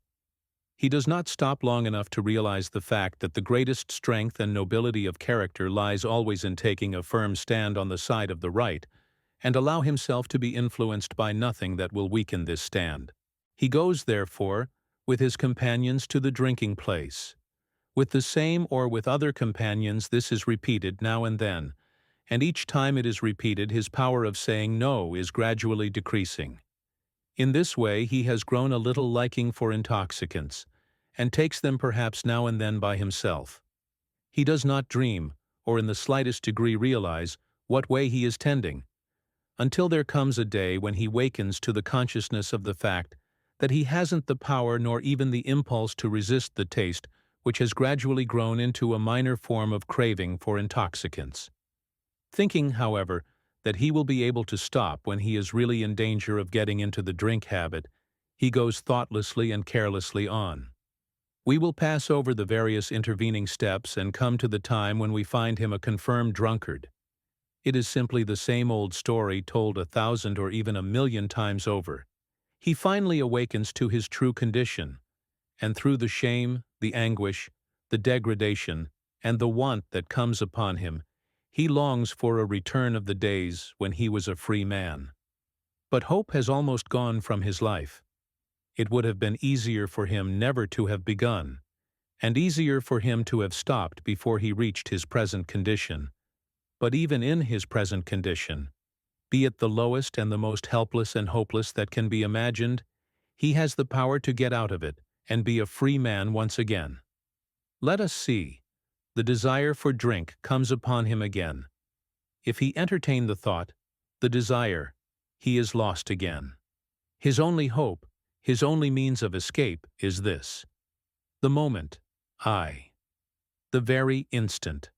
He does not stop long enough to realize the fact that the greatest strength and nobility of character lies always in taking a firm stand on the side of the right, and allow himself to be influenced by nothing that will weaken this stand. He goes, therefore, with his companions to the drinking place. With the same or with other companions this is repeated now and then, and each time it is repeated his power of saying no is gradually decreasing. In this way he has grown a little liking for intoxicants, and takes them perhaps now and then by himself. He does not dream, or in the slightest degree realize, what way he is tending, until there comes a day when he wakens to the consciousness of the fact that he hasn't the power nor even the impulse to resist the taste which has gradually grown into a minor form of craving for intoxicants. Thinking, however, that he will be able to stop when he is really in danger of getting into the drink habit, he goes thoughtlessly and carelessly on. We will pass over the various intervening steps and come to the time when we find him a confirmed drunkard. It is simply the same old story told 1,000 or even 1,000,000 times over. he finally awakens to his true condition, and through the shame, the anguish, the degradation, and the want that comes upon him, he longs for a return of the days when he was a free man. But hope has almost gone from his life. It would have been easier for him never to have begun, and easier for him to have stopped before he reached his present condition. But even in his present condition, be it the lowest and the most helpless and hopeless that can be imagined, he has the power to get out of it and be a free man once again. Let us see. The desire for drink comes upon him again. If he entertain the thought, the desire, he is lost again. His only hope, his only means of escape is this: the moment, the very instant.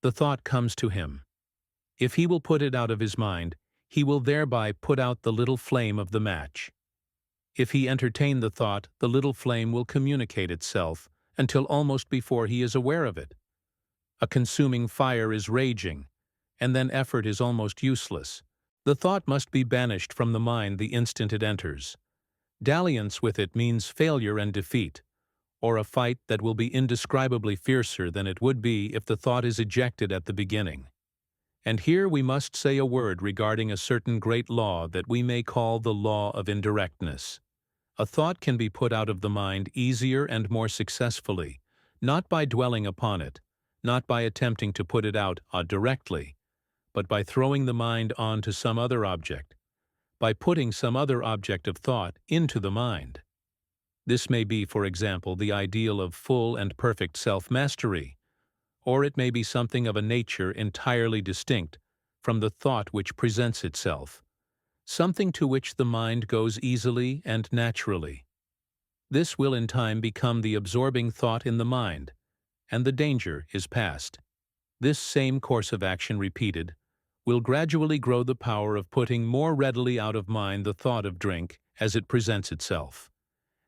The thought comes to him. If he will put it out of his mind, he will thereby put out the little flame of the match. If he entertain the thought, the little flame will communicate itself until almost before he is aware of it. A consuming fire is raging, and then effort is almost useless. The thought must be banished from the mind the instant it enters. Dalliance with it means failure and defeat, or a fight that will be indescribably fiercer than it would be if the thought is ejected at the beginning. And here we must say a word regarding a certain great law that we may call the law of indirectness. A thought can be put out of the mind easier and more successfully, not by dwelling upon it, not by attempting to put it out directly, but by throwing the mind on to some other object, by putting some other object of thought into the mind. This may be, for example, the ideal of full and perfect self-mastery, or it may be something of a nature entirely distinct from the thought which presents itself, something to which the mind goes easily and naturally. This will in time become the absorbing thought in the mind, and the danger is past. This same course of action repeated will gradually grow the power of putting more readily out of mind the thought of drink as it presents itself,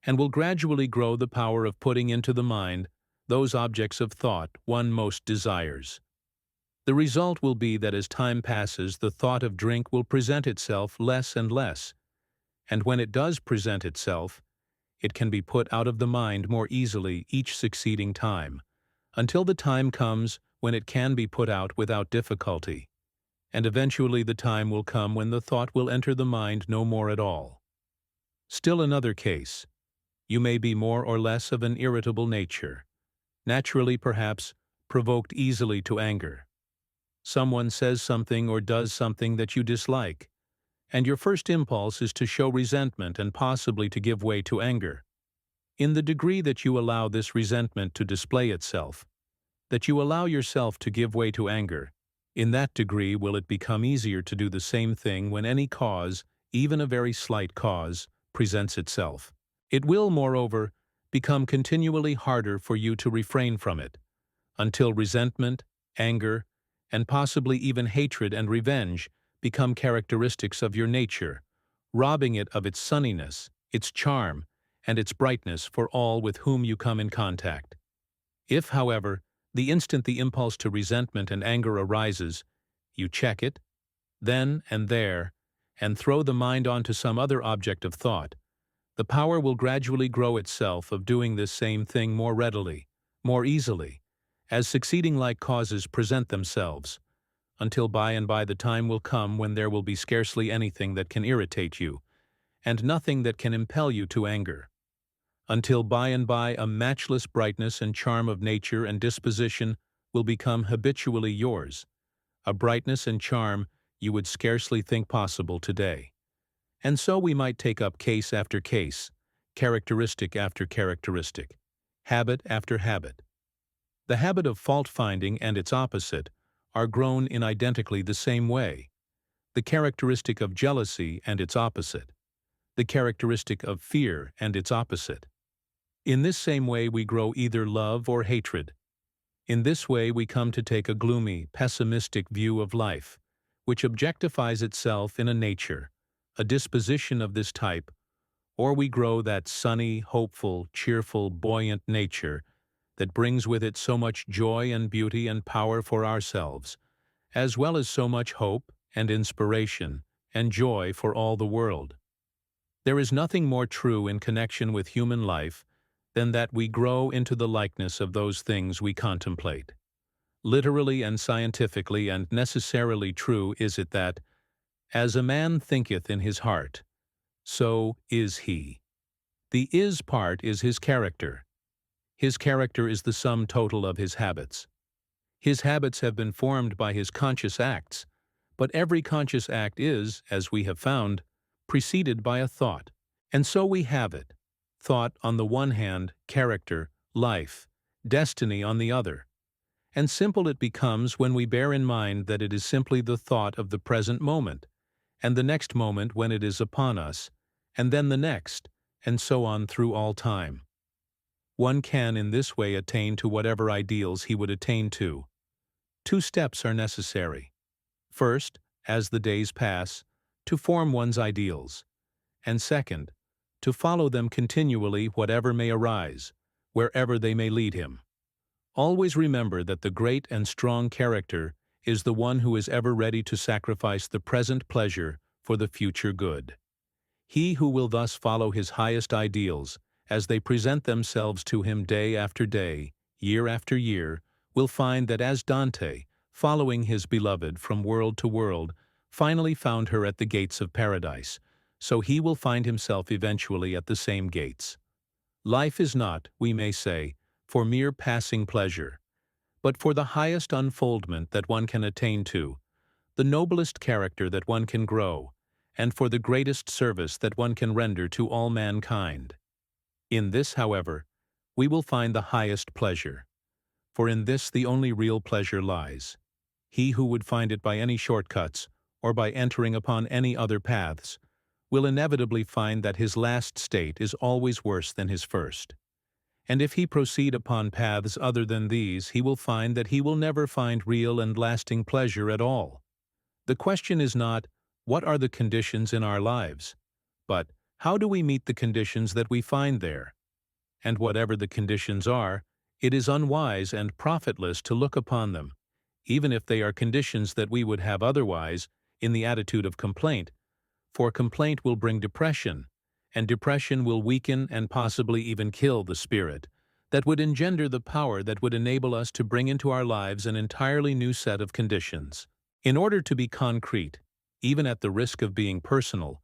and will gradually grow the power of putting into the mind those objects of thought one most desires. The result will be that as time passes, the thought of drink will present itself less and less, and when it does present itself, it can be put out of the mind more easily each succeeding time, until the time comes when it can be put out without difficulty, and eventually the time will come when the thought will enter the mind no more at all. Still another case. You may be more or less of an irritable nature, naturally perhaps provoked easily to anger. Someone says something or does something that you dislike, and your first impulse is to show resentment and possibly to give way to anger. In the degree that you allow this resentment to display itself, that you allow yourself to give way to anger, in that degree will it become easier to do the same thing when any cause, even a very slight cause, presents itself. It will, moreover, become continually harder for you to refrain from it, until resentment, anger, and possibly even hatred and revenge become characteristics of your nature, robbing it of its sunniness, its charm, and its brightness for all with whom you come in contact. If, however, the instant the impulse to resentment and anger arises, you check it, then and there, and throw the mind on to some other object of thought, the power will gradually grow itself of doing this same thing more readily, more easily, as succeeding like causes present themselves, until by and by the time will come when there will be scarcely anything that can irritate you, and nothing that can impel you to anger, until by and by a matchless brightness and charm of nature and disposition will become habitually yours, a brightness and charm you would scarcely think possible today. And so we might take up case after case, characteristic after characteristic, habit after habit. The habit of fault-finding and its opposite are grown in identically the same way. The characteristic of jealousy and its opposite. The characteristic of fear and its opposite. In this same way we grow either love or hatred. In this way we come to take a gloomy, pessimistic view of life, which objectifies itself in a nature, a disposition of this type, or we grow that sunny, hopeful, cheerful, buoyant nature that brings with it so much joy and beauty and power for ourselves, as well as so much hope and inspiration and joy for all the world. There is nothing more true in connection with human life than that we grow into the likeness of those things we contemplate. Literally and scientifically and necessarily true is it that, as a man thinketh in his heart, so is he. The is part is his character. His character is the sum total of his habits. His habits have been formed by his conscious acts, but every conscious act is, as we have found, preceded by a thought. And so we have it. Thought on the one hand, character, life, destiny on the other. And simple it becomes when we bear in mind that it is simply the thought of the present moment, and the next moment when it is upon us, and then the next, and so on through all time. One can in this way attain to whatever ideals he would attain to. Two steps are necessary. First, as the days pass, to form one's ideals, and second, to follow them continually whatever may arise, wherever they may lead him. Always remember that the great and strong character is the one who is ever ready to sacrifice the present pleasure for the future good. He who will thus follow his highest ideals, as they present themselves to him day after day, year after year, will find that as Dante, following his beloved from world to world, finally found her at the gates of paradise, so he will find himself eventually at the same gates. Life is not, we may say, for mere passing pleasure, but for the highest unfoldment that one can attain to, the noblest character that one can grow, and for the greatest service that one can render to all mankind. In this, however, we will find the highest pleasure, for in this the only real pleasure lies. He who would find it by any shortcuts, or by entering upon any other paths, will inevitably find that his last state is always worse than his first. And if he proceed upon paths other than these, he will find that he will never find real and lasting pleasure at all. The question is not, what are the conditions in our lives? But, how do we meet the conditions that we find there? And whatever the conditions are, it is unwise and profitless to look upon them, even if they are conditions that we would have otherwise, in the attitude of complaint, for complaint will bring depression, and depression will weaken and possibly even kill the spirit that would engender the power that would enable us to bring into our lives an entirely new set of conditions. In order to be concrete, even at the risk of being personal,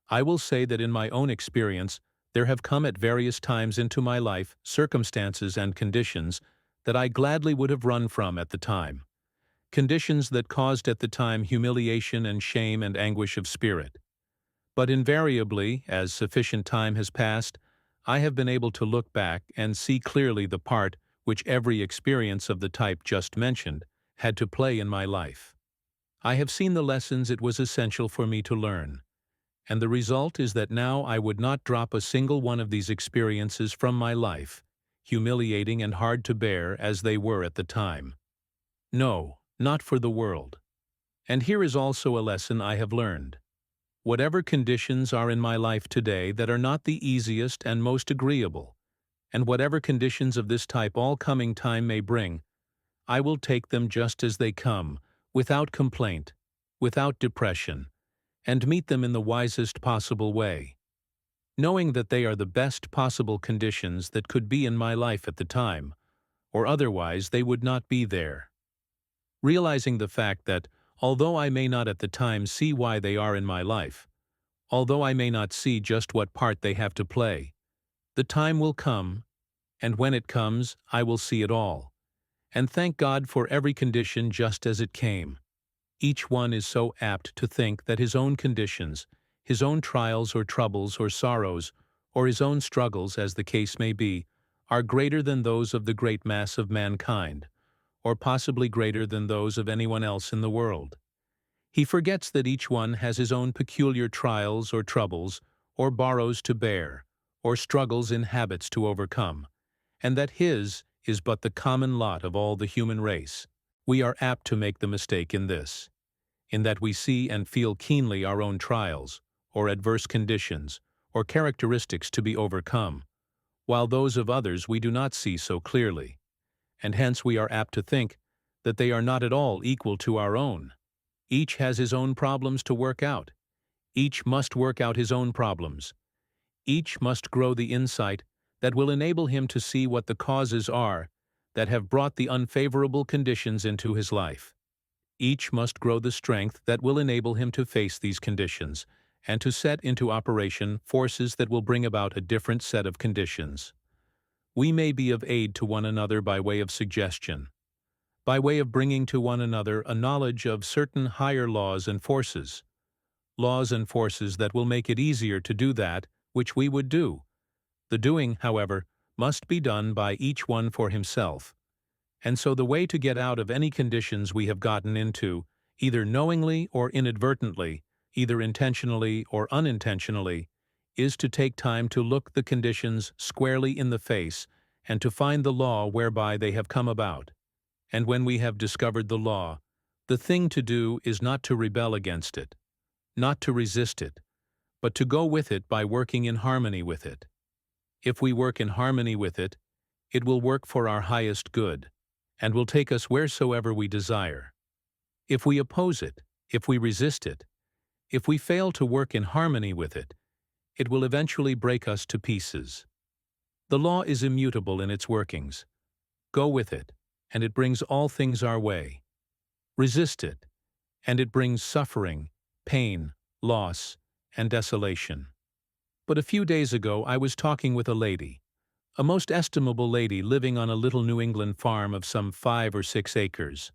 I will say that in my own experience there have come at various times into my life circumstances and conditions that I gladly would have run from at the time. Conditions that caused at the time humiliation and shame and anguish of spirit. But invariably, as sufficient time has passed, I have been able to look back and see clearly the part which every experience of the type just mentioned had to play in my life. I have seen the lessons it was essential for me to learn, and the result is that now I would not drop a single one of these experiences from my life, humiliating and hard to bear as they were at the time. No, not for the world. And here is also a lesson I have learned. Whatever conditions are in my life today that are not the easiest and most agreeable, and whatever conditions of this type all coming time may bring, I will take them just as they come, without complaint, without depression, and meet them in the wisest possible way, knowing that they are the best possible conditions that could be in my life at the time, or otherwise they would not be there. Realizing the fact that, although I may not at the time see why they are in my life, although I may not see just what part they have to play, the time will come, and when it comes, I will see it all, and thank God for every condition just as it came. Each one is so apt to think that his own conditions, his own trials or troubles or sorrows, or his own struggles, as the case may be, are greater than those of the great mass of mankind, or possibly greater than those of anyone else in the world. He forgets that each one has his own peculiar trials or troubles, or sorrows to bear, or struggles in habits to overcome, and that his is but the common lot of all the human race. We are apt to make the mistake in this, in that we see and feel keenly our own trials, or adverse conditions, or characteristics to be overcome, while those of others we do not see so clearly, and hence we are apt to think that they are not at all equal to our own. Each has his own problems to work out. Each must work out his own problems, Each must grow the insight that will enable him to see what the causes are that have brought the unfavorable conditions into his life. Each must grow the strength that will enable him to face these conditions and to set into operation forces that will bring about a different set of conditions. We may be of aid to one another by way of suggestion, by way of bringing to one another a knowledge of certain higher laws and forces that will make it easier to do that which we would do. The doing, however, must be done by each one for himself. And so the way to get out of any conditions we have gotten into, either knowingly or inadvertently, either intentionally or unintentionally, is to take time to look the conditions squarely in the face and to find the law whereby they have come about. And when we have discovered the law, the thing to do is not to rebel against it, not to resist it, but to go with it by working in harmony with it. If we work in harmony with it, it will work for our highest good, and will take us wheresoever we desire. If we oppose it, if we resist it, if we fail to work in harmony with it, it will eventually break us to pieces. The law is immutable in its workings. Go with it, and it brings all things our way. Resist it, and it brings suffering, pain, loss, and desolation. But a few days ago I was talking with a lady, a most estimable lady living on a little New England farm of some 5 or 6 acres.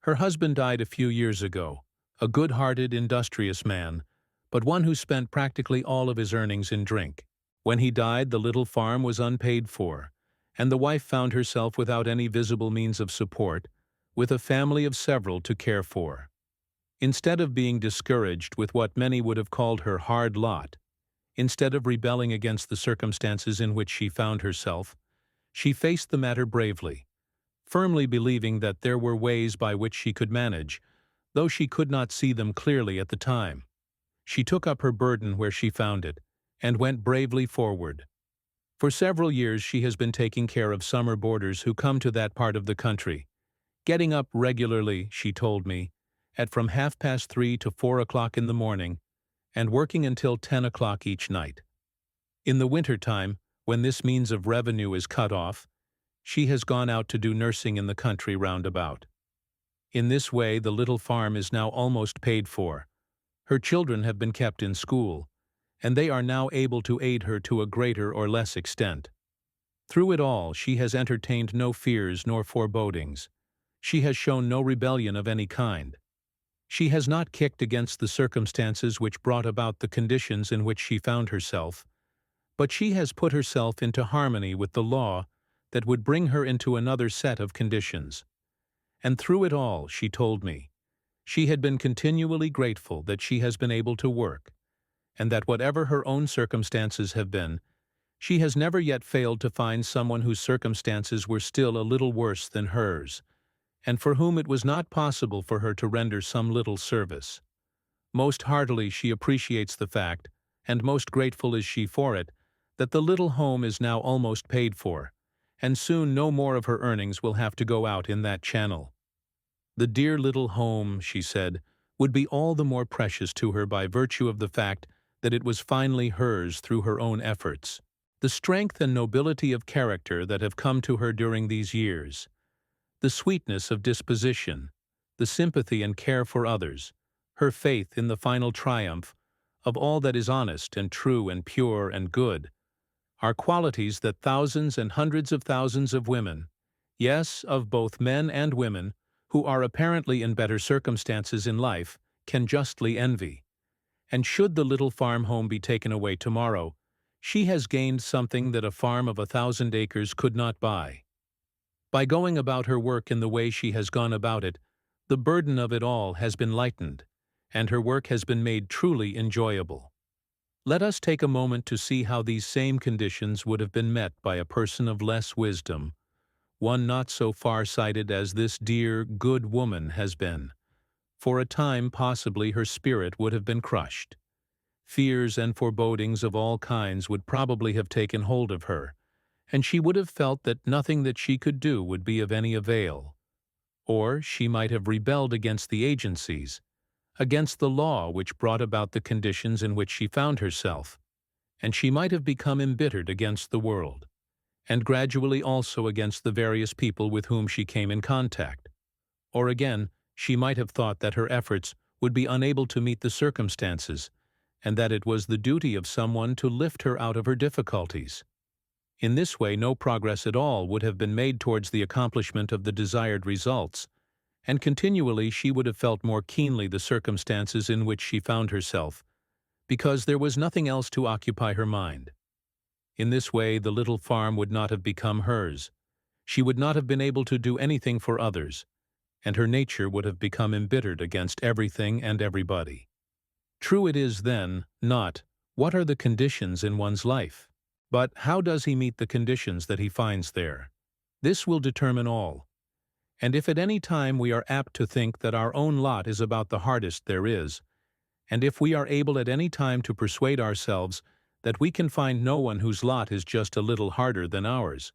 Her husband died a few years ago, a good-hearted, industrious man, but one who spent practically all of his earnings in drink. When he died, the little farm was unpaid for, and the wife found herself without any visible means of support, with a family of several to care for. Instead of being discouraged with what many would have called her hard lot, instead of rebelling against the circumstances in which she found herself, she faced the matter bravely, firmly believing that there were ways by which she could manage, though she could not see them clearly at the time. She took up her burden where she found it, and went bravely forward. For several years she has been taking care of summer boarders who come to that part of the country, getting up regularly, she told me, at from 3:30 to 4 o'clock in the morning, and working until 10 o'clock each night. In the winter time, when this means of revenue is cut off, she has gone out to do nursing in the country round about. In this way the little farm is now almost paid for. Her children have been kept in school, and they are now able to aid her to a greater or less extent. Through it all she has entertained no fears nor forebodings. She has shown no rebellion of any kind. She has not kicked against the circumstances which brought about the conditions in which she found herself, but she has put herself into harmony with the law that would bring her into another set of conditions. And through it all, she told me, she had been continually grateful that she has been able to work, and that whatever her own circumstances have been, she has never yet failed to find someone whose circumstances were still a little worse than hers, and for whom it was not possible for her to render some little service. Most heartily she appreciates the fact, and most grateful is she for it, that the little home is now almost paid for, and soon no more of her earnings will have to go out in that channel. The dear little home, she said, would be all the more precious to her by virtue of the fact that it was finally hers through her own efforts. The strength and nobility of character that have come to her during these years, the sweetness of disposition, the sympathy and care for others, her faith in the final triumph of all that is honest and true and pure and good, are qualities that thousands and hundreds of thousands of women, yes, of both men and women, who are apparently in better circumstances in life, can justly envy. And should the little farm home be taken away tomorrow, she has gained something that a farm of 1,000 acres could not buy. By going about her work in the way she has gone about it, the burden of it all has been lightened, and her work has been made truly enjoyable. Let us take a moment to see how these same conditions would have been met by a person of less wisdom, one not so far-sighted as this dear, good woman has been. For a time possibly her spirit would have been crushed. Fears and forebodings of all kinds would probably have taken hold of her, and she would have felt that nothing that she could do would be of any avail. Or she might have rebelled against the agencies, against the law which brought about the conditions in which she found herself, and she might have become embittered against the world, and gradually also against the various people with whom she came in contact. Or again, she might have thought that her efforts would be unable to meet the circumstances, and that it was the duty of someone to lift her out of her difficulties. In this way, no progress at all would have been made towards the accomplishment of the desired results, and continually she would have felt more keenly the circumstances in which she found herself, because there was nothing else to occupy her mind. In this way, the little farm would not have become hers. She would not have been able to do anything for others, and her nature would have become embittered against everything and everybody. True it is then, not, what are the conditions in one's life, but how does he meet the conditions that he finds there? This will determine all. And if at any time we are apt to think that our own lot is about the hardest there is, and if we are able at any time to persuade ourselves that we can find no one whose lot is just a little harder than ours,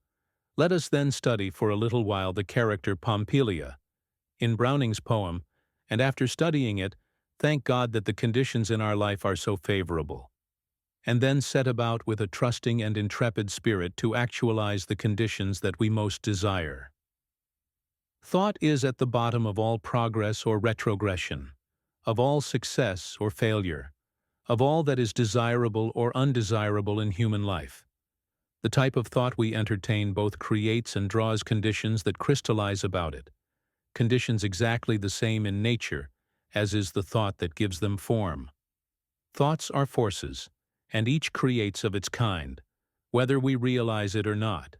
let us then study for a little while the character Pompilia in Browning's poem, and after studying it, thank God that the conditions in our life are so favorable, and then set about with a trusting and intrepid spirit to actualize the conditions that we most desire. Thought is at the bottom of all progress or retrogression, of all success or failure, of all that is desirable or undesirable in human life. The type of thought we entertain both creates and draws conditions that crystallize about it, conditions exactly the same in nature as is the thought that gives them form. Thoughts are forces, and each creates of its kind, whether we realize it or not.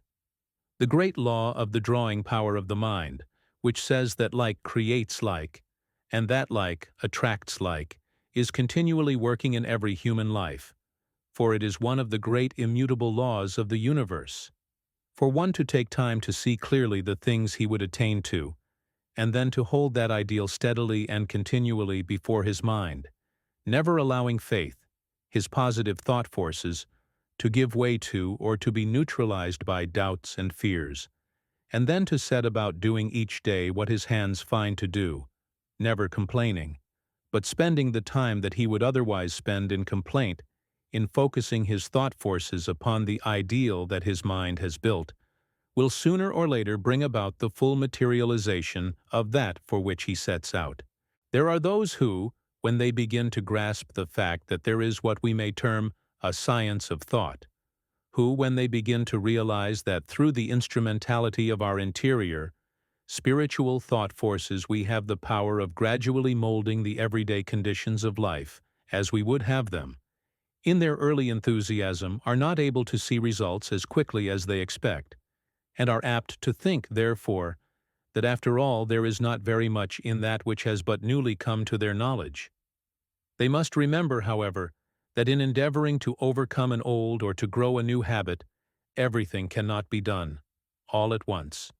The great law of the drawing power of the mind, which says that like creates like, and that like attracts like, is continually working in every human life, for it is one of the great immutable laws of the universe. For one to take time to see clearly the things he would attain to, and then to hold that ideal steadily and continually before his mind, never allowing faith, his positive thought forces, to give way to or to be neutralized by doubts and fears, and then to set about doing each day what his hands find to do, never complaining, but spending the time that he would otherwise spend in complaint in focusing his thought forces upon the ideal that his mind has built, will sooner or later bring about the full materialization of that for which he sets out. There are those who, when they begin to grasp the fact that there is what we may term a science of thought, who, when they begin to realize that through the instrumentality of our interior, spiritual thought forces, we have the power of gradually molding the everyday conditions of life as we would have them, in their early enthusiasm are not able to see results as quickly as they expect, and are apt to think, therefore, that after all there is not very much in that which has but newly come to their knowledge. They must remember, however, that in endeavoring to overcome an old or to grow a new habit, everything cannot be done, all at once.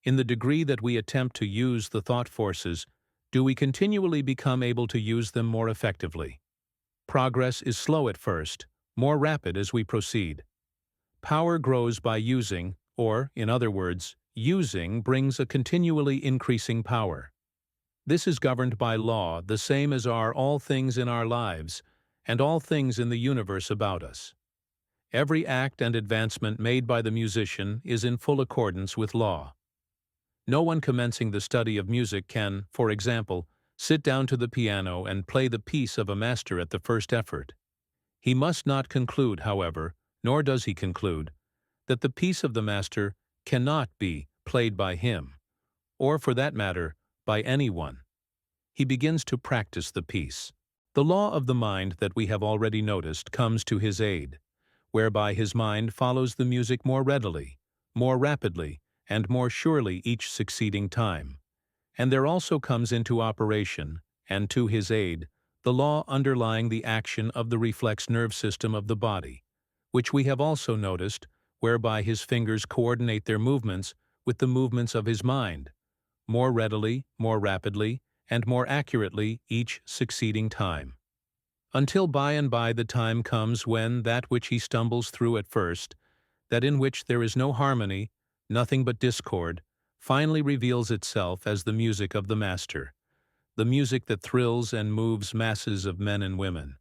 In the degree that we attempt to use the thought forces, do we continually become able to use them more effectively. Progress is slow at first, more rapid as we proceed. Power grows by using, or, in other words, using brings a continually increasing power. This is governed by law, the same as are all things in our lives, and all things in the universe about us. Every act and advancement made by the musician is in full accordance with law. No one commencing the study of music can, for example, sit down to the piano and play the piece of a master at the first effort. He must not conclude, however, nor does he conclude, that the piece of the master cannot be played by him, or, for that matter, by anyone. He begins to practice the piece. The law of the mind that we have already noticed comes to his aid, whereby his mind follows the music more readily, more rapidly, and more surely each succeeding time. And there also comes into operation, and to his aid, the law underlying the action of the reflex nerve system of the body, which we have also noticed, whereby his fingers coordinate their movements with the movements of his mind, more readily, more rapidly, and more accurately each succeeding time, until by and by the time comes when that which he stumbles through at first, that in which there is no harmony, nothing but discord, finally reveals itself as the music of the master, the music that thrills and moves masses of men and women.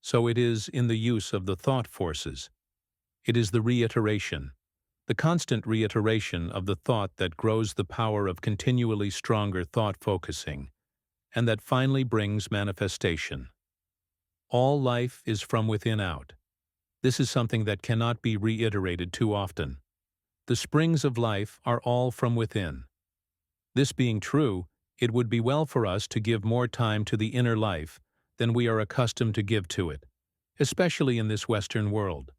So it is in the use of the thought forces. It is the reiteration, the constant reiteration of the thought that grows the power of continually stronger thought focusing, and that finally brings manifestation. All life is from within out. This is something that cannot be reiterated too often. The springs of life are all from within. This being true, it would be well for us to give more time to the inner life than we are accustomed to give to it, especially in this Western world.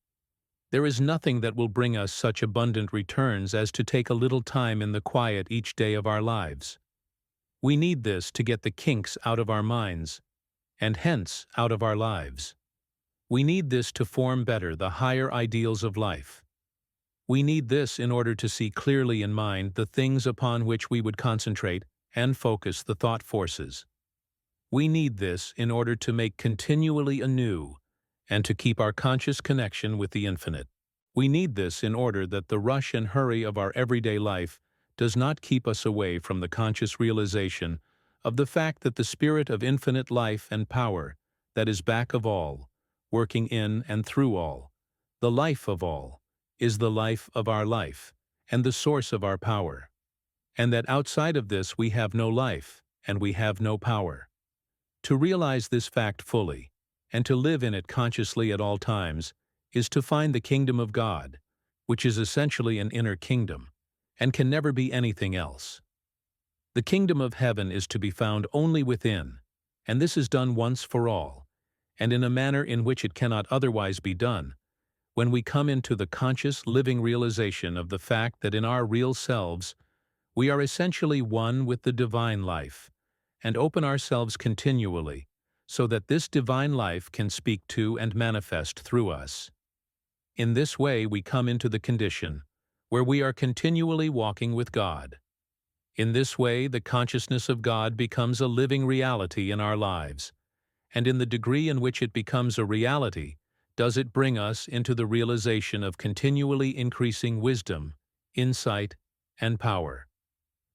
There is nothing that will bring us such abundant returns as to take a little time in the quiet each day of our lives. We need this to get the kinks out of our minds, and hence out of our lives. We need this to form better the higher ideals of life. We need this in order to see clearly in mind the things upon which we would concentrate and focus the thought forces. We need this in order to make continually anew and to keep our conscious connection with the infinite. We need this in order that the rush and hurry of our everyday life does not keep us away from the conscious realization of the fact that the spirit of infinite life and power that is back of all, working in and through all, the life of all, is the life of our life and the source of our power, and that outside of this we have no life and we have no power. To realize this fact fully, and to live in it consciously at all times, is to find the kingdom of God, which is essentially an inner kingdom, and can never be anything else. The kingdom of heaven is to be found only within, and this is done once for all, and in a manner in which it cannot otherwise be done, when we come into the conscious living realization of the fact that in our real selves we are essentially one with the divine life, and open ourselves continually so that this divine life can speak to and manifest through us. In this way we come into the condition where we are continually walking with God. In this way the consciousness of God becomes a living reality in our lives, and in the degree in which it becomes a reality, does it bring us into the realization of continually increasing wisdom, insight, and power.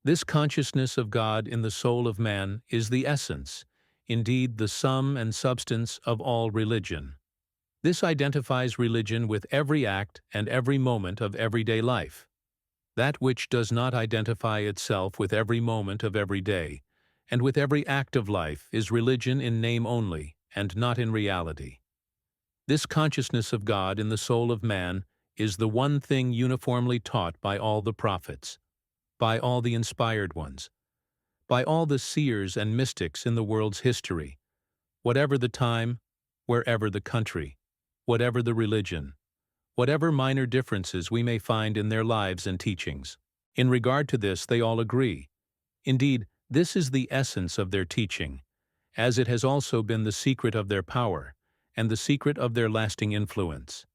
This consciousness of God in the soul of man is the essence, indeed the sum and substance of all religion. This identifies religion with every act and every moment of everyday life. That which does not identify itself with every moment of every day, and with every act of life, is religion in name only, and not in reality. This consciousness of God in the soul of man is the one thing uniformly taught by all the prophets, by all the inspired ones, by all the seers and mystics in the world's history, whatever the time, wherever the country, whatever the religion, whatever minor differences we may find in their lives and teachings. In regard to this, they all agree. Indeed, this is the essence of their teaching, as it has also been the secret of their power, and the secret of their lasting influence.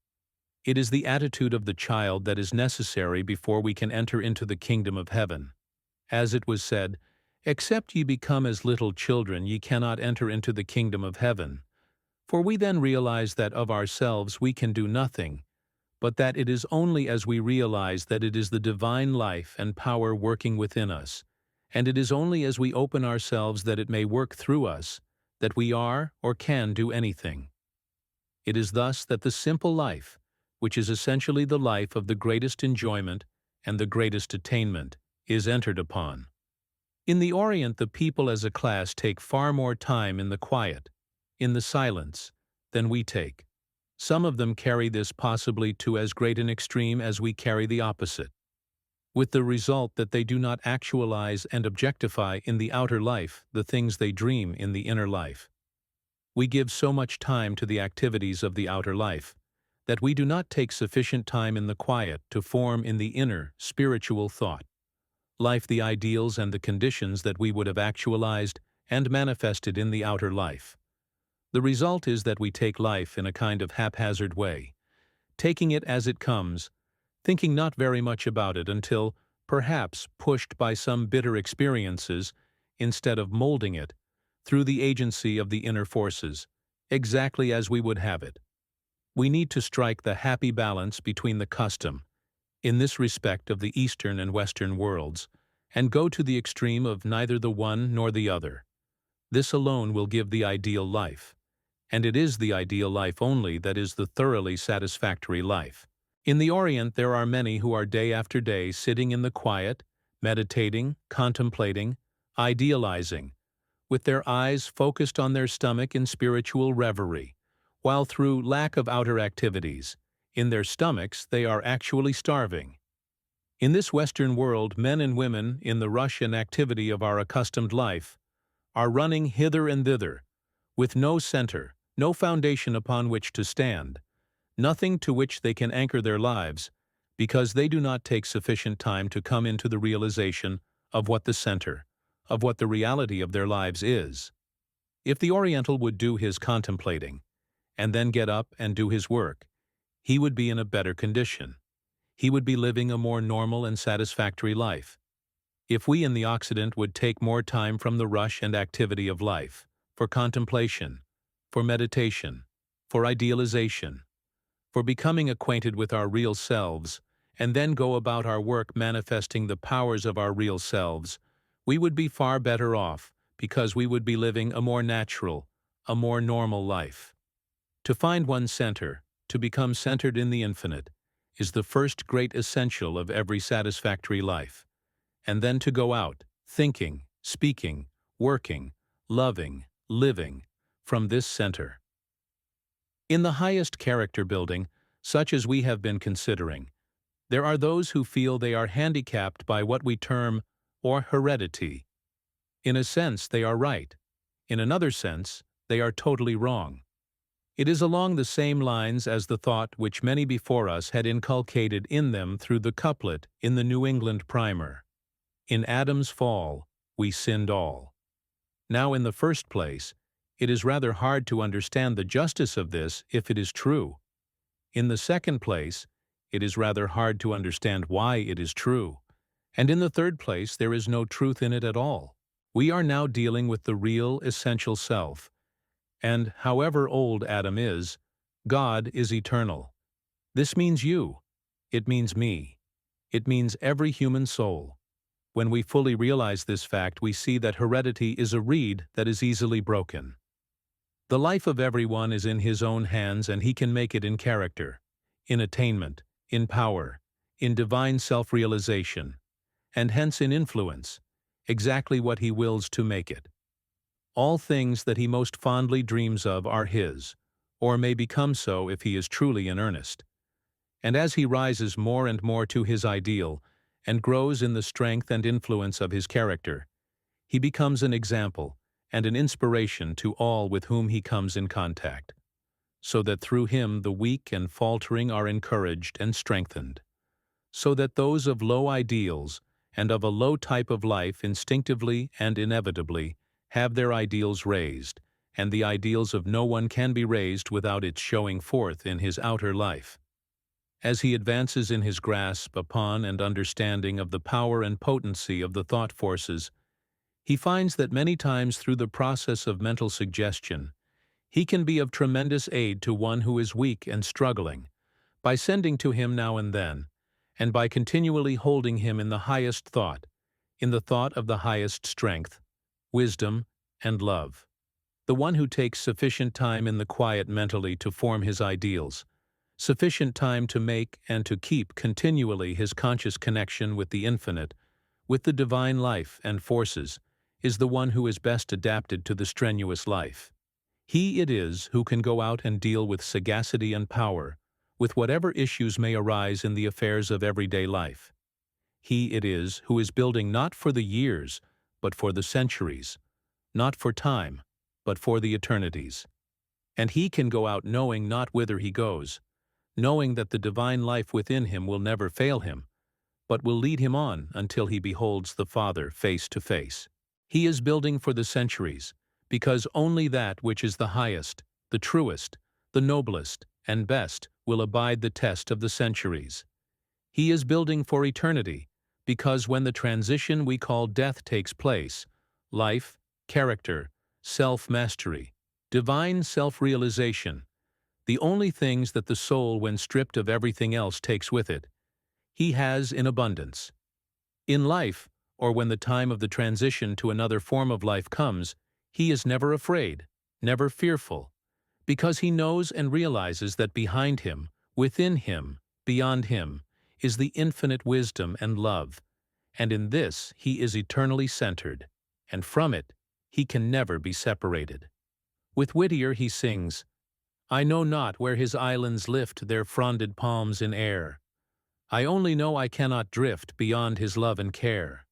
It is the attitude of the child that is necessary before we can enter into the kingdom of heaven. As it was said, "Except ye become as little children, ye cannot enter into the kingdom of heaven." For we then realize that of ourselves we can do nothing, but that it is only as we realize that it is the divine life and power working within us, and it is only as we open ourselves that it may work through us, that we are or can do anything. It is thus that the simple life, which is essentially the life of the greatest enjoyment and the greatest attainment, is entered upon. In the Orient, the people as a class take far more time in the quiet, in the silence, than we take. Some of them carry this possibly to as great an extreme as we carry the opposite, with the result that they do not actualize and objectify in the outer life the things they dream in the inner life. We give so much time to the activities of the outer life that we do not take sufficient time in the quiet to form in the inner, spiritual thought life the ideals and the conditions that we would have actualized and manifested in the outer life. The result is that we take life in a kind of haphazard way, taking it as it comes, thinking not very much about it until, perhaps pushed by some bitter experiences, instead of molding it, through the agency of the inner forces, exactly as we would have it. We need to strike the happy balance between the custom, in this respect of the Eastern and Western worlds, and go to the extreme of neither the one nor the other. This alone will give the ideal life, and it is the ideal life only that is the thoroughly satisfactory life. In the Orient there are many who are day after day sitting in the quiet, meditating, contemplating, idealizing, with their eyes focused on their stomach in spiritual reverie, while through lack of outer activities, in their stomachs they are actually starving. In this Western world, men and women, in the rush and activity of our accustomed life, are running hither and thither, with no center, no foundation upon which to stand, nothing to which they can anchor their lives, because they do not take sufficient time to come into the realization of what the center, of what the reality of their lives is. If the Oriental would do his contemplating, and then get up and do his work, he would be in a better condition. He would be living a more normal and satisfactory life. If we in the Occident would take more time from the rush and activity of life, for contemplation, for meditation, for idealization, for becoming acquainted with our real selves, and then go about our work manifesting the powers of our real selves, we would be far better off, because we would be living a more natural, a more normal life. To find one's center, to become centered in the infinite, is the first great essential of every satisfactory life, and then to go out, thinking, speaking, working, loving, living, from this center. In the highest character building, such as we have been considering, there are those who feel they are handicapped by what we term or heredity. In a sense, they are right. In another sense, they are totally wrong. It is along the same lines as the thought which many before us had inculcated in them through the couplet in the New England Primer. In Adam's fall, we sinned all. Now, in the first place, it is rather hard to understand the justice of this if it is true. In the second place, it is rather hard to understand why it is true. And in the third place, there is no truth in it at all. We are now dealing with the real, essential self. And however old Adam is, God is eternal. This means you. It means me. It means every human soul. When we fully realize this fact, we see that heredity is a reed that is easily broken. The life of everyone is in his own hands, and he can make it in character, in attainment, in power, in divine self-realization, and hence in influence, exactly what he wills to make it. All things that he most fondly dreams of are his, or may become so if he is truly in earnest. And as he rises more and more to his ideal, and grows in the strength and influence of his character, he becomes an example and an inspiration to all with whom he comes in contact, so that through him the weak and faltering are encouraged and strengthened, so that those of low ideals and of a low type of life instinctively and inevitably have their ideals raised, and the ideals of no one can be raised without its showing forth in his outer life. As he advances in his grasp upon and understanding of the power and potency of the thought forces, he finds that many times through the process of mental suggestion, he can be of tremendous aid to one who is weak and struggling, by sending to him now and then, and by continually holding him in the highest thought, in the thought of the highest strength, wisdom, and love. The one who takes sufficient time in the quiet mentally to form his ideals, sufficient time to make and to keep continually his conscious connection with the infinite, with the divine life and forces, is the one who is best adapted to the strenuous life. He it is who can go out and deal with sagacity and power, with whatever issues may arise in the affairs of everyday life. He it is who is building not for the years, but for the centuries, not for time, but for the eternities. And he can go out knowing not whither he goes, knowing that the divine life within him will never fail him, but will lead him on until he beholds the Father face to face. He is building for the centuries, because only that which is the highest, the truest, the noblest, and best will abide the test of the centuries. He is building for eternity, because when the transition we call death takes place, life, character, self-mastery, divine self-realization, the only things that the soul, when stripped of everything else, takes with it, he has in abundance. In life, or when the time of the transition to another form of life comes, he is never afraid, never fearful, because he knows and realizes that behind him, within him, beyond him, is the infinite wisdom and love, and in this he is eternally centered, and from it he can never be separated. With Whittier he sings, I know not where his islands lift their fronded palms in air. I only know I cannot drift beyond his love and care.